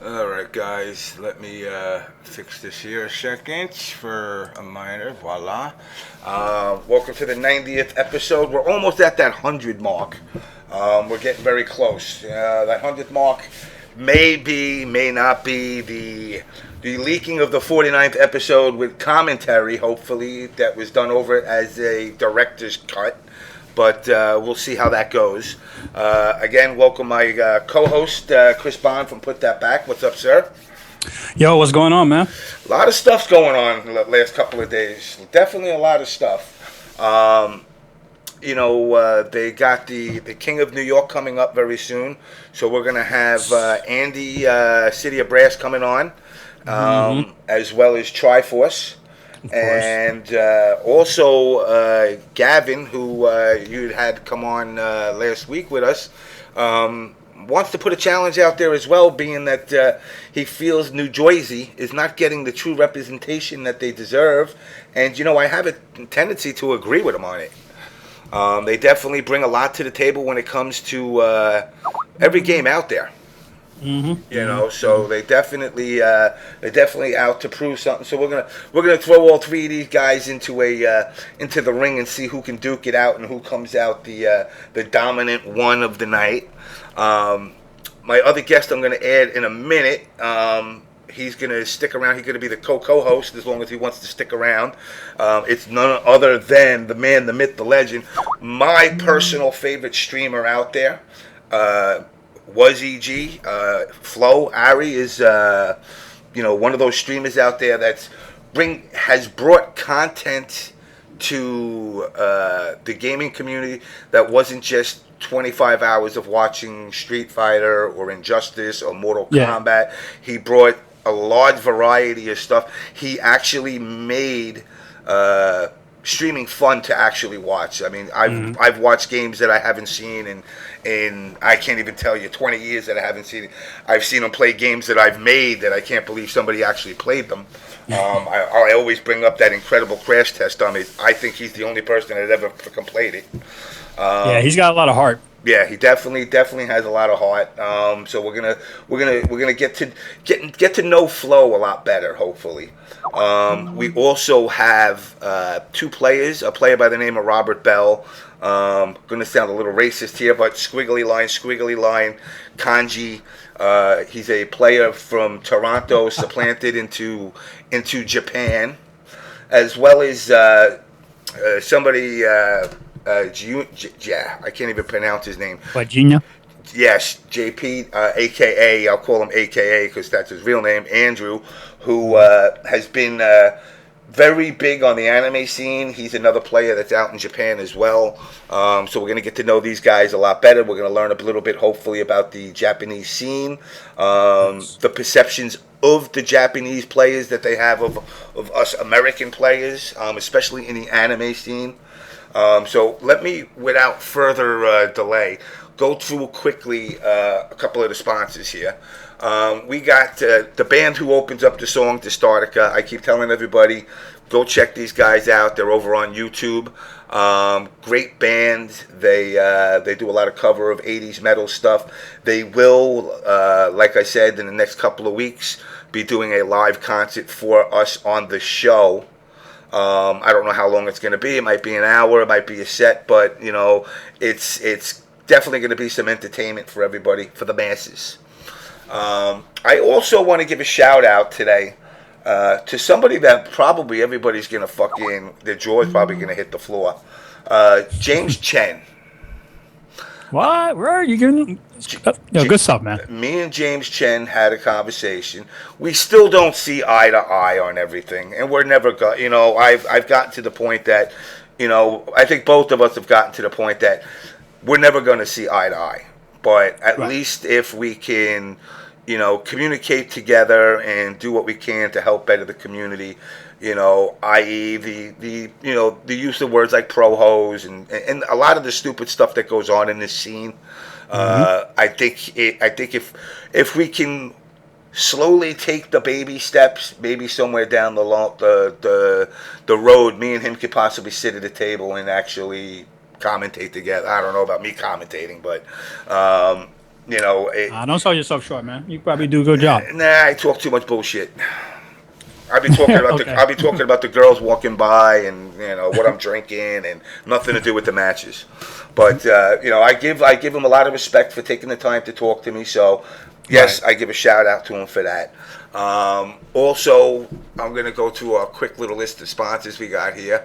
Alright guys, let me fix this here a second for a minor, voila. Welcome to the 90th episode. We're almost at that 100 mark. We're getting very close. That 100th mark may not be the leaking of the 49th episode with commentary, hopefully, that was done over as a director's cut. But we'll see how that goes. Again, welcome my co-host, Chris Bahn from Put That Back. What's up, sir? Yo, what's going on, man? A lot of stuff's going on the last couple of days. Definitely a lot of stuff. They got the King of New York coming up very soon. So we're going to have Andy, City of Brass, coming on, as well as Triforce. And also Gavin, who you had come on last week with us, wants to put a challenge out there as well, being that he feels New Jersey is not getting the true representation that they deserve. And, I have a tendency to agree with him on it. They definitely bring a lot to the table when it comes to every game out there. So they're definitely out to prove something. So we're gonna throw all three of these guys into the ring and see who can duke it out and who comes out the dominant one of the night. My other guest I'm gonna add in a minute. He's gonna stick around. He's gonna be the co-host as long as he wants to stick around. It's none other than the man, the myth, the legend, my personal favorite streamer out there. Wtih, Floe, Ari is one of those streamers out there has brought content to the gaming community that wasn't just 25 hours of watching Street Fighter or Injustice or Mortal Kombat. He brought a large variety of stuff. He actually made streaming fun to actually watch. I mean, I've watched games that I haven't seen in I can't even tell you 20 years that I haven't seen it. I've seen him play games that I've made that I can't believe somebody actually played them. I always bring up that incredible crash test on it. I think he's the only person that ever freaking played it. He's got a lot of heart. Yeah, he definitely has a lot of heart. So we're gonna get to know Floe a lot better, hopefully. We also have two players. A player by the name of Robert Bell. Going to sound a little racist here, but squiggly line, kanji. He's a player from Toronto, supplanted into Japan, as well as somebody. I can't even pronounce his name. What, Jiyuna? Yes, JP, AKA, I'll call him AKA because that's his real name, Andrew, who has been very big on the anime scene. He's another player that's out in Japan as well. So we're going to get to know these guys a lot better. We're going to learn a little bit, hopefully, about the Japanese scene, the perceptions of the Japanese players that they have of us American players, especially in the anime scene. So let me, without further delay, go through quickly a couple of the sponsors here. We got the band who opens up the song, Distartica. I keep telling everybody, go check these guys out. They're over on YouTube. Great band. They do a lot of cover of 80s metal stuff. They will, like I said, in the next couple of weeks, be doing a live concert for us on the show. I don't know how long it's going to be. It might be an hour. It might be a set. But, it's definitely going to be some entertainment for everybody, for the masses. I also want to give a shout out today to somebody that probably everybody's going to their jaw's probably going to hit the floor. James Chen. What? Where are you getting? Good stuff, man. Me and James Chen had a conversation. We still don't see eye to eye on everything, and we're never I've gotten to the point that, I think both of us have gotten to the point that we're never going to see eye to eye. But at least if we can, communicate together and do what we can to help better the community, i.e. the use of words like pro hose and a lot of the stupid stuff that goes on in this scene. I think if we can slowly take the baby steps, maybe somewhere down the road, me and him could possibly sit at a table and actually commentate together. I don't know about me commentating, but You know, Don't sell yourself short, man. You probably do a good job. nah, I talk too much bullshit. I'll be talking about Okay. I'll be talking about the girls walking by and what I'm drinking and nothing to do with the matches. But I give him a lot of respect for taking the time to talk to me. So yes, Right. I give a shout out to him for that. Also, I'm gonna go to a quick little list of sponsors we got here.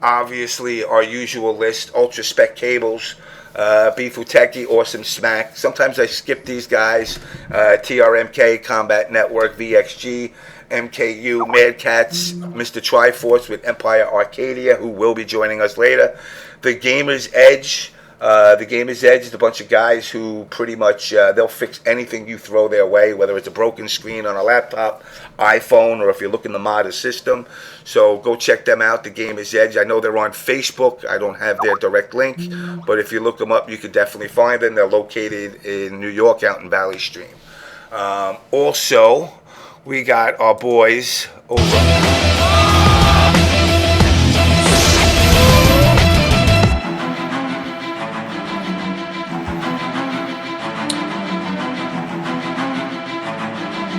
Obviously, our usual list: Ultra Spec Cables, Bifuteki, Awesome Smack. Sometimes I skip these guys: TRMK, Combat Network, VXG, MKU, Mad Cats, Mr. Triforce with Empire Arcadia, who will be joining us later. The Gamer's Edge. The Gamer's Edge is a bunch of guys who pretty much they'll fix anything you throw their way, whether it's a broken screen on a laptop, iPhone, or if you're looking to mod a system. So go check them out, The Gamer's Edge. I know they're on Facebook. I don't have their direct link, but if you look them up, you could definitely find them. They're located in New York, out in Valley Stream. Also, we got our boys over.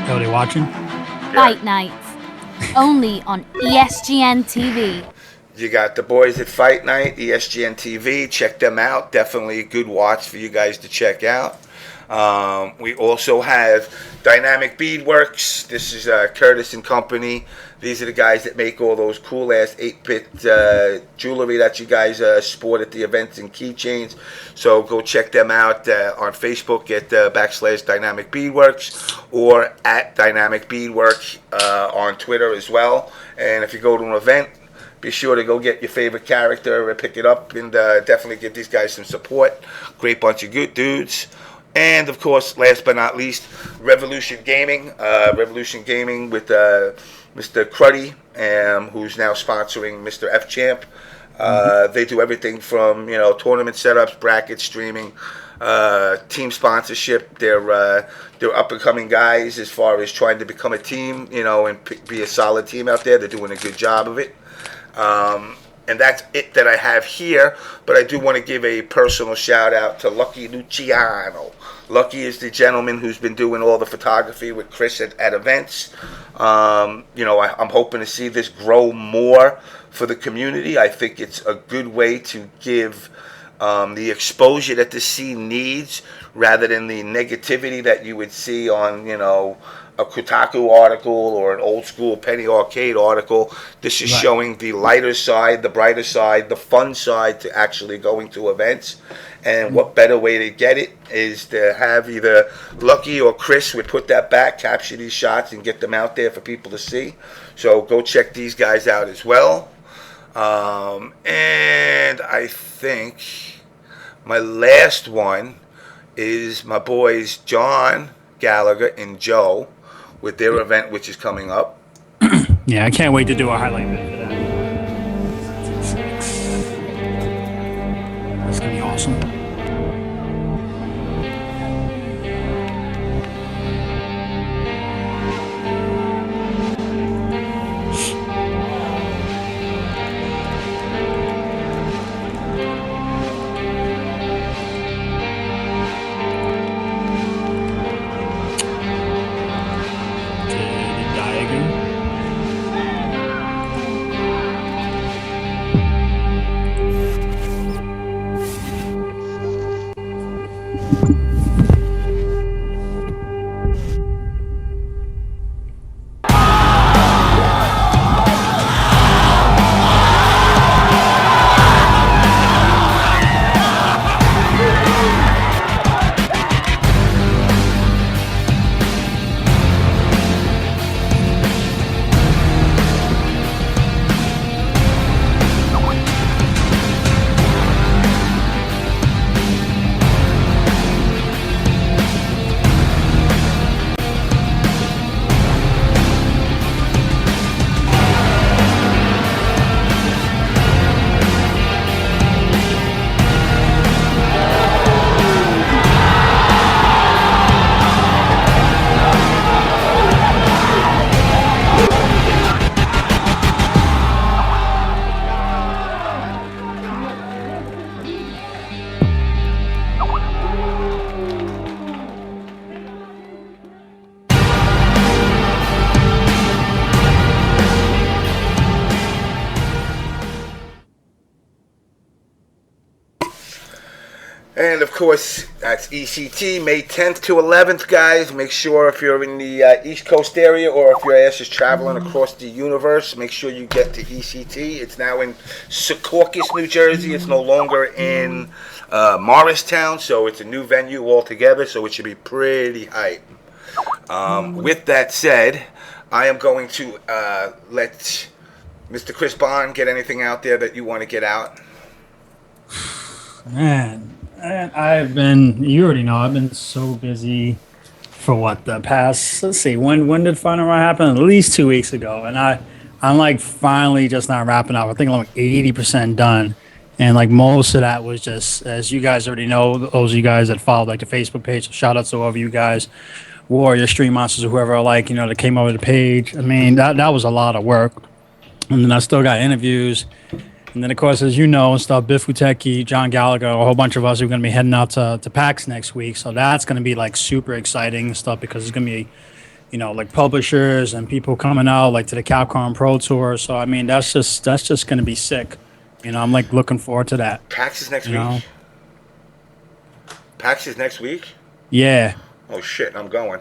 Are they watching? Fight Nights. Only on ESGN TV. You got the boys at Fight Night, ESGN TV. Check them out. Definitely a good watch for you guys to check out. We also have Dynamic Beadworks. This is Curtis and Company. These are the guys that make all those cool-ass 8-bit jewelry that you guys sport at the events and keychains. So go check them out on Facebook at /Dynamic Beadworks or at Dynamic Beadwork on Twitter as well. And if you go to an event, be sure to go get your favorite character and pick it up, and definitely give these guys some support. Great bunch of good dudes. And, of course, last but not least, Revolution Gaming. Revolution Gaming with Mr. Cruddy, who's now sponsoring Mr. F Champ. They do everything from, tournament setups, brackets, streaming, team sponsorship. They're up-and-coming guys as far as trying to become a team, and be a solid team out there. They're doing a good job of it. And that's it that I have here, but I do want to give a personal shout out to Lucky Luciano. Lucky is the gentleman who's been doing all the photography with Chris at events. I'm hoping to see this grow more for the community. I think it's a good way to give the exposure that the scene needs, rather than the negativity that you would see on, a Kotaku article or an old school Penny Arcade article. This is showing the lighter side, the brighter side, the fun side to actually going to events. And what better way to get it is to have either Lucky or Chris would put that back, capture these shots, and get them out there for people to see. So go check these guys out as well. And I think my last one is my boys John Gallagher and Joe with their event, which is coming up. Yeah, I can't wait to do a highlight vid for that. That's gonna be awesome. course, that's ECT, May 10th to 11th, guys. Make sure if you're in the East Coast area or if your ass is traveling across the universe, make sure you get to ECT. It's now in Secaucus, New Jersey. It's no longer in Morristown, so it's a new venue altogether, so it should be pretty hype. With that said, I am going to let Mr. Chris Bahn get anything out there that you want to get out. Man, I've been, you already know, I've been so busy for what, the past, let's see, when did Final Round happen? At least 2 weeks ago. And I'm like finally just not wrapping up. I think I'm like 80% done. And like most of that was just, as you guys already know, those of you guys that followed like the Facebook page, shout out to all of you guys, Warrior, Stream Monsters, or whoever, like, you know, that came over the page. I mean, that was a lot of work. And then I still got interviews. And then, of course, as you know, and stuff, Bifuteki, John Gallagher, a whole bunch of us are going to be heading out to PAX next week. So that's going to be, like, super exciting and stuff because it's going to be, you know, like, publishers and people coming out, like, to the Capcom Pro Tour. So, I mean, that's just going to be sick. You know, I'm, like, looking forward to that. PAX is next week? PAX is next week? Yeah. Oh, shit, I'm going.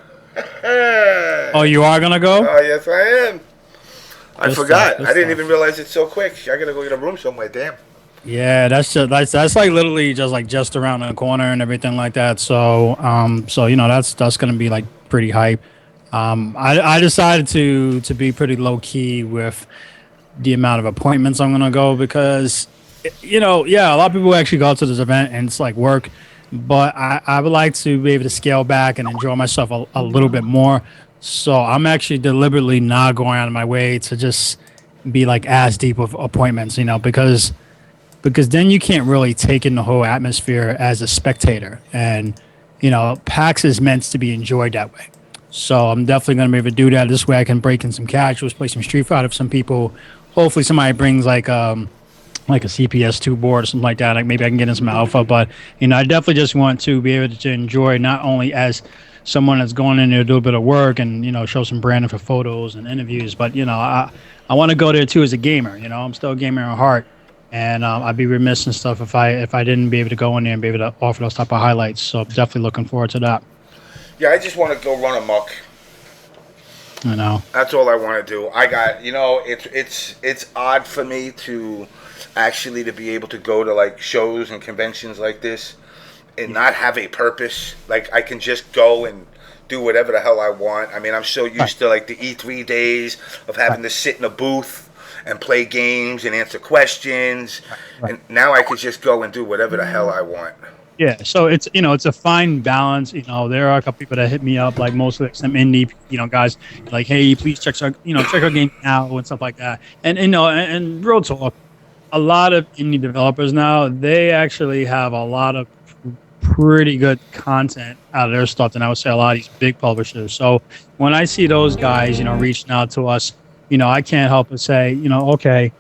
Oh, you are going to go? Oh, yes, I am. I forgot. I didn't even realize it's so quick. I gotta go get a room somewhere. Damn. Yeah, that's like literally just around the corner and everything like that. So you know that's gonna be like pretty hype. I decided to be pretty low key with the amount of appointments I'm gonna go because, you know, yeah, a lot of people actually go to this event and it's like work, but I would like to be able to scale back and enjoy myself a little bit more. So I'm actually deliberately not going out of my way to just be like as deep with appointments, you know, because then you can't really take in the whole atmosphere as a spectator. And, you know, PAX is meant to be enjoyed that way. So I'm definitely going to be able to do that. This way I can break in some casuals, play some Street Fighter with some people. Hopefully somebody brings like a CPS2 board or something like that. Like maybe I can get in some alpha. But, you know, I definitely just want to be able to enjoy not only as someone that's going in there to do a bit of work and, you know, show some branding for photos and interviews. But, you know, I want to go there, too, as a gamer. You know, I'm still a gamer at heart. And I'd be remiss and stuff if I didn't be able to go in there and be able to offer those type of highlights. So definitely looking forward to that. Yeah, I just want to go run amok. I know. That's all I want to do. I got, you know, it's odd for me to actually to be able to go to, like, shows and conventions like this and not have a purpose. Like, I can just go and do whatever the hell I want. I mean, I'm so used to, like, the E3 days of having to sit in a booth and play games and answer questions. And now I could just go and do whatever the hell I want. Yeah, so it's, you know, it's a fine balance. You know, there are a couple people that hit me up, like mostly like some indie, you know, guys, like, hey, please check our game out and stuff like that. And you know, and real talk, a lot of indie developers now, they actually have a lot of pretty good content out of their stuff, and I would say a lot of these big publishers. So when I see those guys, you know, reaching out to us, you know, I can't help but say, you know, okay,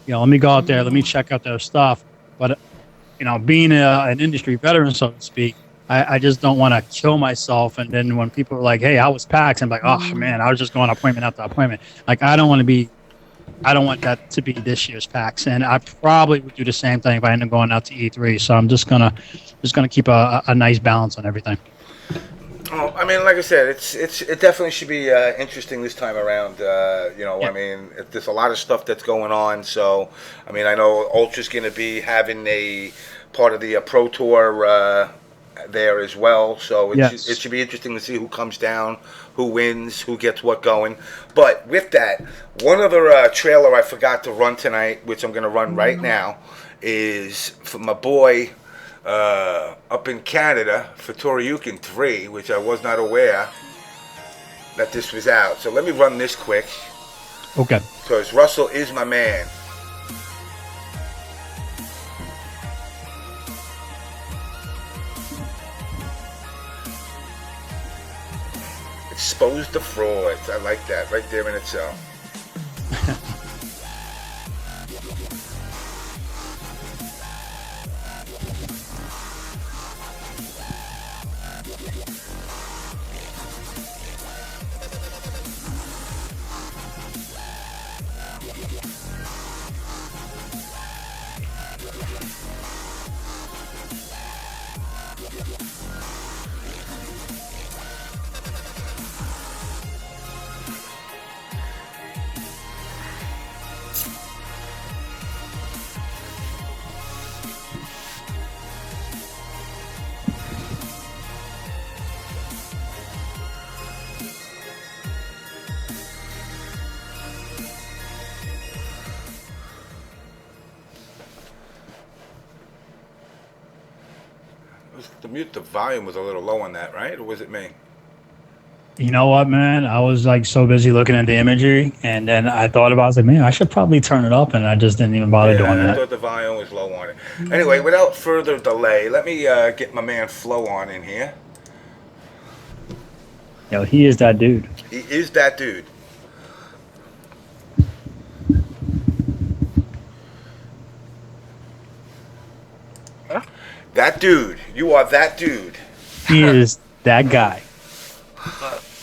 you know, let me go out there, let me check out their stuff. But, you know, being an industry veteran, so to speak, I just don't want to kill myself. And then when people are like, hey, I was PAX, I'm like, oh man, I was just going appointment after appointment. Like, I don't want that to be this year's PAX. And I probably would do the same thing if I ended up going out to E3. So I'm just gonna keep a nice balance on everything. Oh, I mean, like I said, it definitely should be interesting this time around. You know, yeah. I mean, there's a lot of stuff that's going on. So, I mean, I know Ultra's going to be having a part of the Pro Tour there as well. So it should be interesting to see who comes down, who wins, who gets what going. But with that, one other trailer I forgot to run tonight, which I'm going to run right now, is for my boy up in Canada for Toryukin 3, which I was not aware that this was out. So let me run this quick. Okay. Because Russell is my man. Expose the frauds. I like that right there in itself. The volume was a little low on that, right? Or was it me? You know what, man? I was like so busy looking at the imagery, and then I thought about it. I was like, man, I should probably turn it up, and I just didn't even bother doing I that. thought the volume was low on it. Anyway, without further delay, let me get my man Floe on in here. Yo, he is that dude. He is that dude. Huh? That dude. You are that dude. He is that guy.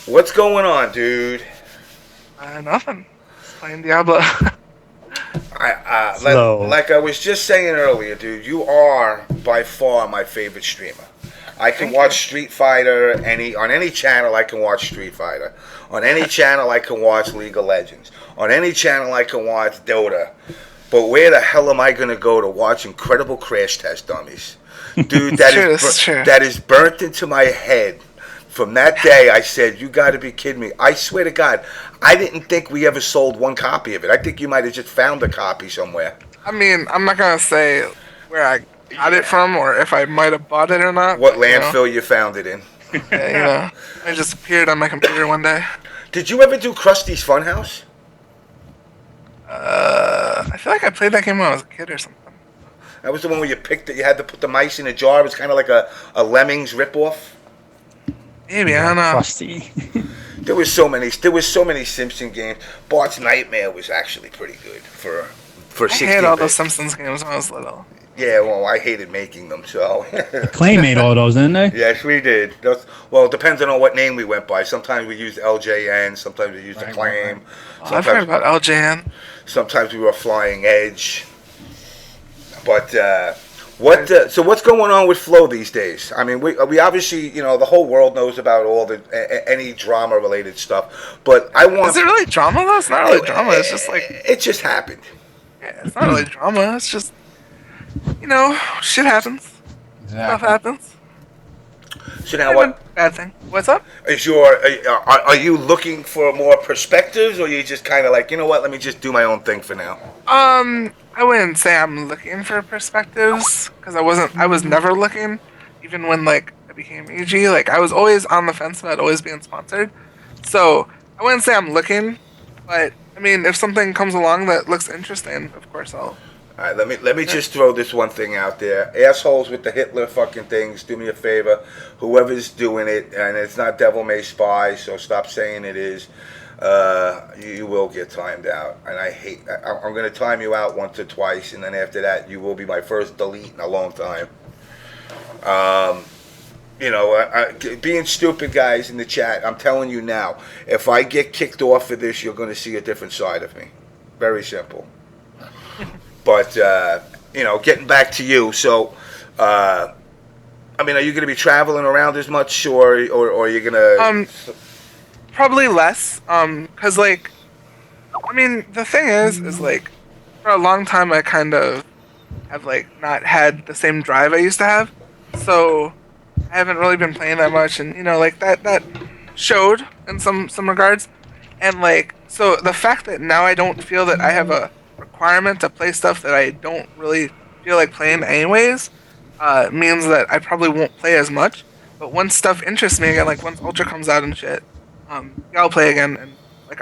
What's going on, dude? Nothing. Just playing Diablo. Like I was just saying earlier, dude, you are by far my favorite streamer. I can watch Street Fighter on any channel. I can watch Street Fighter. On any channel, I can watch League of Legends. On any channel, I can watch Dota. But where the hell am I going to go to watch Incredible Crash Test Dummies? Dude, that is burnt into my head. From that day, I said, you got to be kidding me. I swear to God, I didn't think we ever sold one copy of it. I think you might have just found a copy somewhere. I mean, I'm not going to say where I got it from or if I might have bought it or not. What landfill you found it in. Yeah, it just appeared on my computer one day. Did you ever do Krusty's Funhouse? I feel like I played that game when I was a kid or something. That was the one where you picked it. You had to put the mice in a jar. It was kind of like a Lemmings ripoff. Maybe, I don't know. Krusty. There was so many Simpson games. Bart's Nightmare was actually pretty good for 16 I hated all bit. those Simpsons games when I was little. Yeah, well, I hated making them, so. Clay made all those, didn't they? Yes, we did. Well, it depends on what name we went by. Sometimes we used LJN. Sometimes we used Acclaim. I've heard about LJN. Sometimes we were Flying Edge. But so what's going on with Floe these days? I mean, we obviously, the whole world knows about all any drama related stuff. But I want. Is it really drama though? It's not really drama. It's just like it just happened. Yeah, it's not really drama. It's just shit happens. Stuff happens. So now what? Bad thing. What's up? Are you looking for more perspectives, or are you just kind of like, you know what? Let me just do my own thing for now. I wouldn't say I'm looking for perspectives because I was never looking, even when I became EG. I was always on the fence about always being sponsored. So I wouldn't say I'm looking, but I mean, if something comes along that looks interesting, of course I'll. All right, let me just throw this one thing out there. Assholes with the Hitler fucking things, do me a favor. Whoever's doing it, and it's not Devil May Spy, so stop saying it is. You will get timed out, and I'm going to time you out once or twice, and then after that, you will be my first delete in a long time. Being stupid, guys, in the chat, I'm telling you now, if I get kicked off for this, you're going to see a different side of me. Very simple. But, getting back to you, so, are you going to be traveling around as much, or are you going to... Probably less, because, the thing is, for a long time I kind of have, not had the same drive I used to have, so I haven't really been playing that much, and, that showed in some regards, and, so the fact that now I don't feel that I have a requirement to play stuff that I don't really feel like playing anyways, means that I probably won't play as much, but once stuff interests me again, once Ultra comes out and shit, I'll play again, and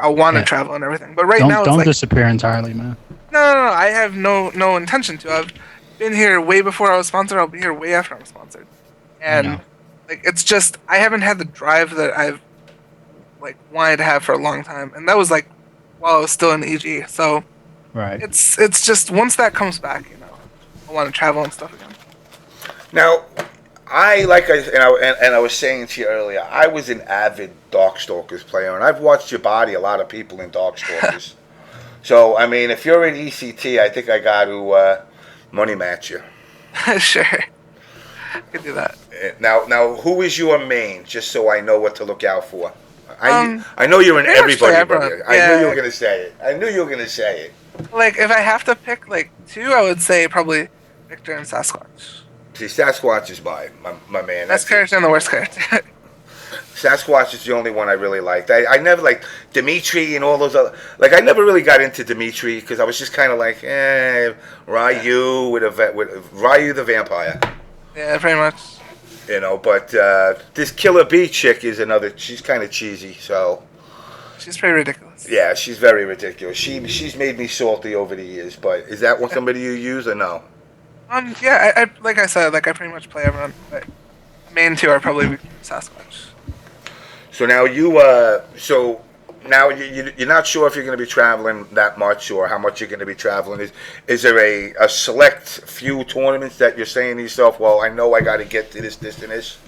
I'll want to travel and everything. But now, don't disappear entirely, man. No. I have no intention to. I've been here way before I was sponsored. I'll be here way after I'm sponsored, and it's just I haven't had the drive that I've wanted to have for a long time, and that was while I was still in EG. So right, it's just once that comes back, I want to travel and stuff again. Now, I was saying to you earlier, I was an avid Darkstalkers player, and I've watched you body a lot of people in Darkstalkers. So, if you're in ECT, I think I got to money match you. Sure. I can do that. Now, who is your main, just so I know what to look out for? I know you're in everybody, but I knew you were going to say it. If I have to pick, two, I would say probably Victor and Sasquatch. See, Sasquatch is my man. Best character and the worst character. Sasquatch is the only one I really liked. I never liked Dimitri and all those other... I never really got into Dimitri because I was just kind of Ryu with Ryu the vampire. Yeah, pretty much. But this Killer Bee chick is another. She's kind of cheesy, so. She's pretty ridiculous. Yeah, she's very ridiculous. She's made me salty over the years. But is that what somebody you use or no? Yeah, I like I said, like I pretty much play everyone, but main two are probably Sasquatch. So now you're not sure if you're going to be traveling that much or how much you're going to be traveling. Is there a select few tournaments that you're saying to yourself, well, I know I got to get to this, and this?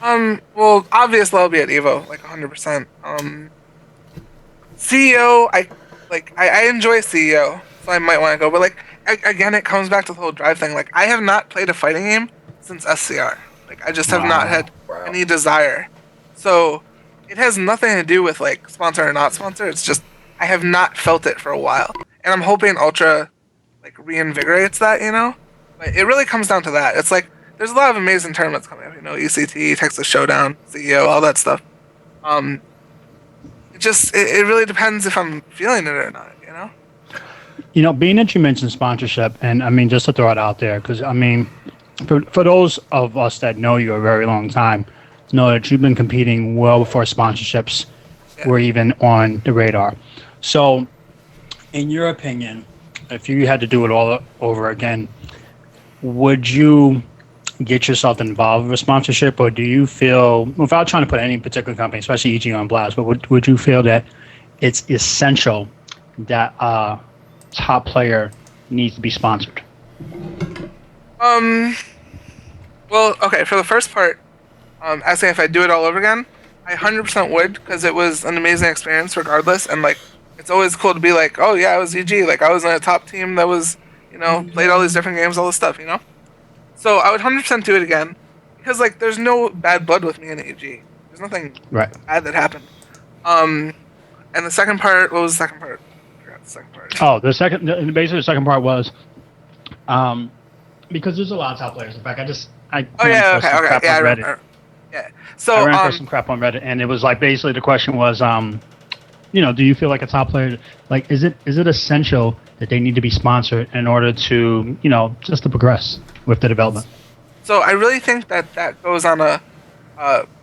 Well, obviously I'll be at Evo, like 100%. CEO, I enjoy CEO, so I might want to go. But like again, it comes back to the whole drive thing. Like I have not played a fighting game since SCR. Like I just have not had any desire. So it has nothing to do with like sponsor or not sponsor. It's just I have not felt it for a while, and I'm hoping Ultra like reinvigorates that. But it really comes down to that. It's like there's a lot of amazing tournaments coming up. ECT, Texas Showdown, CEO, all that stuff. It really depends if I'm feeling it or not, Being that you mentioned sponsorship, and I mean, just to throw it out there, because I mean, for those of us that know you a very long time, know that you've been competing well before sponsorships were even on the radar. So, in your opinion, if you had to do it all over again, would you get yourself involved with a sponsorship, or do you feel, without trying to put any particular company, especially EG on blast, but would you feel that it's essential that a top player needs to be sponsored? Well, okay, for the first part, asking if I'd do it all over again, I 100% would, because it was an amazing experience regardless, and like, it's always cool to be like, oh yeah, I was EG, like I was on a top team that was, played all these different games, all this stuff, So I would 100% do it again, because like there's no bad blood with me in AG. There's nothing bad that happened. And the second part, what was the second part? I forgot the second part. Oh, basically the second part was, because there's a lot of top players. In fact, I ran So I ran for some crap on Reddit, and it was like basically the question was, do you feel like a top player, like is it essential that they need to be sponsored in order to, just to progress with the development? So I really think that goes on a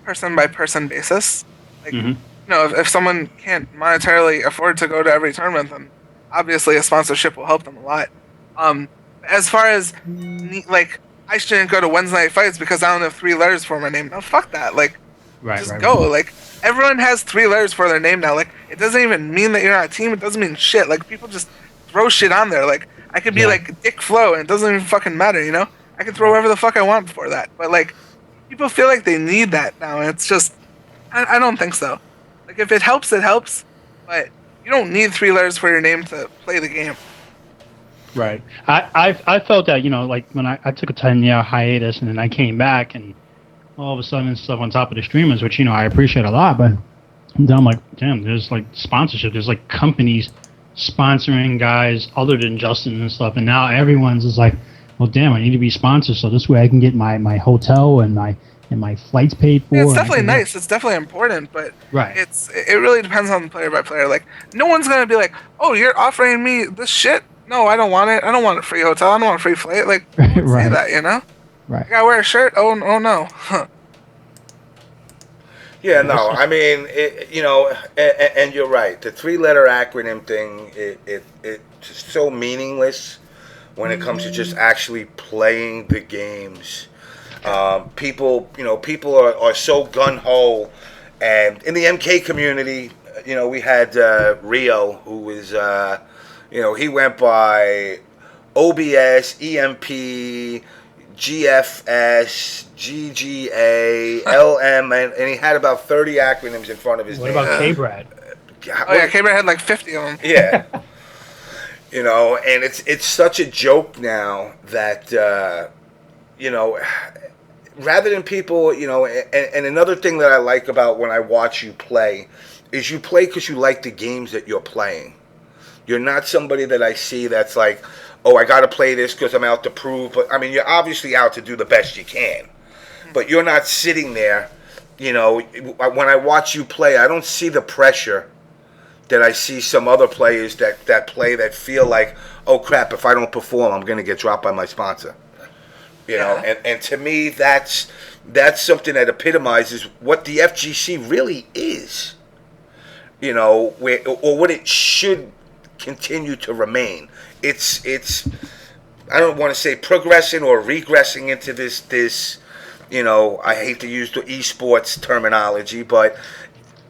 person by person basis. Like, if someone can't monetarily afford to go to every tournament, then obviously a sponsorship will help them a lot. As far as like, I shouldn't go to Wednesday night fights because I don't have 3 letters for my name. No, fuck that. Like, just go. Like, everyone has 3 letters for their name now. Like, it doesn't even mean that you're on a team. It doesn't mean shit. Like, people just throw shit on there. Like, I could be like Dick Floe, and it doesn't even fucking matter, I can throw whatever the fuck I want before that. But like, people feel like they need that now, and it's just, I don't think so. Like, if it helps, it helps. But you don't need 3 letters for your name to play the game. Right. I felt that, like when I took a 10-year hiatus and then I came back and all of a sudden stuff on top of the streamers, which, I appreciate a lot, but then I'm like, damn, there's like sponsorship. There's like companies sponsoring guys other than Justin and stuff. And now everyone's just like, well, damn, I need to be sponsored so this way I can get my hotel and my flights paid for. Yeah, it's definitely nice. It's definitely important, but it really depends on player by player. Like, no one's going to be like, oh, you're offering me this shit? No, I don't want it. I don't want a free hotel. I don't want a free flight. Like, say that, Right. I gotta wear a shirt? Oh no. Yeah, no, I mean, and you're right. The 3-letter acronym thing, it's just so meaningless when it comes to just actually playing the games. People are so gun-ho. And in the MK community, we had Rio, who was, he went by OBS, EMP, GFS, GGA, LM, and he had about 30 acronyms in front of his name. What about K-Brad? Oh yeah, K-Brad had like 50 of them. Yeah. And it's such a joke now that, rather than people, and another thing that I like about when I watch you play is you play because you like the games that you're playing. You're not somebody that I see that's like, oh, I got to play this because I'm out to prove. But, I mean, you're obviously out to do the best you can. But you're not sitting there, when I watch you play, I don't see the pressure that I see some other players that play that feel like, oh, crap, if I don't perform, I'm going to get dropped by my sponsor. And to me, that's that's something that epitomizes what the FGC really is. Or what it should continue to remain. It's I don't want to say progressing or regressing into this. I hate to use the esports terminology, but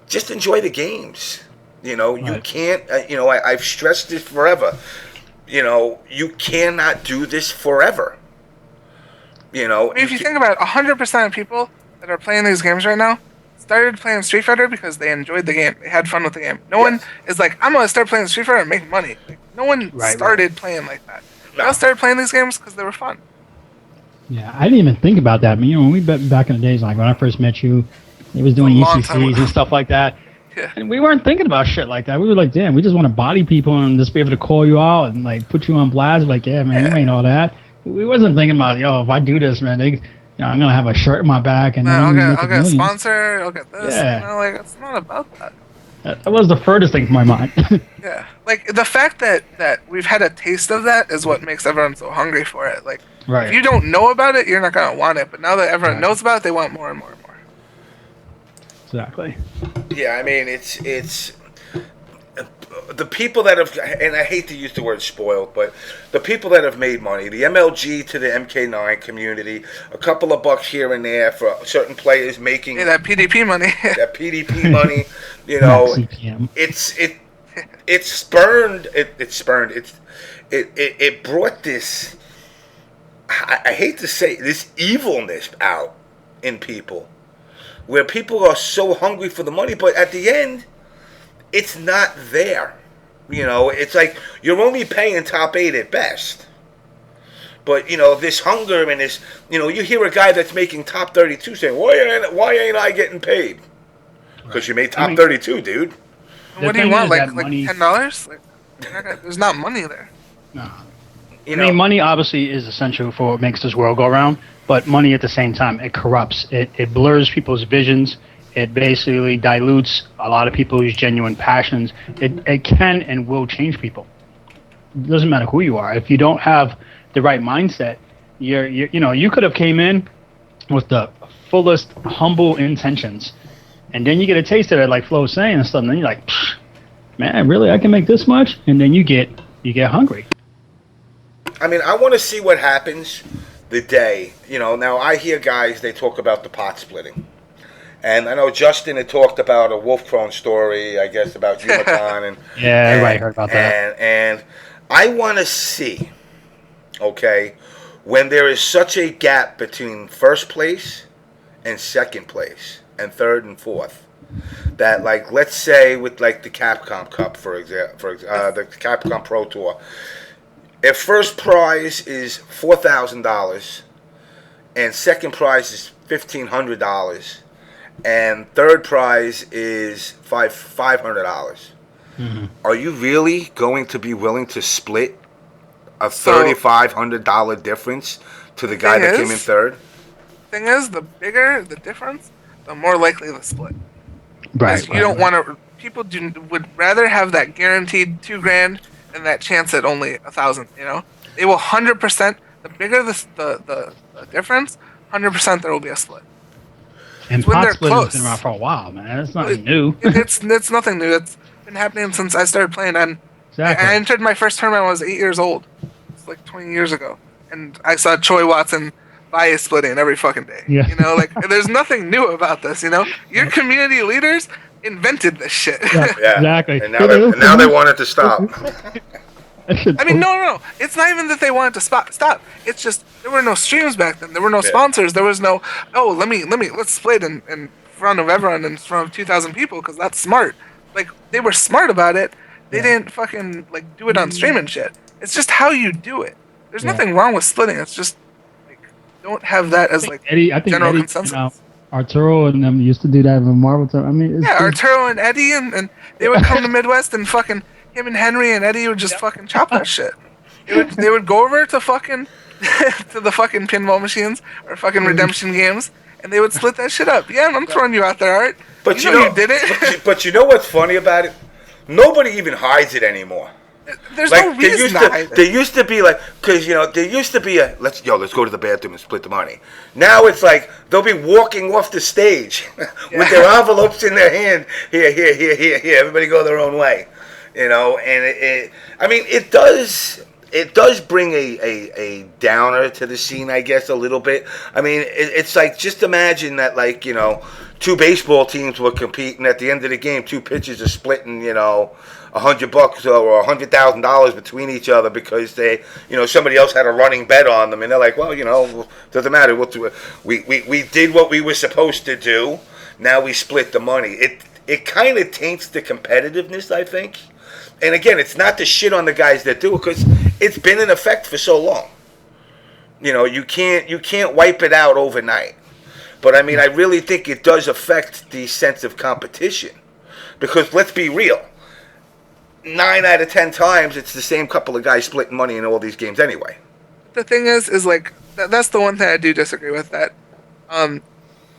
just enjoy the games. You can't. I've stressed it forever. You cannot do this forever. If you think about it, 100% of people that are playing these games right now started playing Street Fighter because they enjoyed the game. They had fun with the game. No one is like, I'm going to start playing Street Fighter and make money. Like, no one started playing like that. They all started playing these games because they were fun. Yeah, I didn't even think about that. When we back in the days, like when I first met you, he was doing ECCs and stuff like that. Yeah. And we weren't thinking about shit like that. We were like, damn, we just want to body people and just be able to call you out and like put you on blast. Like, yeah, man, you ain't all that. We wasn't thinking about, if I do this, man, I'm gonna have a shirt in my back and I'll get a sponsor. I'll get this. Yeah. It's not about that. That was the furthest thing from my mind. Yeah, like the fact that we've had a taste of that is what makes everyone so hungry for it. Like, if you don't know about it, you're not gonna want it. But now that everyone knows about it, they want more and more and more. Exactly. Yeah, I mean, it's the people that have, and I hate to use the word spoiled, but the people that have made money, the MLG to the MK9 community, a couple of bucks here and there for certain players making that PDP money. That PDP money, it brought this, I hate to say, this evilness out in people, where people are so hungry for the money, but at the end, it's not there. It's like you're only paying top 8 at best. But, this hunger and this, you hear a guy that's making top 32 saying, why ain't I getting paid? Because you made top 32, dude. What do you want, like $10? Like, there's not money there. No. Money obviously is essential for what makes this world go around, but money at the same time, it corrupts. It blurs people's visions. It basically dilutes a lot of people's genuine passions. It can and will change people. It doesn't matter who you are. If you don't have the right mindset, you could have came in with the fullest humble intentions, and then you get a taste of it, like Flo was saying and stuff, and then you're like, man, really, I can make this much? And then you get hungry. I mean, I want to see what happens the day. Now I hear guys, they talk about the pot splitting. And I know Justin had talked about a Wolf Crone story, I guess, about Yumacon. And everybody heard about that. And I want to see, when there is such a gap between first place and second place and third and fourth, that, like, let's say with, like, the Capcom Cup, for example, the Capcom Pro Tour, if first prize is $4,000 and second prize is $1,500, and third prize is $500. Are you really going to be willing to split a $3,500 difference to the guy that came in third? Thing is, the bigger the difference, the more likely the split. Right. You don't want to. People would rather have that guaranteed $2,000 than that chance at only $1,000. They will 100%. The bigger the difference, 100% there will be a split. And pot splitting has been around for a while, man. It's nothing new. It's nothing new. It's been happening since I started playing. And exactly. I entered my first tournament when I was 8 years old. It's like 20 years ago. And I saw Choi Watson bias splitting every fucking day. Yeah. There's nothing new about this, Your community leaders invented this shit. Yeah, exactly. And now they want it to stop. I mean, no. It's not even that they wanted to stop. It's just there were no streams back then. There were no sponsors. There was no, let's split in front of everyone in front of 2,000 people because that's smart. Like, they were smart about it. They didn't fucking, like, do it on stream and shit. It's just how you do it. There's nothing wrong with splitting. It's just, like, don't have that as, like, general consensus. Arturo and them used to do that in the Marvel time. I mean, Arturo and Eddie, and they would come to Midwest and fucking... Him and Henry and Eddie would just fucking chop that shit. They would go over to fucking to the fucking pinball machines or fucking redemption games, and they would split that shit up. Yeah, I'm throwing you out there, Art. But you know you did it. But you know what's funny about it? Nobody even hides it anymore. There's Like, no reason to hide it. there used to be like, because there used to be a let's go to the bathroom and split the money. Now it's like they'll be walking off the stage with their envelopes in their hand. Here. Everybody go their own way, And it does bring a downer to the scene, I guess, a little bit. I mean, it's like, just imagine that, like, two baseball teams were competing. At the end of the game, two pitchers are splitting, $100 or $100,000 between each other because they, somebody else had a running bet on them, and they're like, well, doesn't matter. We did what we were supposed to do. Now we split the money. It kind of taints the competitiveness, I think. And again, it's not to shit on the guys that do it, because it's been in effect for so long. You can't wipe it out overnight. But I mean, I really think it does affect the sense of competition, because let's be real. 9 out of 10 times, it's the same couple of guys splitting money in all these games anyway. The thing is like, that's the one thing I do disagree with. That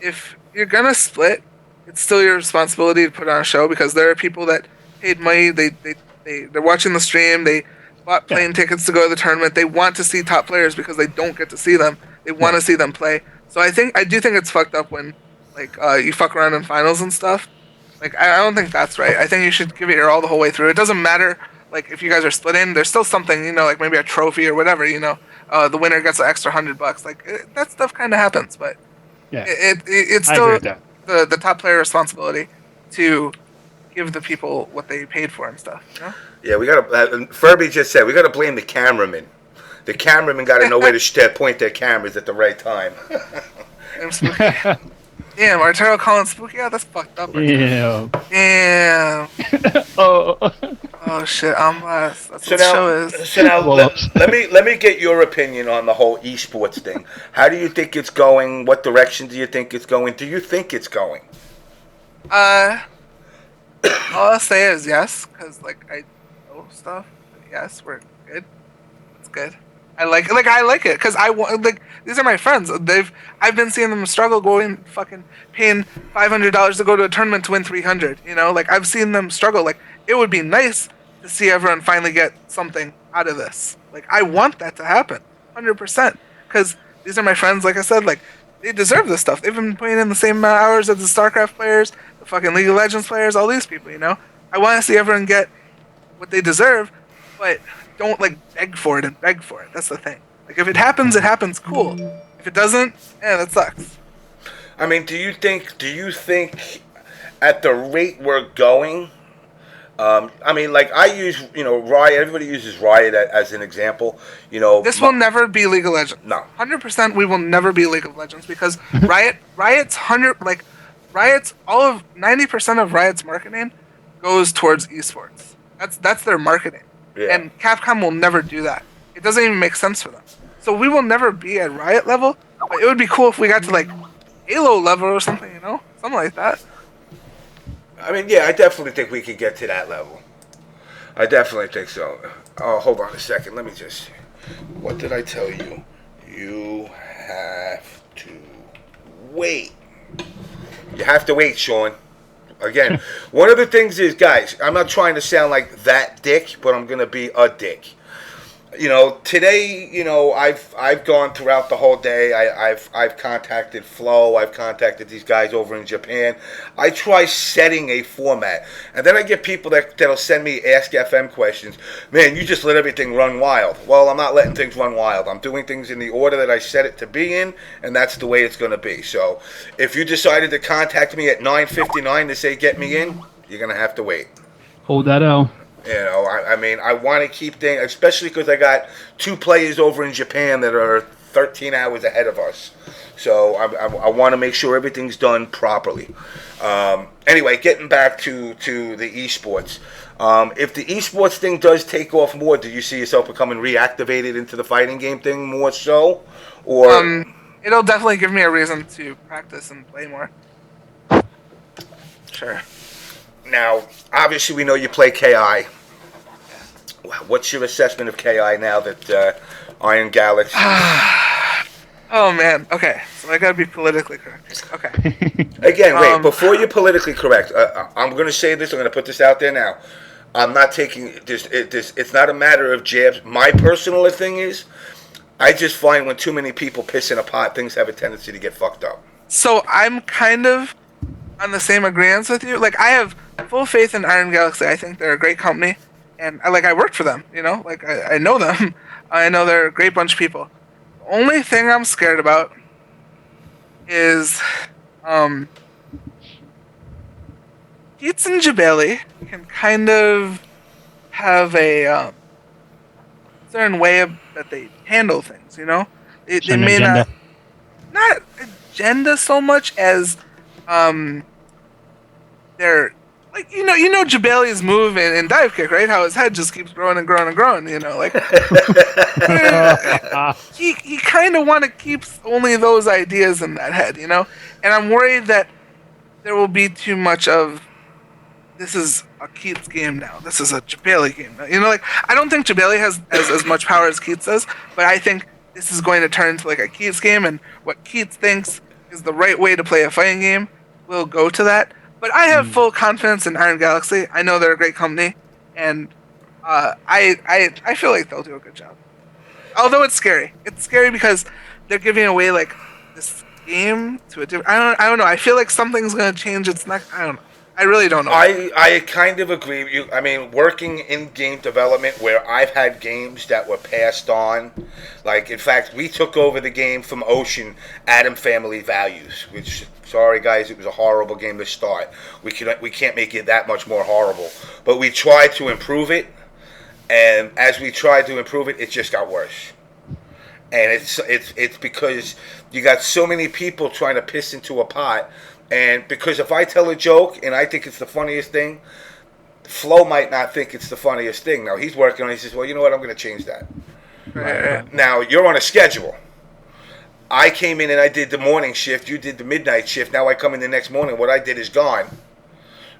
if you're gonna split, it's still your responsibility to put on a show, because there are people that paid money. They're watching the stream. They bought plane tickets to go to the tournament. They want to see top players because they don't get to see them. They want to see them play. So I do think it's fucked up when, like, you fuck around in finals and stuff. Like, I don't think that's right. I think you should give it your all the whole way through. It doesn't matter, like, if you guys are splitting. There's still something, like maybe a trophy or whatever. The winner gets an extra $100. Like, that stuff kind of happens, but it's still the top player responsibility to give the people what they paid for and stuff. Yeah, we gotta. Furby just said we gotta blame the cameraman. The cameraman got to know where to point their cameras at the right time. Damn, Arturo calling spooky out? That's fucked up. Yeah. Damn. Oh shit, I'm blessed. That's what the show is. So now, let me get your opinion on the whole esports thing. How do you think it's going? What direction do you think it's going? Do you think it's going? All I'll say is yes, because like I know stuff. Yes, we're good. It's good. I like it because I want, like, these are my friends. I've been seeing them struggle going fucking paying $500 to go to a tournament to win 300. Like, I've seen them struggle. Like, it would be nice to see everyone finally get something out of this. Like, I want that to happen 100%, because these are my friends. Like I said, like, they deserve this stuff. They've been putting in the same amount of hours as the StarCraft players, the fucking League of Legends players, all these people. I want to see everyone get what they deserve, but don't, like, beg for it. That's the thing. Like, if it happens, cool. If it doesn't, that sucks. I mean, do you think at the rate we're going, I mean, like, I use, Riot, everybody uses Riot as an example, This will never be League of Legends. No. 100% we will never be League of Legends, because Riot's all of 90% of Riot's marketing goes towards esports. That's their marketing. Yeah. And Capcom will never do that. It doesn't even make sense for them. So we will never be at Riot level, but it would be cool if we got to, like, Halo level or something, Something like that. I mean, yeah, I definitely think we could get to that level. I definitely think so. Oh, hold on a second. Let me just... What did I tell you? You have to wait. You have to wait, Sean. Again, one of the things is, guys, I'm not trying to sound like that dick, but I'm going to be a dick. Today, I've gone throughout the whole day. I've contacted Floe. I've contacted these guys over in Japan. I try setting a format, and then I get people that'll send me Ask FM questions. Man, you just let everything run wild. Well, I'm not letting things run wild. I'm doing things in the order that I set it to be in, and that's the way it's going to be. So, if you decided to contact me at 9:59 to say get me in, you're going to have to wait. Hold that L. I mean, I want to keep things, especially because I got 2 players over in Japan that are 13 hours ahead of us. So I want to make sure everything's done properly. Anyway, getting back to the esports. If the esports thing does take off more, do you see yourself becoming reactivated into the fighting game thing more so? Or it'll definitely give me a reason to practice and play more. Sure. Now, obviously, we know you play KI. What's your assessment of KI now that Iron Galaxy? Oh, man. Okay, so I gotta be politically correct. Okay. Again, wait, before you're politically correct, I'm going to say this, I'm going to put this out there now. I'm not taking this. It's not a matter of jabs. My personal thing is, I just find when too many people piss in a pot, things have a tendency to get fucked up. So I'm kind of on the same agreement with you. Like I have full faith in Iron Galaxy. I think they're a great company, and I worked for them. You know, like I know them. I know they're a great bunch of people. The only thing I'm scared about is Keats and Jabali can kind of have a certain way that they handle things. You know, they may agenda. not agenda so much as they're like you know Jabali's move in dive kick, right? How his head just keeps growing and growing and growing. You know, like he kind of want to keep only those ideas in that head. You know, and I'm worried that there will be too much of this is a Keats game now. This is a Jabali game now. You know, like I don't think Jabali has as much power as Keats does, but I think this is going to turn into like a Keats game, and what Keats thinks is the right way to play a fighting game will go to that. But I have full confidence in Iron Galaxy. I know they're a great company, and I feel like they'll do a good job. Although it's scary. It's scary because they're giving away like this game to a different. I don't know. I feel like something's gonna change. It's not. I don't know. I really don't know. I kind of agree with you. I mean, working in game development where I've had games that were passed on, like, in fact, we took over the game from Ocean, Atom Family Values, which, sorry guys, it was a horrible game to start. We can't make it that much more horrible. But we tried to improve it, and as we tried to improve it, it just got worse. And it's because you got so many people trying to piss into a pot. And because if I tell a joke and I think it's the funniest thing, Floe might not think it's the funniest thing. Now, he's working on it. He says, well, you know what? I'm going to change that. Right. Now, you're on a schedule. I came in and I did the morning shift. You did the midnight shift. Now I come in the next morning. What I did is gone.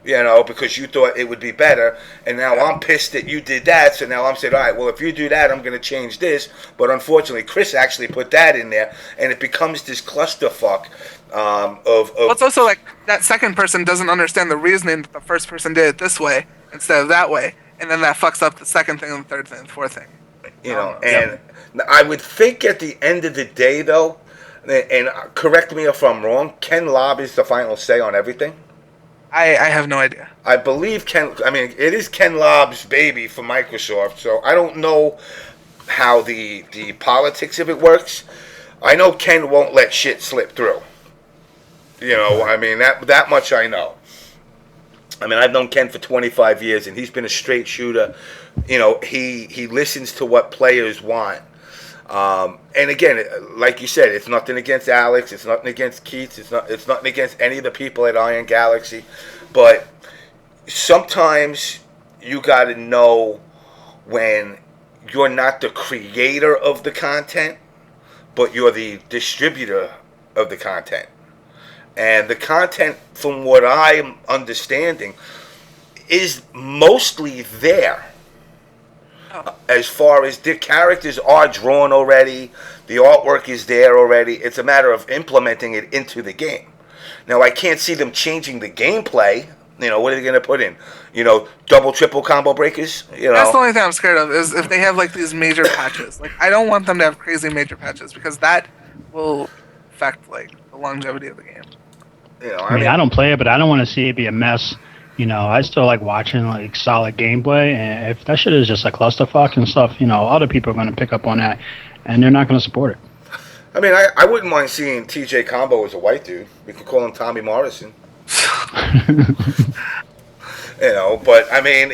You know, because you thought it would be better. And now I'm pissed that you did that. So now I'm saying, all right, well, if you do that, I'm going to change this. But unfortunately, Chris actually put that in there. And it becomes this clusterfuck. Well, it's also like that second person doesn't understand the reasoning that the first person did it this way instead of that way, and then that fucks up the second thing and the third thing and the fourth thing. You know, and I would think at the end of the day, though, and correct me if I'm wrong, Ken Lobb is the final say on everything. I have no idea. I believe it is Ken Lobb's baby for Microsoft, so I don't know how the politics of it works. I know Ken won't let shit slip through. You know, I mean, that much I know. I mean, I've known Ken for 25 years, and he's been a straight shooter. You know, he listens to what players want. And again, like you said, it's nothing against Alex. It's nothing against Keats. It's nothing against any of the people at Iron Galaxy. But sometimes you got to know when you're not the creator of the content, but you're the distributor of the content. And the content, from what I'm understanding, is mostly there. As far as the characters are drawn already, the artwork is there already. It's a matter of implementing it into the game. Now, I can't see them changing the gameplay. You know, what are they going to put in? You know, double, triple combo breakers? You know, that's the only thing I'm scared of is if they have like these major patches. Like, I don't want them to have crazy major patches because that will affect like the longevity of the game. You know, I mean, I don't play it, but I don't want to see it be a mess. You know, I still like watching like solid gameplay, and if that shit is just a clusterfuck and stuff, you know, other people are going to pick up on that, and they're not going to support it. I mean, I wouldn't mind seeing TJ Combo as a white dude. We could call him Tommy Morrison. You know, but I mean,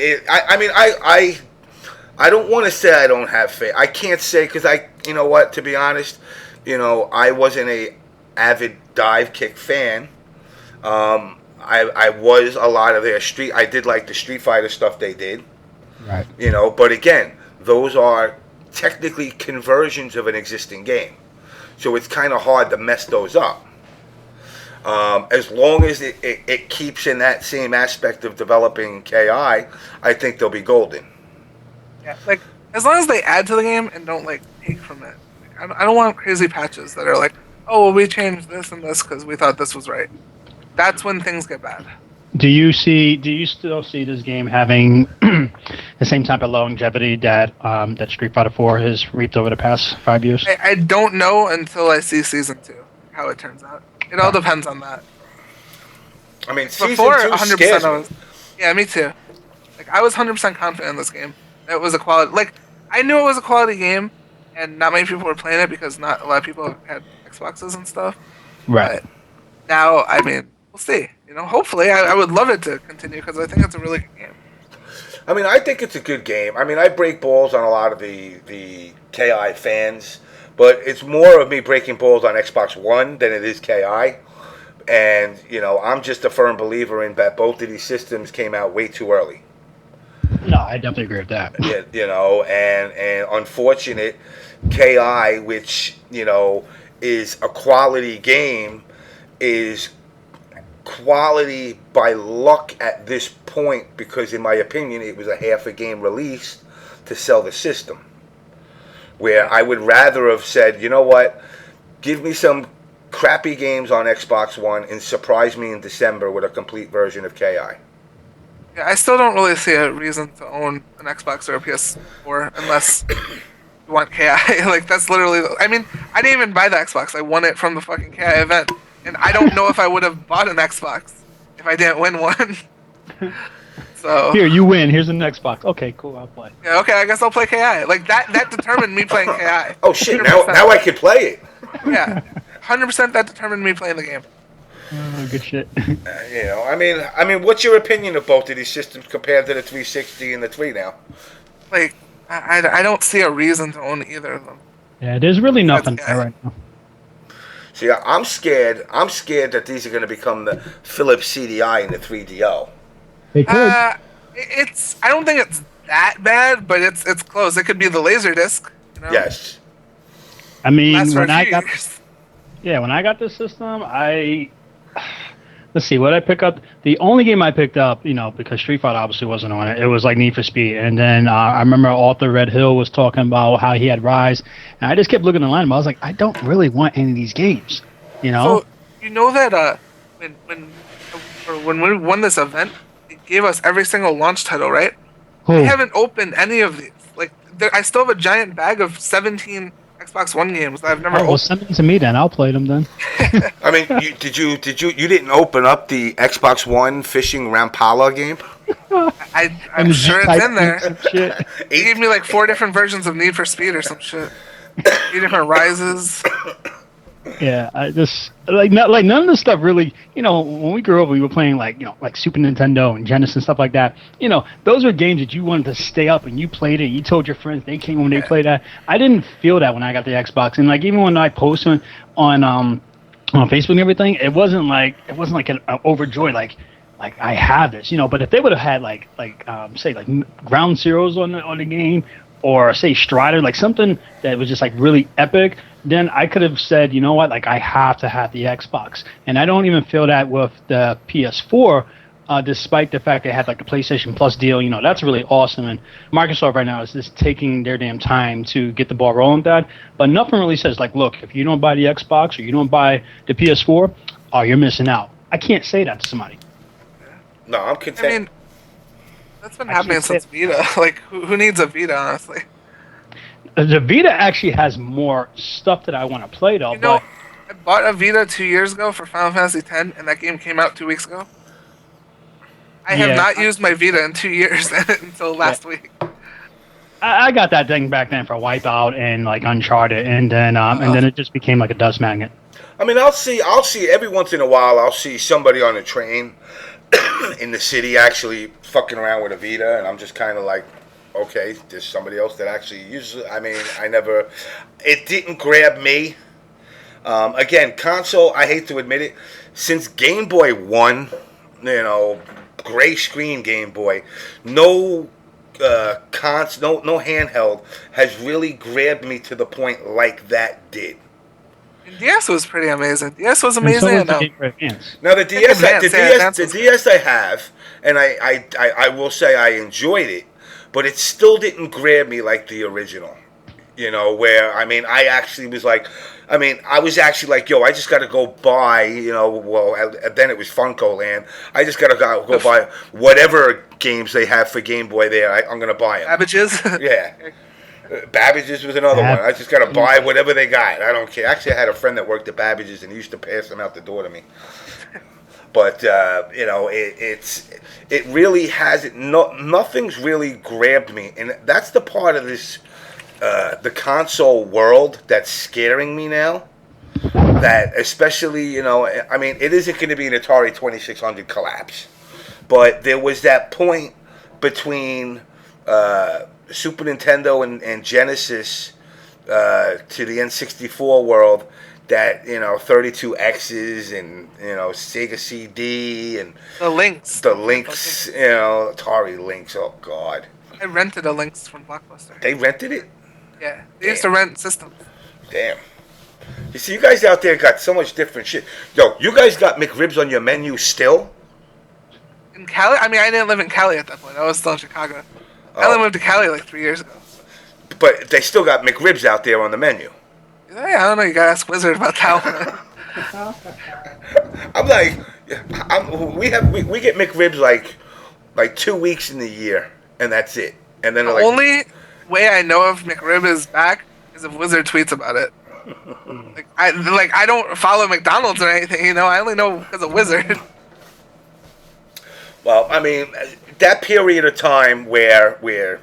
I don't want to say I don't have faith. I can't say because you know what? To be honest, you know, I wasn't a avid dive kick fan. I was a lot of their street. I did like the Street Fighter stuff they did. Right. You know, but again, those are technically conversions of an existing game, so it's kind of hard to mess those up. As long as it keeps in that same aspect of developing KI, I think they'll be golden. Yeah, like as long as they add to the game and don't like take from it. Like, I don't want crazy patches that are like, oh, well, we changed this and this because we thought this was right. That's when things get bad. Do you still see this game having the same type of longevity that that Street Fighter 4 has reaped over the past 5 years? I don't know until I see season 2 how it turns out. It all depends on that. I mean, Before, season 2 100% scares I me. was. Yeah, me too. Like I was 100% confident in this game. It was a quality. Like I knew it was a quality game, and not many people were playing it because not a lot of people had Xboxes and stuff. Right. But now, I mean, we'll see. You know, hopefully, I would love it to continue because I think it's a really good game. I mean, I think it's a good game. I mean, I break balls on a lot of the KI fans, but it's more of me breaking balls on Xbox One than it is KI. And, you know, I'm just a firm believer in that both of these systems came out way too early. No, I definitely agree with that. Yeah, you know, and unfortunate KI, which, you know, is a quality game, is quality by luck at this point because, in my opinion, it was a half a game release to sell the system. Where I would rather have said, you know what, give me some crappy games on Xbox One and surprise me in December with a complete version of KI. Yeah, I still don't really see a reason to own an Xbox or a PS4 unless you want KI. Like that's literally. I mean, I didn't even buy the Xbox. I won it from the fucking KI event, and I don't know if I would have bought an Xbox if I didn't win one. So Here, you win. Here's an Xbox. Okay, cool. I'll play. yeah, okay, I guess I'll play KI. Like that determined me playing KI. Oh shit! 100%. Now I can play it. Yeah, 100% that determined me playing the game. Good shit. You know, I mean, what's your opinion of both of these systems compared to the 360 and the 3 now? Like I don't see a reason to own either of them. Yeah, there's really nothing That's- there right now. See, I'm scared. I'm scared that these are going to become the Philips CDI and the 3DO. They could. It's. I don't think it's that bad, but it's close. It could be the Laserdisc. You know? Yes. I mean, That's for when a I few got years. when I got this system, let's see what I pick up. The only game I picked up, you know, because Street Fighter obviously wasn't on it. It was like Need for Speed, and then I remember Arthur Red Hill was talking about how he had Rise, and I just kept looking at the lineup. I was like, I don't really want any of these games, you know. So you know that when we won this event, it gave us every single launch title, right? I haven't opened any of these. Like I still have a giant bag of 17 Xbox One games that I've never well, opened. send them to me then. I'll play them then. I mean, you didn't open up the Xbox One fishing Rampala game? I'm sure it's in there. Shit. They gave me like 4 different versions of Need for Speed or some shit. 3 different rises. Yeah, I just like none of this stuff really. You know, when we grew up, we were playing like Super Nintendo and Genesis and stuff like that. You know, those are games that you wanted to stay up and you played it. You told your friends they came when they played that. I didn't feel that when I got the Xbox, and like even when I posted on Facebook and everything, it wasn't like an overjoyed like I have this, you know. But if they would have had say Ground Zeroes on the game, or say Strider, like something that was just like really epic, then I could have said, you know what, like I have to have the Xbox. And I don't even feel that with the PS4, despite the fact they had like the PlayStation Plus deal. You know, that's really awesome. And Microsoft right now is just taking their damn time to get the ball rolling with that. But nothing really says like, look, if you don't buy the Xbox or you don't buy the PS4, oh, you're missing out. I can't say that to somebody. No, I'm content. I mean, that's been happening since Vita. Like, who needs a Vita, honestly? The Vita actually has more stuff that I want to play, though. You know, I bought a Vita 2 years ago for Final Fantasy X, and that game came out 2 weeks ago. I have not used my Vita in 2 years until last week. I got that thing back then for Wipeout and like Uncharted, and then it just became like a dust magnet. I mean, I'll see every once in a while. I'll see somebody on a train in the city actually fucking around with a Vita, and I'm just kind of like, okay, there's somebody else that actually uses it. I mean, it didn't grab me. Again, console, I hate to admit it, since Game Boy 1, you know, gray screen Game Boy, no handheld has really grabbed me to the point like that did. DS was pretty amazing. DS was amazing. Now the DS I have, and I will say I enjoyed it, but it still didn't grab me like the original. You know, where I actually was like, I was actually like, yo, I just got to go buy, then it was Funko Land. I just got to go buy whatever games they have for Game Boy there. I'm going to buy them. Babbage's? Yeah. Babbage's was another one. I just got to buy whatever they got. I don't care. Actually, I had a friend that worked at Babbage's and he used to pass them out the door to me. But, it really hasn't, nothing's really grabbed me. And that's the part of this, the console world that's scaring me now. That especially, it isn't going to be an Atari 2600 collapse. But there was that point between Super Nintendo and Genesis to the N64 world that 32X's and Sega CD and the Lynx, Atari Lynx. Oh God! I rented a Lynx from Blockbuster. They rented it. Yeah, they used to rent systems. Damn. You see, you guys out there got so much different shit. Yo, you guys got McRibs on your menu still? In Cali? I didn't live in Cali at that point. I was still in Chicago. I only moved to Cali like 3 years ago. But they still got McRibs out there on the menu. Yeah, I don't know. You gotta ask Wizard about that one. I'm like, we get McRibs like 2 weeks in the year, and that's it. And then the only way I know if McRib is back is if Wizard tweets about it. I don't follow McDonald's or anything. I only know because of Wizard. Well, that period of time where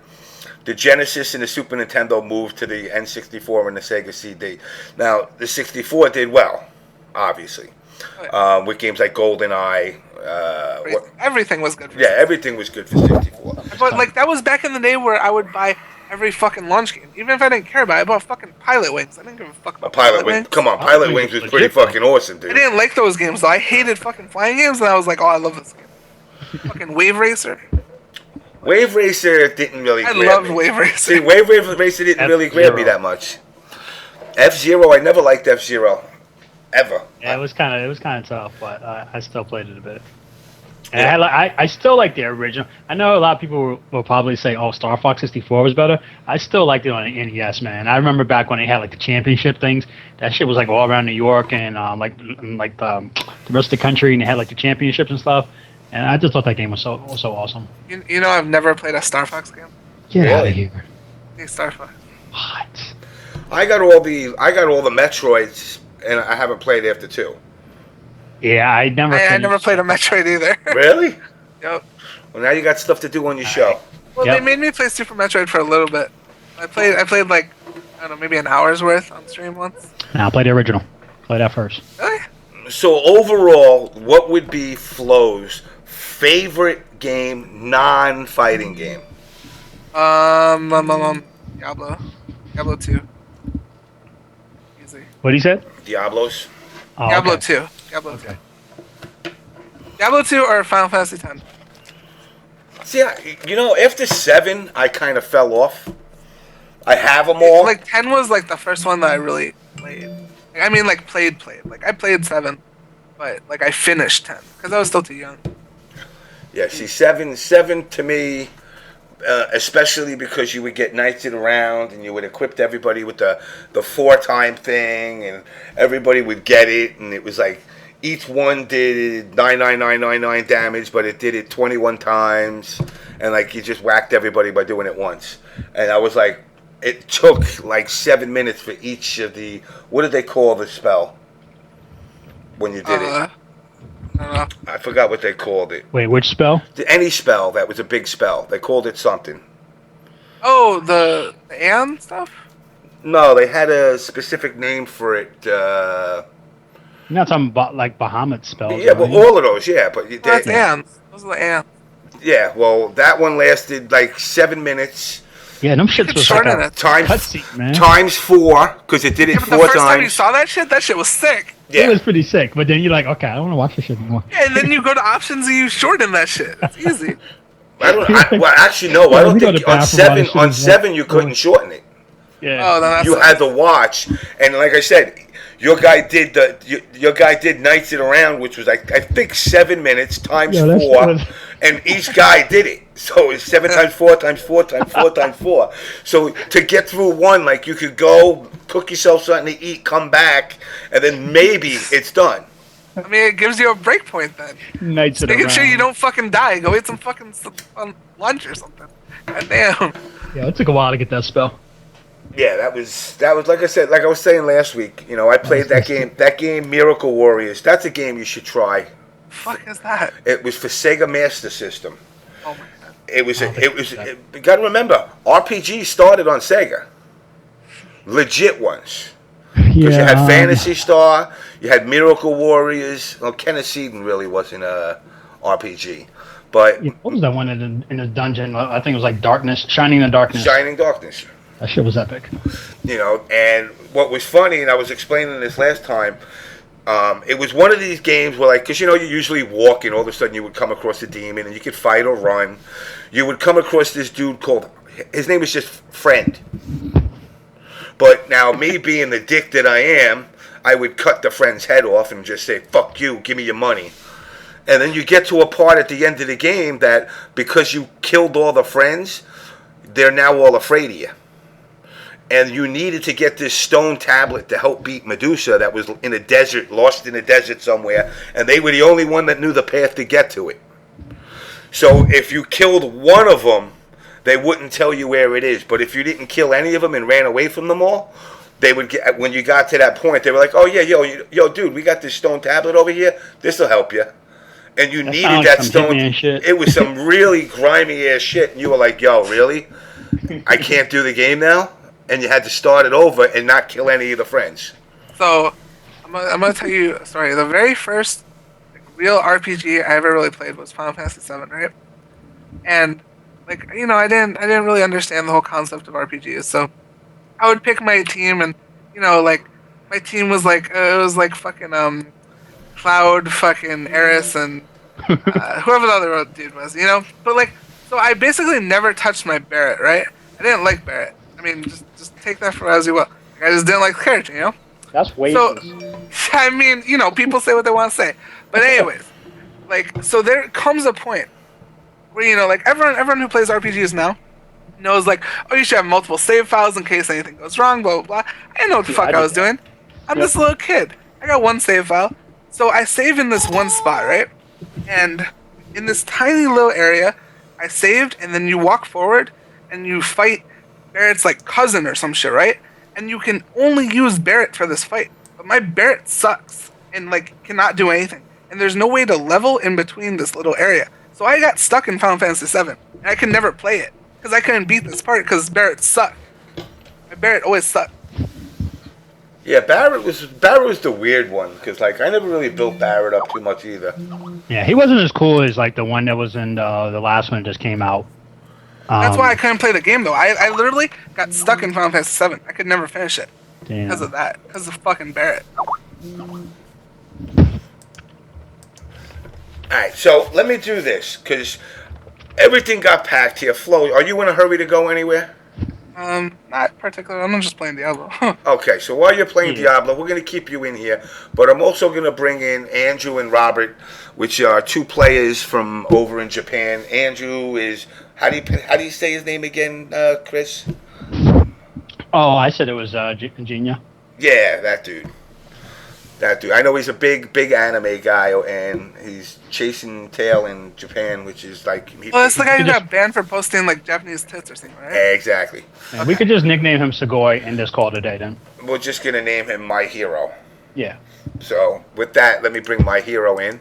the Genesis and the Super Nintendo moved to the N64 and the Sega CD. Now, the 64 did well, obviously, with games like GoldenEye. Everything was good for 64. Everything was good for 64. But, that was back in the day where I would buy every fucking launch game. Even if I didn't care about it, I bought fucking Pilot Wings. I didn't give a fuck about Pilot Wings. Come on, Pilot Wings was pretty fucking awesome, dude. I didn't like those games, though. I hated fucking flying games, and I was like, oh, I love this game. Fucking Wave Racer. Wave Racer didn't really grab me. I loved Wave Racer. See, Wave Racer didn't really grab me that much. F-Zero, I never liked F-Zero. Ever. Yeah, it was kind of tough, but I still played it a bit. And I still like the original. I know a lot of people will probably say, "Oh, Star Fox 64 was better." I still liked it on the NES, man. I remember back when they had the championship things. That shit was all around New York and the rest of the country, and they had the championships and stuff. And I just thought that game was so awesome. I've never played a Star Fox game. Get out of here. Hey, Star Fox. What? I got all the Metroids, and I haven't played after 2. Yeah, I never played a Metroid either. Really? Yep. Well, now you got stuff to do on your show. Well, they made me play Super Metroid for a little bit. I played I don't know, maybe an hour's worth on stream once. No, I played the original. Play that first. Really? So overall, what would be Floe's favorite game, non-fighting game? Diablo 2. Easy. What he said? Diablos. Oh, Diablo okay. 2. Diablo 2. Diablo 2 or Final Fantasy 10. See, after 7, I kind of fell off. I have them all. 10 was the first one that I really played. Played. I played 7, but I finished 10 because I was still too young. Yeah, see, 7 to me, especially because you would get knighted around and you would equip everybody with the 4-time thing, and everybody would get it, and it was each one did 99999 damage, but it did it 21 times, and you just whacked everybody by doing it once. And I was it took 7 minutes for each of the, what did they call the spell when you did it? I forgot what they called it. Wait, which spell? Any spell that was a big spell. They called it something. Oh, the Aeon stuff? No, they had a specific name for it. You're not talking about Bahamut spells. Yeah, well, all of those, yeah. But that's Aeon. Those are the Aeon. Yeah, well, that one lasted 7 minutes. Yeah, them shits was a cutscene, man. Times 4, because it did it 4 times. The first time you saw that shit was sick. Yeah. It was pretty sick, but then you're okay, I don't want to watch this shit anymore. Yeah, and then you go to options and you shorten that shit. It's easy. Actually, no. I don't think on 7 you couldn't shorten it. Yeah. Oh, you had to watch, and like I said, Your guy did your guy did Knights It Around, which was like I think 7 minutes times Yeah, 4, and each guy did it. So it's 7 times 4 times 4 times 4 times 4. So to get through one, like you could go cook yourself something to eat, come back, and then maybe it's done. I mean, it gives you a break point then. Knights It Making Around. sure you don't fucking die. Go eat some fucking lunch or something. God damn. Yeah, it took a while to get that spell. Yeah, that was like I said, like I was saying last week. You know, I played that game. That game, Miracle Warriors. That's a game you should try. Fuck is that? It was for Sega Master System. Oh my god. It was. You got to remember, RPG started on Sega. Legit ones. Because you had Phantasy Star, you had Miracle Warriors. Well, Kenneth Seaton really wasn't a RPG, but What was that one in the dungeon? I think it was like Darkness, Shining the Darkness. Shining Darkness. That shit was epic. You know, and what was funny, and I was explaining this last time, it was one of these games where, like, because you know, you usually walk and all of a sudden you would come across a demon and you could fight or run. You would come across this dude called, his name was just Friend. But now, me being the dick that I am, I would cut the friend's head off and just say, fuck you, give me your money. And then you get to a part at the end of the game that because you killed all the friends, they're now all afraid of you. And you needed to get this stone tablet to help beat Medusa that was in a desert, lost in a desert somewhere, and they were the only one that knew the path to get to it. So if you killed one of them, they wouldn't tell you where it is. But if you didn't kill any of them and ran away from them all, they would get, when you got to that point, they were like, oh yeah, yo, dude, we got this stone tablet over here. This will help you. And you needed that stone. It was some really grimy ass shit. And you were like, yo, really? I can't do the game now? And you had to start it over and not kill any of the friends. So, I'm gonna tell you a story. The very first real RPG I ever really played was Final Fantasy VII, right? And like, you know, I didn't really understand the whole concept of RPGs. So I would pick my team, and you know, like my team was like it was like fucking Cloud, fucking Eris, and whoever the other dude was, you know. But like, so I basically never touched my Barret, right? I didn't like Barret. I mean, just take that for as you will. I just didn't like the character, you know. That's way. So, I mean, you know, people say what they want to say, but anyways, like, so there comes a point where, you know, like everyone who plays RPGs now knows, like, oh, you should have multiple save files in case anything goes wrong, blah blah blah. I didn't know what the fuck I was doing. I'm this little kid. I got one save file, so I save in this one spot, right? And in this tiny little area, I saved, and then you walk forward and you fight Barret's like cousin or some shit, right? And you can only use Barret for this fight. But my Barret sucks and like cannot do anything. And there's no way to level in between this little area. So I got stuck in Final Fantasy VII. And I could never play it. Because I couldn't beat this part because Barret sucked. My Barret always sucked. Yeah, Barret was the weird one. Because like, I never really built Barret up too much either. Yeah, he wasn't as cool as like the one that was in the last one that just came out. That's why I couldn't play the game, though. I literally got stuck in Final Fantasy VII. I could never finish it. Damn. Because of that. Because of fucking Barret. Alright, so let me do this, because everything got packed here. Flo, are you in a hurry to go anywhere? Not particularly. I'm just playing Diablo. Okay, so while you're playing Diablo, we're going to keep you in here, but I'm also going to bring in Andrew and Robert, which are two players from over in Japan. Andrew is... How do you say his name again, Chris? Oh, I said it was Jiyuna. Yeah, that dude. I know he's a big anime guy, and he's chasing tail in Japan, which is like... Well, it's the guy who got banned for posting like Japanese tits or something, right? Exactly. Okay. We could just nickname him Sugoi and just call it a day then. We're just going to name him My Hero. Yeah. So, with that, let me bring My Hero in,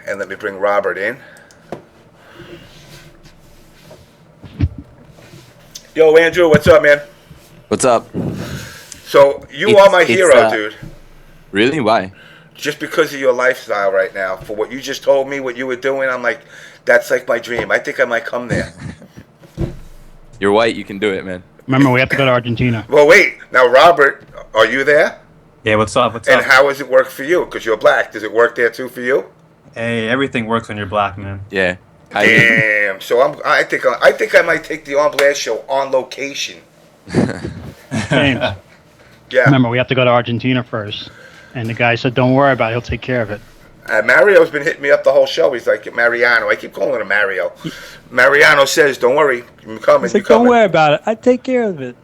and let me bring Robert in. Yo, Andrew, what's up, man? What's up? So, you are my hero, dude. Really? Why? Just because of your lifestyle right now. For what you just told me, what you were doing, I'm like, that's like my dream. I think I might come there. You're white, you can do it, man. Remember, we have to go to Argentina. Well, wait. Now, Robert, are you there? Yeah, what's up? And how does it work for you? Because you're black. Does it work there, too, for you? Hey, everything works when you're black, man. Yeah. Damn. So I think I might take the On Blast show on location. Same. Yeah. Remember, we have to go to Argentina first. And the guy said, don't worry about it. He'll take care of it. Mario's been hitting me up the whole show. He's like, Mariano. I keep calling him Mario. Mariano says, don't worry. I'm coming. He's like, don't worry about it. I take care of it.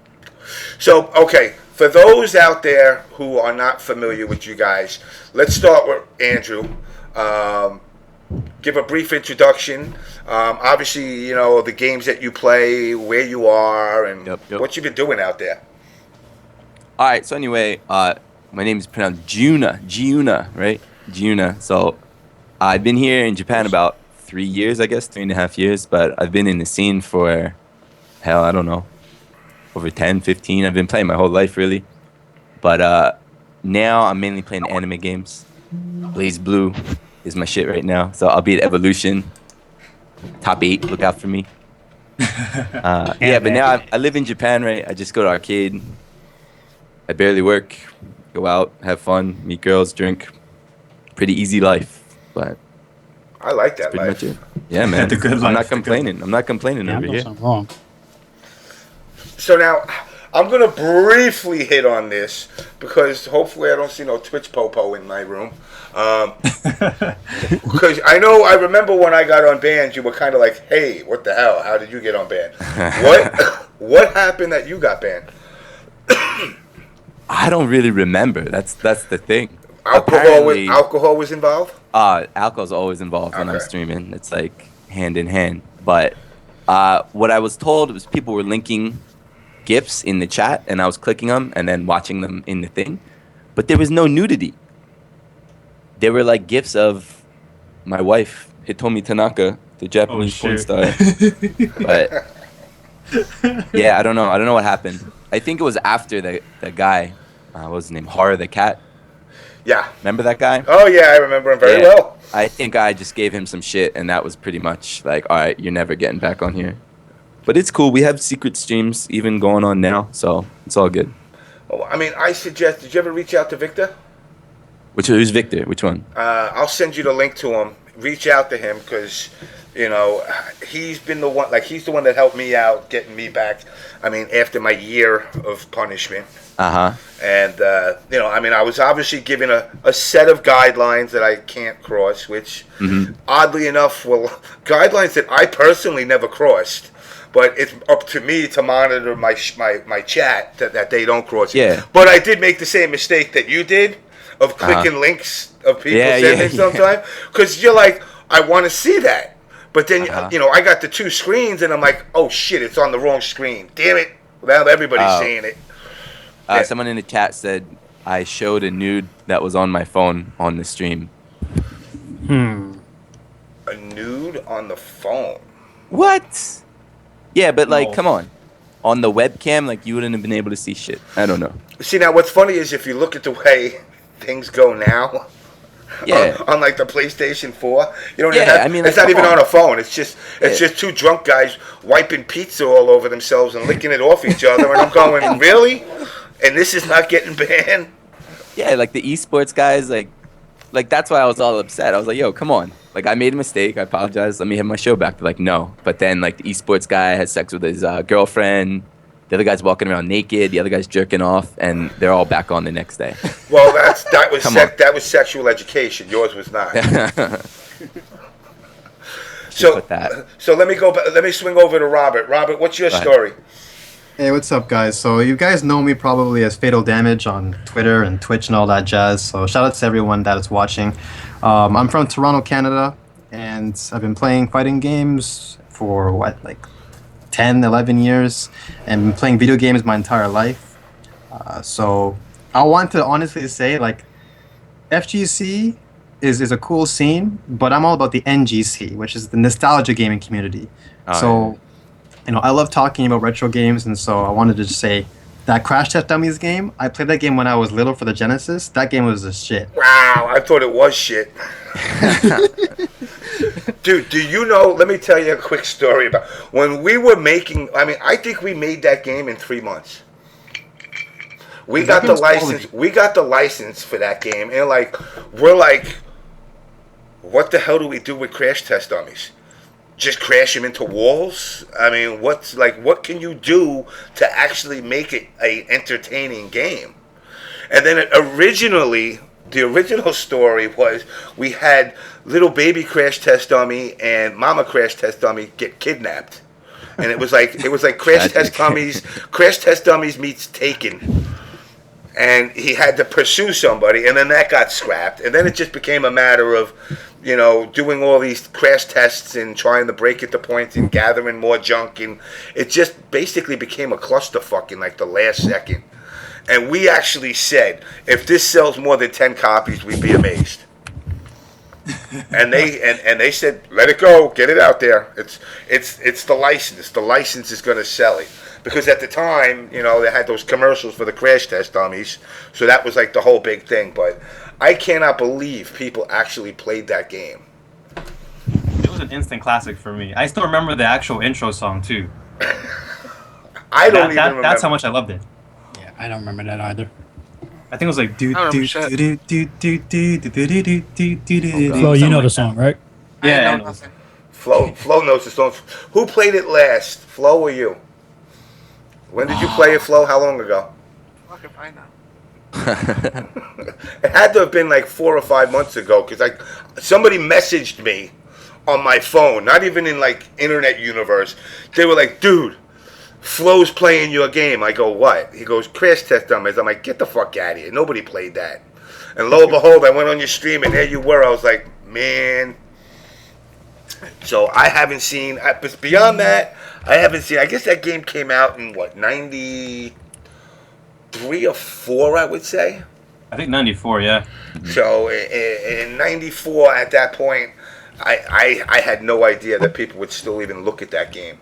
So, okay. For those out there who are not familiar with you guys, let's start with Andrew. Give a brief introduction. Obviously, you know, the games that you play, where you are, and what you've been doing out there. All right. So anyway, my name is pronounced Jiyuna, right? Jiyuna. So I've been here in Japan about 3 years, I guess, 3.5 years. But I've been in the scene for, hell, I don't know, over 10, 15. I've been playing my whole life, really. But now I'm mainly playing anime games. Blaze Blue is my shit right now. So I'll be at Evolution. Top 8, look out for me. Yeah, but now I live in Japan, right? I just go to arcade. I barely work. Go out, have fun, meet girls, drink. Pretty easy life, but I like that pretty life. much it. Yeah, man. The good I'm life, not the complaining. I'm not complaining Yeah, I over know here. something wrong. So now, I'm going to briefly hit on this because hopefully I don't see no Twitch popo in my room. Because I remember when I got on band, you were kind of like, hey, what the hell? How did you get on band? What happened that you got banned? I don't really remember. That's the thing. Alcohol was involved? Alcohol's always involved when I'm streaming. It's like hand in hand. But what I was told was people were linking GIFs in the chat, and I was clicking them and then watching them in the thing. But there was no nudity. There were like GIFs of my wife, Hitomi Tanaka, the Japanese porn star. But yeah, I don't know. I don't know what happened. I think it was after the guy, what was his name? Horror the cat. Yeah. Remember that guy? Oh, yeah, I remember him very well. I think I just gave him some shit, and that was pretty much like, all right, you're never getting back on here. But it's cool. We have secret streams even going on now, so it's all good. Oh, I mean, I suggest, did you ever reach out to Victor? Who's Victor? Which one? I'll send you the link to him. Reach out to him because, you know, he's been the one, like, he's the one that helped me out, getting me back, I mean, after my year of punishment. And, you know, I mean, I was obviously given a set of guidelines that I can't cross, which, oddly enough, guidelines that I personally never crossed. But it's up to me to monitor my chat that they don't cross it. Yeah. But I did make the same mistake that you did of clicking links of people sending sometimes. Because you're like, I want to see that. But then, you know, I got the two screens and I'm like, oh shit, it's on the wrong screen. Damn it. Now everybody's seeing it. Someone in the chat said I showed a nude that was on my phone on the stream. A nude on the phone? What? Yeah, but like, come on. On the webcam, like, you wouldn't have been able to see shit. I don't know. See, now what's funny is if you look at the way things go now, on like the PlayStation 4, you don't even have, I mean, it's like, not even on a phone. It's just just two drunk guys wiping pizza all over themselves and licking it off each other, and I'm going, really? And this is not getting banned? Yeah, like the esports guys, like that's why I was all upset. I was like, yo, come on. Like, I made a mistake. I apologize. Let me have my show back. They're like, no. But then, like, the esports guy has sex with his girlfriend. The other guy's walking around naked. The other guy's jerking off, and they're all back on the next day. Well, that was sexual education. Yours was not. So let me swing over to Robert. Robert, what's your story? Hey, what's up, guys? So you guys know me probably as Fatal Damage on Twitter and Twitch and all that jazz. So shout out to everyone that is watching. I'm from Toronto, Canada, and I've been playing fighting games for, like 10, 11 years, and been playing video games my entire life. So I want to honestly say, like, FGC is a cool scene, but I'm all about the NGC, which is the nostalgia gaming community. You know, I love talking about retro games, and so I wanted to just say that Crash Test Dummies game, I played that game when I was little for the Genesis. That game was a shit. Wow, I thought it was shit. Dude, do you know, let me tell you a quick story about when we were making, I mean, I think we made that game in 3 months. We got the license for that game, and we're like, what the hell do we do with Crash Test Dummies? Just crash them into walls? I mean, what can you do to actually make it a entertaining game? And then originally, the original story was we had little baby Crash Test Dummy and Mama Crash Test Dummy get kidnapped, and it was like Crash Test Dummies meets Taken, and he had to pursue somebody, and then that got scrapped, and then it just became a matter of, you know, doing all these crash tests and trying to break into points and gathering more junk, and it just basically became a clusterfuck in like the last second. And we actually said, if this sells more than 10 copies, we'd be amazed. And they said, let it go, get it out there. It's the license. The license is going to sell it. Because at the time, you know, they had those commercials for the Crash Test Dummies, so that was like the whole big thing. But I cannot believe people actually played that game. It was an instant classic for me. I still remember the actual intro song too. I don't even remember. That's how much I loved it. I don't remember that either. I think it was like do I don't do remember do do do do do do do do do do. Flo, you know the song, right? Yeah, I I know know. nothing. Flo knows the song. Who played it last, Flo or you? When did you play it, Flo? How long ago? Fuck if I know. It had to have been like 4 or 5 months ago, because somebody messaged me on my phone, not even in like internet universe. They were like, dude, Flo's playing your game. I go, what? He goes, Crash Test Dummies. I'm like, get the fuck out of here. Nobody played that. And lo and behold, I went on your stream, and there you were. I was like, man. So I haven't seen, but beyond that, I haven't seen, I guess that game came out in what, 93 or 4, I would say? I think 94, yeah. So in 94, at that point, I had no idea that people would still even look at that game.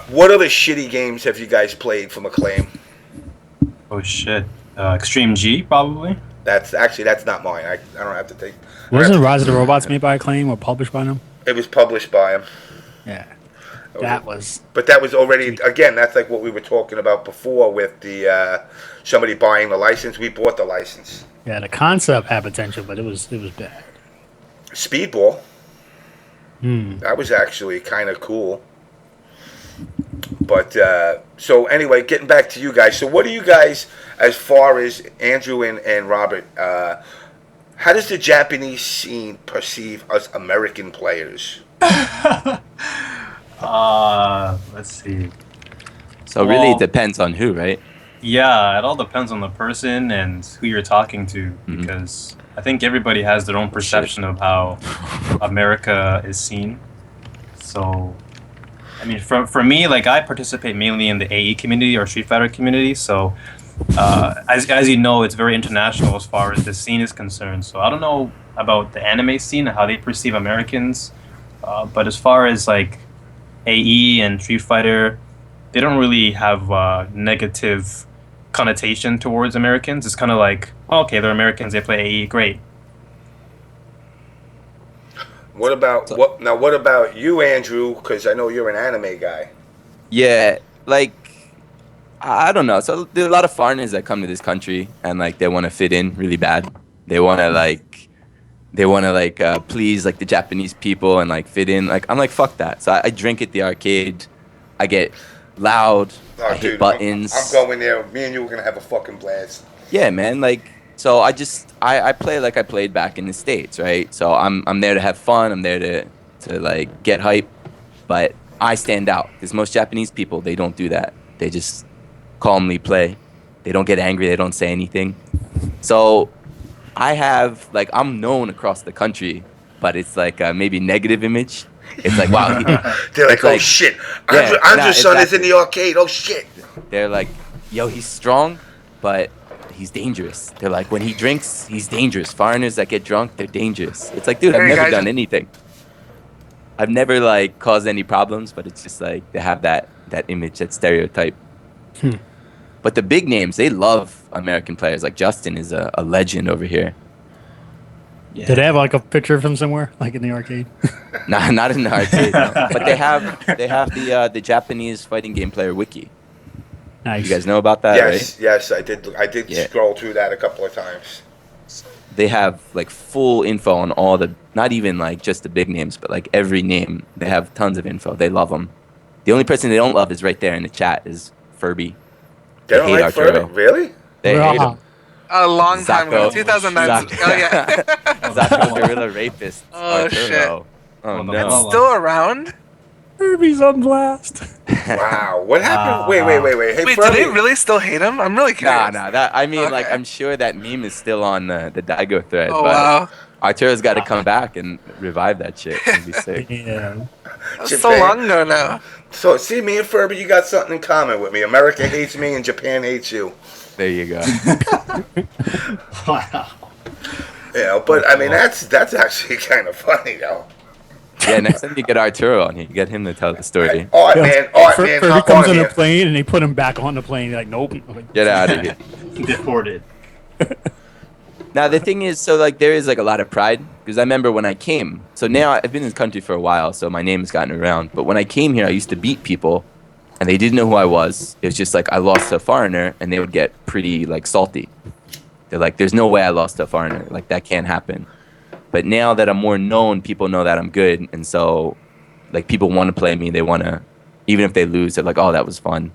What other shitty games have you guys played from Acclaim? Oh shit. Extreme G probably. That's not mine. I don't have to take. Wasn't Rise of the Robots made by Acclaim or published by them? It was published by him. Yeah. That was. But that was already, again, that's like what we were talking about before with the somebody buying the license. We bought the license. Yeah, the concept had potential, but it was bad. Speedball. That was actually kind of cool. But so anyway, getting back to you guys. So what do you guys, as far as Andrew and Robert, how does the Japanese scene perceive us American players? Let's see. So really, it depends on who, right? Yeah, it all depends on the person and who you're talking to, because I think everybody has their own perception of how America is seen. So, I mean, for me, like, I participate mainly in the AE community or Street Fighter community, so as you know, it's very international as far as the scene is concerned. So I don't know about the anime scene and how they perceive Americans, but as far as like AE and Street Fighter, they don't really have negative connotation towards Americans. It's kind of like, oh, okay, they're Americans, they play AE, great. What about you, Andrew? Because I know you're an anime guy. Yeah, like, I don't know. So there are a lot of foreigners that come to this country and like they want to fit in really bad. They want to please like the Japanese people and like fit in. Like I'm like, fuck that. So I drink at the arcade. I get loud. I hit buttons. I'm going there. Me and you are gonna have a fucking blast. Yeah, man. Like, so I play like I played back in the States, right? So I'm there to have fun. I'm there to like get hype, but I stand out because most Japanese people, they don't do that. They just calmly play. They don't get angry. They don't say anything. So I'm known across the country, but it's like a maybe negative image. It's like, wow. They're like, oh shit. Andrew's son is in the arcade. Oh shit. They're like, yo, he's strong, but he's dangerous. They're like, when he drinks, he's dangerous. Foreigners that get drunk, they're dangerous. It's like, dude, I've never done anything. I've never like caused any problems, but it's just like they have that image, that stereotype. But the big names, they love American players. Like Justin is a legend over here. Yeah. Did they have like a picture of him somewhere, like in the arcade? Nah, not in the arcade. No. But they have the Japanese fighting game player wiki. Nice. You guys know about that? Yes, right? yes, I did scroll through that a couple of times. They have like full info on all the, not even like just the big names, but like every name. They have tons of info. They love them. The only person they don't love is right there in the chat is Furby. They don't like Arturo. Furby? Really? They hate him. A long time ago, Zako. 2009. Zako. Oh yeah. Zako gorilla rapist. Oh, shit. Arturo. Oh Well, no. It's still around. Kirby's on blast. Wow, what happened? Wait. Hey, Wait, do Furby. they really still hate him? I'm really curious. Nah. That I mean, like, Okay. I'm sure that meme is still on the Daigo thread, Oh but wow. Arturo's got to come back and revive that shit. It'd be sick. Yeah. That was so long ago now. So, see, me and Furby, you got something in common with me. America hates me and Japan hates you. There you go. Wow. You know, but I mean, that's actually kind of funny, though. Yeah, next time you get Arturo on here, you get him to tell the story. All right, man. All right, man. Furby Hop comes on on here. a plane and they put him back on the plane. Like, nope. Get out of here. Deported. Now the thing is, so like there is like a lot of pride because I remember when I came. So now I've been in this country for a while, so my name has gotten around. But when I came here, I used to beat people, and they didn't know who I was. It was just like I lost to a foreigner, and they would get pretty like salty. They're like, "There's no way I lost to a foreigner. Like that can't happen." But now that I'm more known, people know that I'm good, and so like people want to play me. They want to, even if they lose, they're like, "Oh, that was fun."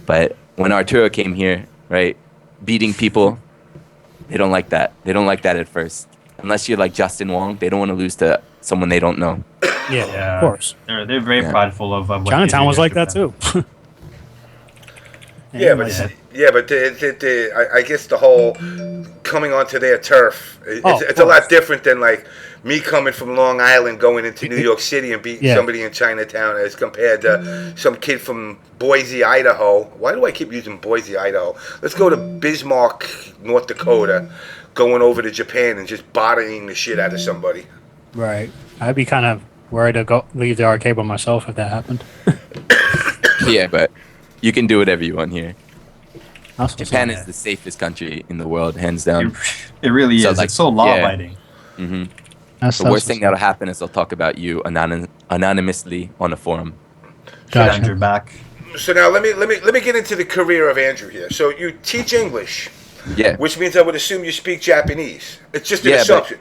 But when Arturo came here, right, beating people. They don't like that. They don't like that at first. Unless you're like Justin Wong, they don't want to lose to someone they don't know. Yeah, of course. They're very prideful of what Chinatown they was do like that Japan. too. Yeah, but I guess the whole coming onto their turf, it's a lot different than like me coming from Long Island going into New York City and beating somebody in Chinatown as compared to some kid from Boise, Idaho. Why do I keep using Boise, Idaho? Let's go to Bismarck, North Dakota, going over to Japan and just bodying the shit out of somebody. Right. I'd be kind of worried to leave the arcade by myself if that happened. Yeah, but you can do whatever you want here. That's what's Japan up. is the safest country in the world, hands down. It really So, is. like, It's so law-abiding. hmm That's The worst what's thing up. that'll happen is they'll talk about you anonymously on a forum. Get Gotcha. Andrew back. So now let me get into the career of Andrew here. So you teach English, Yeah. which means I would assume you speak Japanese. It's just an Yeah, but- assumption.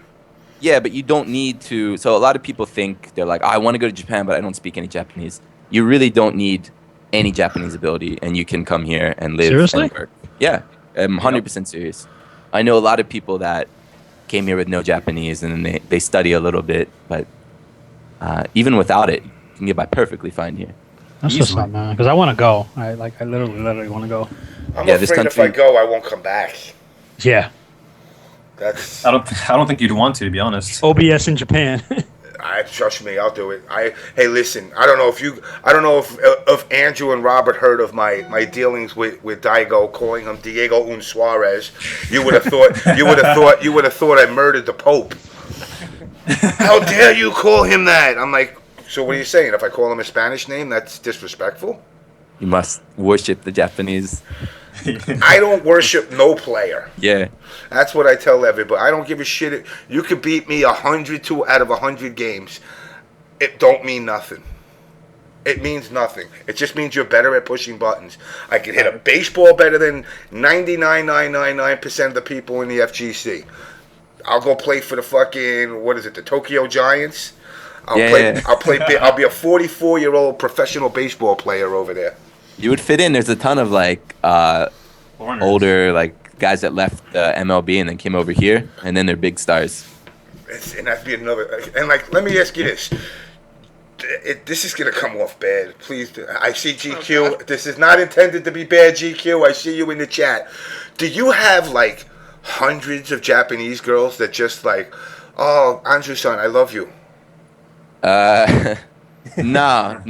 Yeah, but you don't need to. So a lot of people think they're like, I want to go to Japan, but I don't speak any Japanese. You really don't need any Japanese ability, and you can come here and live. Seriously? And work. Yeah, I'm 100% serious. I know a lot of people that came here with no Japanese, and then they study a little bit, but even without it, you can get by perfectly fine here. That's what's up, man. Because I want to go. I literally want to go. I'm Yeah, this afraid if country- I go, I won't come back. Yeah. That's. I don't think you'd want to be honest. OBS in Japan. Trust me, I'll do it. Hey, listen. I don't know if Andrew and Robert heard of my dealings with Daigo, calling him Diego Un Suarez. You would have thought I murdered the Pope. How dare you call him that? I'm like, so what are you saying? If I call him a Spanish name, that's disrespectful? You must worship the Japanese. I don't worship no player. Yeah. That's what I tell everybody. I don't give a shit. You could beat me 102 out of 100 games. It don't mean nothing. It means nothing. It just means you're better at pushing buttons. I can hit a baseball better than 99.999% of the people in the FGC. I'll go play for the fucking, the Tokyo Giants. I'll be a 44-year-old professional baseball player over there. You would fit in. There's a ton of like Foreigners. older like guys that left MLB and then came over here, and then they're big stars. And that'd be another. And like, let me ask you this. This is gonna come off bad. Please, I see GQ. Okay. This is not intended to be bad, GQ. I see you in the chat. Do you have like hundreds of Japanese girls that just like, oh, Andrew-san, I love you? No.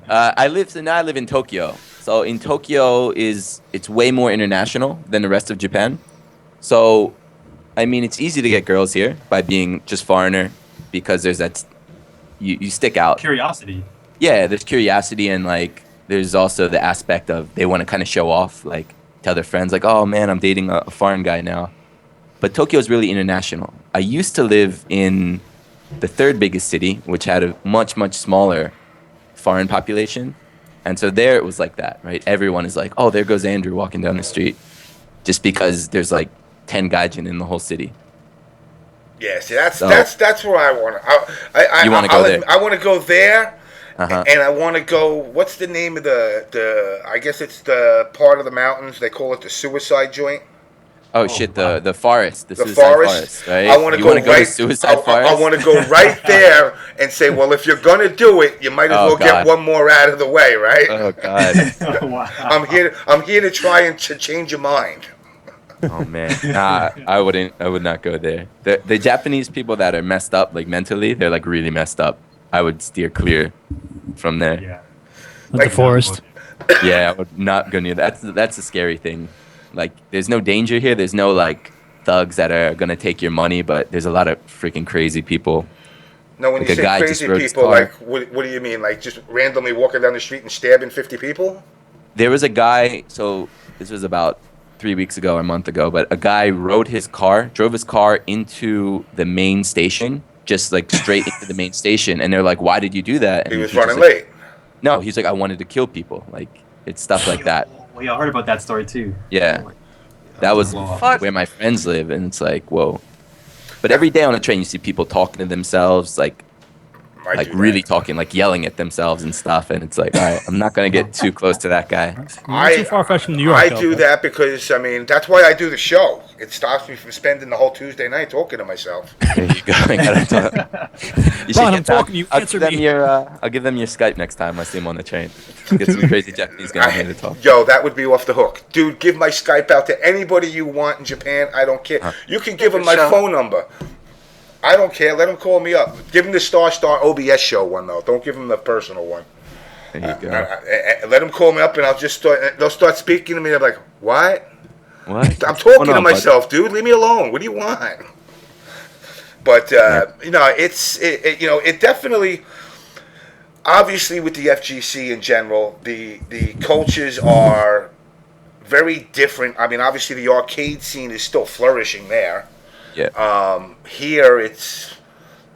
I live in Tokyo. So in Tokyo it's way more international than the rest of Japan. So, I mean, it's easy to get girls here by being just foreigner because there's that you stick out. Curiosity. Yeah, there's curiosity and like there's also the aspect of they want to kind of show off, like tell their friends like, oh man, I'm dating a foreign guy now. But Tokyo is really international. I used to live in the third biggest city, which had a much, much smaller foreign population. And so there it was like that, right? Everyone is like, oh, there goes Andrew walking down the street. Just because there's like 10 gaijin in the whole city. Yeah, see, that's where I want to. You wanna go there? I want to go there, Uh-huh. and I want to go. What's the name of the? I guess it's the part of the mountains they call it the suicide joint. Oh shit, the forest, the The suicide forest, right? I want to You go wanna right. to suicide I forest. want to go right there and say, well, if you're gonna do it, you might as Oh, well God. get one more out of the way, right? Oh god. Wow. I'm here to try and to change your mind. Oh man. Nah, I would not go there. The Japanese people that are messed up like mentally, they're like really messed up. I would steer clear from there. Yeah. The forest. Yeah, I would not go near that. That's a scary thing. Like, there's no danger here. There's no like thugs that are gonna take your money, but there's a lot of freaking crazy people. Now, when Like you a say guy just crazy rode his people, car. like, what do you mean? Like, just randomly walking down the street and stabbing 50 people? There was a guy. So this was about 3 weeks ago or a month ago, but a guy drove his car into the main station, just like straight into the main station, and they're like, "Why did you do that?" And He was just running like, late. No, he's like, "I wanted to kill people." Like, it's stuff like that. Well, yeah, I heard about that story too. Yeah, that was What? where my friends live, and it's like, whoa. But every day on the train, you see people talking to themselves, like I do really that. talking, like yelling at themselves and stuff. And it's like, all right, I'm not gonna get too close to that guy. Not too far fetched from New York. I though, do but- that because, I mean, that's why I do the show. It stops me from spending the whole Tuesday night talking to myself. There you go. I gotta talk. You should Ron, I'm get that. talking to you. I'll Answer give them me. I'll give them your Skype next time I see them on the train. Get some crazy Japanese guy here to talk. Yo, that would be off the hook. Dude, give my Skype out to anybody you want in Japan. I don't care. You can give them my Sure. phone number. I don't care. Let them call me up. Give them the Star OBS show one, though. Don't give them the personal one. There you go. Let them call me up, and I'll just start. They'll start speaking to me. They're like, "What? What? I'm What's talking going to on, bud? myself, dude. Leave me alone. What do you want?" But you know, it definitely. Obviously, with the FGC in general, the cultures are very different. I mean, obviously, the arcade scene is still flourishing there. Yeah. Here, it's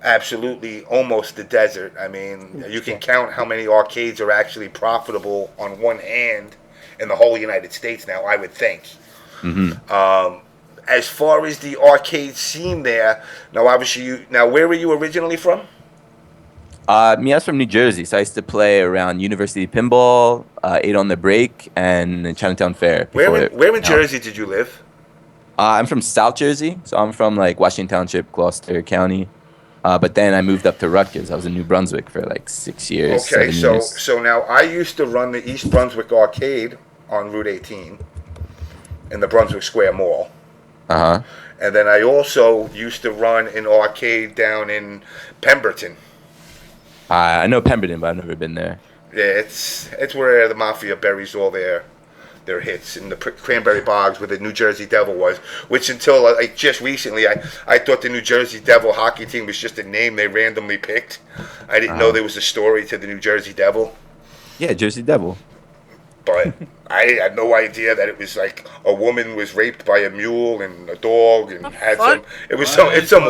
absolutely almost the desert. I mean, you can count how many arcades are actually profitable on one hand in the whole United States now, I would think. As far as the arcade scene there, now, obviously, where were you originally from? Me, I was from New Jersey, so I used to play around University Pinball, 8 on the Break, and Chinatown Fair. Where in Jersey did you live? I'm from South Jersey, so I'm from like Washington Township, Gloucester County. But then I moved up to Rutgers. I was in New Brunswick for like 6 years. Okay, 7 so years. so now I used to run the East Brunswick Arcade on Route 18 in the Brunswick Square Mall. Uh-huh. And then I also used to run an arcade down in Pemberton. I know Pemberton, but I've never been there. Yeah, it's where the Mafia buries all their hits in the Cranberry Bogs, where the New Jersey Devil was. Which until like just recently, I thought the New Jersey Devil hockey team was just a name they randomly picked. I didn't know there was a story to the New Jersey Devil. Yeah, Jersey Devil. But I had no idea that it was like a woman was raped by a mule and a dog and had some. It was it's some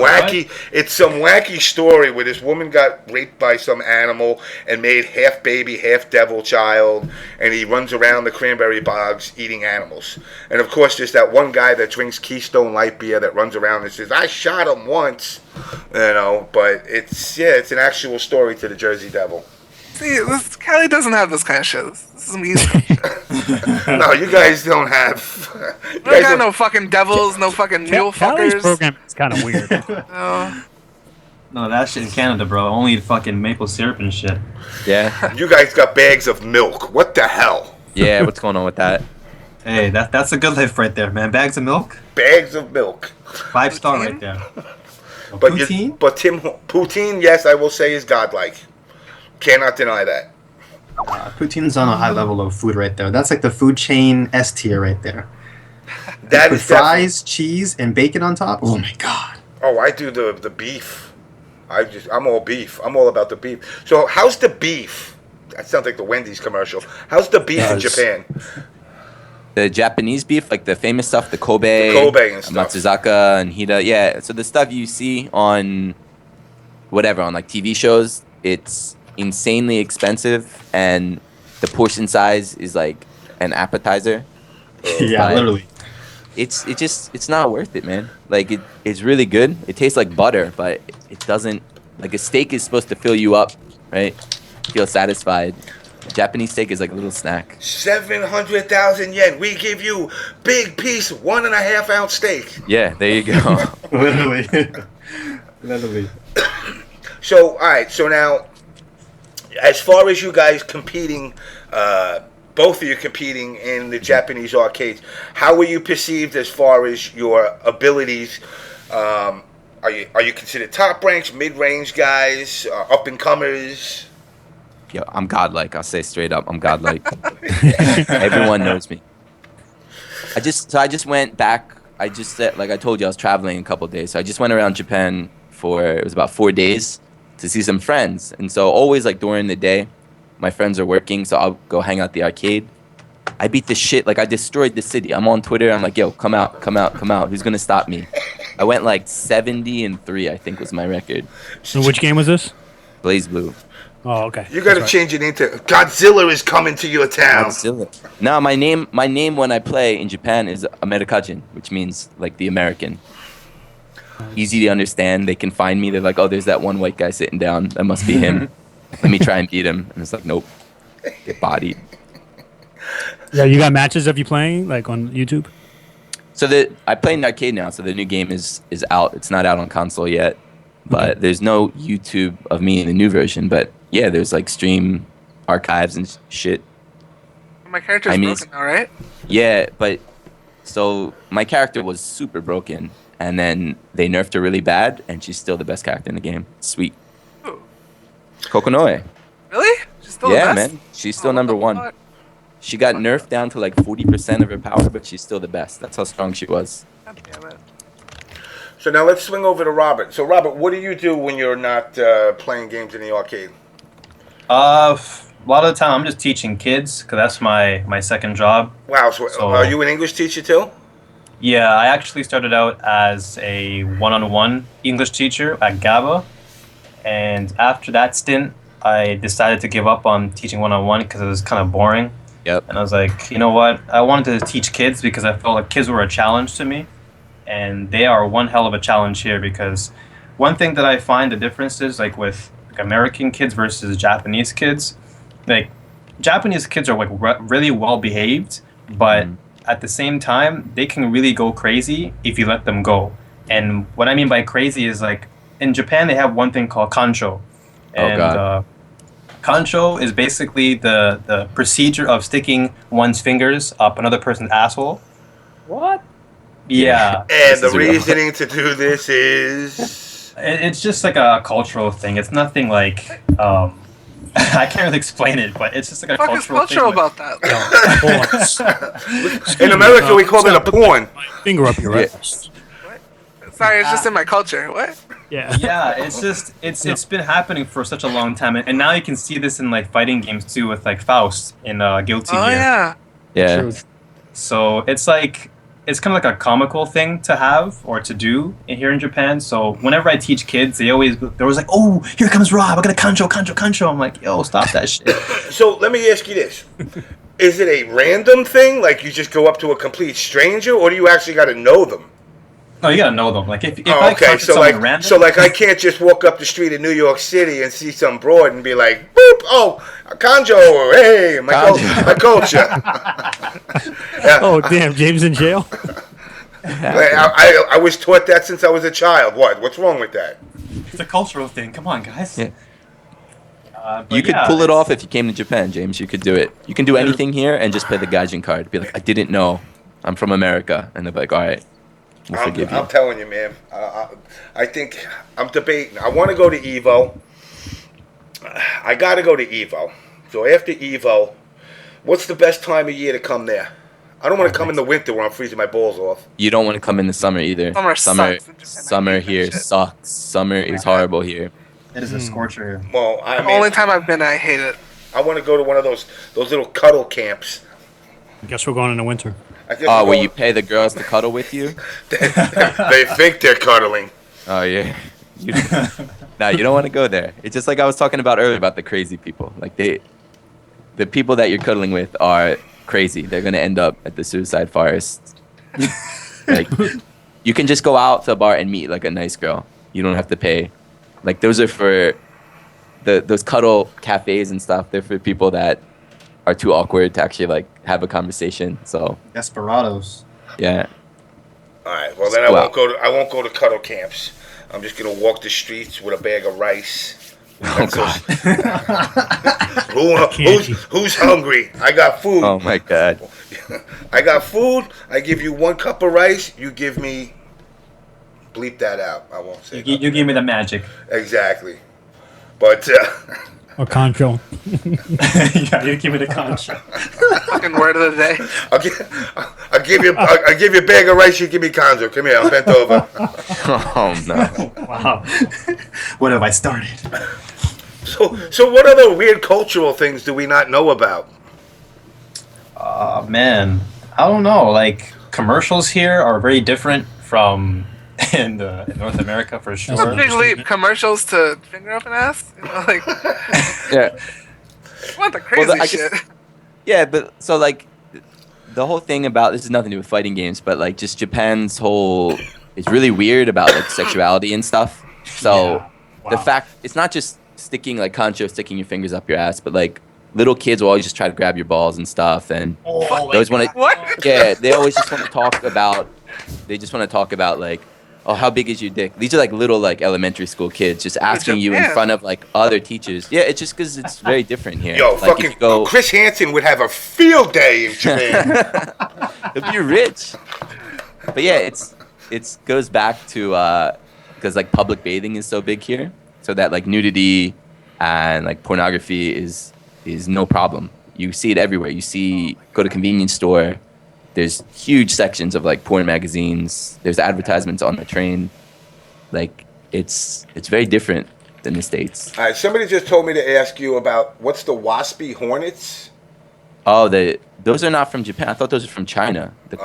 wacky story where this woman got raped by some animal and made half baby, half devil child, and he runs around the Cranberry Bogs eating animals. And of course, there's that one guy that drinks Keystone Light beer that runs around and says, "I shot him once," you know. But it's an actual story to the Jersey Devil. See, Cali doesn't have this kind of shit. This is some East Coast shit. No, you guys don't have. We don't got no fucking devils, no fucking mule Cali's fuckers. program is kind of weird. No, that shit in Canada, bro. Only fucking maple syrup and shit. Yeah. You guys got bags of milk. What the hell? Yeah, what's going on with that? Hey, that's a good life right there, man. Bags of milk, Bags of milk. 5-star right there. But Poutine? but Poutine, yes, I will say is godlike. Cannot deny that. Poutine's on a high level of food right there. That's like the food chain S tier right there. That With is fries, cheese, and bacon on top. Oh my god. Oh, I do the beef. I'm all beef. I'm all about the beef. So how's the beef? That sounds like the Wendy's commercial. How's the beef in Japan? The Japanese beef, like the famous stuff, the Kobe, And stuff. Matsuzaka, and Hida. Yeah, so the stuff you see on whatever, on like TV shows, it's insanely expensive, and the portion size is like an appetizer. Yeah, But literally. it's not worth it, man. Like it's really good. It tastes like butter, but it doesn't. Like a steak is supposed to fill you up, right? Feel satisfied. Japanese steak is like a little snack. 700,000 yen. We give you big piece, 1.5 ounce steak. Yeah, there you go. Literally. Literally. So, all right. So now, as far as you guys competing, both of you competing in the Japanese arcades, how were you perceived as far as your abilities? Are you considered top ranks, mid range guys, up and comers? Yo, I'm godlike. I'll say straight up, I'm godlike. Everyone knows me. I just went back. I just said, like I told you, I was traveling a couple of days. So I just went around Japan it was about 4 days to see some friends. And so always like during the day, my friends are working, so I'll go hang out the arcade. I beat the shit, like I destroyed the city. I'm on Twitter. I'm like, yo, come out. Who's gonna stop me? I went like 70-3, I think was my record. So which game was this? Blaze Blue. Oh, okay. You got to change it into Godzilla is coming to your town. Godzilla. No, my name when I play in Japan is Amerikajin, which means like the American. Easy to understand. They can find me. They're like, oh, there's that one white guy sitting down. That must be him. Let me try and beat him. And it's like, nope. Get bodied. Yeah, you got matches of you playing like on YouTube? So I play in the arcade now, so the new game is out. It's not out on console yet. But there's no YouTube of me in the new version. But yeah, there's like stream archives and shit. My character's broken now, right? Yeah, but so my character was super broken, and then they nerfed her really bad, and she's still the best character in the game. Sweet. Ooh. Kokonoe. Really? She's still the best? Man. She's still number one. She got nerfed down to like 40% of her power, but she's still the best. That's how strong she was. God damn it. So now let's swing over to Robert. So Robert, what do you do when you're not playing games in the arcade? A lot of the time I'm just teaching kids because that's my second job. Wow. So are you an English teacher too? Yeah, I actually started out as a one-on-one English teacher at GABA, and after that stint, I decided to give up on teaching one-on-one because it was kind of boring. Yep. And I was like, you know what? I wanted to teach kids because I felt like kids were a challenge to me, and they are one hell of a challenge here because one thing that I find the difference is like with American kids versus Japanese kids, like Japanese kids are like really well behaved, but at the same time they can really go crazy if you let them go. And what I mean by crazy is like in Japan they have one thing called kancho, and kancho is basically the procedure of sticking one's fingers up another person's asshole. What? Yeah. And the reasoning to do this is... It's just like a cultural thing. It's nothing like... I can't really explain it, but it's just like a cultural thing. What's cultural about that? In America, we call it a porn. Finger up your ass. Sorry, it's just in my culture. What? Yeah. Yeah, it's just it's been happening for such a long time, and now you can see this in like fighting games too, with like Faust in Guilty Gear. Oh yeah. Yeah. So it's like it's kind of like a comical thing to have or to do here in Japan. So whenever I teach kids, they're always like, "Oh, here comes Rob! I got a kancho." I'm like, "Yo, stop that shit." So let me ask you this: is it a random thing, like you just go up to a complete stranger, or do you actually got to know them? No, you gotta know them. Like if oh, I okay, so like random, so like I can't just walk up the street in New York City and see some broad and be like, "Boop! Oh, kanjo! Hey, my culture." Yeah. Oh damn, James in jail. I was taught that since I was a child. What's wrong with that? It's a cultural thing. Come on, guys. Yeah. You could pull it off if you came to Japan, James. You could do it. You can do anything here and just play the gaijin card. Be like, I didn't know. I'm from America. And they'll be like, all right, we'll forgive you. I'm telling you, man. I think I'm debating. I want to go to EVO. I got to go to EVO. So after EVO, what's the best time of year to come there? I don't want to come in the winter where I'm freezing my balls off. You don't want to come in the summer either. Summer here sucks. Summer is horrible here. It is a scorcher. Well, the only time I've been, I hate it. I want to go to one of those little cuddle camps. I guess we're going in the winter. Oh, where you pay the girls to cuddle with you? They think they're cuddling. Oh, yeah. No, you don't want to go there. It's just like I was talking about earlier about the crazy people. Like the people that you're cuddling with are crazy. They're going to end up at the suicide forest. Like, you can just go out to a bar and meet like a nice girl. You don't have to pay. Like, those are for those cuddle cafes and stuff. They're for people that are too awkward to actually like have a conversation. So Desperados. yeah. All right. Well, then I won't go to cuddle camps. I'm just gonna walk the streets with a bag of rice. Oh God. Who's hungry? I got food. Oh my God. I got food. I give you 1 cup of rice. You give me. Bleep that out. I won't say. You give me the magic. Exactly. But. Or concho. Yeah, you give me the concho. Fucking word of the day. I'll give you a bag of rice. You give me concho. Come here. I'm bent over. Oh no. Wow. What have I started? So what other weird cultural things do we not know about? Man, I don't know. Like commercials here are very different from in North America for sure. It's a big leap. Commercials to finger up an ass. You know, like Yeah. what the crazy I guess- shit. Yeah, but so like the whole thing about this is nothing to do with fighting games, but like just Japan's whole is really weird about like sexuality and stuff. So the fact it's not just sticking like concho, sticking your fingers up your ass, but like little kids will always just try to grab your balls and stuff, and they always want to. What? Yeah, they always just want to talk about. They just want to talk about like, oh, how big is your dick? These are like little like elementary school kids just asking you in Japan. front of like other teachers. Yeah, it's just because it's very different here. Yo, like, fucking if you go, Chris Hansen would have a field day in Japan. if you're rich. But yeah, it goes back to because like public bathing is so big here, so that like nudity and like pornography is no problem. You see it everywhere. Go to convenience store. There's huge sections of like porn magazines. There's advertisements on the train. Like it's very different than the States. All right, somebody just told me to ask you about what's the waspy hornets? Oh, those are not from Japan. I thought those are from China. The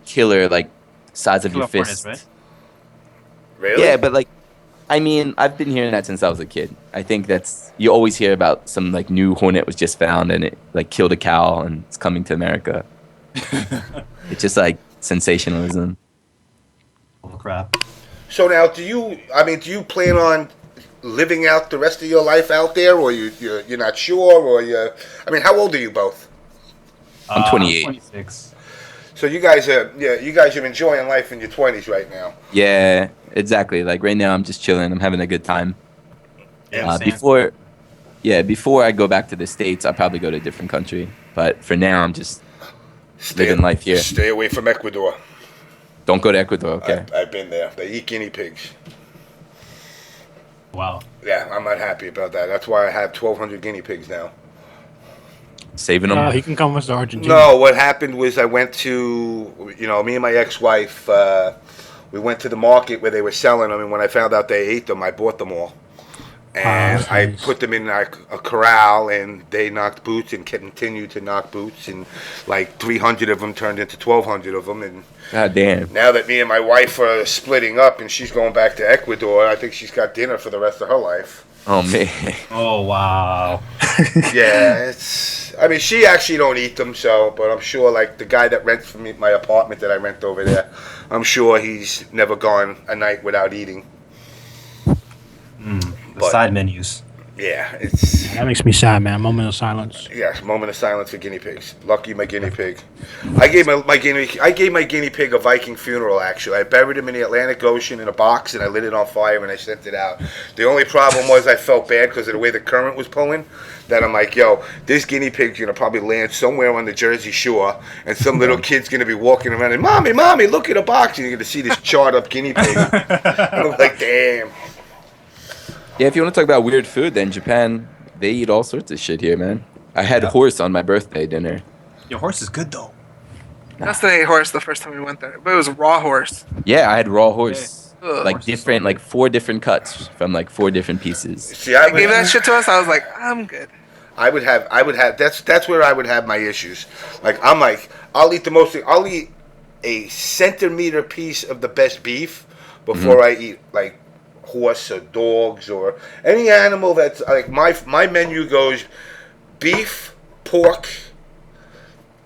killer like size of your fist. Right? Really? Yeah, but like, I mean, I've been hearing that since I was a kid. I think you always hear about some like new hornet was just found and it like killed a cow and it's coming to America. It's just like sensationalism. Oh crap. So now, do you plan on living out the rest of your life out there, or you're not sure, or how old are you both? I'm 28. 26. So you guys are enjoying life in your 20s right now. Yeah, exactly. Like right now, I'm just chilling. I'm having a good time. Yeah, Before I go back to the States, I'll probably go to a different country. But for now, I'm just living life here. Stay away from Ecuador. Don't go to Ecuador, okay? I've been there. They eat guinea pigs. Wow. Yeah, I'm not happy about that. That's why I have 1,200 guinea pigs now. Saving them. He can come with us to Argentina. No, what happened was I went to, me and my ex-wife, we went to the market where they were selling them, and when I found out they ate them, I bought them all. And I put them in like a corral, and they knocked boots and continued to knock boots, and like 300 of them turned into 1,200 of them. And God damn. now that me and my wife are splitting up and she's going back to Ecuador, I think she's got dinner for the rest of her life. Oh, man. Oh wow. Yeah, she actually don't eat them, but I'm sure like the guy that rents for me my apartment that I rent over there, I'm sure he's never gone a night without eating. The side menus. Yeah, That makes me sad, man. Moment of silence. Yes, moment of silence for guinea pigs. Lucky my guinea pig. I gave my guinea pig a Viking funeral. Actually, I buried him in the Atlantic Ocean in a box, and I lit it on fire and I sent it out. The only problem was I felt bad because of the way the current was pulling. That I'm like, yo, this guinea pig's gonna probably land somewhere on the Jersey Shore, and some little kid's gonna be walking around and mommy, look at a box, and you're gonna see this charred up guinea pig. I'm like, damn. Yeah, if you want to talk about weird food, then Japan, they eat all sorts of shit here, man. I had horse on my birthday dinner. Your horse is good though. Dustin ate horse the first time we went there, but it was raw horse. Yeah, I had raw horse. Ugh. Like different, like 4 different cuts from like 4 different pieces. See, I Gave that shit to us. I was like, I'm good. I would have. That's where I would have my issues. Like I'll eat a centimeter piece of the best beef before I eat like horse or dogs or any animal that's like my menu goes beef, pork,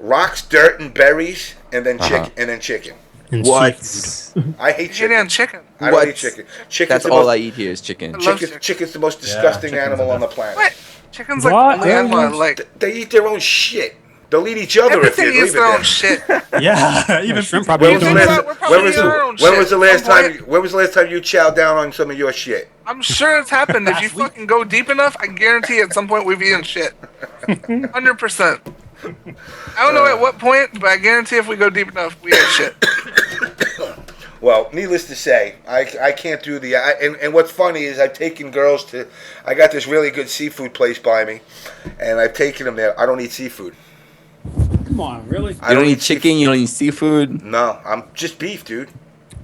rocks, dirt, and berries, and then chicken. And What? seafood. I hate Chicken chicken. and chicken. I don't eat chicken. Chicken's That's the all most, I eat here is chicken. I love chicken's the most disgusting chicken's animal the on the best. planet. What? Chicken's like What? the only animal I like. They eat their own shit. They'll eat each other if Everything you eats leave it their own there. shit. Yeah, even shrimp When probably was the eat Think them. about it, we're probably eating our own when was shit the at last some time? point. When was the last time you chowed down on some of your shit? I'm sure it's happened. If you fucking go deep enough, I guarantee at some point we've eaten shit. 100%. I don't know at what point, but I guarantee if we go deep enough, we eat shit. Well, needless to say, I can't do the. And what's funny is I've taken girls to. I got this really good seafood place by me, and I've taken them there. I don't eat seafood. Come on, really? I You don't eat chicken. You don't eat seafood. No, I'm just beef, dude.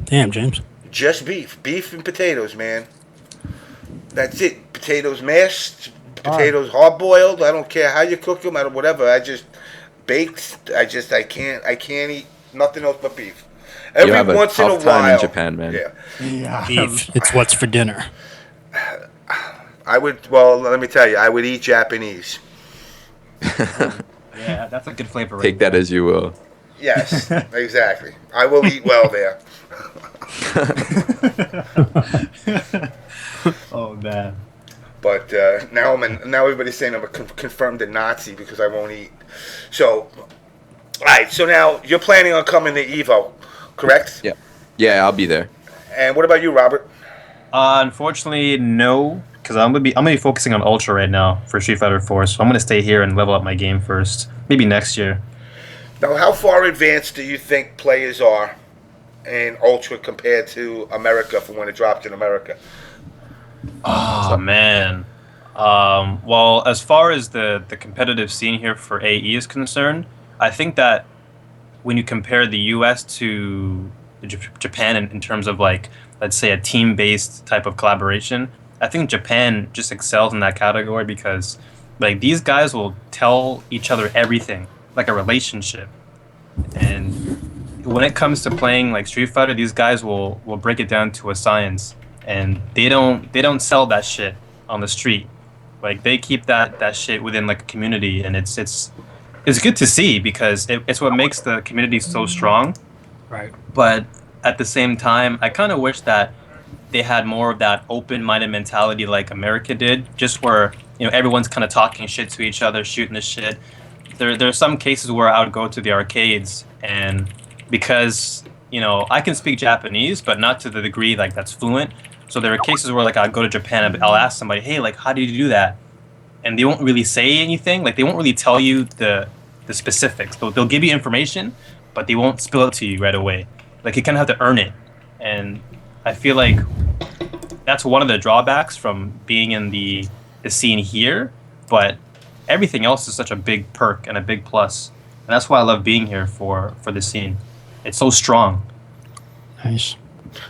Damn, James. Just beef and potatoes, man. That's it. Potatoes mashed, potatoes hard boiled. I don't care how you cook them. I don't whatever. I just baked. I can't eat nothing else but beef. Every have a once in a tough time in while, Japan, man. Yeah. Beef. It's what's for dinner. I would. Well, let me tell you, I would eat Japanese. Yeah, that's a good flavor. Take that as you will. Yes, exactly. I will eat well there. Oh man. But now everybody's saying I'm a confirmed a Nazi because I won't eat. So, all right. So now you're planning on coming to Evo, correct? Yeah. Yeah, I'll be there. And what about you, Robert? Unfortunately, no, because I'm gonna be focusing on Ultra right now for Street Fighter 4. So I'm gonna stay here and level up my game first. Maybe next year. Now, how far advanced do you think players are in Ultra compared to America from when it dropped in America? Oh man. Well, as far as the competitive scene here for AE is concerned, I think that when you compare the U.S. to Japan in terms of like, let's say, a team-based type of collaboration, I think Japan just excels in that category because like these guys will tell each other everything, like a relationship. And when it comes to playing like Street Fighter, these guys will break it down to a science, and they don't sell that shit on the street. Like they keep that shit within like a community, and it's good to see because it's what makes the community so strong. Right. But at the same time, I kind of wish that they had more of that open-minded mentality like America did, just where everyone's kind of talking shit to each other, shooting the shit. There are some cases where I would go to the arcades, and because I can speak Japanese, but not to the degree like that's fluent. So there are cases where like I'd go to Japan and I'll ask somebody, hey, like how did you do that? And they won't really say anything. Like they won't really tell you the specifics. They'll give you information, but they won't spill it to you right away. Like you kind of have to earn it. And I feel like that's one of the drawbacks from being in the scene here. But everything else is such a big perk and a big plus. And that's why I love being here for the scene. It's so strong. Nice.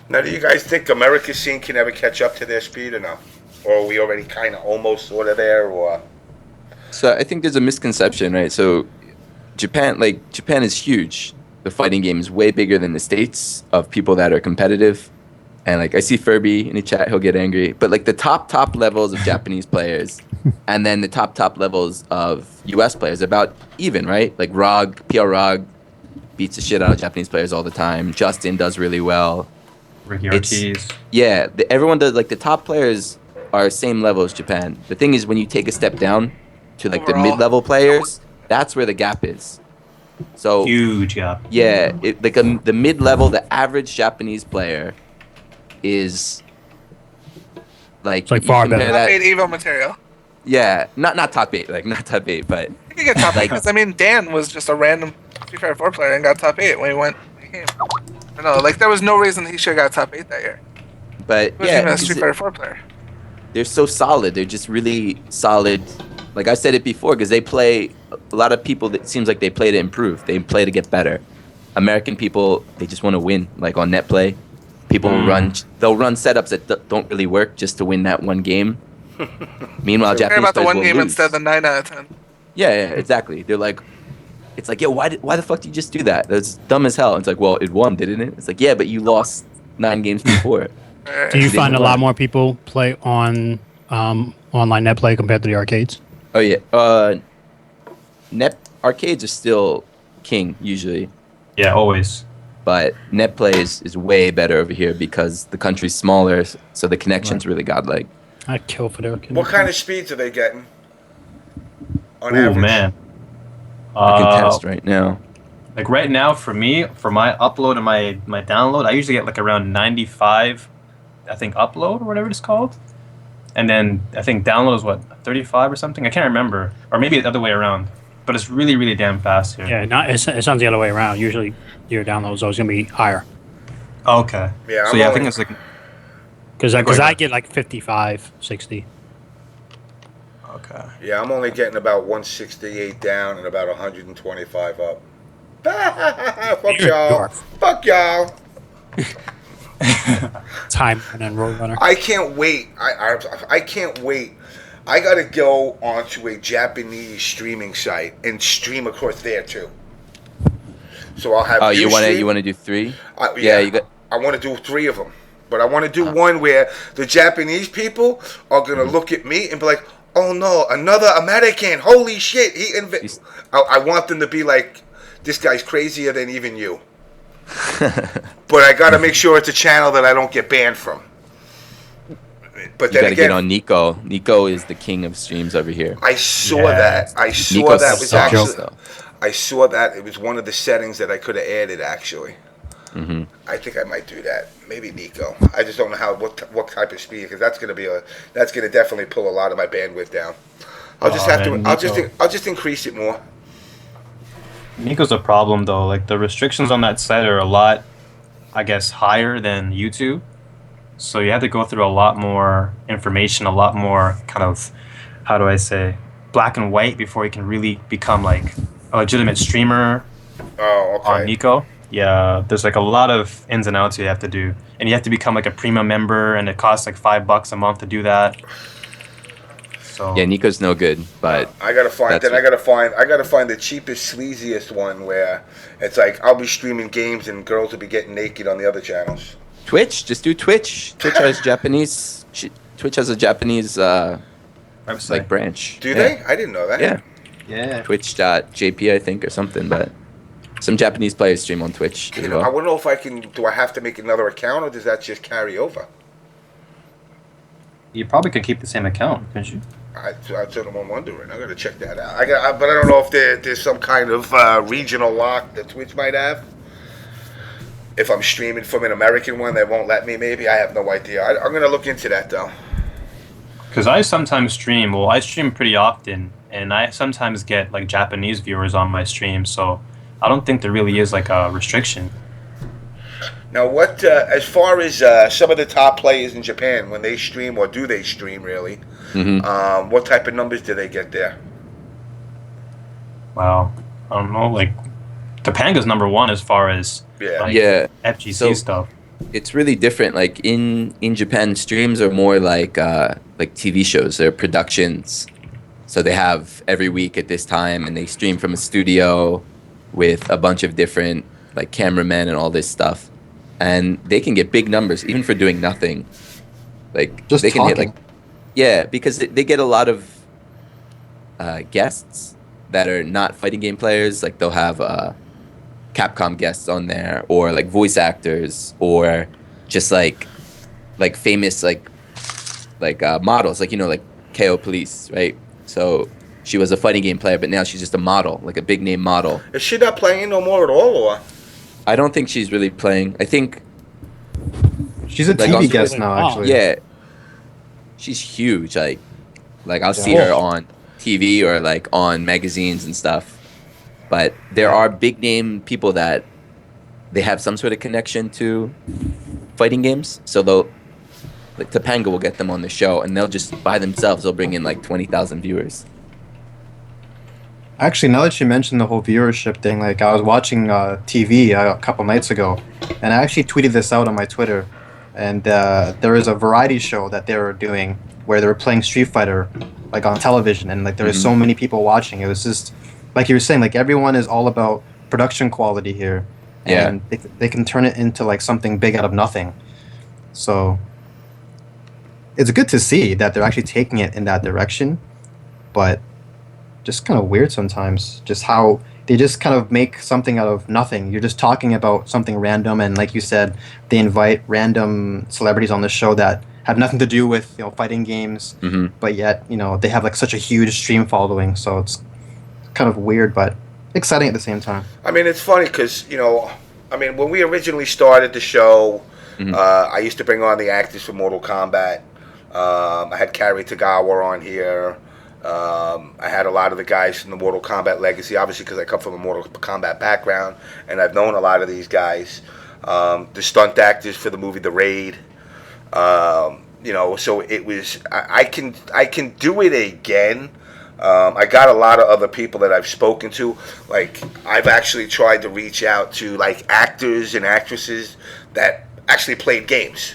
Now, do you guys think America's scene can ever catch up to their speed or no? Or are we already kind of almost sort of there? Or So I think there's a misconception, right? So Japan is huge. The fighting game is way bigger than the States of people that are competitive. And like I see Furby in the chat, he'll get angry. But like the top levels of Japanese players and then the top levels of US players about even, right? Like PR Rog beats the shit out of Japanese players all the time. Justin does really well. Ricky Ortiz. Yeah, everyone does. Like the top players are same level as Japan. The thing is when you take a step down to like the mid-level players, that's where the gap is. So huge gap. Yeah, the mid-level, the average Japanese player is like far better. Top 8 Evo material. Yeah, not top 8, like not top 8, but You can get top 8 because Dan was just a random Street Fighter 4 player and got top 8 when he came. I know, like there was no reason he should have got top 8 that year. But He was even a Street Fighter 4 player. They're so solid. They're just really solid. Like I said it before, because they play. A lot of people, it seems like they play to improve. They play to get better. American people, they just want to win. Like on net play, people will they'll run setups that don't really work just to win that one game. Meanwhile, Care Japanese about the players one will game lose. instead of the 9 out of 10. Yeah, exactly. They're like, it's like, yo, why the fuck did you just do that? That's dumb as hell. It's like, well, it won, didn't it? It's like, yeah, but you lost 9 games before. Do you find a lot more people play on online net play compared to the arcades? Oh yeah, net arcades are still king usually. Yeah, always. But net play is way better over here because the country's smaller, so the connection's really godlike. I'd kill for the arcade. what kind of speeds are they getting? on Oh average? man. I can test right now. Like right now, for me, for my upload and my download, I usually get like around 95, I think upload or whatever it's called, and then I think download is what 35 or something. I can't remember, or maybe the other way around. But it's really really damn fast here. Yeah, not it's not the other way around. Usually, your download is always gonna be higher. Okay. Yeah, So I'm yeah, I only- think it's like. Because Go I ahead. get like 55, 60. Okay. Yeah, I'm only getting about 168 down and about 125 up. Fuck You're a y'all. dork. Fuck y'all. Time and then Roadrunner. I can't wait. I can't wait. I gotta go onto a Japanese streaming site and stream across there too. So I'll have. Oh, you want to stream. do 3? Yeah, you got. I want to do 3 of them, but I want to do one where the Japanese people are gonna Mm-hmm. look at me and be like, "Oh no, another American! Holy shit!" I want them to be like, "This guy's crazier than even you." But I gotta make sure it's a channel that I don't get banned from. But You then gotta again, get on Nico. Nico is the king of streams over here. I saw Yeah. that. I saw Nico that was sucks, actually. though. I saw that it was one of the settings that I could have added. Actually, Mm-hmm. I think I might do that. Maybe Nico. I just don't know what type of speed, because that's gonna definitely pull a lot of my bandwidth down. I'll just have to. man, I'll just increase it more. Nico's a problem though. Like the restrictions on that site are a lot, I guess, higher than YouTube. So you have to go through a lot more information, a lot more kind of, how do I say, black and white before you can really become like a legitimate streamer Oh, okay. on Nico. Yeah, there's like a lot of ins and outs you have to do, and you have to become like a premium member, and it costs like $5 a month to do that. So Yeah, Nico's no good, but I gotta find. That's Then what- I gotta find the cheapest, sleaziest one where it's like I'll be streaming games and girls will be getting naked on the other channels. Twitch, just do Twitch. Twitch has Japanese. Twitch has a Japanese website. like branch. Do Yeah. they? I didn't know that. Yeah, Yeah. Twitch.jp I think or something, but some Japanese players stream on Twitch as I well. wouldn't know if I can. Do I have to make another account, or does that just carry over? You probably could keep the same account, couldn't you? That's what I'm wondering. I gotta check that out. But I don't know if there's some kind of regional lock that Twitch might have. If I'm streaming from an American one, they won't let me. Maybe I have no idea. I'm gonna look into that though. Because I sometimes stream. Well, I stream pretty often, and I sometimes get like Japanese viewers on my stream. So I don't think there really is like a restriction. Now, what as far as some of the top players in Japan when they stream, or do they stream really? Mm-hmm. What type of numbers do they get there? Wow, I don't know. Like, Topanga's #1 as far as Yeah. like, Yeah, FGC So- stuff. it's really different. Like in Japan, streams are more like TV shows. They're productions, so they have every week at this time, and they stream from a studio with a bunch of different like cameramen and all this stuff, and they can get big numbers even for doing nothing. Like Just they can hit talking. like because they get a lot of guests that are not fighting game players. Like they'll have Capcom guests on there, or like voice actors, or just like famous like models, like like KO Police, right? So she was a fighting game player, but now she's just a model, like a big name model. Is she not playing no more at all, or? I don't think she's really playing. I think She's a Like, TV on guest Twitter. now, Oh. actually. yeah, she's huge. Like I'll see Yeah. her on TV or like on magazines and stuff. But there are big name people that they have some sort of connection to fighting games, so they'll like Topanga will get them on the show, and they'll just by themselves they'll bring in like 20,000 viewers. Actually, now that you mentioned the whole viewership thing, like I was watching TV a couple nights ago, and I actually tweeted this out on my Twitter. And there was a variety show that they were doing where they were playing Street Fighter, like on television, and like there was so many people watching. It was just like you were saying, like everyone is all about production quality here, Yeah. and they can turn it into like something big out of nothing. So it's good to see that they're actually taking it in that direction, but just kind of weird sometimes, just how they just kind of make something out of nothing. You're just talking about something random, and like you said, they invite random celebrities on the show that have nothing to do with fighting games, Mm-hmm. but yet they have like such a huge stream following. So kind of weird, but exciting at the same time. I mean, it's funny because, when we originally started the show, I used to bring on the actors for Mortal Kombat. I had Cary Tagawa on here. I had a lot of the guys from the Mortal Kombat legacy, obviously because I come from a Mortal Kombat background, and I've known a lot of these guys. The stunt actors for the movie The Raid. So it was. I can do it again. I got a lot of other people that I've spoken to. Like, I've actually tried to reach out to like actors and actresses that actually played games.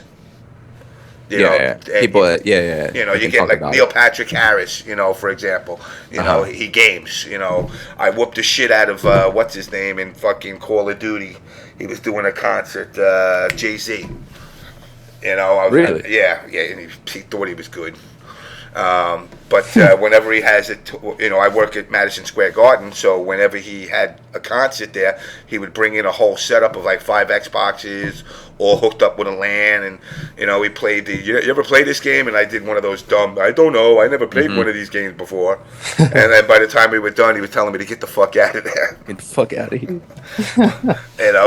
You know, you get like Neil Patrick Harris, for example. He games. I whooped the shit out of what's his name in fucking Call of Duty. He was doing a concert, Jay-Z. Really? And he thought he was good. But whenever he has it, I work at Madison Square Garden, so whenever he had a concert there, he would bring in a whole setup of like 5 Xboxes, all hooked up with a LAN, and he played you ever play this game? And I did one of those dumb, I don't know, I never played one of these games before. And then by the time we were done, he was telling me to get the fuck out of there. Get the fuck out of here.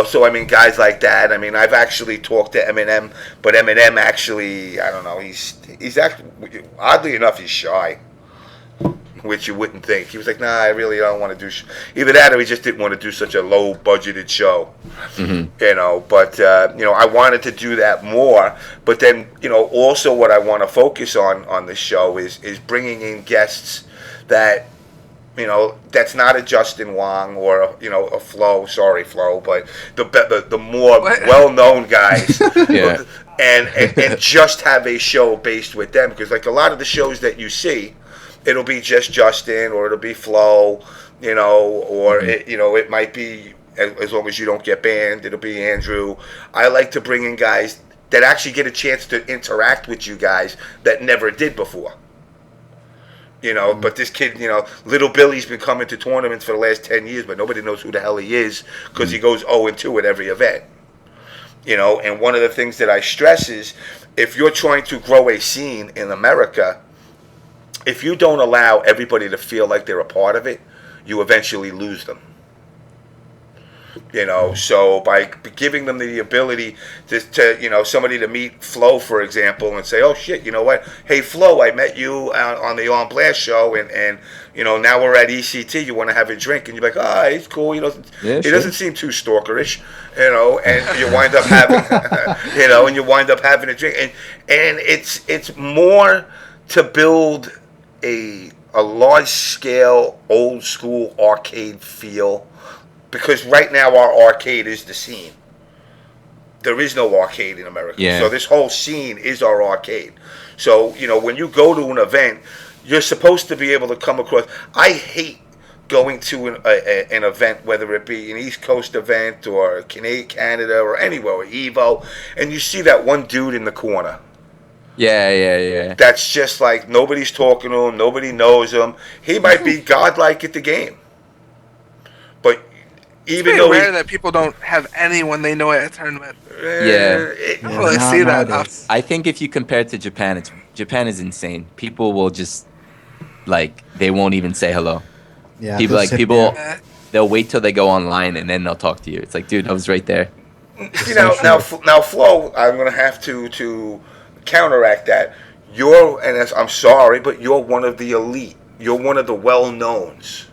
So I mean, guys like that. I mean, I've actually talked to Eminem, but Eminem actually, I don't know, he's actually, oddly enough, he's shy, which you wouldn't think. He was like, nah, I really don't want to do either that, or he just didn't want to do such a low budgeted show. But I wanted to do that more. But then, also what I want to focus on the show is bringing in guests that, that's not a Justin Wong or a Floe. Sorry, Floe, but the more well-known guys. Yeah. And just have a show based with them, because like a lot of the shows that you see, it'll be just Justin, or it'll be Floe, or it might be, as long as you don't get banned, it'll be Andrew. I like to bring in guys that actually get a chance to interact with you guys that never did before. But this kid, Little Billy's been coming to tournaments for the last 10 years, but nobody knows who the hell he is, because he goes 0-2 at every event. And one of the things that I stress is, if you're trying to grow a scene in America, if you don't allow everybody to feel like they're a part of it, you eventually lose them. So by giving them the ability to somebody to meet Floe, for example, and say, oh shit, you know what? Hey Floe, I met you on the On Blast show, and now we're at ECT. You want to have a drink? And you're like, he's cool. He doesn't seem too stalkerish, and you wind up having, and you wind up having a drink, and it's more to build a large scale, old school arcade feel. Because right now our arcade is the scene. There is no arcade in America. Yeah. So this whole scene is our arcade. So, when you go to an event, you're supposed to be able to come across. I hate going to an event, whether it be an East Coast event or Canada or anywhere, or Evo, and you see that one dude in the corner. Yeah. That's just like, nobody's talking to him, nobody knows him. He might be godlike at the game. But even though rare that people don't have anyone they know at a tournament. I don't really see that often. I think if you compare it to Japan, Japan is insane. People will just, like, they won't even say hello. Yeah, People, they'll wait till they go online and then they'll talk to you. It's like, dude, I was right there. Now, Floe, I'm gonna have to counteract that. I'm sorry, but you're one of the elite. You're one of the well-knowns.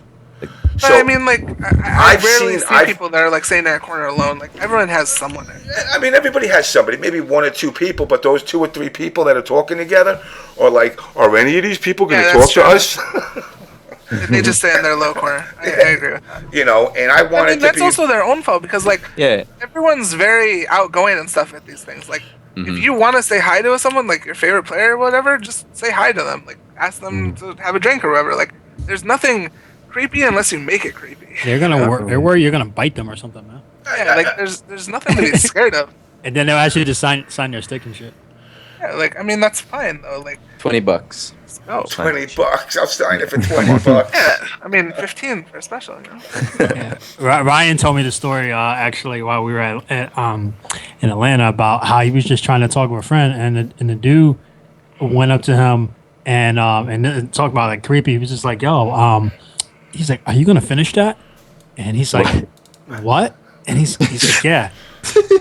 So, I mean, like, I rarely see people that are, like, sitting in a corner alone. Like, everyone has someone. I mean, everybody has somebody. Maybe 1 or 2 people, but those 2 or 3 people that are talking together are like, are any of these people going to talk to us? They just stay in their low corner. I agree with that. And I wanted that's also their own fault, because, like, everyone's very outgoing and stuff at these things. Like, if you want to say hi to someone, like your favorite player or whatever, just say hi to them. Like, ask them to have a drink or whatever. Like, there's nothing creepy unless you make it creepy. They're worried you're gonna bite them or something, man. Yeah, like there's nothing to be scared of. And then they'll ask you to sign their stick and shit. Yeah, like, I mean, that's fine though. Like, $20. Let's go. $20. I'll sign it for $20. Yeah, I mean, 15 for a special. Yeah. Ryan told me the story actually while we were in Atlanta about how he was just trying to talk with a friend, and the dude went up to him and talked about, like, creepy. He was just like, yo, he's like, "Are you gonna finish that?" And he's like, "What?" And he's like, "Yeah."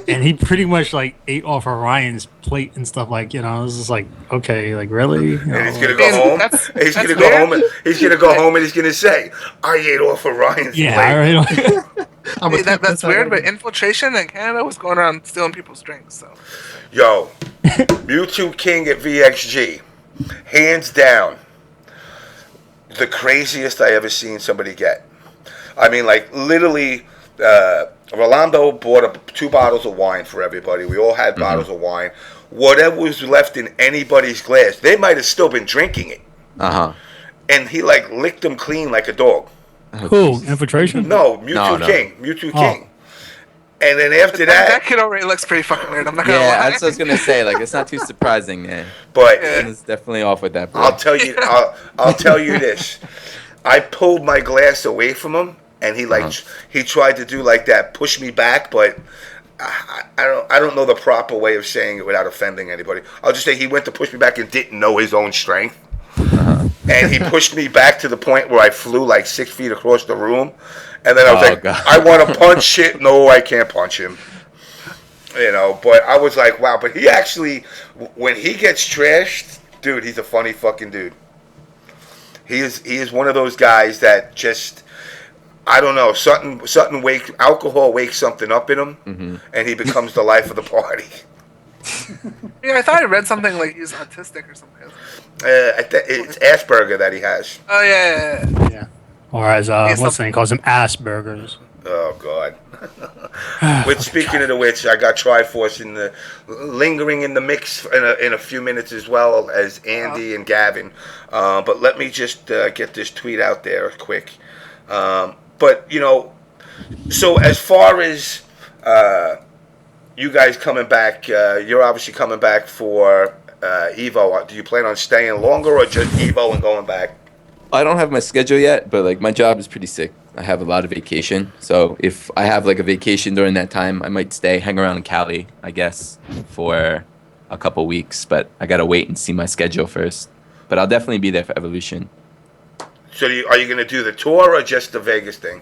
And he pretty much like ate off Orion's plate and stuff. Like, you know, I was just like, okay, like really? You know, And he's gonna like, go home. He's gonna go weird. home. He's gonna go home and he's gonna say, "I ate off Orion's yeah, plate." I Hey, that's weird, but infiltration in Canada was going around stealing people's drinks. So Yo, Mewtwo King at VXG, hands down, the craziest I ever seen somebody get. I mean, like literally, Rolando bought 2 bottles of wine for everybody. We all had bottles of wine. Whatever was left in anybody's glass, they might have still been drinking it. And he like licked them clean like a dog. Who? Infiltration? No, Mewtwo King. Mewtwo King. And then after that kid already looks pretty fucking weird. I'm not gonna lie. Yeah, that's what I was gonna say. Like, it's not too surprising, man. But it's definitely off with that. Boy. I'll tell you. I'll tell you this. I pulled my glass away from him, and he he tried to do like that, push me back, but I don't know the proper way of saying it without offending anybody. I'll just say he went to push me back and didn't know his own strength. And he pushed me back to the point where I flew like 6 feet across the room. And then I was like, God. I want to punch shit. No, I can't punch him. You know, but I was like, wow. But he actually, when he gets trashed, dude, he's a funny fucking dude. He is one of those guys that just, I don't know, alcohol wakes something up in him, and he becomes the life of the party. Yeah, I thought I read something like he's autistic or something. It's Asperger that he has. Oh yeah. Or as what's the name, calls him Asperger's. Oh God. Which, speaking of the which, I got Triforce lingering in the mix in a few minutes as well as Andy and Gavin. But let me just get this tweet out there quick. But you know, so as far as you guys coming back, you're obviously coming back for Evo. Do you plan on staying longer or just Evo and going back? I don't have my schedule yet, but like my job is pretty sick. I have a lot of vacation, so if I have like a vacation during that time, I might hang around in Cali, I guess, for a couple weeks. But I gotta wait and see my schedule first. But I'll definitely be there for Evolution. So are you gonna do the tour or just the Vegas thing?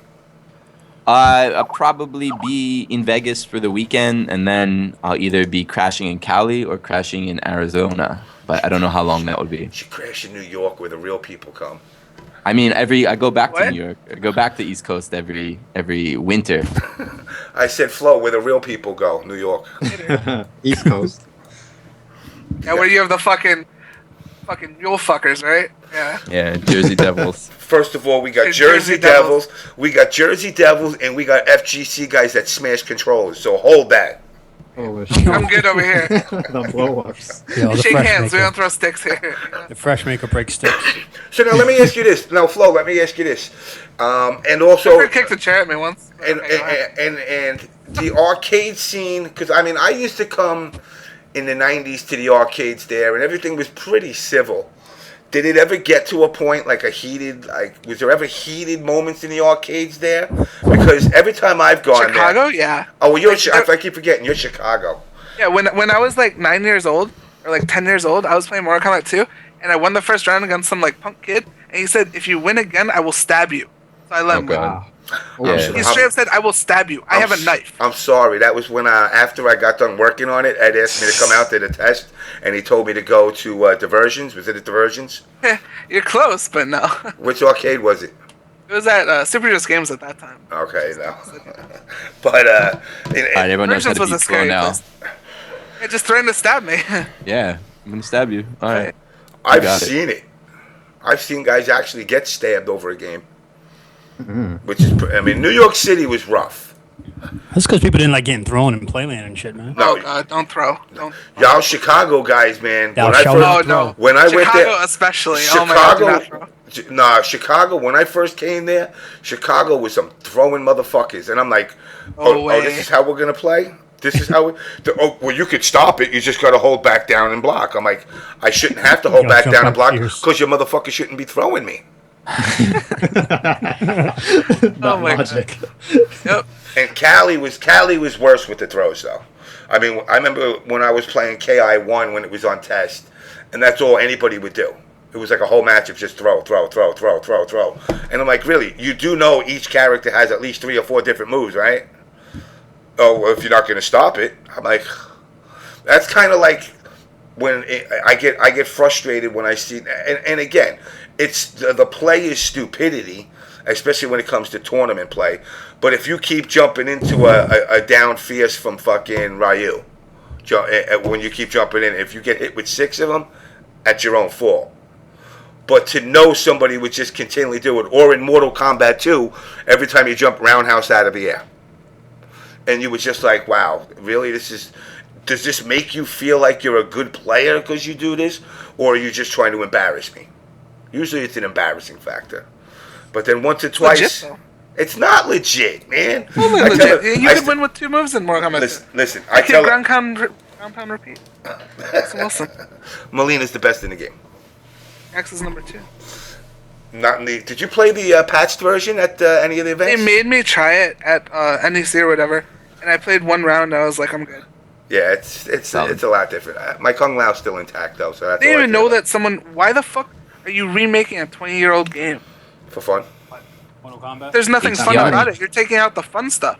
I'll probably be in Vegas for the weekend, and then I'll either be crashing in Cali or crashing in Arizona. But I don't know how long that would be. You should crash in New York where the real people come. I mean, I go back to New York. I go back to East Coast every winter. I said Floe, where the real people go, New York. East Coast. Yeah, where you have the fucking mule fuckers, right? Yeah. Yeah, Jersey Devils. First of all, we got Jersey Devils. We got Jersey Devils, and we got FGC guys that smash controllers. So hold that. Oh, shit. I'm good over here. The blow-ups. Shake hands. We don't throw sticks here. The fresh maker breaks sticks. So now let me ask you this. Now, Flo, let me ask you this. And also, Sanford kicked a chair at me once. And the arcade scene, because I mean, I used to come in the '90s to the arcades there, and everything was pretty civil. Did it ever get to a point like was there ever heated moments in the arcades there? Because every time I've gone Chicago, there, yeah. Oh, well, I keep forgetting you're Chicago. Yeah, when I was like 9 years old or like 10 years old, I was playing Mortal Kombat 2, and I won the first round against some like punk kid, and he said, "If you win again, I will stab you." So I let him win. He straight up said, "I will stab you. I have a knife." I'm sorry. That was when after I got done working on it, Ed asked me to come out to the test, and he told me to go to Diversions. Was it at Diversions? You're close, but no. Which arcade was it? It was at Super Just Games at that time. Okay, no. But everyone knows how to beat Floe now. It just threatened to stab me. Yeah, I'm gonna stab you. All right. I've seen it. I've seen guys actually get stabbed over a game. Which is, I mean, New York City was rough. That's because people didn't like getting thrown in Playland and shit, man. No, God, don't throw. Y'all Chicago guys, man. When I went there, especially. Chicago, oh my God, do not throw. Nah, Chicago, when I first came there, Chicago was some throwing motherfuckers. And I'm like, oh this is how we're going to play? This is how well, you could stop it. You just got to hold back down and block. I'm like, I shouldn't have to hold back down and block because your motherfucker shouldn't be throwing me. Oh my God. Yep. And Cali was worse with the throws though. I mean, I remember when I was playing KI1 when it was on test, and that's all anybody would do. It was like a whole match of just throw. And I'm like, really? You do know each character has at least 3 or 4 different moves, right? Oh, well, if you're not going to stop it. I'm like, that's kind of like when I get frustrated when I see, and again, it's the player's stupidity, especially when it comes to tournament play. But if you keep jumping into a down fierce from fucking Ryu, when you keep jumping in, if you get hit with 6 of them, that's your own fault. But to know somebody would just continually do it, or in Mortal Kombat 2, every time you jump roundhouse out of the air. And you were just like, wow, really? Does this make you feel like you're a good player because you do this? Or are you just trying to embarrass me? Usually it's an embarrassing factor. But then once or twice, legit, it's not legit, man. Totally legit. You could win with 2 moves in Mortal Kombat. Listen, I tell you. Ground pound repeat. That's awesome. Melina's the best in the game. X is number 2. Not in the. Did you play the patched version at any of the events? They made me try it at NEC or whatever, and I played 1 round. And I was like, I'm good. Yeah, it's a lot different. My Kung Lao's still intact though, so that's. I didn't even know that someone. Why the fuck are you remaking a 20-year-old game? For fun. Mortal Kombat? There's nothing fun about it. You're taking out the fun stuff.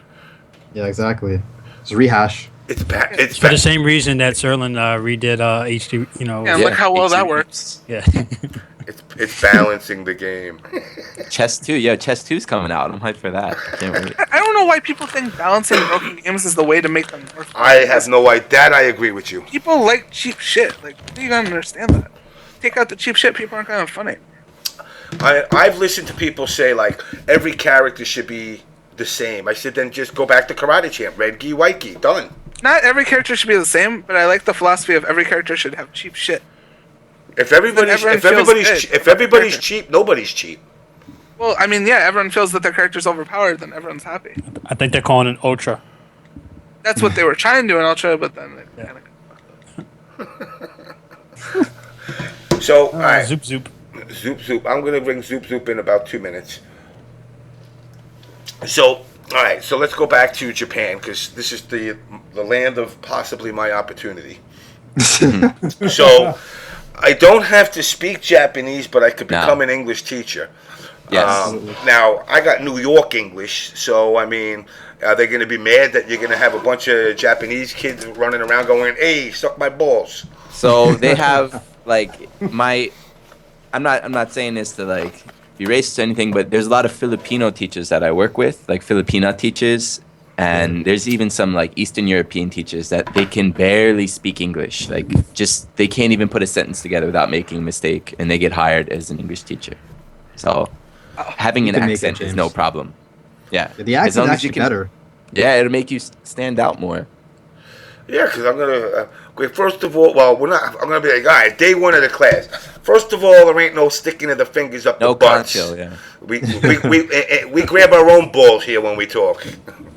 Yeah, exactly. It's rehash. It's bad. It's for the same reason that Serlin redid HD. You know. Yeah, look how well that works. Yeah. It's balancing the game. Chess 2, yeah, Chess 2's coming out. I'm hyped for that. I can't wait. I don't know why people think balancing broken games is the way to make them more fun. I have no idea. That I agree with you. People like cheap shit. Like, you gotta understand that. Take out the cheap shit, people aren't gonna have fun. I've listened to people say, like, every character should be the same. I said, then just go back to Karate Champ. Red gi, white gi. Done. Not every character should be the same, but I like the philosophy of every character should have cheap shit. If everybody's cheap, nobody's cheap. Well, I mean, yeah, everyone feels that their character's overpowered, then everyone's happy. I think they're calling it Ultra. That's what they were trying to do in Ultra, but then they kind of fucked up. So, all right. Zoop. I'm going to bring Zoop in about 2 minutes. So, all right. So let's go back to Japan because this is the land of possibly my opportunity. So, I don't have to speak Japanese, but I could become an English teacher. Yes. Now, I got New York English, so, I mean, are they going to be mad that you're going to have a bunch of Japanese kids running around going, hey, suck my balls? So they have, like, I'm not saying this to, like, be racist or anything, but there's a lot of Filipino teachers that I work with, like Filipina teachers, and there's even some, like, Eastern European teachers that they can barely speak English. Like, they can't even put a sentence together without making a mistake, and they get hired as an English teacher. So having an accent is no problem. Yeah. The accent's actually better. Yeah, it'll make you stand out more. Yeah, because I'm going to, first of all, I'm going to be like, all right, day 1 of the class. First of all, there ain't no sticking of the fingers up the butts. No concho, yeah. We grab our own balls here when we talk.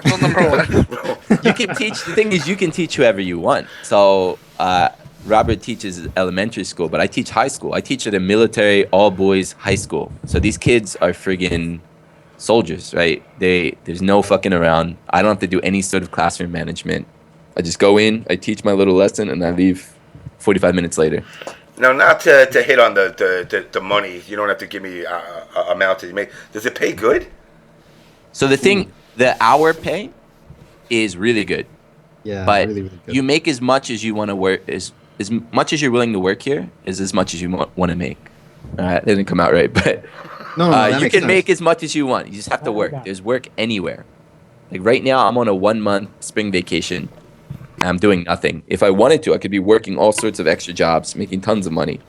Rule number 1. You can teach, the thing is, you can teach whoever you want. So, Robert teaches elementary school, but I teach high school. I teach at a military all-boys high school. So these kids are friggin' soldiers, right? There's no fucking around. I don't have to do any sort of classroom management. I just go in, I teach my little lesson, and I leave 45 minutes later. Now, not to hit on the money. You don't have to give me amount that you make. Does it pay good? So the hour pay is really good. Yeah, but really, really good. You make as much as you want to work. As much as you're willing to work here is as much as you want to make. That didn't come out right, but you can make as much as you want. You just have to work. There's work anywhere. Like right now, I'm on a 1-month spring vacation. I'm doing nothing. If I wanted to, I could be working all sorts of extra jobs, making tons of money.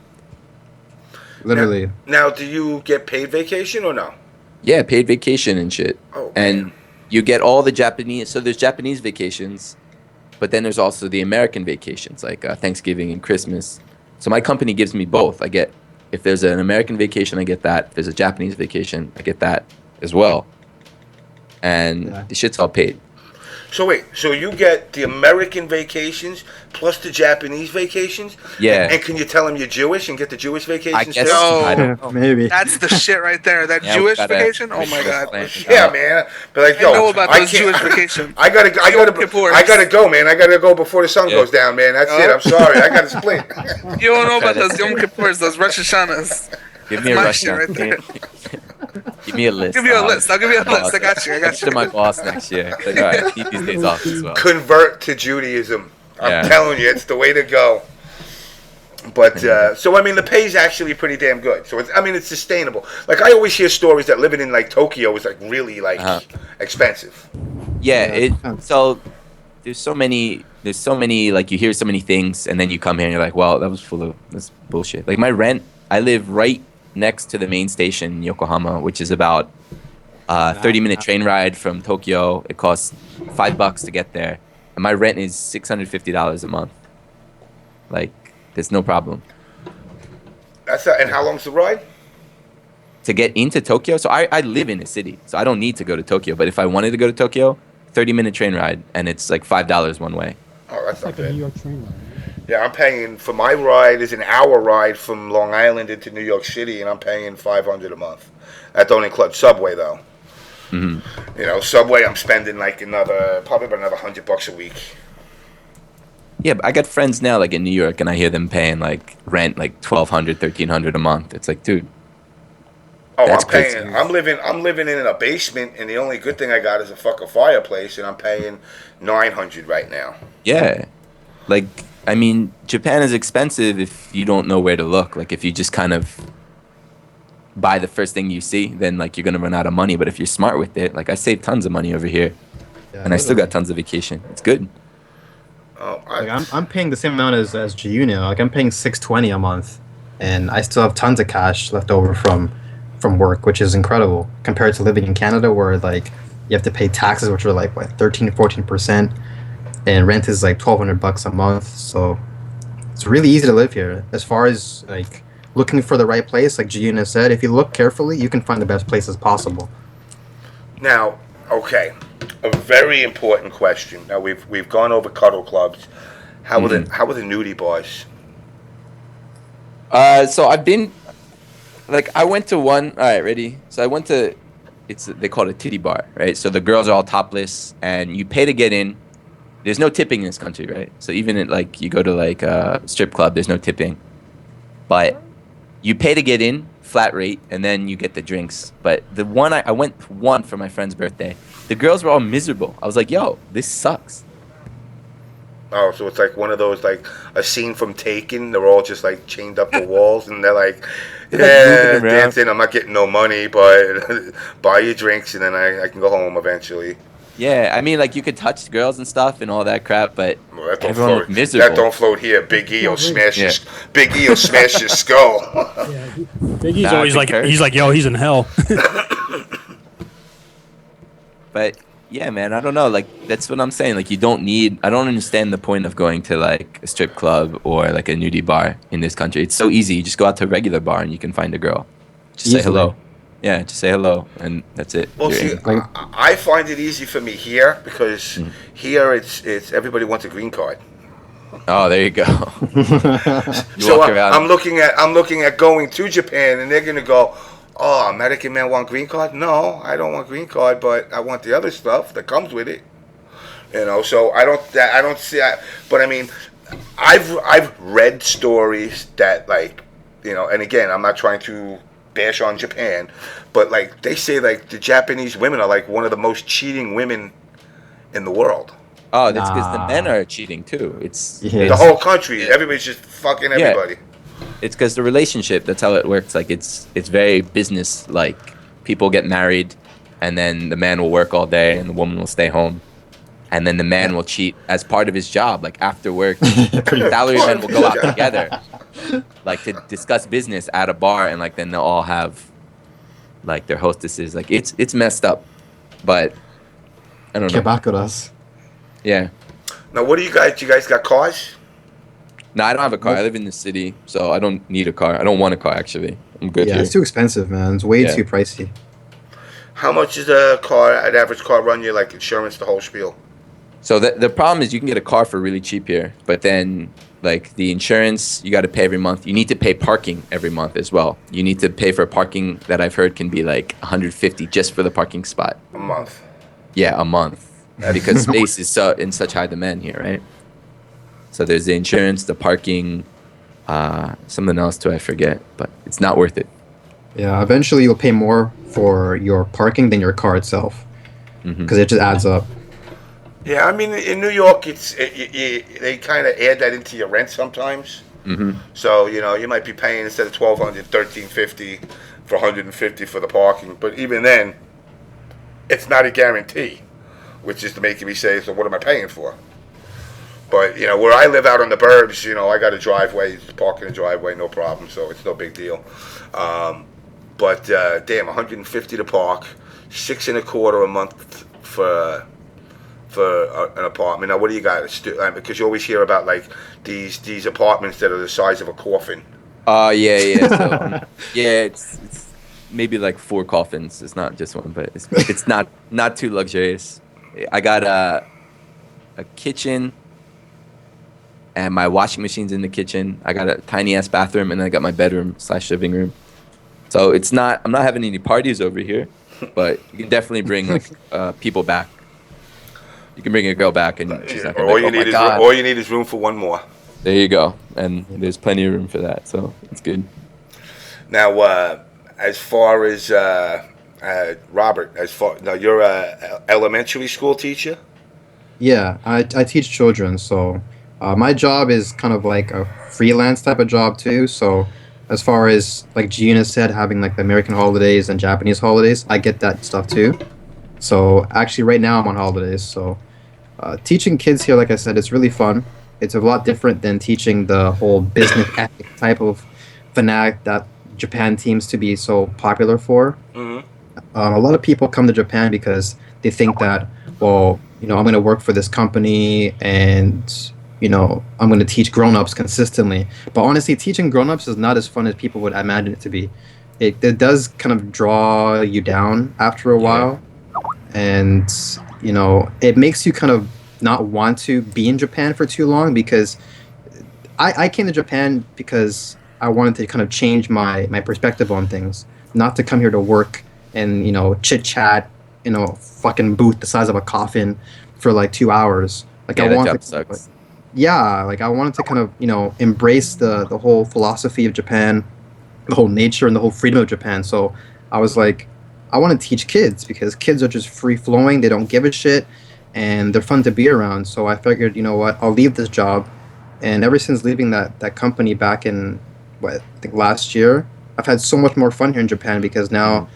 Literally. Now, do you get paid vacation or no? Yeah, paid vacation and shit. Oh, and you get all the Japanese. So there's Japanese vacations, but then there's also the American vacations, like Thanksgiving and Christmas. So my company gives me both. If there's an American vacation, I get that. If there's a Japanese vacation, I get that as well. And the shit's all paid. So wait, so you get the American vacations plus the Japanese vacations? Yeah. And can you tell them you're Jewish and get the Jewish vacations guess- too? I Yo, don't know. Maybe. that's the shit right there. That Yeah, we Jewish gotta- vacation. Oh my god. Yeah, man. But like, yo, I know about those can't- Jewish vacations. I gotta go, man. I gotta go before the sun Yeah. goes down, man. That's it. I'm sorry. I gotta split. You don't know about those Yom Kippurs, those Rosh Hashanahs. Give me a my rush shit right there. Give me a list. Give you a list. I'll give you a list. I got you. To my boss next year. Like, all right, keep these days off as well. Convert to Judaism. I'm Yeah. telling you, it's the way to go. But so I mean, the pay's actually pretty damn good. So it's sustainable. Like I always hear stories that living in like Tokyo is like really like expensive. Yeah, so there's so many like you hear so many things and then you come here and you're like, well, that was full of this bullshit. Like my rent, I live right next to the main station in Yokohama, which is about 30-minute train ride from Tokyo. It costs $5 to get there, and my rent is $650 a month. Like, there's no problem And how long's the ride? to get into Tokyo. So I live in a city, so I don't need to go to Tokyo. But if I wanted to go to Tokyo, 30-minute train ride, and it's like $5 one way. Oh, that's not Like a bad. New York train ride. Yeah, I'm paying for my ride is an hour ride from Long Island into New York City, and I'm paying $500 a month. That don't include Subway though. Mm-hmm. You know, Subway I'm spending like probably about another $100 a week. Yeah, but I got friends now like in New York, and I hear them paying like rent like $1,200, $1,300 a month. It's like, dude. Oh, That's I'm paying. crazy. I'm living in a basement, and the only good thing I got is a fucking fireplace, and I'm paying $900 right now. Yeah. Like, I mean, Japan is expensive if you don't know where to look. Like, if you just kind of buy the first thing you see, then, like, you're going to run out of money. But if you're smart with it, like, I saved tons of money over here. Yeah, and I still got tons of vacation. It's good. Oh, Like I'm paying the same amount as Jiyuna. Like I'm paying $620 a month, and I still have tons of cash left over from work, which is incredible compared to living in Canada, where like you have to pay taxes, which are like what 13-14%, and rent is like $1,200 a month. So it's really easy to live here. As far as like looking for the right place, like Jiyuna said, if you look carefully, you can find the best places possible. Now, okay, a very important question. Now we've gone over cuddle clubs. How are the nudie bars? So I've been, like, I went to one. All right, ready? So I went to, they call it a titty bar, right? So the girls are all topless, and you pay to get in. There's no tipping in this country, right? So even at, like, you go to like a strip club, there's no tipping, but you pay to get in, flat rate, and then you get the drinks. But the one I went one for my friend's birthday. The girls were all miserable. I was like, yo, this sucks. Oh, so it's like one of those, like a scene from Taken. They're all just like chained up to walls, and they're like, They're, like, moving around. dancing. I'm not getting no money, but buy your drinks, and then I can go home eventually. Yeah, I mean, like, you could touch girls and stuff and all that crap, but Well, that don't everyone float. looked miserable. That don't float here. Big E will smash Yeah. Big E will smash your skull. Biggie's Nah, always I like, concur. he's like, yo, he's in hell. But yeah, man, I don't know. Like, that's what I'm saying. Like, I don't understand the point of going to like a strip club or like a nudie bar in this country. It's so easy. You just go out to a regular bar and you can find a girl. Just say hello. Yeah, just say hello, and that's it. Well, You're see, in. I find it easy for me here because here it's everybody wants a green card. Oh, there you go. You So walk around. I'm looking at going to Japan, and they're gonna go, oh, American men want green card? No, I don't want green card, but I want the other stuff that comes with it. You know, so I don't see. But I mean, I've read stories that, like, you know, and again, I'm not trying to bash on Japan, but like they say, like the Japanese women are like one of the most cheating women in the world. Oh, that's because the men are cheating too. It's The whole country, everybody's just fucking everybody. It's because the relationship. That's how it works. Like, it's very business like. People get married, and then the man will work all day, and the woman will stay home, and then the man will cheat as part of his job. Like, after work, salary men will go out together, like, to discuss business at a bar, and like then they'll all have like their hostesses. Like, it's messed up, but I don't know. Kebakuras. Yeah. Now, what do you guys? You guys got cars? No, I don't have a car. I live in the city, so I don't need a car. I don't want a car, actually. I'm good Yeah, here. it's too expensive, man. It's way Yeah. too pricey. How much is an average car run you, like insurance, the whole spiel? So the problem is you can get a car for really cheap here, but then like the insurance you got to pay every month. You need to pay parking every month as well. You need to pay for parking that I've heard can be like 150 just for the parking spot. A month. Yeah, a month. Because space is so in such high demand here, right? So there's the insurance, the parking, something else too, I forget, but it's not worth it. Yeah, eventually you'll pay more for your parking than your car itself, because it just adds up. Yeah, I mean, in New York, they kind of add that into your rent sometimes. So, you know, you might be paying instead of $1,200, $1,350 for $150 for the parking. But even then, it's not a guarantee, which is making me say, so what am I paying for? But, you know, where I live out on the burbs, you know, I got a driveway, park in a driveway, no problem, so it's no big deal. But damn, $150 to park, $625 a month for an apartment. Now, what do you got? Because you always hear about like these apartments that are the size of a coffin. Yeah. So, yeah, it's maybe like 4 coffins. It's not just one, but it's not too luxurious. I got a kitchen, and my washing machine's in the kitchen. I got a tiny ass bathroom, and then I got my bedroom / living room. So I'm not having any parties over here, but you can definitely bring like people back. You can bring a girl back, and she's not gonna all you need is room for one more. There you go, and there's plenty of room for that, so it's good. Now, as far as Robert, now you're a elementary school teacher. Yeah, I teach children, so my job is kind of like a freelance type of job too. So as far as like Jiyuna said, having like the American holidays and Japanese holidays, I get that stuff too. So actually right now I'm on holidays, so teaching kids here, like I said, it's really fun. It's a lot different than teaching the whole business ethic type of fanatic that Japan seems to be so popular for. A lot of people come to Japan because they think that, well, you know, I'm going to work for this company and, you know, I'm going to teach grown-ups consistently. But honestly, teaching grown-ups is not as fun as people would imagine it to be. It does kind of draw you down after a while. And, you know, it makes you kind of not want to be in Japan for too long, because I came to Japan because I wanted to kind of change my perspective on things, not to come here to work and, you know, chit-chat in a fucking booth the size of a coffin for like 2 hours. Like, yeah, I that wanted job to, sucks. yeah, like I wanted to kind of, you know, embrace the whole philosophy of Japan, the whole nature and the whole freedom of Japan. So I was like, I want to teach kids because kids are just free flowing. They don't give a shit, and they're fun to be around. So I figured, you know what, I'll leave this job. And ever since leaving that company back in, I think last year, I've had so much more fun here in Japan, because now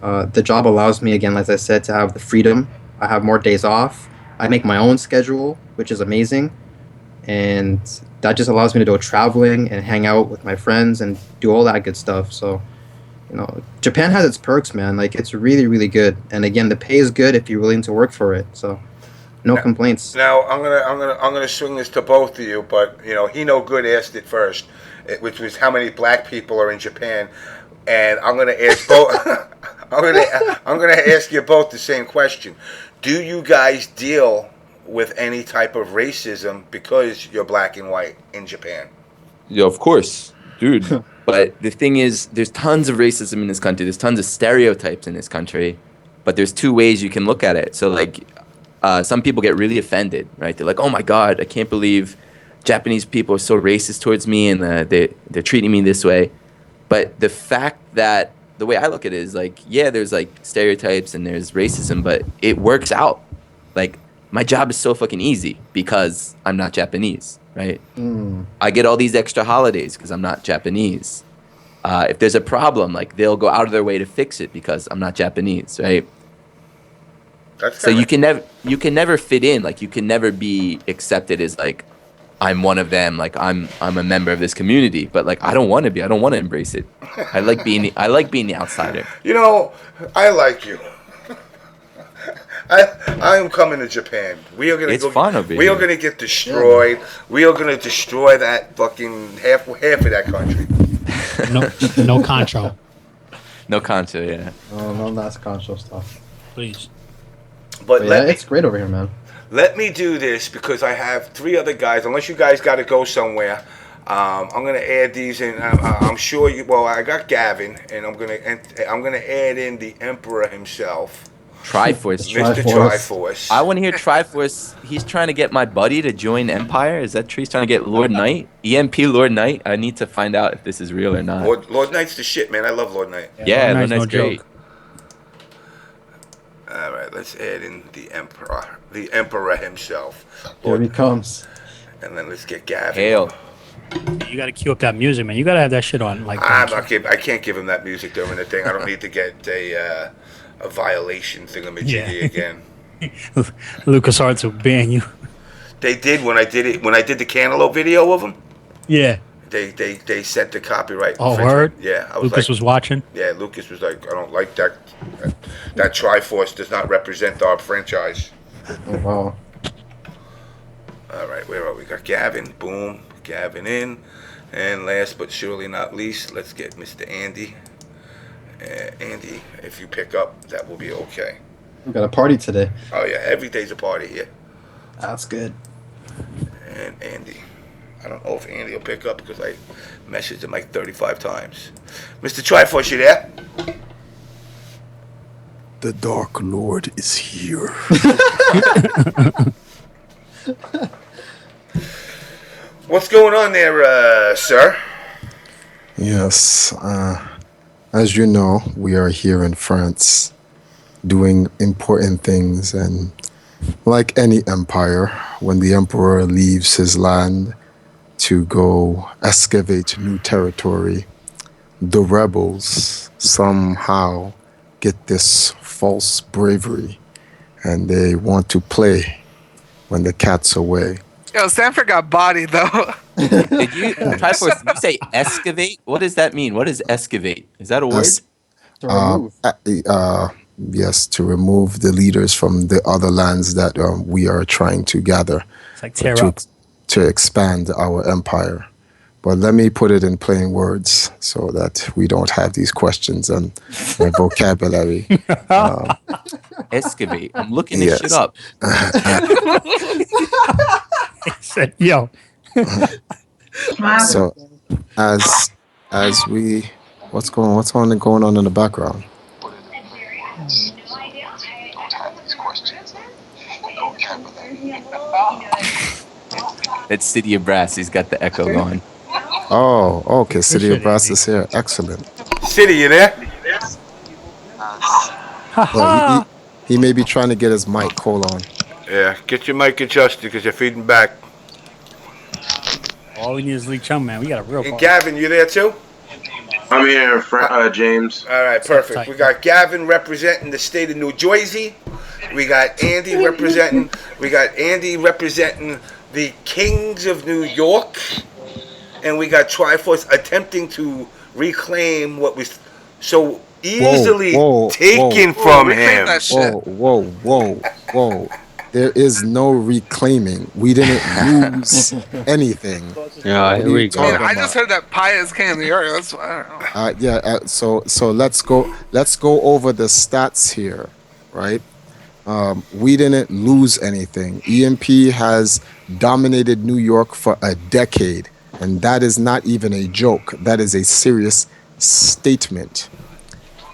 the job allows me, again, as I said, to have the freedom. I have more days off. I make my own schedule, which is amazing. And that just allows me to go traveling and hang out with my friends and do all that good stuff. So, you know, Japan has its perks, man. Like, it's really, really good. And again, the pay is good if you're willing to work for it. So, no complaints. Now, I'm gonna swing this to both of you, but you know, He No Good asked it first, which was how many black people are in Japan, and I'm gonna ask both. I'm gonna ask you both the same question. Do you guys deal with any type of racism because you're black and white in Japan? Yeah, of course, dude. But the thing is, there's tons of racism in this country. There's tons of stereotypes in this country. But there's 2 ways you can look at it. So, like, some people get really offended, right? They're like, oh, my God, I can't believe Japanese people are so racist towards me, and they're treating me this way. But the fact that, the way I look at it is, like, yeah, there's, like, stereotypes and there's racism, but it works out. Like, my job is so fucking easy because I'm not Japanese, right? I get all these extra holidays because I'm not Japanese. If there's a problem, like, they'll go out of their way to fix it because I'm not Japanese, right? So you can never fit in. Like, you can never be accepted as, like, I'm one of them. Like, I'm a member of this community. But, like, I don't want to be. I don't want to embrace it. I like being the outsider. You know, I like you. I am coming to Japan. We are gonna fun over We here. are gonna get destroyed. Yeah. We are gonna destroy that fucking half of that country. No control. No contra, yeah. No last control stuff. Please. But yeah, it's great over here, man. let me do this because I have 3 other guys. Unless you guys got to go somewhere, I'm gonna add these in. I'm sure you. Well, I got Gavin, and I'm gonna add in the Emperor himself. Triforce. Mr. Triforce. I want to hear Triforce. He's trying to get my buddy to join Empire. Is that true? He's trying to get Lord Knight? EMP Lord Knight? I need to find out if this is real or not. Lord Knight's the shit, man. I love Lord Knight. Yeah, Lord Knight's great. Joke. All right, let's add in the Emperor himself. Here he comes. And then let's get Gavin. Hail. You got to cue up that music, man. You got to have that shit on. Like, I can't give him that music during the thing. I don't need to get a violation thingamajiggy again. LucasArts will ban you. They did when I did the Cantaloupe video of him. Yeah. They set the copyright. Oh, word? Yeah. Lucas was watching? Yeah, Lucas was like, I don't like that. That Triforce does not represent our franchise. Oh, wow. All right, where are we? Got Gavin. Boom. Gavin in. And last but surely not least, let's get Mr. Andy. Andy, if you pick up, that will be okay. We got a party today. Oh, yeah. Every day's a party here. That's good. And Andy. I don't know if Andy will pick up because I messaged him like 35 times. Mr. Triforce, you there? The Dark Lord is here. What's going on there, sir? Yes. As you know, we are here in France doing important things. And like any empire, when the emperor leaves his land to go excavate new territory, the rebels somehow get this false bravery and they want to play when the cat's away. Yo, Sanford got bodied though. Did you say excavate? What does that mean? What is excavate? Is that a word? Yes, to remove the leaders from the other lands that we are trying to gather. It's like tear up. To expand our empire. But let me put it in plain words so that we don't have these questions and vocabulary. Excavate. I'm looking this shit up. He said, yo. So, as we, what's going on in the background? That's City of Brass. He's got the echo going. Oh, okay. City of Brass is here. Excellent. City, you there? Well, he may be trying to get his mic. Hold on. Yeah, get your mic adjusted because you're feeding back. All we need is League Chung, man. We got a real And Gavin, you there too? I'm here, James. All right, perfect. We got Gavin representing the state of New Jersey. We got Andy representing the Kings of New York. And we got Triforce attempting to reclaim what was so easily taken from him. Whoa. There is no reclaiming. We didn't lose anything. Yeah, here we go. I just heard that Pi is king of New York. That's why I don't know. So let's go over the stats here, right? We didn't lose anything. EMP has dominated New York for a decade, and that is not even a joke. That is a serious statement.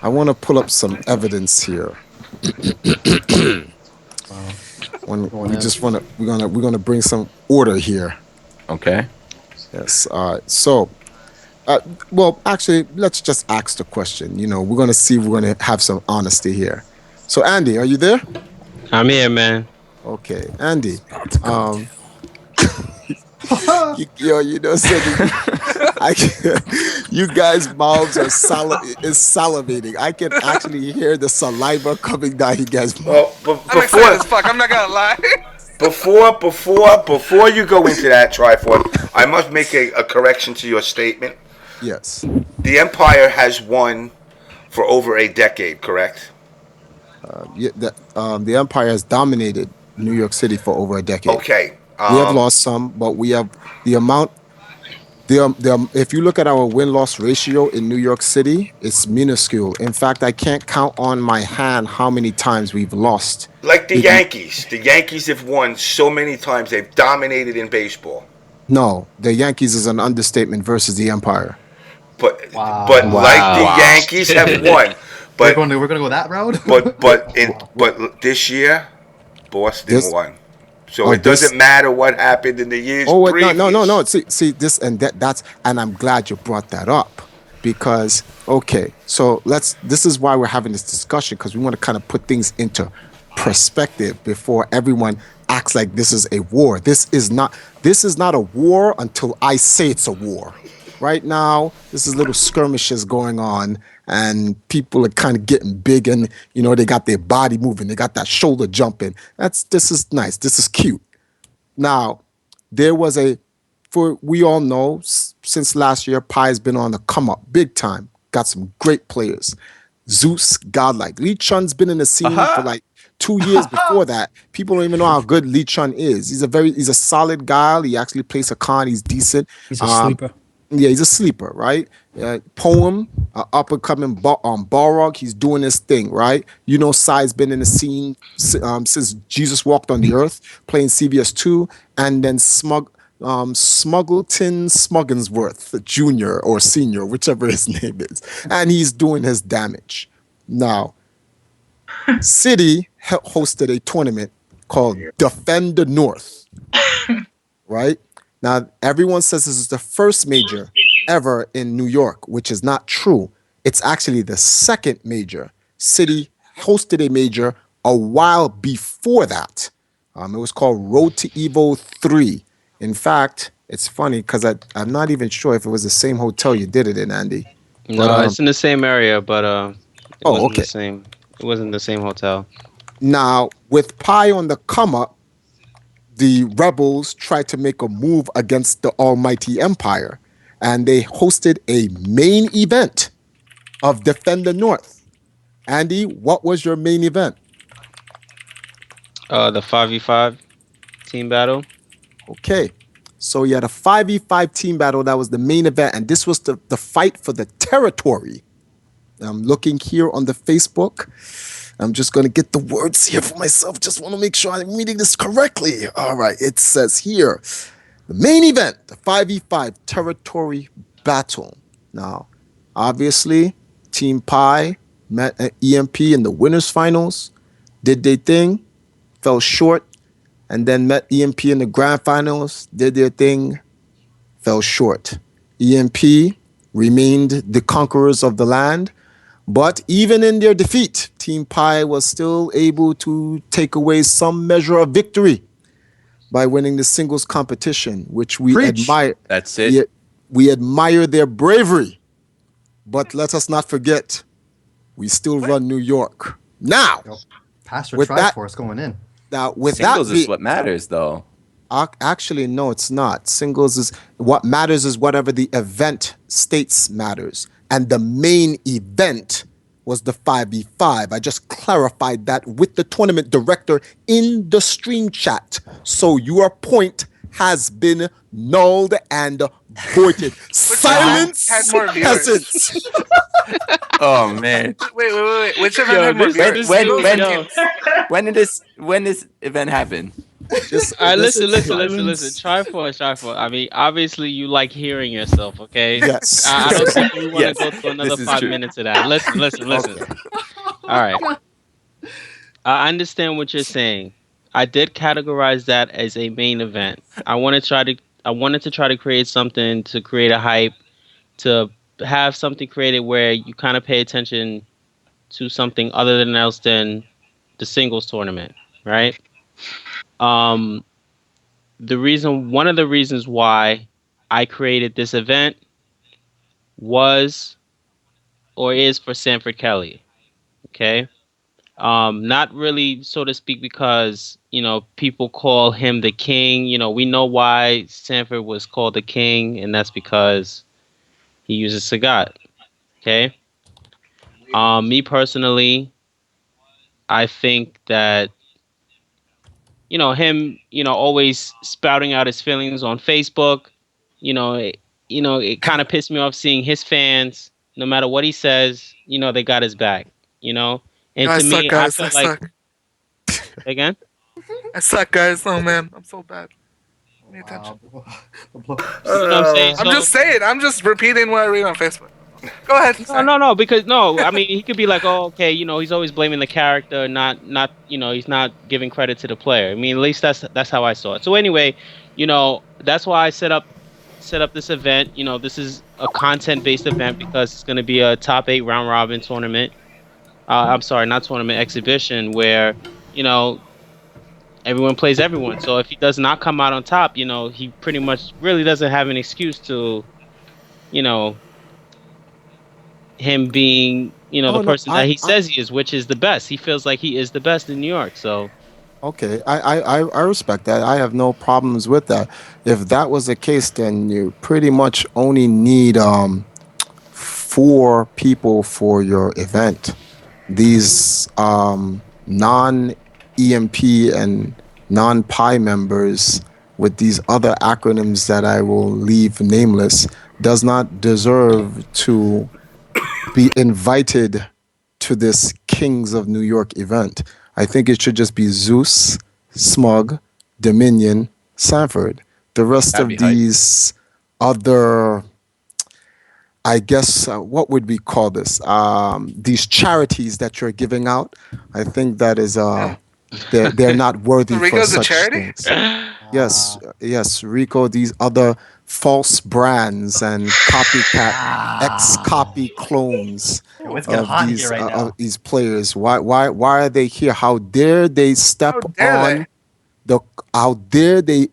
I want to pull up some evidence here. We're gonna bring some order here. Okay. Yes. Well, actually, let's just ask the question. You know, we're gonna see if we're gonna have some honesty here. So, Andy, are you there? I'm here, man. Okay, Andy. You guys' mouths are salivating. I can actually hear the saliva coming down you guys' mouth. Well, I'm excited as fuck. I'm not gonna lie. Before you go into that, Triforce, I must make a correction to your statement. Yes. The Empire has won for over a decade, correct? The Empire has dominated New York City for over a decade. Okay. We have lost some, but we have the amount. If you look at our win-loss ratio in New York City, it's minuscule. In fact, I can't count on my hand how many times we've lost. Like the Yankees. The Yankees have won so many times. They've dominated in baseball. No, the Yankees is an understatement versus the Empire. But like the Yankees have won. But we're gonna go that route. but this year, Boston won. So it doesn't matter what happened in the years previous. No. See this and that's and I'm glad you brought that up because so this is why we're having this discussion because we want to kind of put things into perspective before everyone acts like this is a war. This is not a war until I say it's a war. Right now, this is little skirmishes going on, and people are kind of getting big, and they got their body moving, they got that shoulder jumping. This is nice. This is cute. Now, there was we all know since last year, Pi's been on the come up big time. Got some great players. Zeus, godlike. Lee Chun's been in the scene for like 2 years before that. People don't even know how good Lee Chun is. He's a solid guy. He actually plays a con. He's decent. He's a sleeper. Yeah, he's a sleeper, right? Poem, up and coming Balrog, he's doing his thing, right? Sai's been in the scene since Jesus walked on the earth, playing CBS 2, and then Smuggleton Smugginsworth, Junior or Senior, whichever his name is, and he's doing his damage. Now, City hosted a tournament called Defend the North, right? Now, everyone says this is the first major ever in New York, which is not true. It's actually the second major. City hosted a major a while before that. It was called Road to Evo 3. In fact, it's funny because I'm not even sure if it was the same hotel you did it in, Andy. No, it's in the same area, but it wasn't the same. It wasn't the same hotel. Now, with Pi on the come up, the rebels tried to make a move against the almighty empire, and they hosted a main event of Defend the North. Andy, what was your main event? The 5v5 team battle. Okay, so you had a 5v5 team battle. That was the main event, and this was the fight for the territory. I'm looking here on the Facebook. I'm just going to get the words here for myself. Just want to make sure I'm reading this correctly. All right. It says here, the main event, the 5v5 territory battle. Now, obviously, Team Pi met at EMP in the winners finals, did their thing, fell short, and then met EMP in the grand finals, did their thing, fell short. EMP remained the conquerors of the land. But even in their defeat, Team Pi was still able to take away some measure of victory by winning the singles competition, which we admire. That's it. We admire their bravery. But let us not forget, we still run New York. Now, Pastor Triforce going in. Now, with singles that is what matters, though. Actually, no, it's not. Singles is what matters is whatever the event states matters. And the main event was the 5v5. I just clarified that with the tournament director in the stream chat. So your point has been nulled and voided. Silence, peasants. Oh man. Wait. Which event had more viewers? When this event happen? All right, listen. Triforce. I mean, obviously you like hearing yourself, okay? Yes. I don't think we want to go through another 5 minutes of that. Listen. Okay. All right. I understand what you're saying. I did categorize that as a main event. I wanted to try to create something to create a hype, to have something created where you kind of pay attention to something other than the singles tournament, right? One of the reasons why I created this event was or is for Sanford Kelly. Okay. Not really, so to speak, because, people call him the king. We know why Sanford was called the king, and that's because he uses Sagat. Okay. Me personally, I think that him, always spouting out his feelings on Facebook, it kind of pissed me off seeing his fans. No matter what he says, they got his back. And I to suck, me, guys. I I felt like suck. again. I suck, guys. Oh man, I'm so bad. Pay attention. You know what I'm saying? I'm just saying. I'm just repeating what I read on Facebook. Go ahead. No, because no, I mean he could be like, oh, okay, he's always blaming the character, not, he's not giving credit to the player. I mean, at least that's how I saw it. So anyway, that's why I set up this event. This is a content-based event because it's going to be a top 8 round robin tournament. I'm sorry, not tournament, exhibition where, everyone plays everyone. So if he does not come out on top, he pretty much really doesn't have an excuse to, him being, the person that he says he is, which is the best. He feels like he is the best in New York. So, okay, I respect that. I have no problems with that. If that was the case, then you pretty much only need 4 people for your event. These non-EMP and non-Pi members with these other acronyms that I will leave nameless does not deserve to be invited to this Kings of New York event. I think it should just be Zeus, Smug, Dominion, Sanford. The rest of these other, I guess, what would we call this? These charities that you're giving out, I think that is, they're not worthy for Rico's such a charity? things. Yes, Rico, these other false brands and copycat, ex-copy clones of these players. Why are they here? How dare they step on how dare they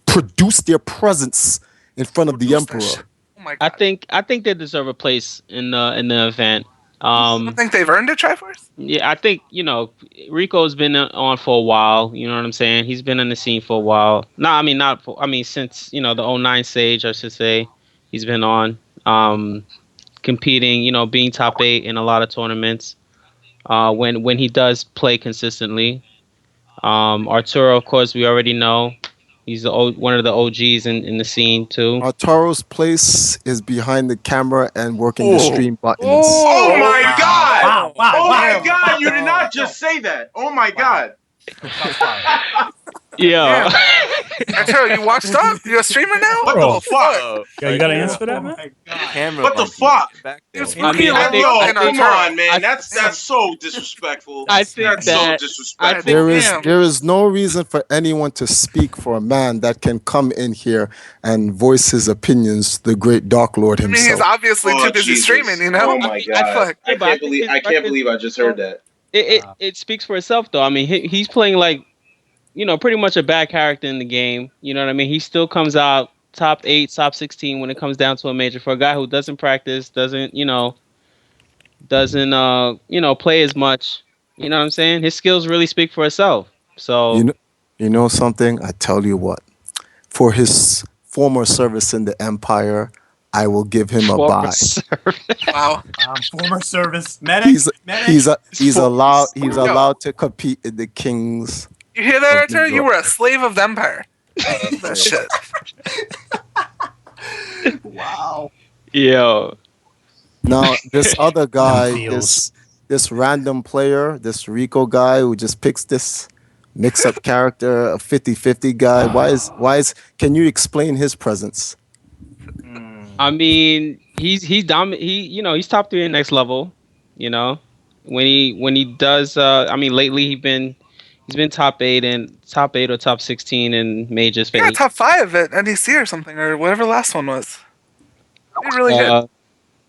produce their presence in front of the emperor? I think they deserve a place in the event. I think they've earned it, Triforce? Yeah, I think, Rico's been on for a while, you know what I'm saying? He's been in the scene for a while. Since, the '09 Sage, I should say, he's been on, competing, being top 8 in a lot of tournaments, when he does play consistently. Arturo, of course, we already know. He's one of the OGs in the scene, too. Arturo's place is behind the camera and working the stream buttons. Oh my God! Oh my God! You did not just say that. Oh my God! Yeah. Arturo, you watched up? You a streamer now? What the fuck? Yeah, you got an answer for that, man? What the fuck? Come on, man. I That's so disrespectful. I think that's so disrespectful. There is no reason for anyone to speak for a man that can come in here and voice his opinions. The great Dark Lord himself. I mean, he's obviously too busy streaming, you know. Oh my God! I can't believe I just heard that. It speaks for itself, though. I mean, he's playing like, pretty much a bad character in the game. You know what I mean? He still comes out top 8, top 16 when it comes down to a major for a guy who doesn't practice, doesn't play as much. You know what I'm saying? His skills really speak for itself. So you know something? I tell you what. For his former service in the Empire, I will give him a buy. Wow. Former service medic. He's allowed to compete in the Kings. You hear that, Arturo? You were a slave of the Empire. That shit. Wow. Yo. Now, this other guy, this random player, this Rico guy who just picks this mix-up character, a 50-50 guy. Why is? Can you explain his presence? I mean, he's dominant. He's top 3 in next level. When he does. Lately he's been top 8 or top 16 in majors. Yeah, top 5 at NDC or something, or whatever the last one was. He really good.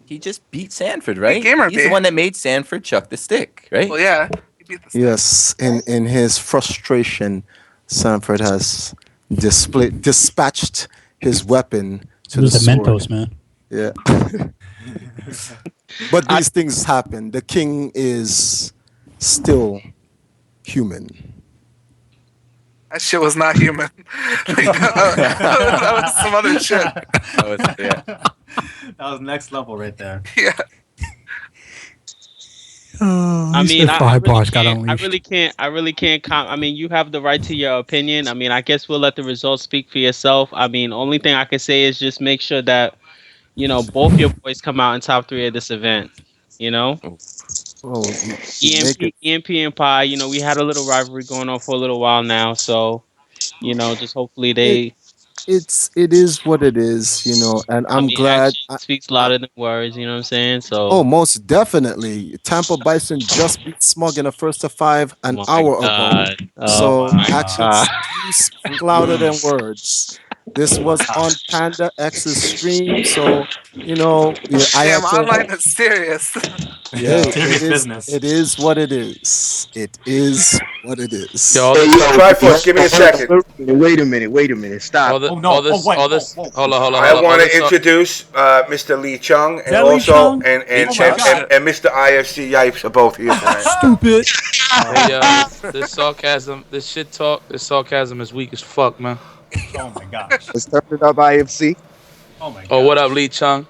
He just beat Sanford, right? He's the one that made Sanford chuck the stick, right? Well, yeah. He beat the stick. Yes, in his frustration, Sanford has dispatched his weapon to the sword. Mentos, man. Yeah. But these things happen. The king is still human. That shit was not human. that was some other shit. That was next level right there. Yeah. I He mean, said I five really bars got can't. unleashed. I really can't. I mean, you have the right to your opinion. I mean, I guess we'll let the results speak for yourself. I mean, only thing I can say is just make sure that both your boys come out in top three of this event. You know, Oh, make it. EMP and Pi. We had a little rivalry going on for a little while now, so just hopefully It they. it is what it is, and I I'm mean, glad. action speaks louder than words. You know what I'm saying? Oh, So. most definitely. Tampa Bison just beat Smug in the first of five Oh an my hour ago. god! Oh So my actions god! do speak louder than words. This was on Panda X's stream, so yeah, I Damn, had to. online is serious. Hey, Serious business. it is what it is. It is what it is. Yo, all Hey, this, Triforce, give me a second. Wait a minute. Stop. all this. Hold on. I All want to this. introduce Mr. Lee Chung and that Lee also Chung? and Lee and, Chung? and Mr. IFC Yipes are both here tonight. Stupid. Hey, this sarcasm, this shit talk, this sarcasm is weak as fuck, man. Oh my gosh. Let's turn it up, IFC. Oh my god. Oh, what up, Lee Chung?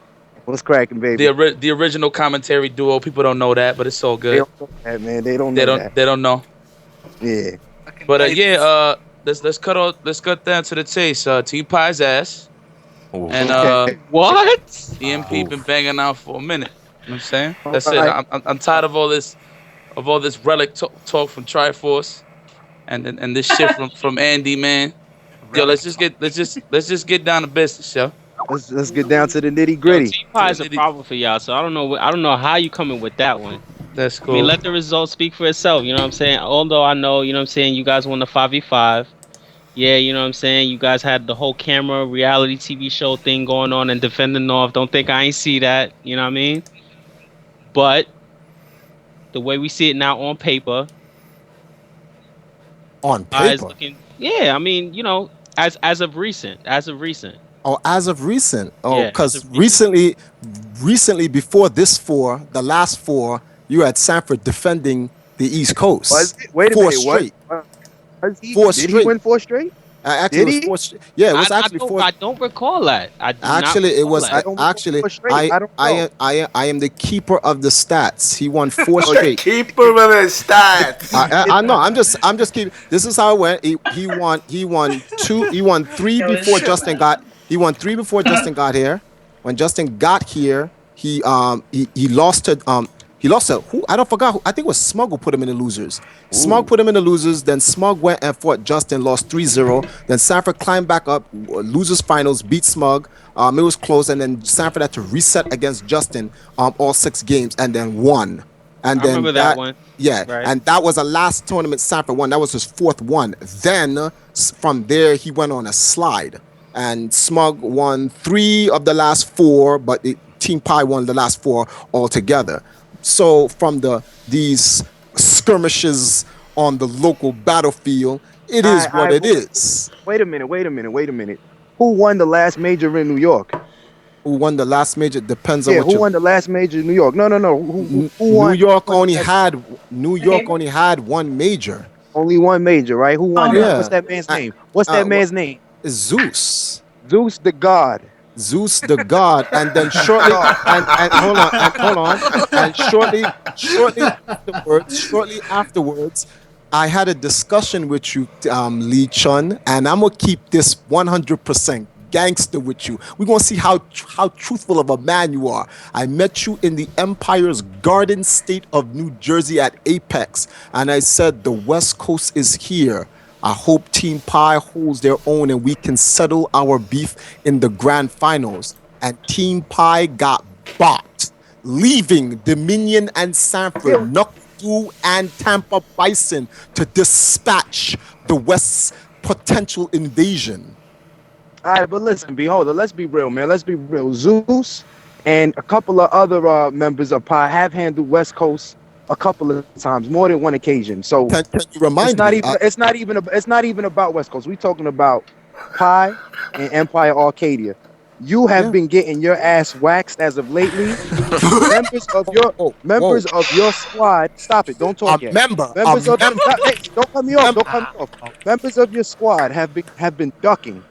What's cracking, baby? The original commentary duo. People don't know that, but it's all They good. don't know that, man. They don't know that. They don't know. Yeah. But let's cut down to the chase. Team Pie's ass. And What? EMP been banging out for a minute. You know what I'm saying? That's it. Alright. I'm tired of all this relic talk from Triforce, and this shit from Andy, man. Yo, let's just get down to business, yo. Let's get down to the nitty gritty. Pi is a problem for y'all, so I don't know how you coming with that one. That's cool. I mean, let the results speak for itself. You know what I'm saying? Although I know, you know what I'm saying, you guys won the 5v5. Yeah, you know what I'm saying? You guys had the whole camera reality TV show thing going on and defending North. Don't think I ain't see that. You know what I mean? But the way we see it now on paper. On Is paper? looking, yeah, I mean, as of recent. Oh, as of recent. Oh, Yeah, because recently before this the last four, you had Sanford defending the East Coast. Was it? Wait a four minute. straight. Was he, Four did straight. he win 4 straight? Actually, it was 4 straight. Yeah, it was actually 4. I don't recall that. Actually, it was actually. I am the keeper of the stats. He won 4 straight. Keeper of the stats. I know. I'm just keeping. This is how it went. He won 2. He won 3 before Justin got. He won 3 before Justin got here. When Justin got here, he lost to He lost to who? I don't forgot. Who, I think it was Smug who put him in the losers. Smug put him in the losers. Then Smug went and fought Justin, lost 3-0. Then Sanford climbed back up, losers finals, beat Smug. It was close, and then Sanford had to reset against Justin all 6 games, and then won. And I then remember that one. Yeah, Right. and that was the last tournament Sanford won. That was his 4th one. Then from there he went on a slide, and Smug won 3 of the last 4, but Team Pi won the last 4 altogether. So from these skirmishes on the local battlefield, it is what it is. Wait a minute. Who won the last major in New York? Who won the last major? Depends on Yeah, what who won the last major in New York? No. Who won? New York only had 1 major. Only 1 major, right? Who won? Yeah. What's that man's name? What's that man's name? It's Zeus. Zeus the god. Zeus the god, and then shortly and hold on, and shortly afterwards, I had a discussion with you, Lee Chun, and I'm gonna keep this 100% gangster with you. We're gonna see how truthful of a man you are. I met you in the Empire's Garden State of New Jersey at Apex, and I said the West Coast is here. I hope Team Pi holds their own and we can settle our beef in the grand finals. And Team Pi got bopped, leaving Dominion and Sanford, Nukdu and Tampa Bison to dispatch the West's potential invasion. All right, but listen, beholder, let's be real, man. Let's be real. Zeus and a couple of other members of Pi have handled West Coast a couple of times, more than 1 occasion. So can you remind me? me? It's not even about West Coast. We're talking about Pi and Empire Arcadia. You have been getting your ass waxed as of lately. members of your squad. Stop it! Don't talk yet. Don't cut me off. Members of your squad have been ducking.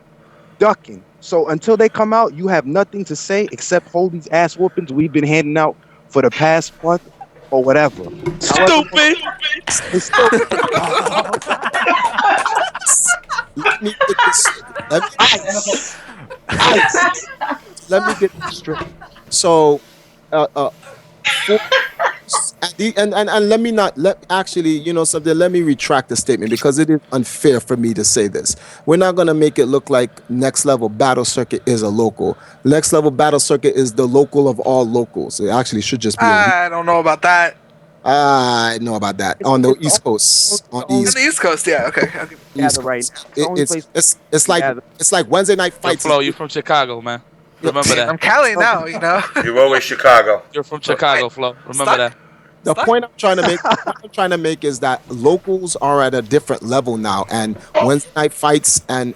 So until they come out, you have nothing to say except hold these ass whoopings we've been handing out for the past month or whatever. Stupid. It's still, Let me get this. Let me get this straight. So, for, and let me not let actually, something. Let me retract the statement because it is unfair for me to say this. We're not gonna make it look like Next Level Battle Circuit is a local. Next Level Battle Circuit is the local of all locals. It actually should just be. I don't know about that. I know about that on the East Coast. On the East Coast, yeah, okay. East Coast. It's like Wednesday night Yo, fights. Flo, you from Chicago, man. Remember that. I'm Cali now, You're always Chicago. You're from Chicago, Flo. Remember that. The point I'm trying to make is that locals are at a different level now, and Wednesday night fights and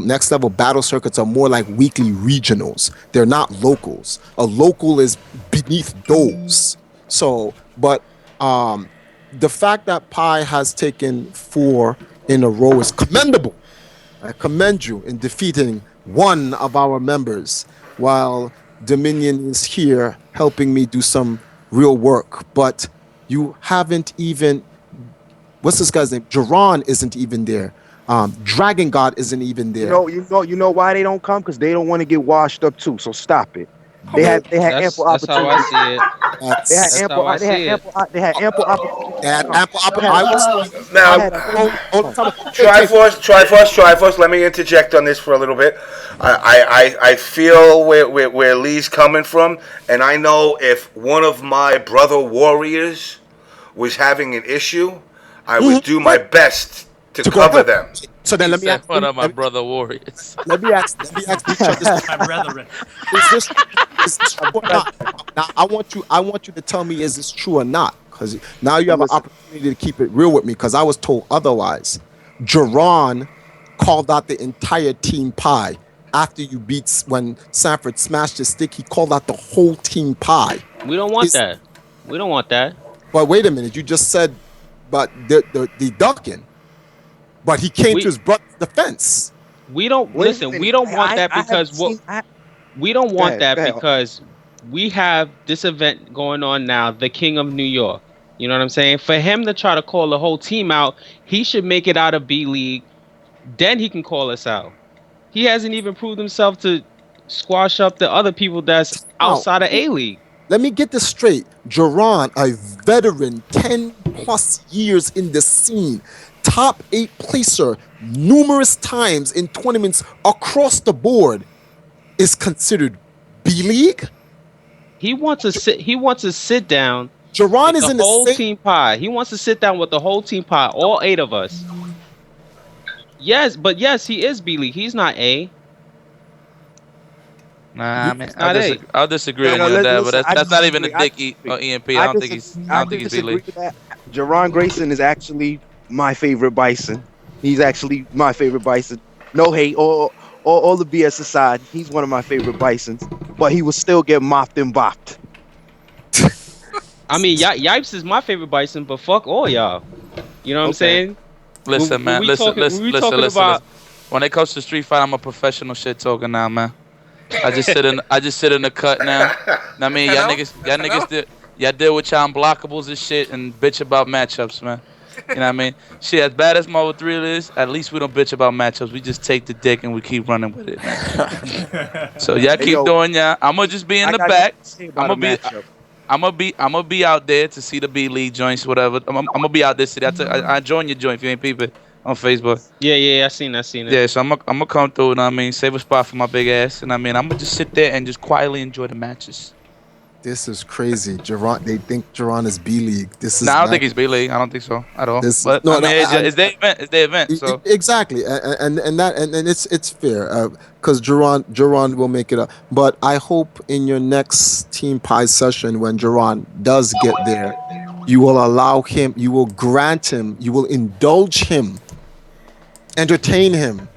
Next Level Battle Circuits are more like weekly regionals. They're not locals. A local is beneath those. So, but the fact that Pi has taken 4 in a row is commendable. I commend you in defeating one of our members, while Dominion is here helping me do some real work. But you haven't even, what's this guy's name? Jerron isn't even there. Dragon God isn't even there. You know why they don't come? Because they don't want to get washed up too. So stop it. They had ample opportunity. That's how I see it. They had ample opportunity. Now, Triforce. Let me interject on this for a little bit. I feel where Lee's coming from, and I know if one of my brother warriors was having an issue, I would do my best to cover them. So then let me ask one of my brother warriors. Let me ask each other. My brethren. Is this true or not? Now I want you to tell me, is this true or not? Because now you have an opportunity to keep it real with me, because I was told otherwise. Jerron called out the entire team Pi after you beat, when Sanford smashed his stick. He called out the whole team Pi. We don't want that. We don't want that. But wait a minute, you just said, but the ducking. But he came to his brother's defense. We don't listen. We don't want that because we don't want that because we have this event going on now, the King of New York. You know what I'm saying? For him to try to call the whole team out, he should make it out of B League. Then he can call us out. He hasn't even proved himself to squash up the other people that's outside of A League. Let me get this straight. Jerron, a veteran, 10 plus years in the scene, top 8 placer numerous times in tournaments across the board, is considered B League. He wants to sit. He wants to sit down. Jerron is in the whole same team Pi. He wants to sit down with the whole team Pi, all 8 of us. Yes, but yes, he is B League. He's not A. Nah, I mean, I'll disagree with that, but that's not even a dick or EMP. I don't think he's B League. Jerron Grayson is actually my favorite Bison. He's actually my favorite Bison. No hate or all the BS aside, he's one of my favorite Bisons. But he will still get mopped and bopped. I mean, Yipes is my favorite Bison, but fuck all y'all. You know what I'm saying? Listen, man. Listen. When it comes to street fight, I'm a professional shit talker now, man. I just sit in the cut now. I mean, y'all deal with y'all unblockables and shit and bitch about matchups, man. You know what I mean? Shit, as bad as Marvel 3 is, at least we don't bitch about matchups. We just take the dick and we keep running with it, man. So y'all keep doing y'all. I'm gonna just be in the back. I'm gonna be out there to see the B League joints, whatever. I'm gonna be out there. I join your joint if you ain't peeping on Facebook. Yeah, I seen it. Yeah, so I'm gonna come through, and I mean, save a spot for my big ass, and I mean, I'm gonna just sit there and just quietly enjoy the matches. This is crazy. Jerron, they think Jerron is B League. This is. I don't think he's B League. I don't think so at all. It's their event. It's their event. So exactly, and it's fair because Jerron will make it up. But I hope in your next Team Pi session, when Jerron does get there, you will allow him. You will grant him. You will indulge him, entertain him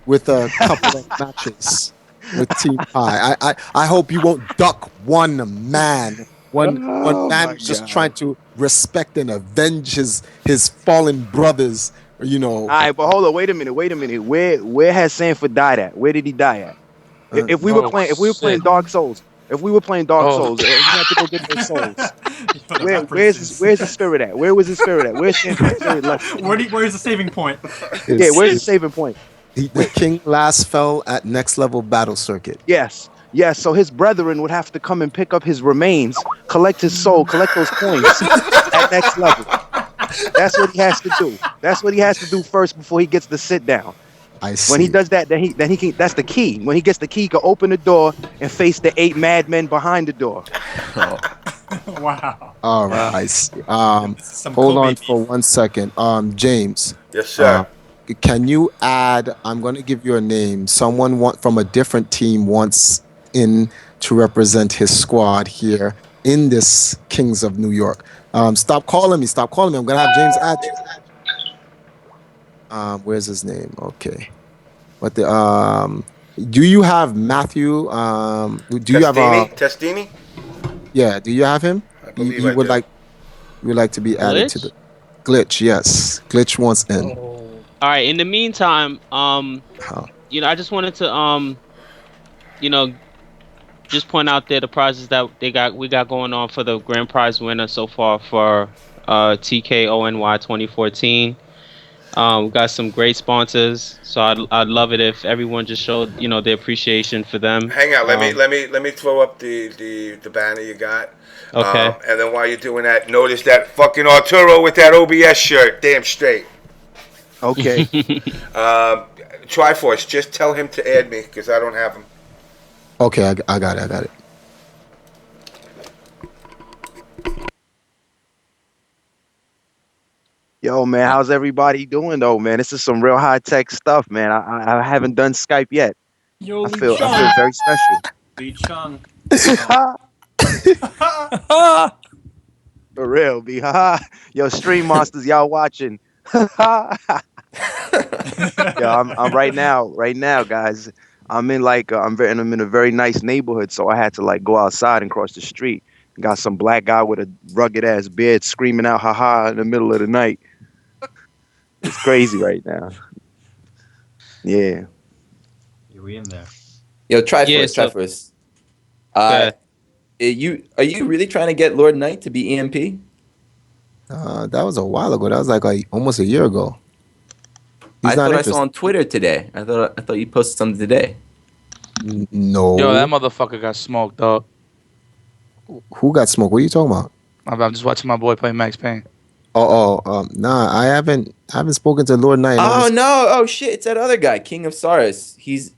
with a couple of matches with Team Pi. I hope you won't duck one man. One man who's just trying to respect and avenge his fallen brothers. You know. All right, but hold on. Wait a minute. Where has Sanford died at? Where did he die at? If we were playing Dark Souls, If we were playing Dark Oh. Souls, we had to go get those souls. Where's the spirit at? Where was his spirit at? Where's Sanford's spirit left? Where's the saving point? Yeah, where's the saving point? The king last fell at next level battle circuit. Yes. Yes, so his brethren would have to come and pick up his remains, collect his soul, collect those coins at next level. That's what he has to do. That's what he has to do first before he gets to sit down. I see. When he does that, then he can. That's the key. When he gets the key, he can open the door and face the 8 madmen behind the door. Wow. All right. I see. Hold on for 1 second. James. Yes, sir. Can you add? I'm going to give you a name. Someone from a different team wants in to represent his squad here in this Kings of New York. Stop calling me. Stop calling me. I'm going to have James add you. Where's his name? Okay. What the do you have Matthew? Do you have Testini? Yeah, do you have him? I believe You I would do. like to be added to the Glitch, yes. Glitch wants in. All right. In the meantime, you know, I just wanted to, you know, just point out there the prizes that we got going on for the grand prize winner so far for TKONY 2014. We got some great sponsors, so I'd love it if everyone just showed, you know, their appreciation for them. Hang on, let me throw up the banner you got. Okay. And then while you're doing that, notice that fucking Arturo with that OBS shirt, damn straight. Okay. Triforce, just tell him to add me because I don't have him. Okay, I got it. Yo, man, how's everybody doing though, man? This is some real high tech stuff, man. I haven't done Skype yet. Yo, I feel very special. Lee Chung. For real, B. Yo, stream monsters, y'all watching? Yo, I'm right now, guys. I'm in I'm in a very nice neighborhood, so I had to like go outside and cross the street. Got some black guy with a rugged ass beard screaming out "ha in the middle of the night. It's crazy right now. Yeah. We in there. Yo, Triforce. Are you really trying to get Lord Knight to be EMP? That was a while ago. That was like almost a year ago. I thought I saw on Twitter today. I thought you posted something today. No. Yo, that motherfucker got smoked, dog. Who got smoked? What are you talking about? I'm just watching my boy play Max Payne. Nah, I haven't spoken to Lord Knight. Oh shit, it's that other guy, King of Saurus. He's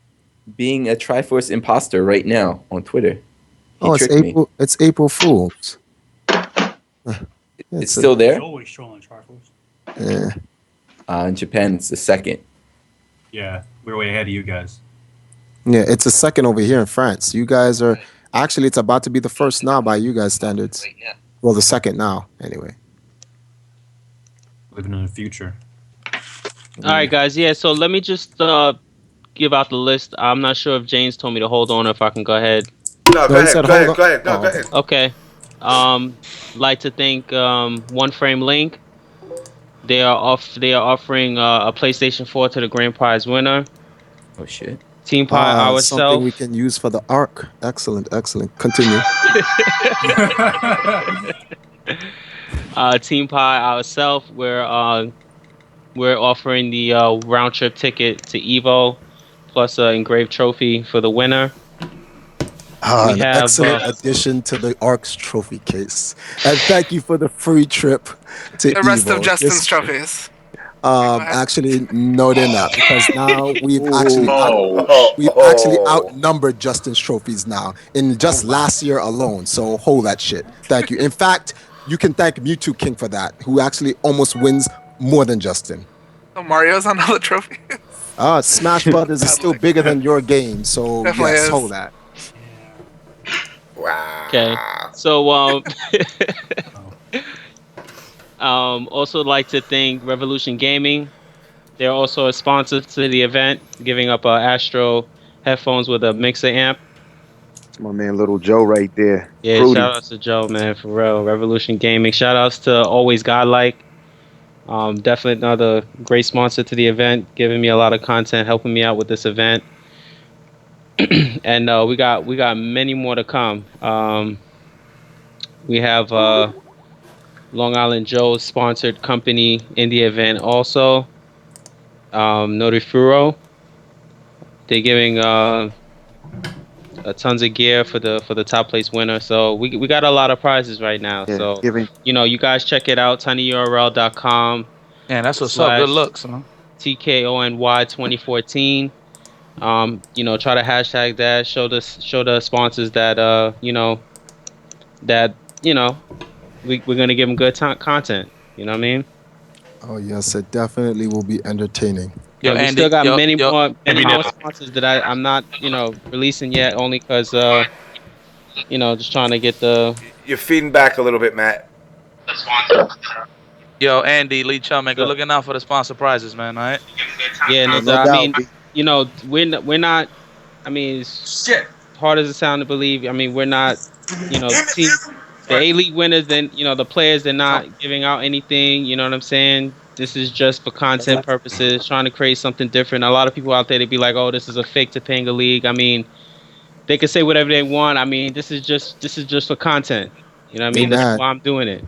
being a Triforce imposter right now on Twitter. It's April Fools. It's still there? Always trolling Triforce. Yeah. In Japan, it's the second. Yeah, we're way ahead of you guys. Yeah, it's the second over here in France. You guys are actually, it's about to be the first now by you guys' standards. Well, the second now, anyway. Living in the future. All right, guys. Yeah, so let me just give out the list. I'm not sure if James told me to hold on or if I can go ahead. No, go ahead. Go ahead. Okay. Like to thank One Frame Link. They are offering a PlayStation 4 to the grand prize winner. Oh shit. Team Pie ourselves. Something we can use for the Ark. Excellent. Continue. Team Pie ourselves. We're offering the round trip ticket to Evo, plus an engraved trophy for the winner. An excellent addition to the Ark's trophy case. And thank you for the free trip to Evo. The rest of Justin's trophies. Actually, no, they're not, because now we've actually outnumbered Justin's trophies now in just last year alone. So hold that shit. Thank you. In fact, you can thank Mewtwo King for that, who actually almost wins more than Justin. So Mario's on all the trophies. Smash Brothers is still bigger than your game, so Definitely yes, is. hold that. Wow. Okay. So also like to thank Revolution Gaming. They're also a sponsor to the event, giving up Astro headphones with a mixer amp. It's my man Little Joe right there. Yeah, Fruity. shout outs to Joe, man, for real. Revolution Gaming. Shout outs to Always Godlike. Definitely another great sponsor to the event, giving me a lot of content, helping me out with this event. and we got many more to come. We have Long Island Joe's sponsored company in the event also. Notifuro. They're giving tons of gear for the top place winner. So we got a lot of prizes right now. Yeah, so you guys check it out, tinyurl.com. Yeah, that's what's up. Good looks, man. TKONY 2014. Try to hashtag that. Show the sponsors that we're gonna give them good content. You know what I mean? Oh yes, it definitely will be entertaining. Yeah, we still got many more sponsors that I'm not releasing yet, only because just trying to get the. You're feeding back a little bit, Matt. Yo, Andy, Lee Chung, man, good looking out for the sponsor prizes, man. All right. Yeah, no doubt. I mean, we're not. I mean, it's hard as it sounds to believe. I mean, we're not. The A-League winners, then the players, they're not giving out anything. You know what I'm saying? This is just for content purposes, trying to create something different. A lot of people out there, they'd be like, "Oh, this is a fake Topanga League." I mean, they can say whatever they want. I mean, this is just for content. You know what I mean? That's why I'm doing it.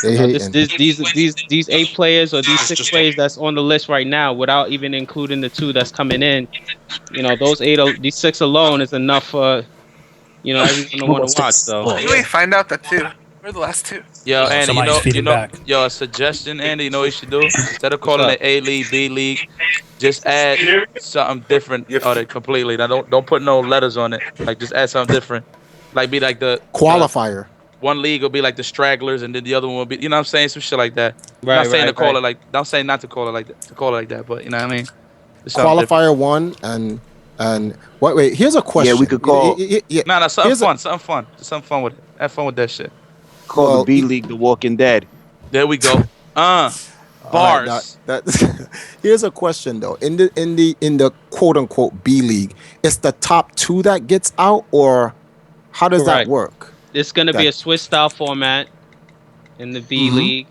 These 8 players or these 6 players that's on the list right now, without even including the 2 that's coming in, these 6 alone is enough for everyone to want to watch. So you may find out that 2. We're the last 2. Yo, Andy, yo, a suggestion, Andy. You know what you should do? Instead of calling it A League, B League, just add something different on it completely. Now, don't put no letters on it. Like, just add something different. Like, be like the qualifier. One league will be like the stragglers, and then the other one will be, you know what I'm saying, some shit like that. Right, not saying to call right. it like, I'm saying not to call it like that, to call it like that, but you know what I mean. Qualifier 1 and wait. Here's a question. Yeah, we could call. No, something fun with it. Have fun with that shit. Call the B League the Walking Dead. There we go. Bars. Right, here's a question though. In the quote unquote B League, it's the top 2 that gets out, or how does that work? It's gonna be a Swiss style format in the B League.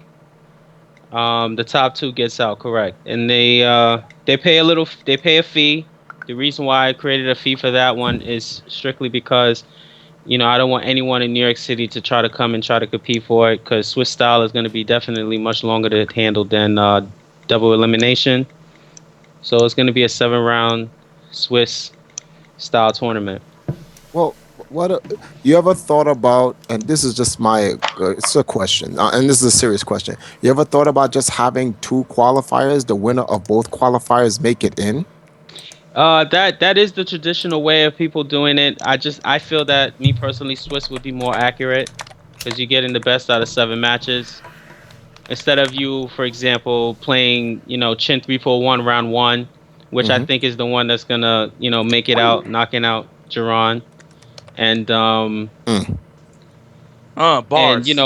The top 2 gets out, correct? And they pay a fee. The reason why I created a fee for that one is strictly because I don't want anyone in New York City to try to come and try to compete for it, because Swiss style is going to be definitely much longer to handle than double elimination. So it's going to be a 7-round Swiss style tournament. Well, you ever thought about, and this is just it's a question, and this is a serious question. You ever thought about just having 2 qualifiers, the winner of both qualifiers make it in? That is the traditional way of people doing it. I feel that, me personally, Swiss would be more accurate, because you're getting the best out of 7 matches. Instead of you, for example, playing, Chin 3-4-1 round 1, which I think is the one that's gonna, make it out, knocking out Jiron. And bars. And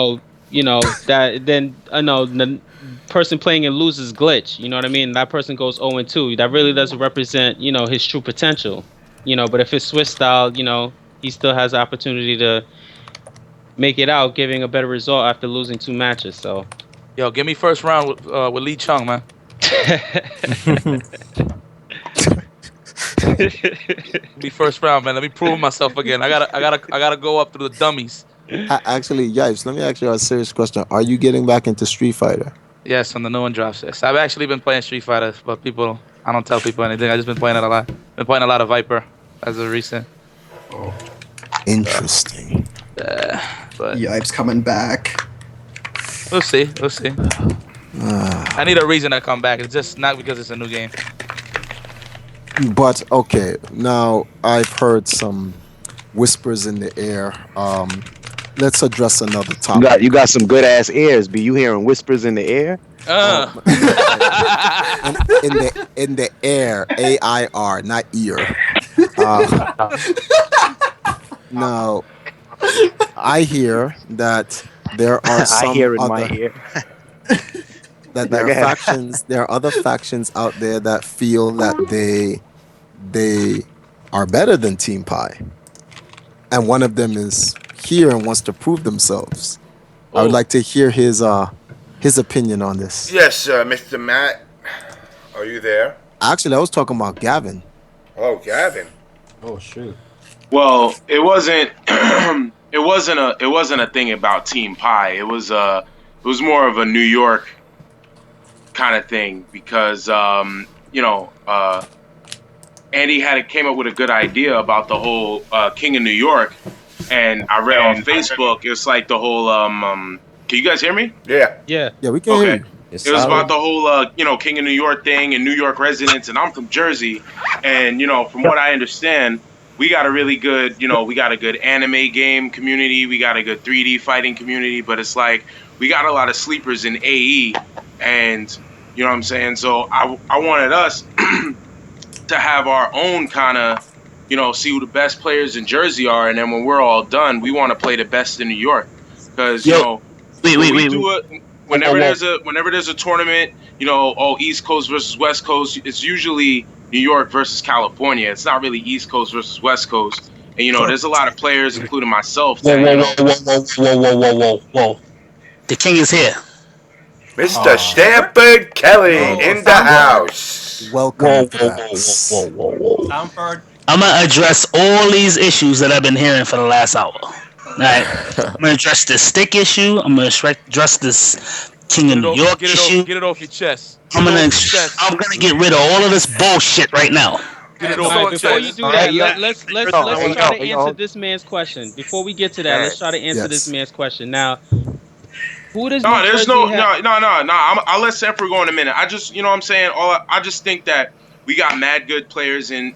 that then the person playing and loses glitch. You know what I mean? That person goes 0-2. That really doesn't represent his true potential. But if it's Swiss style, he still has the opportunity to make it out, giving a better result after losing 2 matches. So, yo, give me first round with Lee Chung, man. Be first round, man. Let me prove myself again. I gotta go up through the dummies. Actually, Yipes, let me ask you a serious question. Are you getting back into Street Fighter? Yes, when the new one drops. Yes, I've actually been playing Street Fighter, but I don't tell people anything. I just been playing it a lot. Been playing a lot of Viper as of recent. Interesting. But Yipes coming back. We'll see. I need a reason to come back. It's just not because it's a new game. But okay, now I've heard some whispers in the air. Let's address another topic. You got some good ass ears. Be you hearing whispers in the air? In the air, AIR, not ear. Now, I hear that there are some I hear in my ear. That there are other factions out there that feel that they are better than Team Pi, and one of them is here and wants to prove themselves. I would like to hear his opinion on this. Yes, Mr. Matt, are you there? Actually, I was talking about Gavin. Oh, Gavin. Oh shoot. Well, it wasn't. it wasn't a thing about Team Pie. It was more of a New York kind of thing because Andy came up with a good idea about the whole King of New York, and I read on Facebook. It's like the whole. Can you guys hear me? Yeah. Yeah. Yeah, we can hear Okay. you. It was about the whole, King of New York thing and New York residents, and I'm from Jersey, and from what I understand, we got a really good, we got a good anime game community, we got a good 3D fighting community, but it's like we got a lot of sleepers in AE, and you know what I'm saying. So I wanted us to have our own kind of, see who the best players in Jersey are, and then when we're all done, we want to play the best in New York, because whenever there's a tournament, East Coast versus West Coast, it's usually New York versus California. It's not really East Coast versus West Coast. And there's a lot of players, including myself. Whoa. The king is here. Mr. Stanford Kelly in the house. Welcome. Whoa. I'm gonna address all these issues that I've been hearing for the last hour. Alright. I'm gonna address this stick issue. I'm gonna address this King of New York issue. Get it off your chest. I'm gonna get rid of all of this bullshit right now. Get it All off right, your before chest. you do that, let's try to answer this man's question. Before we get to that, let's try to answer this man's question. Now, who does No, New there's Jersey no. have? I'll let Sanford go in a minute. I just, what I'm saying. I just think that we got mad good players in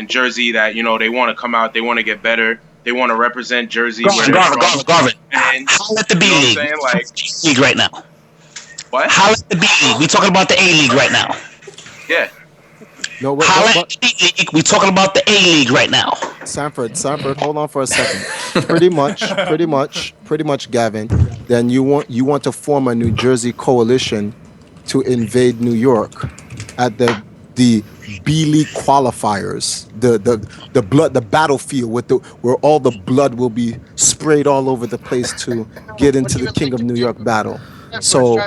Jersey that they want to come out, they want to get better, they want to represent Jersey. Gavin. And Holla at the B League. League right now. What? Holla at the B League. We talking about the A League right now. Yeah. No, Holla at the B League. We talking about the A League right now. Sanford, hold on for a second. pretty much, Gavin. Then you want to form a New Jersey coalition to invade New York at the B League qualifiers, the battlefield where all the blood will be sprayed all over the place to get into the King of New York battle. So,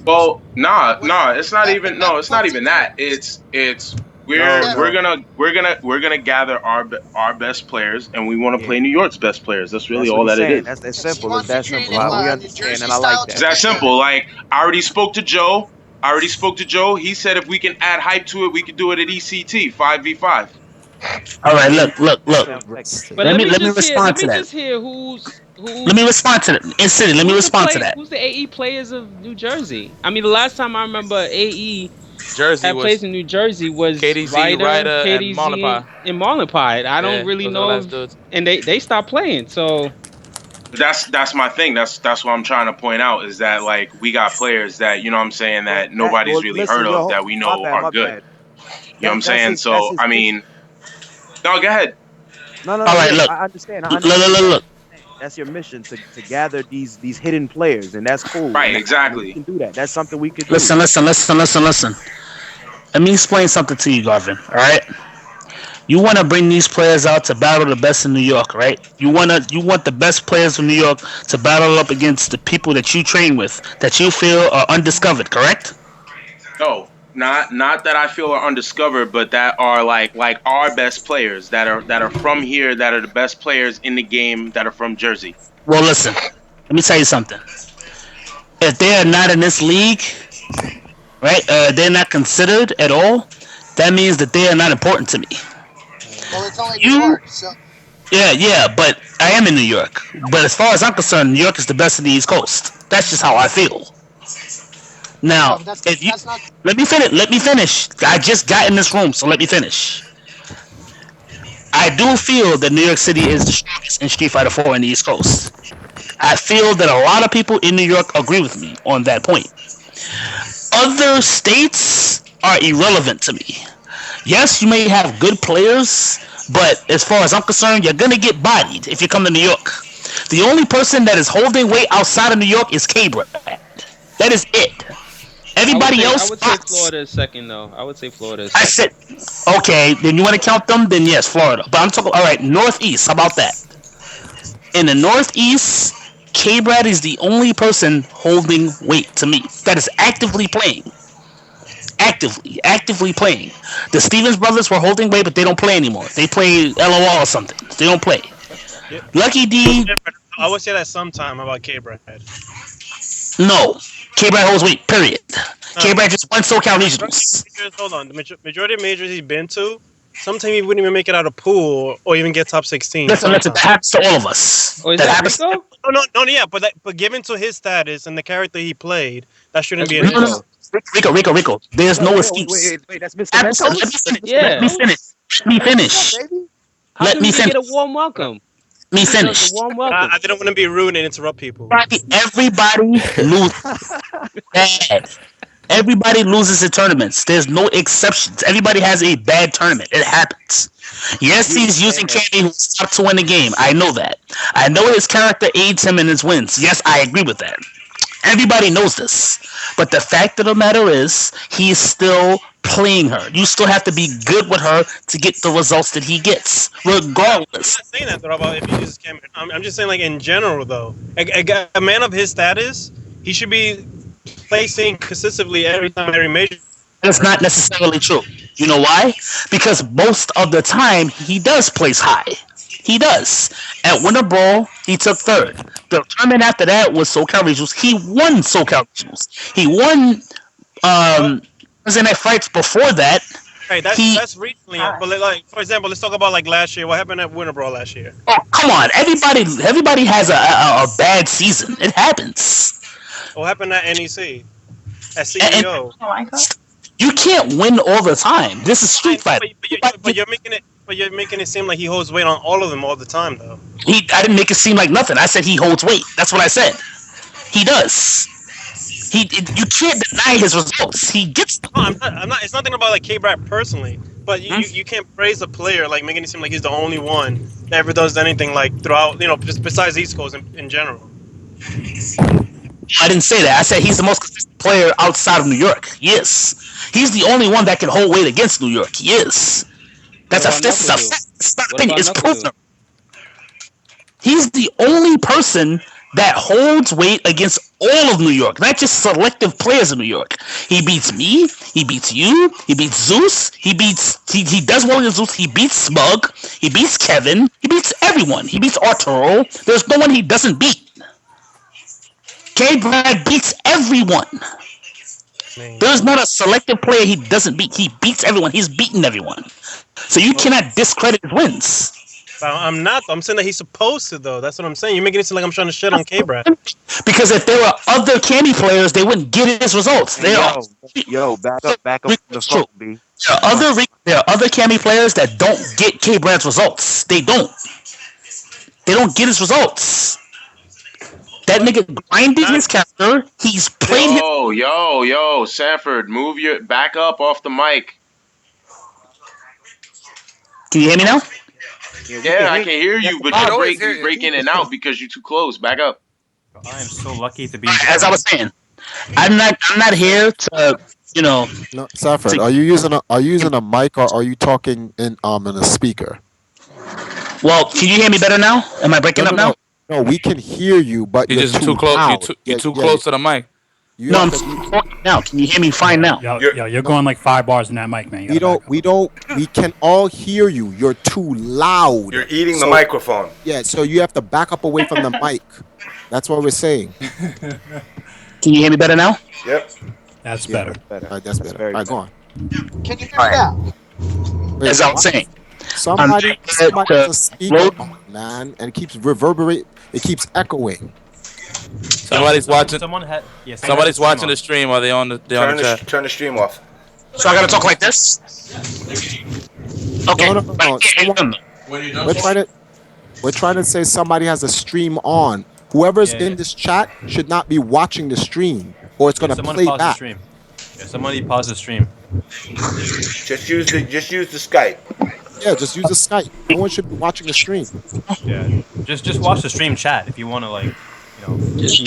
well, it's not even that. We're gonna gather our best players, and we want to play New York's best players. That's really all that it is. That's simple. It's that simple. We understand, and I like that. It's that simple. Like, I already spoke to Joe. He said if we can add hype to it, we could do it at ECT 5v5. All right, look. But let me respond to that. Let me respond to that. Instantly, let me respond to that. Who's the AE players of New Jersey? I mean, the last time I remember AE Jersey had plays in New Jersey was KDZ, Ryder, KDZ, and Marlin. I don't really know, and they stopped playing. So that's my thing. That's what I'm trying to point out is that like we got players that that nobody's really heard of that we know are good. You know what I'm saying? So I mean, no, go ahead. No. All right, look. I understand. Look. That's your mission to gather these hidden players, and that's cool. Right, exactly. We can do that. That's something we could do. Listen. Let me explain something to you, Gavin. All right. You want to bring these players out to battle the best in New York, right? You want the best players from New York to battle up against the people that you train with, that you feel are undiscovered, correct? No, not that I feel are undiscovered, but that are like our best players that are from here, that are the best players in the game, that are from Jersey. Well, listen. Let me tell you something. If they are not in this league, right? They're not considered at all. That means that they are not important to me. Well, it's only New York, so. Yeah, but I am in New York. But as far as I'm concerned, New York is the best in the East Coast. That's just how I feel. Now, let me finish. I just got in this room, so let me finish. I do feel that New York City is the strongest in Street Fighter 4 in the East Coast. I feel that a lot of people in New York agree with me on that point. Other states are irrelevant to me. Yes, you may have good players, but as far as I'm concerned, you're going to get bodied if you come to New York. The only person that is holding weight outside of New York is Cabra. That is it. Everybody else. I would say Florida is second, though. I would say Florida is I second. said, okay, then you want to count them? Then yes, Florida. But I'm talking, all right, Northeast. How about that? In the Northeast, K-Brad is the only person holding weight to me that is actively playing. actively playing. The Stevens brothers were holding weight, but they don't play anymore. They play LOL or something. They don't play. Yeah. Lucky D. I would say that sometime about K-Brad. No. K-Brad holds weight, period. K-Brad just won SoCal Regionals. Hold on. The majority of majors he's been to, sometimes he wouldn't even make it out of pool or even get top 16. Listen, that happens to all of us. Oh, is that happens. Rico? No, yeah, but given to his status and the character he played, that shouldn't be an issue. No. Rico. There's no excuse. Wait, that's Mr. Mentos? Let me finish. Let me finish. Get a warm welcome. Me finish. Warm welcome. I didn't want to be rude and interrupt people. Everybody loses. Everybody loses in tournaments. There's no exceptions. Everybody has a bad tournament. It happens. Yes, he's using Candy who's top 2 in the game. I know that. I know his character aids him in his wins. Yes, I agree with that. Everybody knows this. But the fact of the matter is, he's still playing her. You still have to be good with her to get the results that he gets, regardless. I'm not saying that, though, about if he uses Cameron. I'm just saying, like, in general, though. A man of his status, he should be placing consistently every time, every major. That's not necessarily true. You know why? Because most of the time, he does place high. He does. At Winter Brawl, he took 3rd. The tournament after that was SoCal Regionals. He won SoCal Regionals. He won President Fights before that. Hey, that's recently. But like, for example, let's talk about like last year. What happened at Winter Brawl last year? Oh, come on. Everybody has a bad season. It happens. What happened at NEC? At CEO? You can't win all the time. This is Street Fighter. But you're making it seem like he holds weight on all of them all the time, though. I didn't make it seem like nothing. I said he holds weight. That's what I said. He does. You can't deny his results. He gets. No, I'm not. It's nothing about like K-Brad personally, but you can't praise a player like making it seem like he's the only one that ever does anything like throughout. Just besides East Coast in general. I didn't say that. I said he's the most consistent player outside of New York. Yes. He's the only one that can hold weight against New York. Yes. That's a thing. It's proven. He's the only person that holds weight against all of New York, not just selective players in New York. He beats me. He beats you. He beats Zeus. He does well against Zeus. He beats Smug. He beats Kevin. He beats everyone. He beats Arturo. There's no one he doesn't beat. K-Brad beats everyone. There's not a selective player he doesn't beat. He beats everyone. He's beaten everyone. So you cannot discredit his wins. I'm not. I'm saying that he's supposed to, though. That's what I'm saying. You're making it seem like I'm trying to shit on K-Brad. Because if there were other Candy players, they wouldn't get his results. Back up the phone, B. There are other Candy players that don't get K-Brad's results. They don't. They don't get his results. That nigga grinded his character. He's played his... Yo, Sanford, move your back up off the mic. Can you hear me now? Yeah, I can hear you, but you break in and out because you're too close. Back up. I am so lucky to be. As I was saying, I'm not here to No, Sanford, are you using a mic or are you talking in a speaker? Well, can you hear me better now? Am I breaking up now? No, we can hear you, but you're just too close. You're too close to the mic. I'm talking now. Can you hear me fine now? You're going like 5 bars in that mic, man. We can all hear you. You're too loud. You're eating the microphone. Yeah, so you have to back up away from the mic. That's what we're saying. Can you hear me better now? Yep. That's better. All right, that's better. All right, go on. Can you hear me now? As I was saying. Somebody has a speaker on, man, and it keeps reverberating. It keeps echoing. Somebody's watching. Somebody's watching the stream. Are they on the chat? Turn the stream off. So I gotta talk like this? Okay. No. We're trying to say somebody has a stream on. Whoever's in this chat should not be watching the stream, or it's gonna play back. The somebody pause the stream. Just use the Skype. Yeah, just use the Skype. No one should be watching the stream. Yeah, just watch the stream chat if you want to Using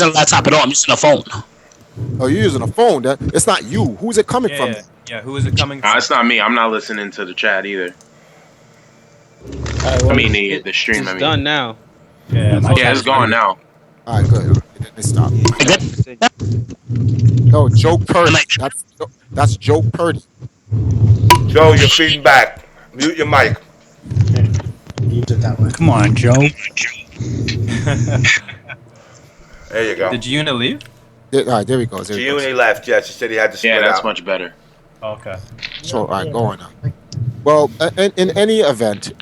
a laptop at all. I'm using a phone. Oh, you're using a phone? It's not you. Who's it coming from? Yeah, who is it coming from? It's not me. I'm not listening to the chat either. The stream. It's done now. Yeah, it's gone now. All right, good. Hey, stop. No, Joe Purdy. That's Joe Purdy. Joe, you're feeding back. Mute your mic. Use it that way. Come on, Joe. There you go. Did Jiyuna leave? All right, there he goes. There he goes. Jiyuna left. Yes, he said he had to split Yeah, that's out. much better. Okay. So, all right, go on now. Well, in any event,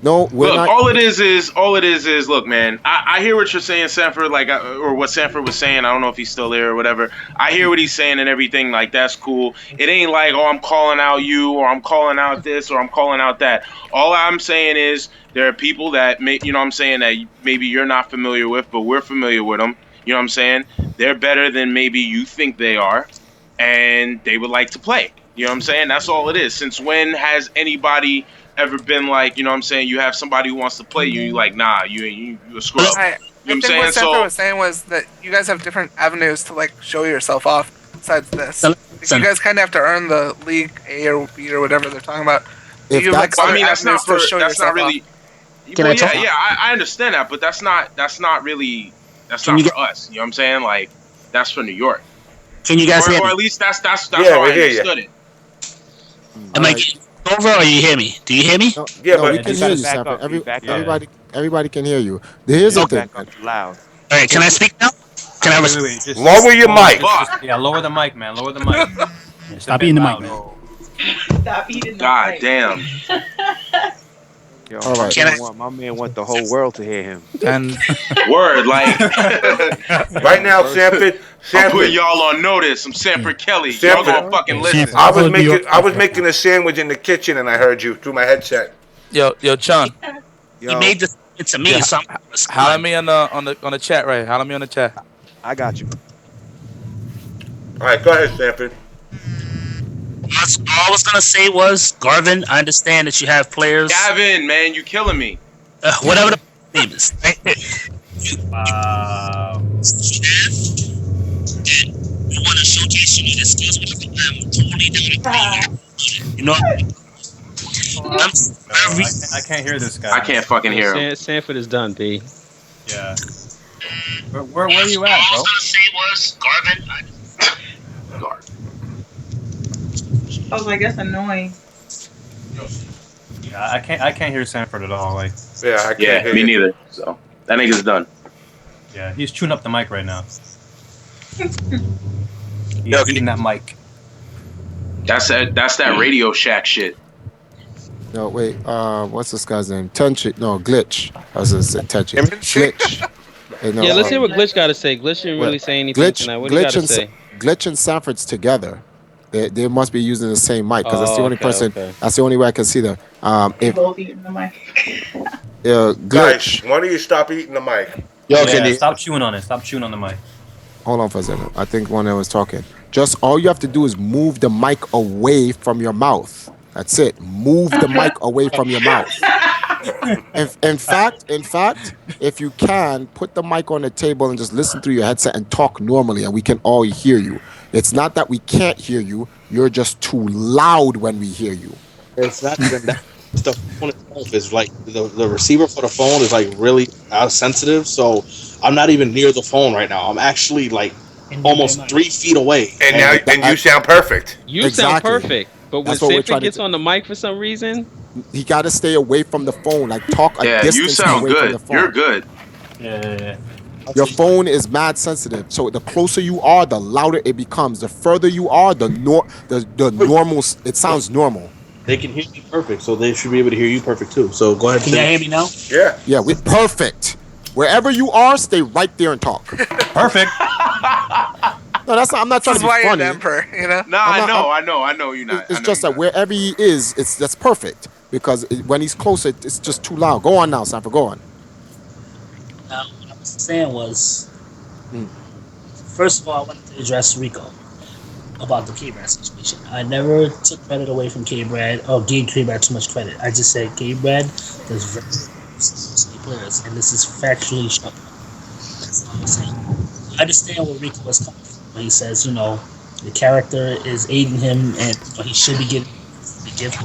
no, we're Look, not. all it is. Look, man, I hear what you're saying, Sanford, like, or what Sanford was saying. I don't know if he's still there or whatever. I hear what he's saying and everything. Like, that's cool. It ain't like, oh, I'm calling out you, or I'm calling out this, or I'm calling out that. All I'm saying is there are people that you know what I'm saying, that maybe you're not familiar with, but we're familiar with them. You know what I'm saying? They're better than maybe you think they are, and they would like to play. You know what I'm saying? That's all it is. Since when has anybody ever been like, you know what I'm saying, you have somebody who wants to play you, you're like, nah, you a screw up. I You know think what what I'm saying? Sanford So was saying was that you guys have different avenues to like show yourself off besides this. Like, you guys kind of have to earn the league A or B or whatever they're talking about. If you have like I other mean, that's not avenues to show that's not yourself really. off. Well, yeah, I understand that, but that's not really for us. You know what I'm saying? Like, that's for New York. Can you guys hear or me? at least that's Yeah, how we I hear you. understood it. Am I over or you hear me? Do you hear me? No, Yeah, no, but we can hear you, Sanford. Everybody can hear you. Here's the thing. Loud. All right, can I speak now? Can I Wait, just Lower your mic. Yeah, lower the mic, man. Lower the mic. Stop eating the mic, man. Stop eating God damn. Yo, All right. my man want the whole world to hear him. And Word, like Right now, Sanford. I'm putting y'all on notice. I'm Sanford Kelly. Sanford. Y'all gonna fucking listen. I was making a sandwich in the kitchen and I heard you through my headset. yo, Chung. You made this to me, Yeah, so holler me on the chat, right? Holler me on the chat. I got you. All right, go ahead, Sanford. all I was gonna say was, Garvin, I understand that you have players. Gavin, man, you killing me. Whatever the name is. Wow. You want to showcase your skills, I'm totally down. You know. I can't hear this guy. I can't fucking hear him. Sanford is done, B. Yeah. Where are you at, bro? All I was gonna say was, Garvin. I was like, that's annoying. Yeah, I can't hear Sanford at all. Like, yeah, I can't hear me you. neither. So that nigga's done. Yeah, he's chewing up the mic right now. He's eating that mic. That's that Radio Shack shit. No, wait. What's this guy's name? Glitch. I was gonna say Tenchi. Glitch. Hey, no, Yeah, let's hear what Glitch got to say. Glitch didn't really say anything tonight. What do you got to say? Glitch and Sanford's together. They must be using the same mic because that's the only okay, person. okay. That's the only way I can see them. If Both eating the mic. Glitch. Guys, why don't you stop eating the mic? Stop chewing on it. Stop chewing on the mic. Hold on for a second. I think one that was talking. Just all you have to do is move the mic away from your mouth. That's it. Move the mic away from your mouth. In fact, if you can, put the mic on the table and just listen through your headset and talk normally, and we can all hear you. It's not that we can't hear you. You're just too loud when we hear you. It's not even that. The phone itself is like the receiver for the phone is like really sensitive. So I'm not even near the phone right now. I'm actually like almost 3 feet away. And you sound perfect. You sound perfect. But when Sanford gets on the mic for some reason, he got to stay away from the phone. Like talk a Yeah, distance you sound away from good. the phone. You're good. Yeah. Your phone is mad sensitive. So the closer you are, the louder it becomes. The further you are, the normal. It sounds normal. They can hear me perfect, so they should be able to hear you perfect too. So go ahead. Can you hear me now? Yeah. Yeah, we're perfect. Wherever you are, stay right there and talk. Perfect. No, that's not. I'm not trying This to is be why you're funny. the emperor, you know? Nah, I know you're not. It's just that wherever he is, that's perfect. Because when he's closer, it's just too loud. Go on now, Sanford. Go on. What I was saying was, first of all, I wanted to address Rico about the K-Brad situation. I never took credit away from K-Brad or gave K-Brad too much credit. I just said K-Brad does very good players, and this is factually shown. That's all I'm saying. I understand where Rico was coming from. He says, the character is aiding him, and he should be getting the gift.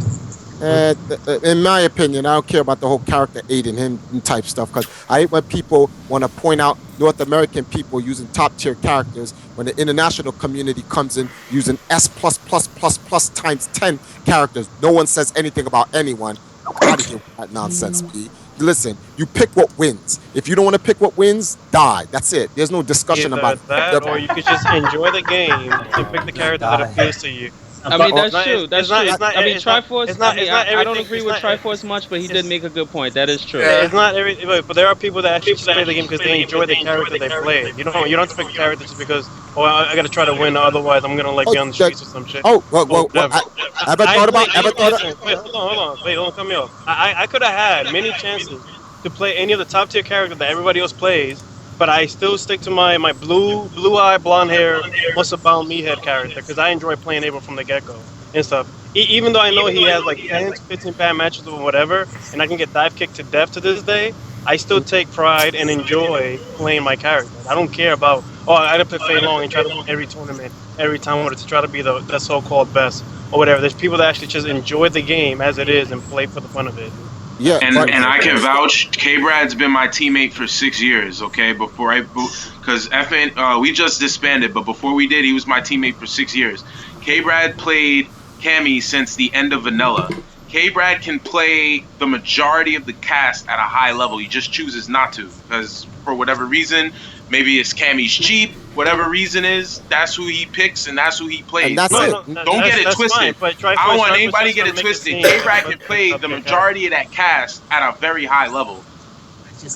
And in my opinion, I don't care about the whole character aiding him type stuff, because I hate when people want to point out North American people using top tier characters when the international community comes in using S plus times 10 characters. No one says anything about anyone. Out of here with that nonsense, B. Listen, you pick what wins. If you don't want to pick what wins, die. That's it. There's no discussion Either about that, or you could just enjoy the game and pick the character that appeals to you. I mean, that's true. That's true. It's not, I mean, it's not, Triforce. it's not, I mean, it's not I don't everything- agree it's with not- Triforce much, but he did make a good point. That is true. It's not every, but there are people that actually just play the game because they enjoy the character they play. You don't have to pick a character just because I got to try to win, otherwise I'm gonna like be on the streets or some shit. Well, I ever thought about? Wait, hold on, come here. I could have had many chances to play any of the top tier characters that everybody else plays, but I still stick to my blue eye, blonde hair, must have bound me head character because I enjoy playing Abel from the get go and stuff. Even though I know he has like 10 to 15 bad matches or whatever, and I can get dive kicked to death to this day, I still take pride and enjoy playing my character. I don't care about, I gotta play Fei Long and try to win every tournament, every time to try to be the so-called best or whatever. There's people that actually just enjoy the game as it is and play for the fun of it. Yeah, and I can vouch. K-Brad's been my teammate for 6 years. Okay, because we just disbanded, but before we did, he was my teammate for 6 years. K-Brad played Cammy since the end of Vanilla. K-Brad can play the majority of the cast at a high level. He just chooses not to because for whatever reason, maybe it's Cammy's cheap. Whatever reason is, that's who he picks and that's who he plays. And that's it. Don't get it twisted. I don't want anybody to get it twisted. K-Brad can play the majority of that cast at a very high level.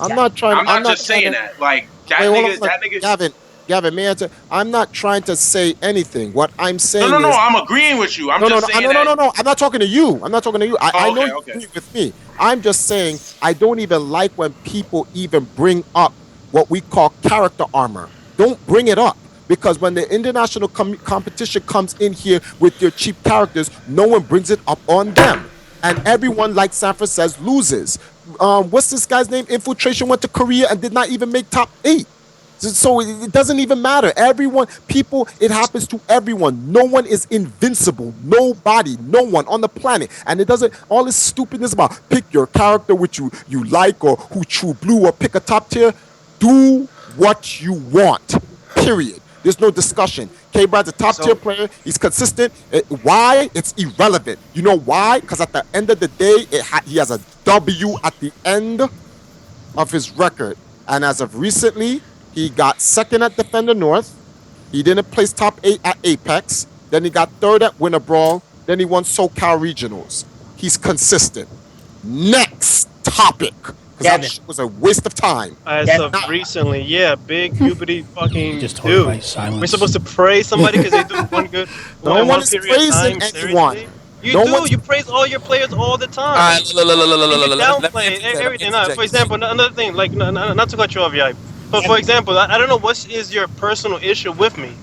I'm not trying. I'm not just saying that. Like that nigga. Gavin, may I answer? I'm not trying to say anything. What I'm saying No, is, I'm agreeing with you. I'm just saying no. I'm not talking to you. I know you agree with me. I'm just saying I don't even like when people even bring up what we call character armor. Don't bring it up. Because when the international competition comes in here with your cheap characters, no one brings it up on them. And everyone, like Sanford says, loses. What's this guy's name? Infiltration went to Korea and did not even make top 8. So it doesn't even matter. It happens to everyone. No one is invincible. Nobody, no one on the planet. And it doesn't, all this stupidness about pick your character which you like or who true blue or pick a top tier. Do what you want, period. There's no discussion. K-Brad's a top tier player. He's consistent. Why? It's irrelevant. You know why? Because at the end of the day, he has a W at the end of his record. And as of recently, he got second at Defender North. He didn't place top 8 at Apex. Then he got third at Winter Brawl. Then he won SoCal Regionals. He's consistent. Next topic. Because that shit was a waste of time. As of recently, big goopity fucking just dude. Silence. We're supposed to praise somebody because they do one good. No one is praising anyone. You praise all your players all the time. Downplay everything. For example, another thing, like not to cut you off, Yipes. But for example, I don't know what is your personal issue with me.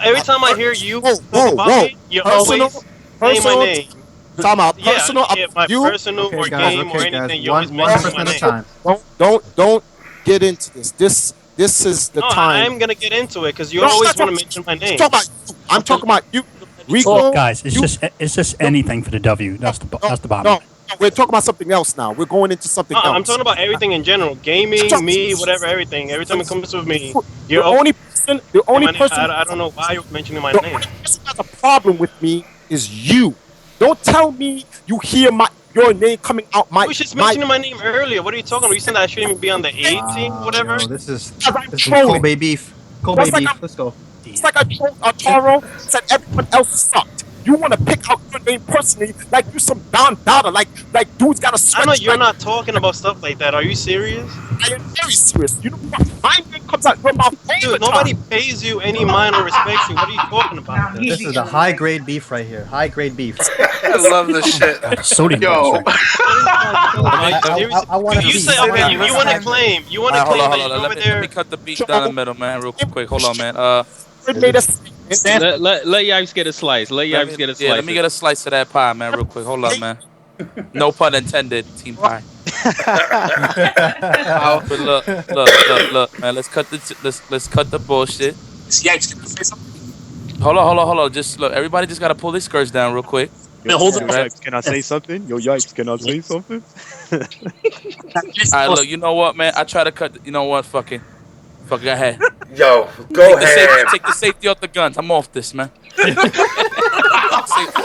Every time I hear you talk about me, you always say my name. Time out. Personal personal or game or anything. You always mention my name. Don't get into this. This is the time. I'm gonna get into it because you always want to mention my name. I'm talking about you, Rico. Look, guys, it's just anything for the W. That's the bottom. No, we're talking about something else now. We're going into something else. I'm talking about everything in general. Gaming, me, whatever, everything. Every time it comes to me, the only person. I don't know why you're mentioning my name. The person that has a problem with me is you. Don't tell me you hear your name coming out. You was just mentioning my name earlier. What are you talking about? You said that I shouldn't even be on the A team, whatever. No, this is Kobe beef. Kobe beef. Let's go. It's like I told Arturo, said everyone else sucked. You want to pick out your name personally, like you some Don Dada, like dudes got a sweat. I know you're not talking about stuff like that. Are you serious? I am very serious. You know what? My name comes out your mouth all Dude, the nobody time. pays you any mind or respects you. What are you talking about? This is the high grade beef right here. High grade beef. I love this shit. Yo. I want to you say, okay, you want to claim. You want to claim that you're over there. Let me cut the beat down the middle, man, real quick. Hold on, man. Let Yipes get a slice. Let Yipes get a slice. Yeah, let me get a slice of that pie, man, real quick. Hold on, man. No pun intended, team pie. But look, man. Let's cut the bullshit. Hold on. Just look. Everybody just gotta pull their skirts down real quick. hold on. Yipes, can I say something? Yo, Yipes, can I say something? All right, look, you know what, man? I try to cut. You know what? Fuck go ahead. Yo, go ahead. Take the safety off the guns. I'm off this, man. Safety off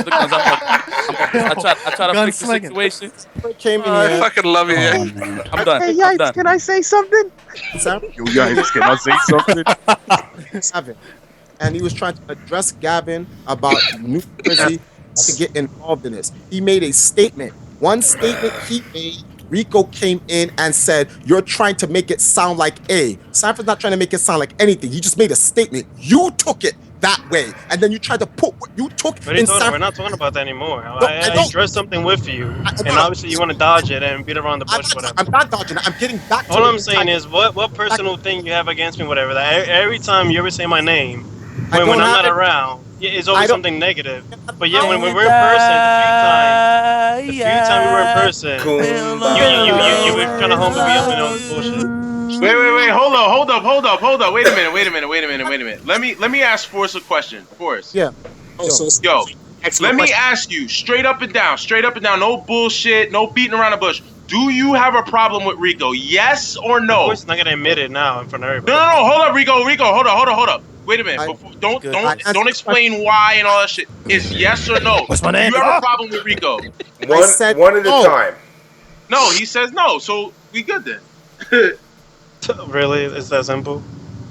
the guns. I'm off this. I try to fix the situation. I fucking love you. I'm done. Hey, I'm Yipes, done. can I say something? Yo, Yipes, can I say something? Gavin. And he was trying to address Gavin about New Jersey to get involved in this. He made a statement. One statement he made, Rico came in and said, "You're trying to make it sound like A." Sanford's not trying to make it sound like anything. He just made a statement. You took it that way, and then you tried to put what you took in Sanford. We're not talking about that anymore. I addressed something with you, and obviously you want to dodge it and beat around the bush, whatever. I'm not dodging it. I'm getting back to All I'm saying is, what personal thing you have against me, whatever. That every time you ever say my name, when I'm not around, it's always something negative. But yeah, when we're in person, the few time we were in person, you were trying to humble me up and all this bullshit. Wait, hold up. Wait a minute. Let me ask Force a question. Force. Yeah. Yo, let me ask you straight up and down, no bullshit, no beating around the bush. Do you have a problem with Rico? Yes or no? Of course, not gonna admit it now in front of everybody. No, hold up, Rico, hold up. Wait a minute. Don't explain why and all that shit. It's yes or no. What's my name? Do you have a problem with Rico? One at a time. No, he says no, so we good then. Really? Is that simple?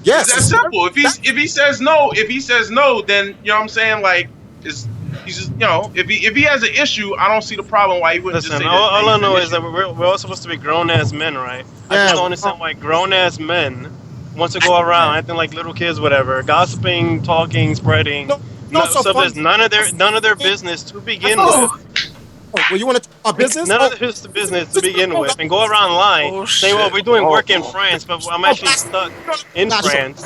Yes. It's that simple. If he says no, then you know what I'm saying, like he's just, you know, if he has an issue, I don't see the problem why he wouldn't just say that. All I know is that we're all supposed to be grown ass men, right? I just don't understand why grown ass men want to go around acting like little kids, whatever, gossiping, talking, spreading. So there's none of their business to begin with. Well, you want to talk about business? None of his business to begin with, and go around lying, saying, "Well, we're doing work in France, but I'm actually stuck in France."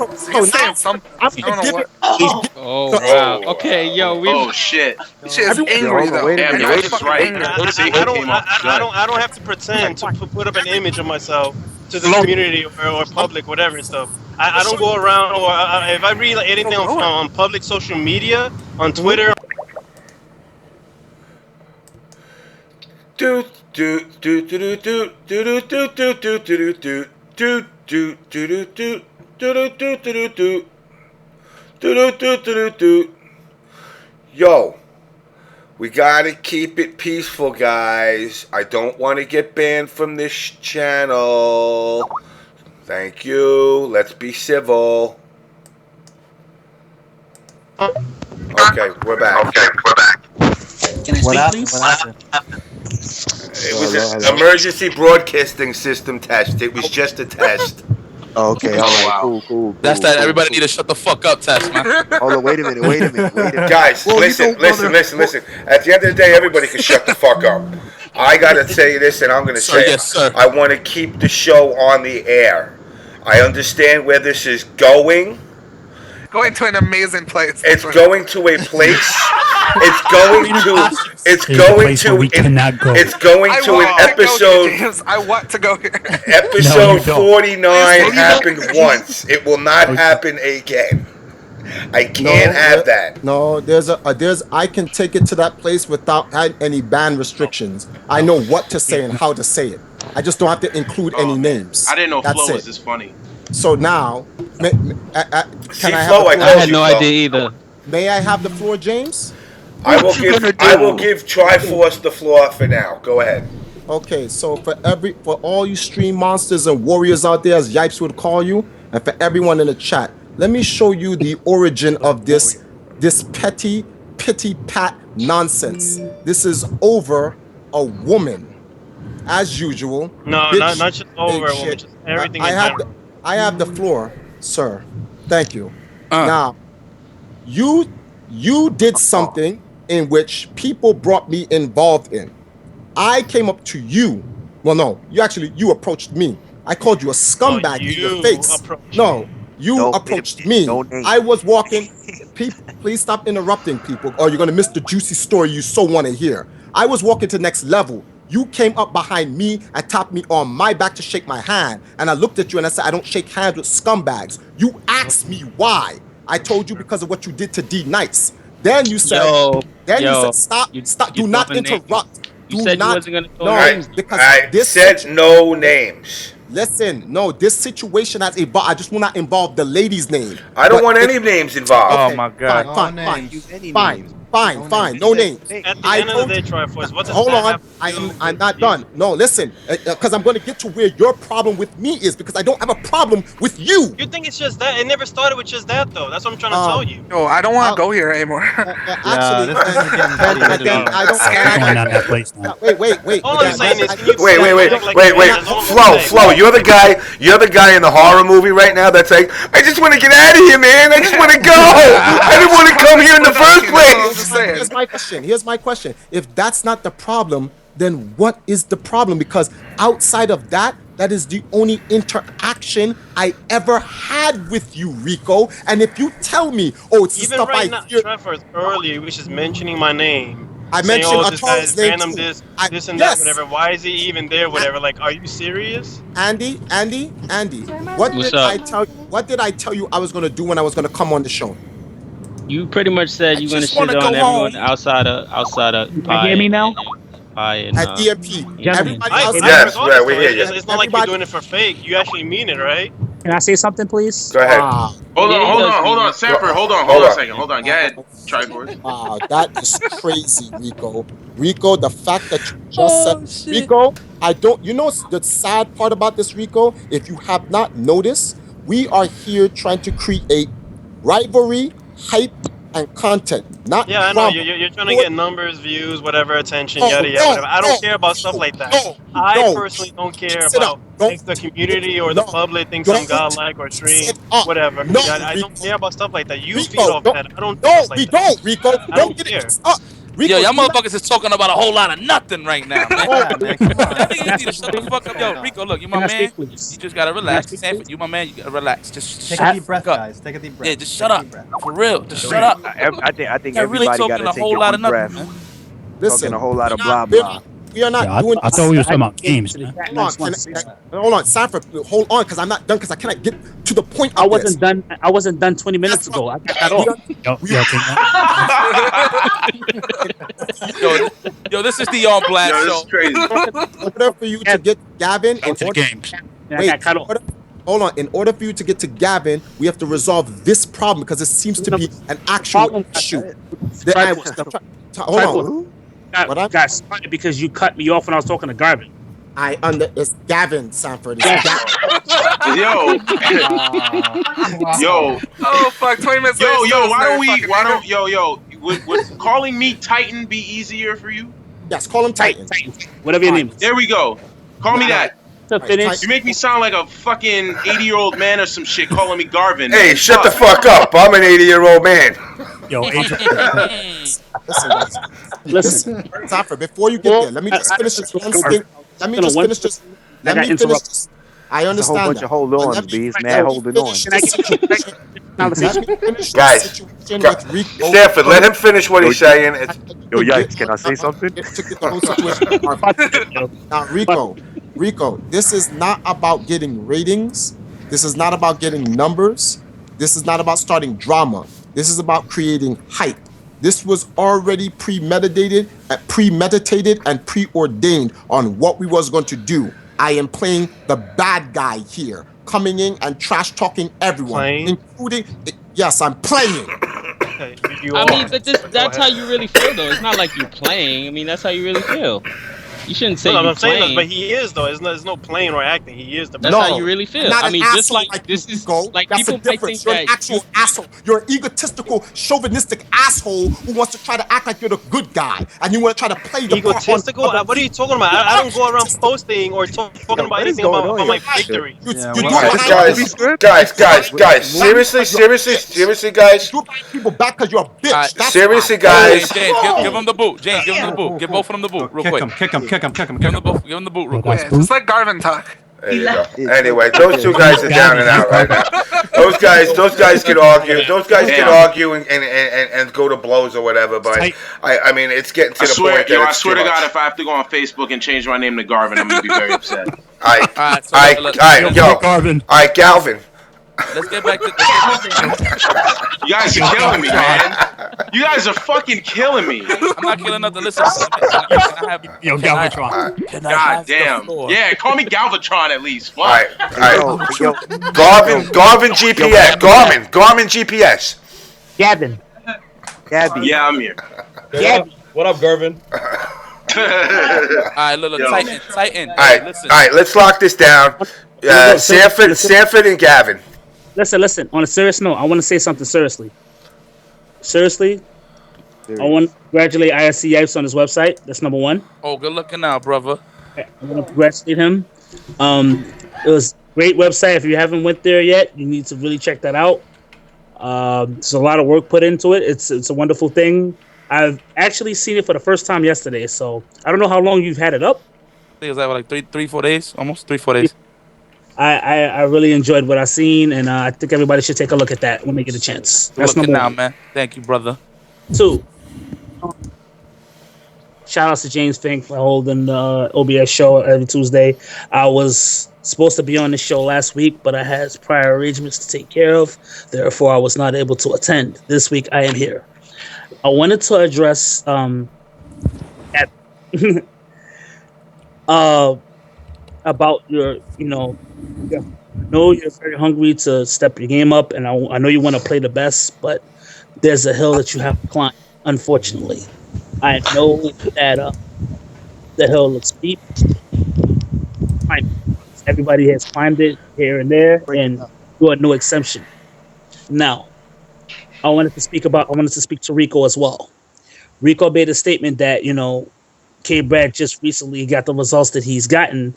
Oh wow. Okay, yo, we. Oh shit. Shit's angry though. I don't have to pretend to put up an image of myself to the community or public, whatever and stuff. I don't go around, or if I read anything on public social media, on Twitter. Yo, we gotta keep it peaceful, guys. I don't want to get banned from this channel. Thank you. Let's be civil. Okay, we're back. Can I speak, please? What happened? It was an emergency broadcasting system test. It was just a test. Okay, all right, cool. That's that. Everybody need to shut the fuck up, test, man. Hold on, wait a minute. Guys, listen. At the end of the day, everybody can shut the fuck up. I gotta say this, and I'm gonna say it. I want to keep the show on the air. I understand where this is going. Going to an amazing place. It's going to a place. It's going to an episode. I want to go here. Episode 49 happened once. It will not happen again. I can't have that. No, I can take it to that place without any ban restrictions. I know what to say and how to say it. I just don't have to include any names. I didn't know Floe was this funny. So now, can I had no idea either. May I have the floor, James? I will give Triforce the floor for now. Go ahead. Okay, so for all you stream monsters and warriors out there, as Yipes would call you, and for everyone in the chat, let me show you the origin of this petty pat nonsense. This is over a woman, as usual. No, not just over a woman. Just everything. I have the floor, sir. Thank you. Now, you did something in which people brought me involved in. I came up to you. Well, no, you approached me. I called you a scumbag in your face. No, you approached me. I was walking. People, please stop interrupting people, or you're gonna miss the juicy story you so want to hear. I was walking to the next level. You came up behind me and tapped me on my back to shake my hand. And I looked at you and I said, I don't shake hands with scumbags. You asked me why. I told you because of what you did to D Nice. Then you said, you said, stop, do not interrupt. You said you wasn't gonna throw names because this said no names. Listen, no, this situation has evolved. I just will not involve the lady's name. I don't want any names involved. Oh my God. Fine. No names. At the end of the day, Triforce, what does Hold that on, have to do I'm not done. No, listen, because I'm going to get to where your problem with me is, because I don't have a problem with you. You think it's just that? It never started with just that, though. That's what I'm trying to tell you. No, I don't want to go here anymore. Actually, wait. All I'm saying is, Wait. Floe, you're the guy in the horror movie right now that's like, I just want to get out of here, man. I just want to go. I didn't want to come here in the first place. Here's my question. If that's not the problem, then what is the problem? Because outside of that, that is the only interaction I ever had with you, Rico. And if you tell me, oh, it's the even stuff right I now, hear. Triforce, earlier, which is mentioning my name. I saying, mentioned this guy is Arturo's name random, too. this and that, whatever. Why is he even there, whatever? Like, are you serious? Andy, what did I tell you I was gonna do when I was gonna come on the show? You pretty much said you're gonna shit on everyone outside of Can you hear me now? At EMP. Everybody Yes, we hear you. It's not like you're doing it for fake. You actually mean it, right? Can I say something, please? Go ahead. Hold on, Sanford. Hold on a second. Hold on. Go ahead, Triforce. Wow, that is crazy, Rico. Rico, the fact that you just said, Rico, you know the sad part about this, Rico? If you have not noticed, we are here trying to create rivalry, hype, and content. Not yeah, I know. You're trying to get numbers, views, whatever, attention, yada yada. Whatever. I don't care about stuff like that. I personally don't care about if the community or the public thinks I'm godlike or stream, whatever. I don't care about stuff like that. You feed off that. I don't. Rico. Don't care. Rico, y'all motherfuckers is talking about a whole lot of nothing right now, man. Man, Shut the fuck up, yo. Rico, look, you my man. You just gotta relax. Sanford, you my man. You gotta relax. Just take a deep breath, guys. Take a deep breath. Yeah, just shut up. For real, just shut up. I think You're really everybody talking got to a take whole a lot deep of nothing, breath. man. Talking a whole lot of blah blah. We are not doing. I thought we were talking about games. Man. Hold on, Sanford. Hold on, because I'm not done. Because I cannot get to the point. I wasn't done 20 minutes ago. I got that off. Yo, this is the On Blast Yo, this show. is crazy. In order for you to get Gavin, hold on. In order for you to get to Gavin, we have to resolve this problem because it seems to be an actual issue. Hold on. Guys, because you cut me off when I was talking to Gavin. It's Gavin, Sanford. It's Gavin. Yo. Oh fuck! 20 minutes. Would calling me Titan be easier for you? Yes, call him Titan. Whatever your name is. There we go. Call me that. Finish. You make me sound like a fucking 80-year-old man or some shit calling me Garvin. Hey, shut the fuck up. I'm an 80-year-old man. Yo, Listen, Sanford, before you get there, let me just finish this one thing. Let me finish this. I understand. There's a whole bunch of hold on, B's. Man, holding on. Guys, Sanford, let him finish what he's saying. Yo, Yipes, can I say something? Now, Rico, this is not about getting ratings. This is not about getting numbers. This is not about starting drama. This is about creating hype. This was already premeditated and preordained on what we was going to do. I am playing the bad guy here, coming in and trash talking everyone, including. Yes, I'm playing. Okay, I mean, but that's how you really feel, though. It's not like you're playing. I mean, that's how you really feel. You shouldn't say you're playing. But he is, though. There's no playing or acting. He is the. That's how you really feel. I mean, just like this is like that's people the difference. You're think an actual asshole. You're an egotistical, chauvinistic asshole who wants to try to act like you're the good guy, and you want to try to play the egotistical. What are you talking about? I don't go around posting or talking about anything about my victory. Guys, seriously, guys. People back because you're a bitch. Seriously, guys. James, give him the boot. James, give him the boot. Give both of them the boot, real quick. Kick him. Give him the boot real quick. Just like Garvin talk. There you go. Anyway, those two guys are down and out right now. Those guys can argue. Those guys can argue and go to blows or whatever. But I mean, it's getting to the point that I swear to God, if I have to go on Facebook and change my name to Garvin, I'm gonna be very upset. All right, Galvin. Let's get back to. You guys are killing me, man. You guys are fucking killing me. I'm not killing nothing. Listen, can I have? Yo, Galvatron. God damn. Yeah, call me Galvatron at least. Fuck. All right. Garvin GPS. Garmin GPS. Gavin. Yeah, I'm here. What up, Gavin? Alright, look, Titan. All right, let's lock this down. Sanford and Gavin. Listen. On a serious note, I want to say something seriously. I want to congratulate ISC Yipes on his website. That's number one. Oh, good looking out, brother. I want to congratulate him. It was a great website. If you haven't went there yet, you need to really check that out. There's a lot of work put into it. It's a wonderful thing. I've actually seen it for the first time yesterday, so I don't know how long you've had it up. I think it was like 3-4 days, almost 3-4 days. I really enjoyed what I seen, and I think everybody should take a look at that when they get a chance. That's number one. Man. Thank you, brother. 2. Shout out to James Fink for holding the OBS show every Tuesday. I was supposed to be on the show last week, but I had prior arrangements to take care of. Therefore, I was not able to attend. This week, I am here. I wanted to address about your, I know you're very hungry to step your game up, and I know you want to play the best, but there's a hill that you have to climb, unfortunately. I know that the hill looks steep. Everybody has climbed it here and there, and you are no exception. Now, I wanted to speak to Rico as well. Rico made a statement that, K-Brad just recently got the results that he's gotten,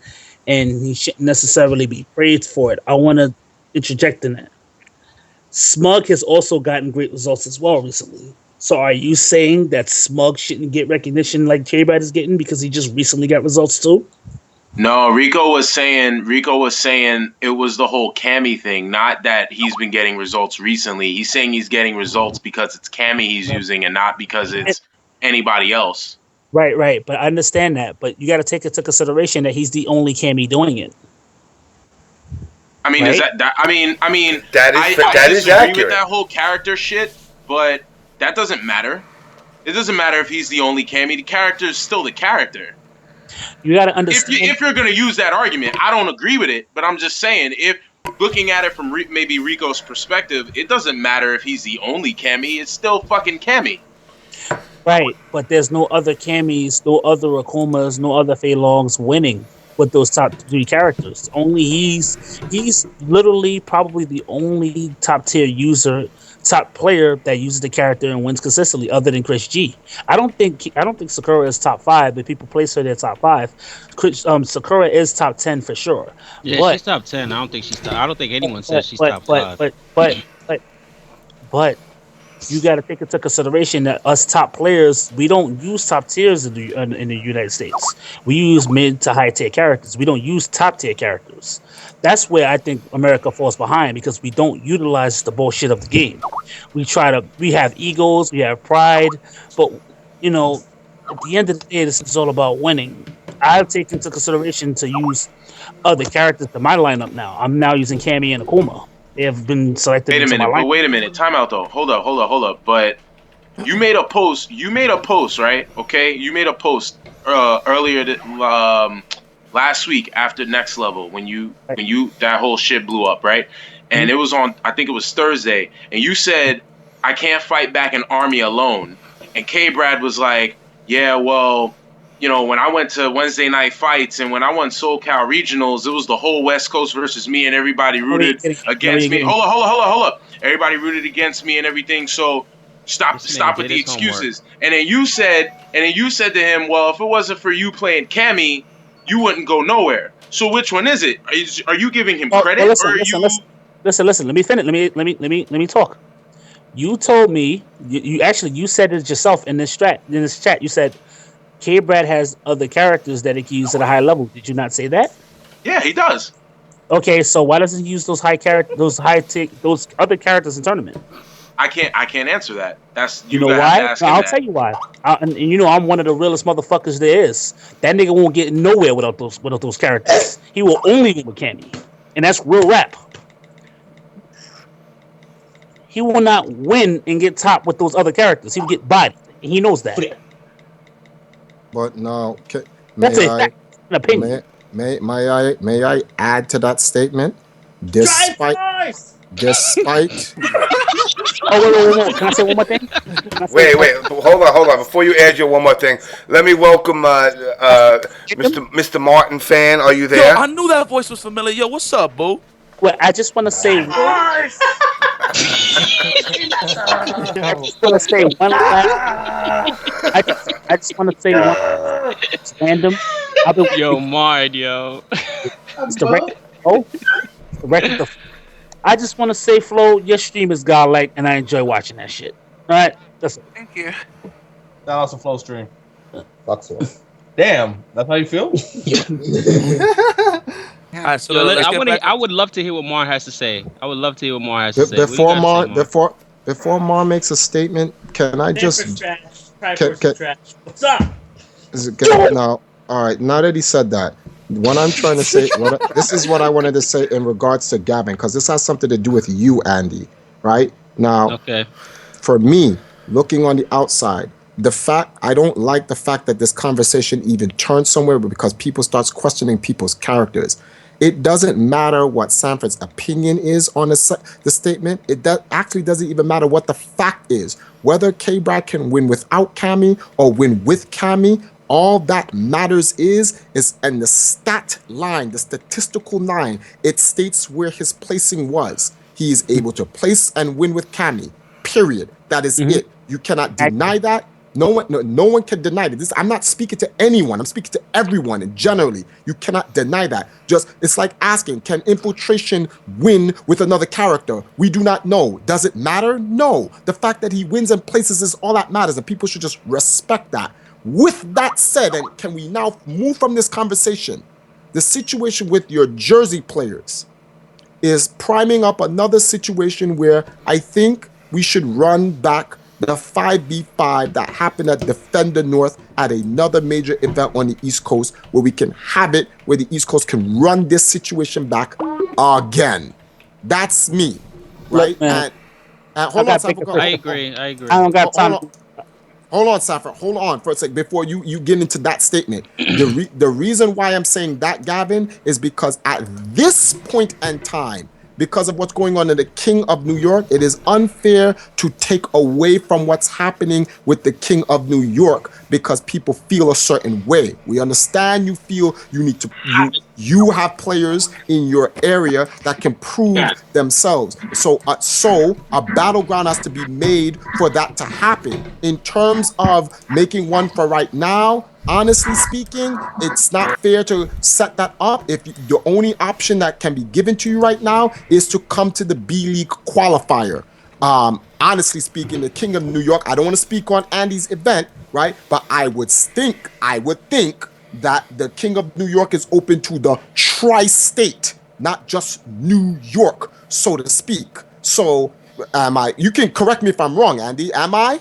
and he shouldn't necessarily be praised for it. I want to interject in that. Smug has also gotten great results as well recently. So are you saying that Smug shouldn't get recognition like K-Brad is getting because he just recently got results too? No, Rico was saying it was the whole Cammy thing, not that he's been getting results recently. He's saying he's getting results because it's Cammy he's using and not because it's anybody else. Right. But I understand that. But you got to take into consideration that he's the only Cammy doing it. I mean, right? I is disagree accurate with that whole character shit, but that doesn't matter. It doesn't matter if he's the only Cammy. The character is still the character. You got to understand. If you're going to use that argument, I don't agree with it, but I'm just saying, if looking at it from maybe Rico's perspective, it doesn't matter if he's the only Cammy. It's still fucking Cammy. Right, but there's no other Cammys, no other Akumas, no other Fei Longs winning with those top 3 characters. Only he's literally probably the only top tier user, top player that uses the character and wins consistently, other than Chris G. I don't think Sakura is top 5, but people place her there top 5. Sakura is top 10 for sure. Yeah, she's top 10. I don't think anyone says she's top 5. But you got to take into consideration that us top players, we don't use top tiers in the United States. We use mid to high tier characters. We don't use top tier characters. That's where I think America falls behind, because we don't utilize the bullshit of the game. We have egos, we have pride, but at the end of the day, this is all about winning. I've taken into consideration to use other characters in my lineup now. I'm now using Cammy and Akuma. They have been selected. Wait a minute. Time out though. Hold up. But you made a post, right? Okay, you made a post earlier last week after Next Level when that whole shit blew up, right? And it was on, I think it was Thursday, and you said, I can't fight back an army alone. And K-Brad was like, yeah, well, when I went to Wednesday night fights and when I won SoCal Regionals, it was the whole West Coast versus me, and everybody rooted against me. Hold up. Everybody rooted against me and everything. So stop with the excuses. And then you said to him, well, if it wasn't for you playing Cammy, you wouldn't go nowhere. So which one is it? Are you giving him credit? Listen. Let me finish. Let me talk. You told me you said it yourself in this chat. You said K-Brad has other characters that he can use at a high level. Did you not say that? Yeah, he does. Okay, so why doesn't he use those those other characters in tournament? I can't answer that. That's you know why? I'll tell you why. And I'm one of the realest motherfuckers there is. That nigga won't get nowhere without those characters. He will only win with Cammy, and that's real rap. he will not win and get top with those other characters. He will get bodied, and he knows that. But now, That's may a I, fact, an opinion. may I add to that statement? Despite. Oh, wait. Can I say one more thing? Wait. Hold on. Before you add your one more thing, let me welcome Mr. Martin fan. Are you there? Yo, I knew that voice was familiar. Yo, what's up, boo? Well, I just want to say. I just want to say one last. I just want to say one. It's random. Yo, Marn, yo. It's the record. Oh, it's the record. I just want to say, Floe, your stream is godlike, and I enjoy watching that shit. All right, that's it. Thank you. That was a Floe stream. Fuck so. Damn, that's how you feel? All right, so Yo, I would love to hear what Marn has to say. I would love to hear what Marn has to say. Before Marn makes a statement, can I just What's up? Now, all right. Now that he said that, what I'm trying to say, this is what I wanted to say in regards to Gavin, because this has something to do with you, Andy. Right now, okay. For me, looking on the outside, I don't like the fact that this conversation even turns somewhere because people starts questioning people's characters. It doesn't matter what Sanford's opinion is on the statement. It actually doesn't even matter what the fact is. Whether K-Brad can win without Cammy or win with Cammy, all that matters is in the stat line, the statistical line, it states where his placing was. He is able to place and win with Cammy, period. That is it. You cannot deny that. No one can deny that. I'm not speaking to anyone. I'm speaking to everyone. And generally, you cannot deny that. It's like asking, can infiltration win with another character? We do not know. Does it matter? No. The fact that he wins and places is all that matters, and people should just respect that. With that said, and can we now move from this conversation? The situation with your Jersey players is priming up another situation where I think we should run back the 5v5 that happened at Defender North at another major event on the East Coast, where we can have it, where the East Coast can run this situation back again. That's me, right? Look, and hold on, Sanford. I agree. I don't got time. Hold on, Sanford. Hold on for a sec before you get into that statement. The reason why I'm saying that, Gavin, is because at this point in time, because of what's going on in the King of New York, it is unfair to take away from what's happening with the King of New York because people feel a certain way. We understand you feel you need to, you have players in your area that can prove themselves. So a battleground has to be made for that to happen. In terms of making one for right now, honestly speaking, it's not fair to set that up if the only option that can be given to you right now is to come to the B League qualifier. Honestly speaking, the King of New York, I don't want to speak on Andy's event, right? But I would think that the King of New York is open to the tri-state, not just New York, so to speak. So you can correct me if I'm wrong, Andy, am I?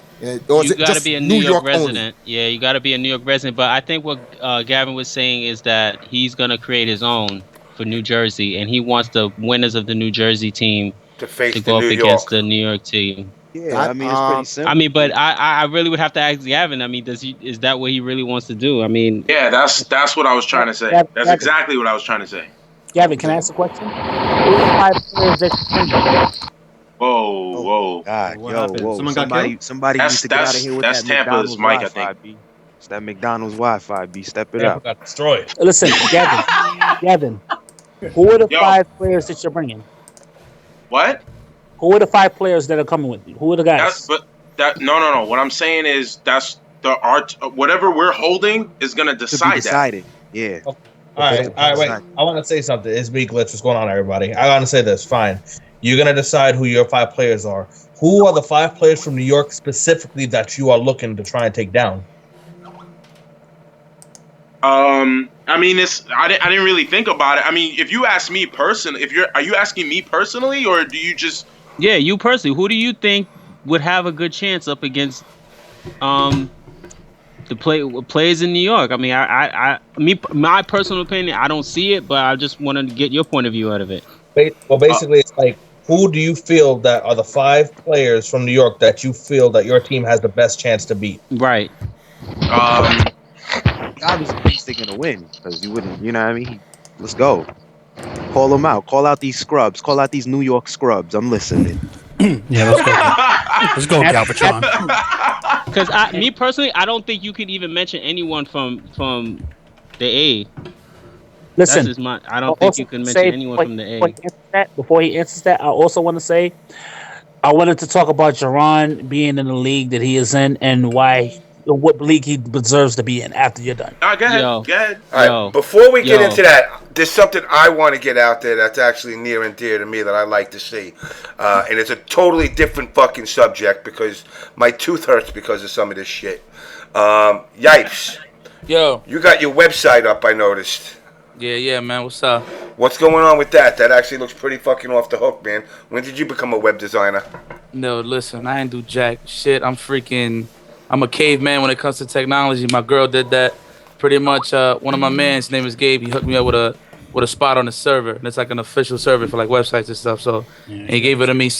Or is You it got to just be a New York resident. only? Yeah, you got to be a New York resident. But I think what Gavin was saying is that he's going to create his own for New Jersey, and he wants the winners of the New Jersey team to face go the up New against York. the New York team. Yeah, I mean, it's pretty simple. I mean, but I really would have to ask Gavin. I mean, is that what he really wants to do? I mean, Yeah, that's what I was trying to say. That's exactly what I was trying to say. Gavin, can I ask a question? Who are the 5 players that you Whoa. God, whoa. Someone got killed? Somebody needs to get out of here with that's that Tampa's McDonald's mic, I Wi-Fi, think. B. It's that McDonald's Wi-Fi, B. Step it Tampa up. got destroyed. Listen, Gavin, who are the 5 players that you're bringing? What? Who are the 5 players that are coming with you? Who are the guys? No. What I'm saying is that's the art. Whatever we're holding is gonna decide decided. Yeah. All right, wait. I want to say something. It's me, Glitch. What's going on, everybody? I want to say this. Fine. You're going to decide who your 5 players are. Who are the 5 players from New York specifically that you are looking to try and take down? I mean, I didn't really think about it. I mean, if you ask me personally, are you asking me personally, or do you just? Yeah, you personally. Who do you think would have a good chance up against the players in New York? I mean, my personal opinion, I don't see it, but I just want to get your point of view out of it. Well, basically, it's like who do you feel that are the 5 players from New York that you feel that your team has the best chance to beat? Right. Obviously, he's thinking to win because you wouldn't. You know what I mean? Let's go. Call them out. Call out these scrubs. Call out these New York scrubs. I'm listening. Yeah, let's go. Let's go, Galvatron. Because me personally, I don't think you could even mention anyone from the A. Listen, I don't think you can mention anyone from the A. Before he answers that, I also want to say I wanted to talk about Jaron being in the league that he is in and what league he deserves to be in after you're done. All right, go ahead. Yo. Go ahead. All right, before we get into that, there's something I want to get out there that's actually near and dear to me that I like to see. And it's a totally different fucking subject because my tooth hurts because of some of this shit. Yipes. Yo. You got your website up, I noticed. Yeah, man. What's up? What's going on with that? That actually looks pretty fucking off the hook, man. When did you become a web designer? No, listen, I ain't do jack shit. I'm a caveman when it comes to technology. My girl did that. Pretty much, one of my mans, his name is Gabe. He hooked me up with a spot on the server, and it's like an official server for like websites and stuff. So, and he gave it to me.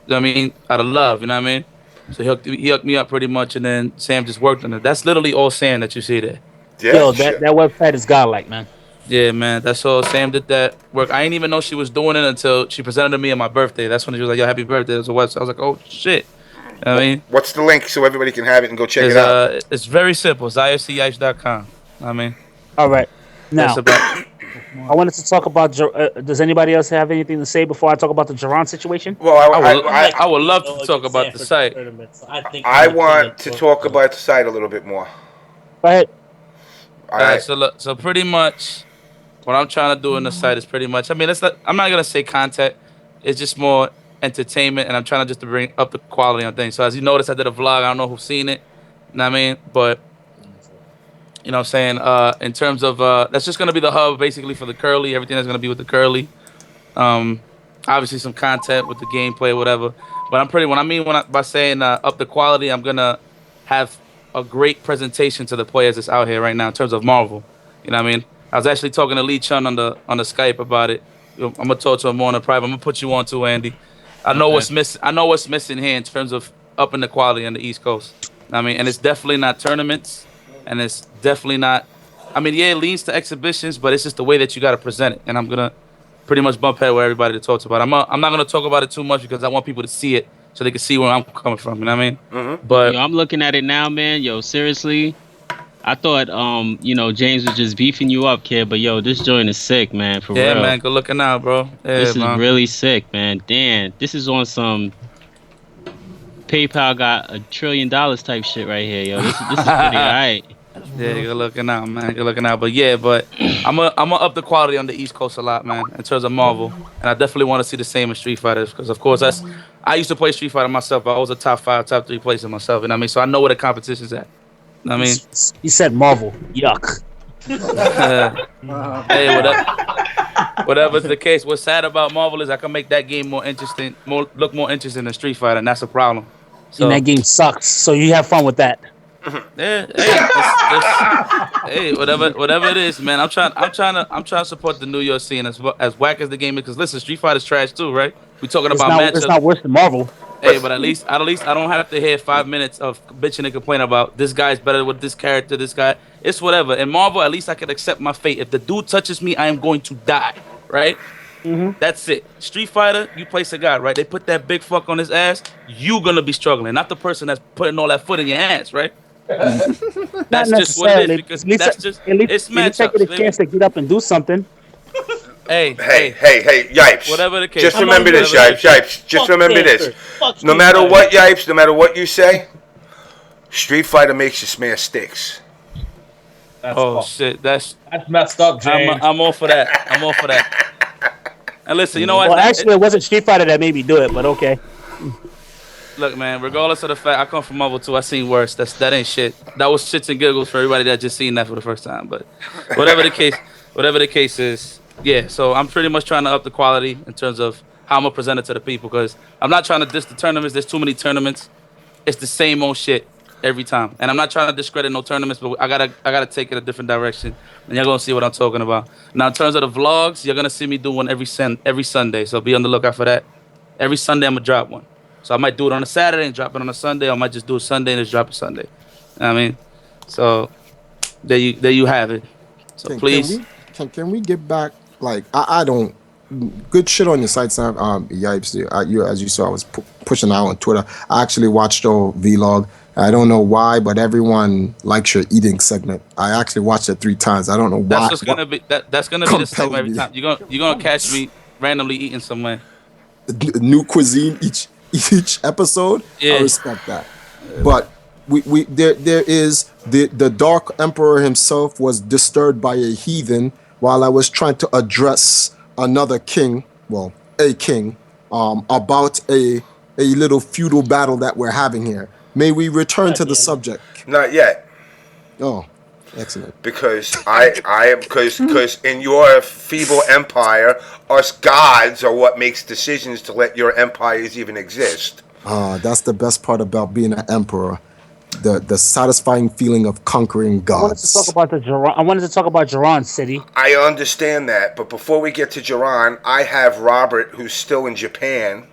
I mean, out of love, you know what I mean? So he hooked me up pretty much, and then Sam just worked on it. That's literally all Sam that you see there. Yeah, yo, that website is godlike, man. Yeah, man, that's all. Sam did that work. I didn't even know she was doing it until she presented to me on my birthday. That's when she was like, "Yo, happy birthday!" It was a website. I was like, "Oh shit." I mean, what's the link so everybody can have it and go check it out? It's very simple. It's ifcyipes.com. I mean, all right. Now, that's about. I wanted to talk about. Does anybody else have anything to say before I talk about the Jaron situation? Well, I would love to talk about the site. I want to talk about the site a little bit more. Go ahead. All right. So pretty much, what I'm trying to do in the site is pretty much. I mean, I'm not gonna say content. It's just more entertainment, and I'm trying to just to bring up the quality on things. So as you notice, I did a vlog. I don't know who's seen it. You know what I mean? But you know what I'm saying? In terms of that's just gonna be the hub basically for the curly. Everything that's gonna be with the curly. Obviously some content with the gameplay, whatever. But by saying up the quality, I'm gonna have a great presentation to the players that's out here right now in terms of Marvel. You know what I mean? I was actually talking to Lee Chung on the Skype about it. I'm gonna talk to him more in the private. I'm gonna put you on too, Andy. I know what's missing. I know what's missing here in terms of upping the quality on the East Coast. I mean, and it's definitely not tournaments, and it's definitely not. I mean, yeah, it leads to exhibitions, but it's just the way that you gotta present it. And I'm gonna pretty much bump head with everybody that talks about it. I'm not gonna talk about it too much because I want people to see it so they can see where I'm coming from. You know what I mean? Mm-hmm. But yo, I'm looking at it now, man. Yo, seriously. I thought, James was just beefing you up, kid. But yo, this joint is sick, man. For real. Yeah, man. Good looking out, bro. Yeah, this is man. really sick, man. Damn, this is on some PayPal got $1 trillion type shit right here, yo. This is pretty alright. Yeah, good looking out, man. Good looking out. But yeah, I'm gonna up the quality on the East Coast a lot, man, in terms of Marvel. And I definitely want to see the same in Street Fighter because, of course, I used to play Street Fighter myself. I was a top 5, top 3 placer myself. You know what I mean? So I know where the competition's at. You know what I mean? He said Marvel. Yuck. Hey, whatever's the case. What's sad about Marvel is I can make that game more interesting, look more interesting than Street Fighter, and that's a problem. So, and that game sucks. So you have fun with that. Yeah, hey, whatever it is, man. I'm trying to support the New York scene as whack as the game is. Because listen, Street Fighter's trash too, right? We talking about matchups. It's not worse than Marvel. Hey, but at least I don't have to hear 5 minutes of bitching and complaining about this guy's better with this character, this guy. It's whatever. In Marvel, at least I can accept my fate. If the dude touches me, I am going to die, right? Mm-hmm. That's it. Street Fighter, you place a guy, right? They put that big fuck on his ass, you gonna be struggling, not the person that's putting all that foot in your ass, right? That's just what it is because that's just it's matchups. Take a chance to get up and do something. Hey, Yipes. Whatever the case. Just remember this, Yipes. Just remember this. No matter what, Yipes, no matter what you say, Street Fighter makes you smash sticks. Shit, that's messed up, James. I'm all for that. I'm all for that. And listen, you know what? Well, actually, it wasn't Street Fighter that made me do it, but okay. Look, man, regardless of the fact I come from Marvel too, I seen worse. That ain't shit. That was shits and giggles for everybody that just seen that for the first time. But whatever the case is, yeah. So I'm pretty much trying to up the quality in terms of how I'm gonna present it to the people because I'm not trying to diss the tournaments. There's too many tournaments. It's the same old shit every time, and I'm not trying to discredit no tournaments, but I gotta take it a different direction, and you're gonna see what I'm talking about. Now, in terms of the vlogs, you're gonna see me do one every Sunday, so be on the lookout for that. Every Sunday I'm gonna drop one. So I might do it on a Saturday and drop it on a Sunday. Or I might just do a Sunday and just drop a Sunday. You know what I mean, so there you have it. So please. Can we get back? Like I don't. Good shit on your site, Sam. Yipes. You, as you saw, I was pushing out on Twitter. I actually watched your vlog. I don't know why, but everyone likes your eating segment. I actually watched it 3 times. I don't know why. That's what's gonna be. That's gonna be the same every time. You're gonna catch me randomly eating somewhere. New cuisine each episode. Yeah. I respect that. But there is the Dark Emperor himself was disturbed by a heathen while I was trying to address another king, well, a king, about a little feudal battle that we're having here. May we return to the subject? Not yet. Oh, excellent. Because because in your feeble empire, us gods are what makes decisions to let your empires even exist. That's the best part about being an emperor. The satisfying feeling of conquering gods. I wanted to talk about Jiran City. I understand that, but before we get to Jiran, I have Robert, who's still in Japan.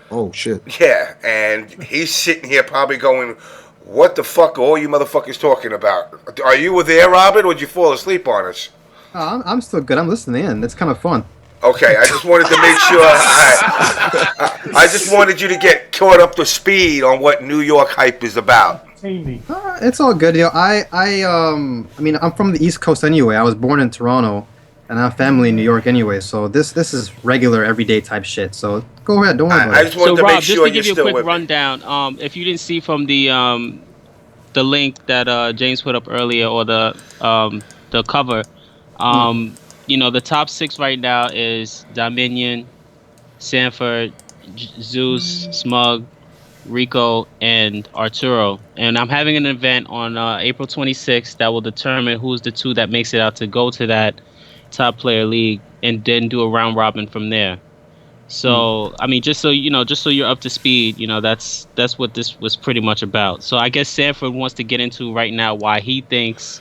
Oh, shit. Yeah, and he's sitting here probably going, what the fuck are all you motherfuckers talking about? Are you there, Robert, or did you fall asleep on us? I'm still good. I'm listening in. It's kind of fun. Okay, I just wanted to make sure. I just wanted you to get caught up to speed on what New York hype is about. It's all good. I mean, I'm from the East Coast anyway. I was born in Toronto, and I have family in New York anyway. So this is regular, everyday type shit. So go ahead, don't worry about it. I just wanted to Rob, make sure just to give you a quick with me. rundown, if you didn't see from the link that James put up earlier, or the cover, the top 6 right now is Dominion, Sanford, Zeus, Smug, Rico, and Arturo. And I'm having an event on April 26th that will determine who's the 2 that makes it out to go to that top player league, and then do a round robin from there. So I mean, just so you're up to speed, that's what this was pretty much about. So I guess Sanford wants to get into right now why he thinks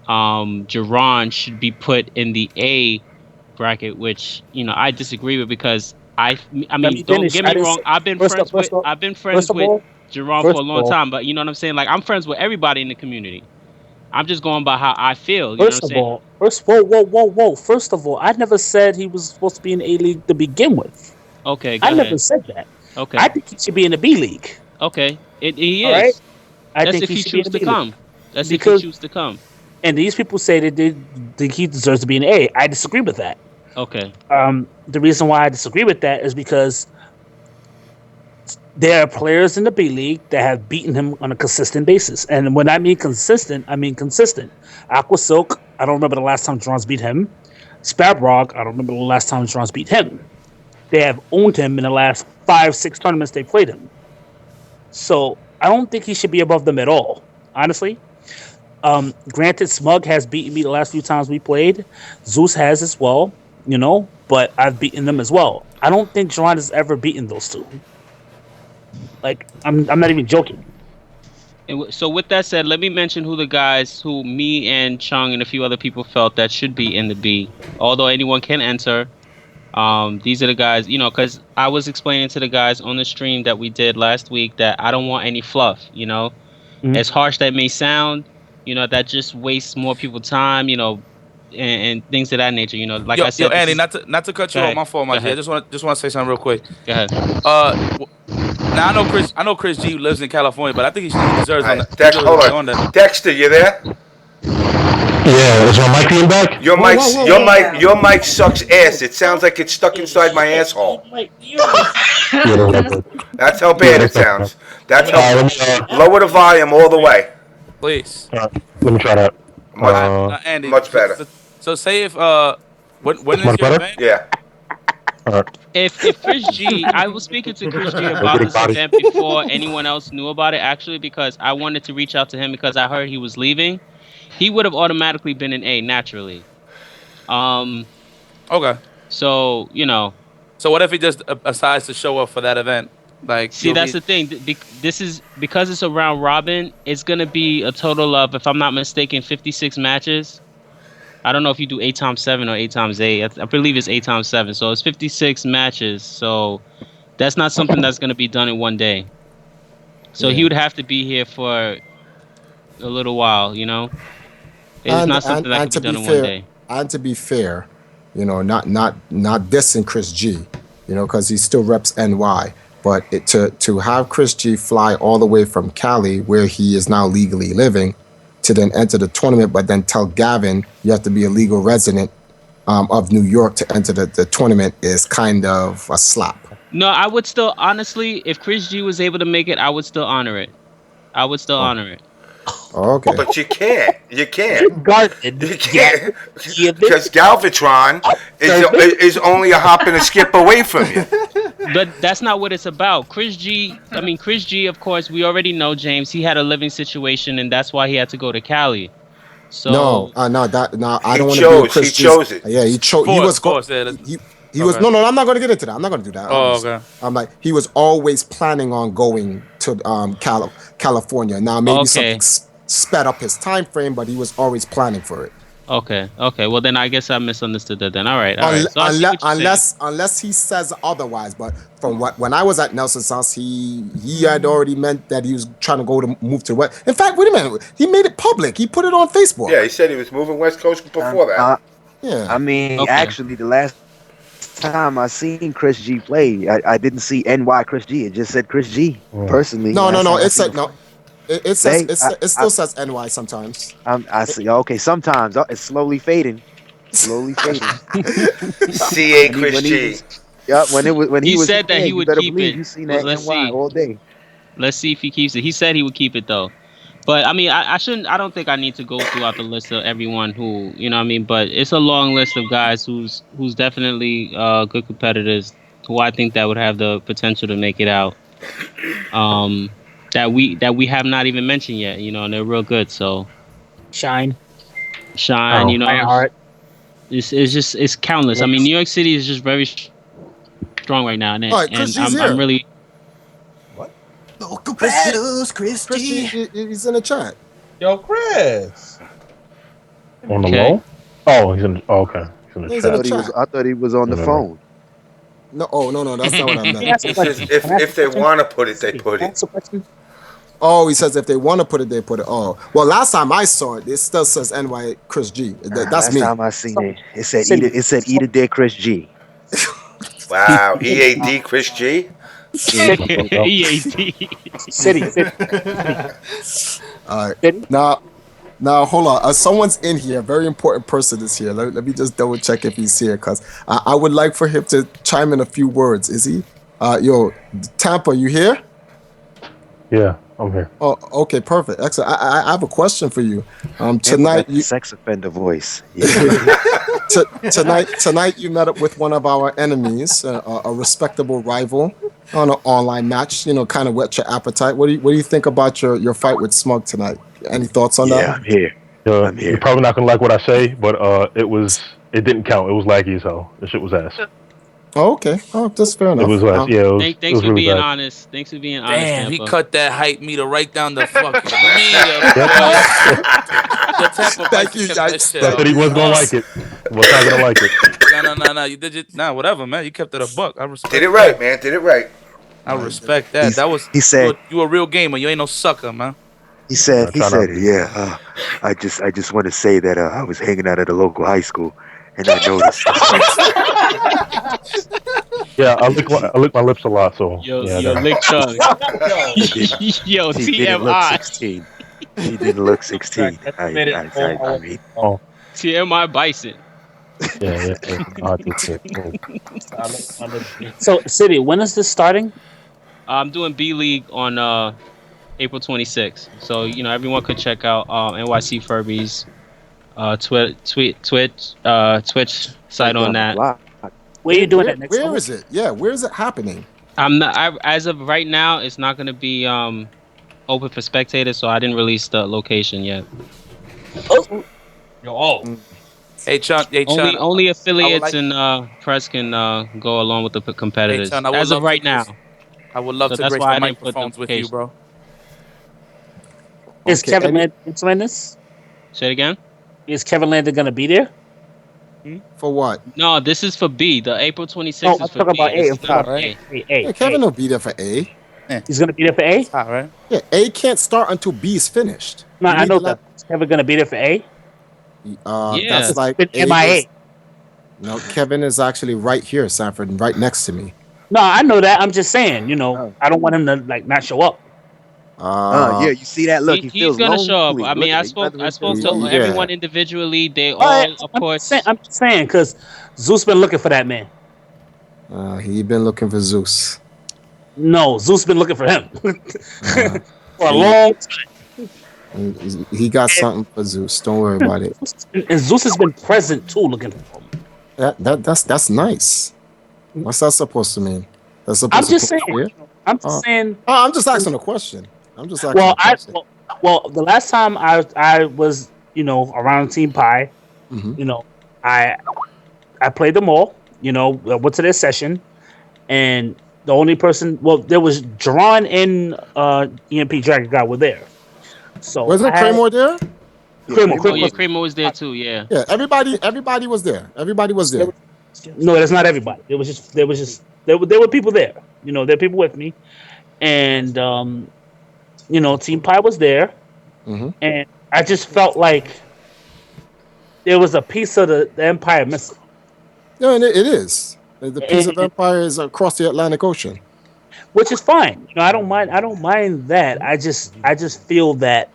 Jiran should be put in the A bracket, which I disagree with, because I mean, don't get me wrong, I've been friends with Jiran for a long time, but you know what I'm saying? Like, I'm friends with everybody in the community. I'm just going by how I feel. First of all, I never said he was supposed to be in A League to begin with. Okay, I never said that. Okay, I think he should be in the B League. Okay, he is. Right? That's if he chooses to come. That's if he chooses to come. And these people say that he deserves to be in A. I disagree with that. Okay. The reason why I disagree with that is because there are players in the B League that have beaten him on a consistent basis. And when I mean consistent, I mean consistent. Aqua Silk, I don't remember the last time Drons beat him. Spabrog, I don't remember the last time Drons beat him. They have owned him in the last 5-6 tournaments they played him. So I don't think he should be above them at all, honestly. Granted, Smug has beaten me the last few times we played. Zeus has as well, but I've beaten them as well. I don't think Jiran has ever beaten those 2. Like, I'm not even joking. And so with that said, let me mention who the guys who me and Chung and a few other people felt that should be in the B. Although anyone can enter. These are the guys, because I was explaining to the guys on the stream that we did last week that I don't want any fluff, As harsh that may sound, that just wastes more people's time, and things of that nature, Like I said, Andy, not to cut you off, my fault, my G. I just want to say something real quick. Go ahead. Now I know Chris G lives in California, but I think he deserves on that. Hold on. Dexter, you there? Yeah, is my mic being back? Your mic sucks ass. It sounds like it's stuck inside my asshole. That's how bad it sounds. That's how. Lower the volume all the way. Please. Let me try that. Andy, much better. So say if when is your event? Yeah. If Chris G, I was speaking to Chris G about this event before anyone else knew about it, actually, because I wanted to reach out to him because I heard he was leaving. He would have automatically been an A naturally. Okay. So So what if he just decides to show up for that event? Like, see, that's the thing. This is because it's a round robin. It's gonna be a total of, if I'm not mistaken, 56 matches. I don't know if you do 8 times 7 or 8 times 8. I believe it's 8 times 7. So it's 56 matches. So That's not something that's going to be done in one day. So he would have to be here for a little while, you know. It's not something that can be done in one day. And to be fair, you know, not dissing Chris G, you know, because he still reps NY. But to have Chris G fly all the way from Cali, where he is now legally living, to then enter the tournament, but then tell Gavin you have to be a legal resident of New York to enter the tournament is kind of a slap. No, I would still, honestly, if Chris G was able to make it, I would still honor it. I would still honor it. Okay. But you can't. You can't. You can't. Because Galvatron is only a hop and a skip away from you. But that's not what it's about. Chris G, of course, we already know, James, he had a living situation, and that's why he had to go to Cali. So I don't want to be Chris He chose it. Yeah, he chose. He was. He was. No, I'm not going to get into that. I'm not going to do that. Okay. I'm like, he was always planning on going to California. Now maybe something sped up his time frame, but he was always planning for it. Okay. Well, then I guess I misunderstood that. Then all right. So unless he says otherwise, but from when I was at Nelson's house, he had already meant that he was trying to move to West. In fact, wait a minute, he made it public. He put it on Facebook. Yeah, he said he was moving West Coast before that. Yeah. I mean, actually, the last time I seen Chris G play, I didn't see NY Chris G. It just said Chris G. Personally, No. It said no. It still says NY sometimes. I see. Okay, sometimes it's slowly fading. CA Chris G. When he said that he would keep it. You seen that NY all day. Let's see if he keeps it. He said he would keep it though. But I mean, I shouldn't. I don't think I need to go throughout the list of everyone who, you know what I mean. But it's a long list of guys who's definitely good competitors who I think that would have the potential to make it out. That we have not even mentioned yet, you know, and they're real good. So Shine, you know, Art. It's countless. I mean, New York City is just very strong right now, and I'm really. Local battles, Chris G. He's in the chat. Yo, Chris. On the low? Oh, he's in. Oh, okay. He's in the chat. I thought he was on the phone. No, no, that's not what I meant. He says if they want to put it, they put it. Oh, he says if they want to put it, they put it. Oh, well, last time I saw it, it still says NY Chris G. That's me. Last time I seen it, it said eat a day Chris G. Wow, EAD Chris G. EAD. City. All right. Now hold on. Someone's in here. A very important person is here. Let me just double check if he's here, because I would like for him to chime in a few words. Is he? Yo, Tampa, you here? Yeah, I'm here. Oh, okay, perfect. Excellent. I have a question for you. Tonight, sex offender voice. Tonight you met up with one of our enemies, a respectable rival, on an online match. You know, kind of whet your appetite. What do you think about your fight with Smug tonight? Any thoughts on that? Yeah, I'm here. You're probably not gonna like what I say, but it didn't count. It was laggy as hell. The shit was ass. Oh, okay. Oh, that's fair enough. It was ass. Yeah. Thanks for being honest. Thanks for being honest. Damn, he cut that hype meter right down the fucking meter. Thank you, guys. I said he wasn't gonna like it. Was not gonna like it. No. You did it. Nah, whatever, man. You kept it a buck. I respect. Did it right, man. Did it right. I respect that. He said, you a real gamer. You ain't no sucker, man. He said, yeah. I just want to say that I was hanging out at a local high school, and I noticed. Yeah, I lick my lips a lot, so. Yo, lick Chung. Yo, TMI. He didn't look 16. I mean. Oh. TMI Bison. Yeah. So, City, when is this starting? I'm doing B League on April 26th. So, you know, everyone could check out NYC Furby's Twitch site on that. Where are you doing it next Where is it? Yeah, where is it happening? I'm not. as of right now, it's not going to be open for spectators, so I didn't release the location yet. Hey, Chung. Only affiliates and press can go along with the competitors. Hey, Chung, as of right now. I would love to grace the microphones with you, bro. Is Kevin Landon in this? Say it again? Is Kevin Landon going to be there? For what? No, this is for B. The April 26th No, is I'm for talking B. about A. This I'm is talking not about A. A. Yeah, Kevin will be there for A. He's gonna be there for A. It's hot, right? Yeah, A can't start until B is finished. No, You I need know to let- that. Is Kevin gonna be there for A? Yeah. That's like It's been MIA. No, Kevin is actually right here, Sanford, right next to me. No, I know that. I'm just saying. I don't want him to like not show up. Yeah, you see that? Look, he He's feels gonna show up. lonely. I mean, Look at I that. spoke Feels to lonely. everyone individually. They All right, all, of course. I'm just saying because Zeus been looking for that man. He been looking for Zeus. No, Zeus been looking for him for a he- long time. He got something for Zeus. Don't worry about it. And Zeus has been present too, looking for him. That's nice. What's that supposed to mean? That's supposed I'm to just put saying. fear? I'm just saying. I'm just asking a question. I'm just asking Well, a question. the last time I was around Team Pi, I played them all. I went to their session, and the only person, there was Jaron and EMP Dragon God were there. So Wasn't Kramer there? Kramer was there too. Yeah. Yeah, everybody was there. Everybody was there. No, that's not everybody. There were people there. There were people with me, and Team Pi was there, and I just felt like there was a piece of the empire missing. Yeah, and it is. The piece of empire is across the Atlantic Ocean, which is fine. I don't mind that. I just feel that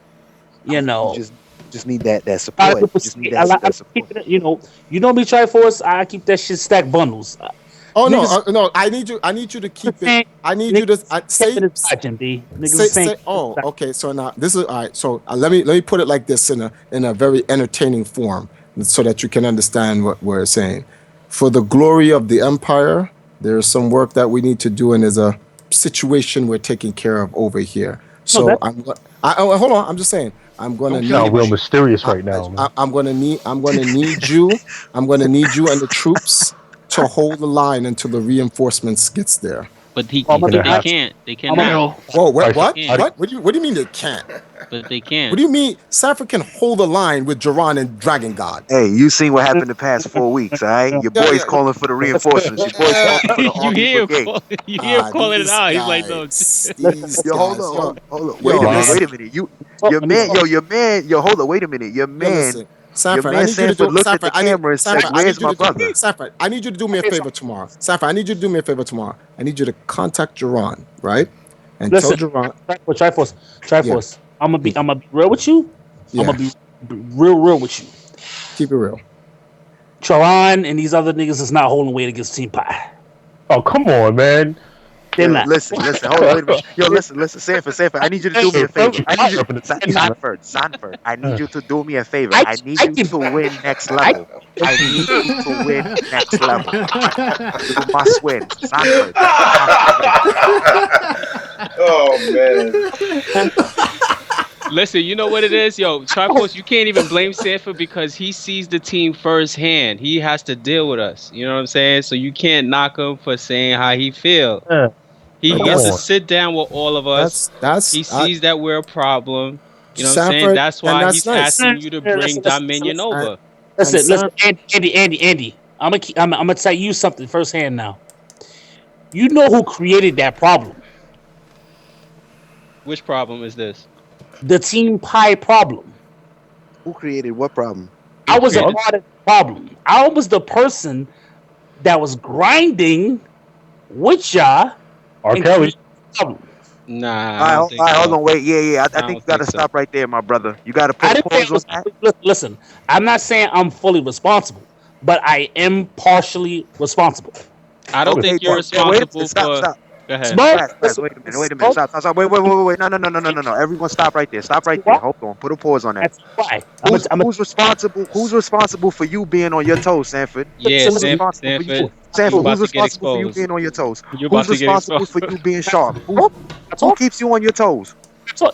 just need that support. Just need that support. You know me, Triforce. I keep that shit stacked bundles. Oh no! I need you to keep it. I need you to say. Oh, okay. So now this is all right. So let me put it like this in a very entertaining form, so that you can understand what we're saying. For the glory of the empire, there's some work that we need to do, and there's a situation we're taking care of over here. So hold on. I'm just saying. I'm gonna need. Sound real mysterious right now. Man. I'm gonna need you. I'm gonna need you and the troops to hold the line until the reinforcements gets there. But they can't. They cannot. Whoa! What? What do you mean they can't? But they can't. What do you mean Sanford can hold the line with Jaron and Dragon God? Hey, you seen what happened the past 4 weeks, all right? Your boy's calling for the reinforcements. Your boy's calling for the army brigade. You hear him calling it out. He's like, no. Yo, hold on. Wait a minute. Your man. Hold on. Wait a minute. Your man. Sanford, I need you to do. Sanford, where's my brother? Sanford, I need you to do me a favor tomorrow. Sanford, I need you to do me a favor tomorrow. I need you to contact Jaron, right? And tell Jaron. Triforce. I'm gonna be real with you. Yeah. I'm gonna be real with you. Keep it real. Charon and these other niggas is not holding weight against Team Pi. Oh, come on, man. They're not. Listen. Hold on, wait a minute. Yo, listen. Sanford, I need you to do me a favor. Sanford, I need you to do me a favor. I need you to win next level. I need you to win next level. You must win, Sanford. Oh man. Listen, you know what it is? Yo, Triforce, you can't even blame Sanford because he sees the team firsthand. He has to deal with us. You know what I'm saying? So you can't knock him for saying how he feel. He has to sit down with all of us. He sees that we're a problem. You know what I'm saying? That's why he's asking you to bring Dominion over. Listen, Andy. I'm gonna tell you something firsthand now. You know who created that problem? Which problem is this? The Team Pi problem. Who created what problem? I was a part of the problem. I was the person that was grinding with y'all. R. Kelly. Nah. All right, hold on, wait. Yeah. I think you gotta stop right there, my brother. You gotta put a pause on that. Listen, I'm not saying I'm fully responsible, but I am partially responsible. I don't think you're responsible for. Go ahead. Wait a minute. Stop. Wait. No. Everyone stop right there. Hold on. Put a pause on that. That's why. Who's responsible for you being on your toes, Sanford? Yeah, Sanford, who's responsible for you being on your toes? Who's responsible for you being sharp? Who keeps you on your toes?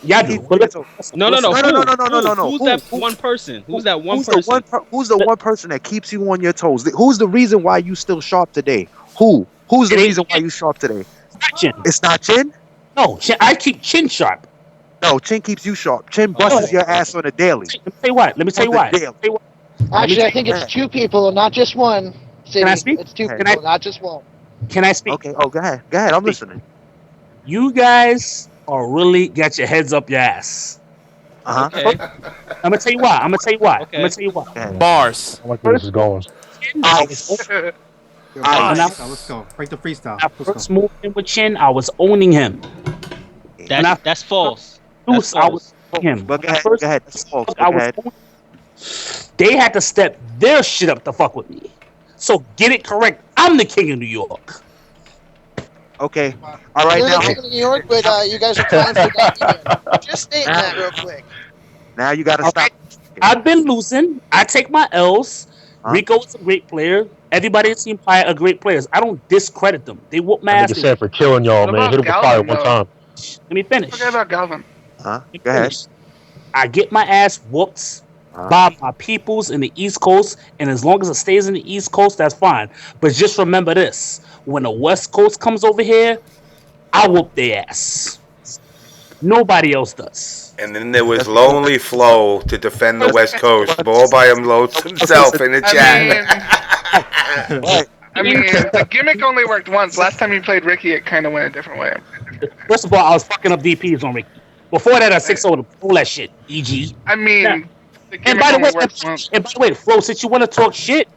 Y'all do. No. No. Who's that one person? Who's that one person? Who's the one person that keeps you on your toes? Who's the reason why you still sharp today? Who's the reason why you sharp today? Chin. It's not Chin? No, I keep Chin sharp. No, Chin keeps you sharp. Chin busts your ass on a daily. Let me tell you why. Actually, I think it's two people, not just one. Can I speak? It's two people, not just one. Can I speak? Okay. Oh, go ahead. Go ahead. I'm listening. You guys are really got your heads up your ass. Okay. I'm gonna tell you why. I'm gonna tell you why. Bars. I like where this is going. Let's go. Break the freestyle. I first moved in with Chin, I was owning him. That's false. Zeus, I was owning him. But go ahead. First, Go ahead. That's false. I Go was ahead. owning. They had to step their shit up to fuck with me. So get it correct. I'm the king of New York. Okay. All right You're now. the king of New York, but you guys are trying for that. Just state that real quick. Now you gotta stop. I've been losing. I take my L's. Rico is a great player. Everybody in Team Pie are great players. I don't discredit them. They whoop my That ass. nigga Sanford killing y'all, man. Hit him with fire one time. Let me finish. Forget about Gavin. Go ahead. I get my ass whooped by my peoples in the East Coast, and as long as it stays in the East Coast, that's fine. But just remember this: when the West Coast comes over here, I whoop their ass. Nobody else does. And then there was lonely Floe to defend the West Coast, all by himself in the chat. I mean, the gimmick only worked once. Last time you played Ricky, it kind of went a different way. First of all, I was fucking up DPs on Ricky. Before that, I 6-0 all that shit. EG. I mean, Yeah. the And gimmick by the only way, worked once. Flo, since you want to talk shit,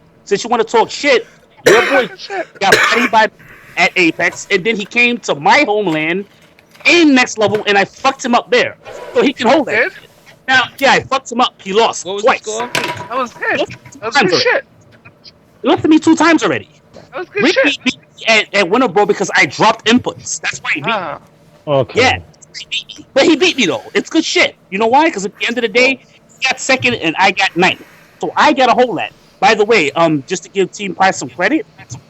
your boy got bodied by at Apex, and then he came to my homeland in next level, and I fucked him up there, so he can hold that. Now, yeah, I fucked him up. He lost twice. That was good. That was good shit. He lost to me 2 times already. That was good Ricky shit. beat me at Winter Bro because I dropped inputs. That's why he beat me. Okay. Yeah, he beat me. But he beat me though. It's good shit. You know why? Because at the end of the day, he got second and I got 9th. So I got a hold that. By the way, just to give Team Pie some credit,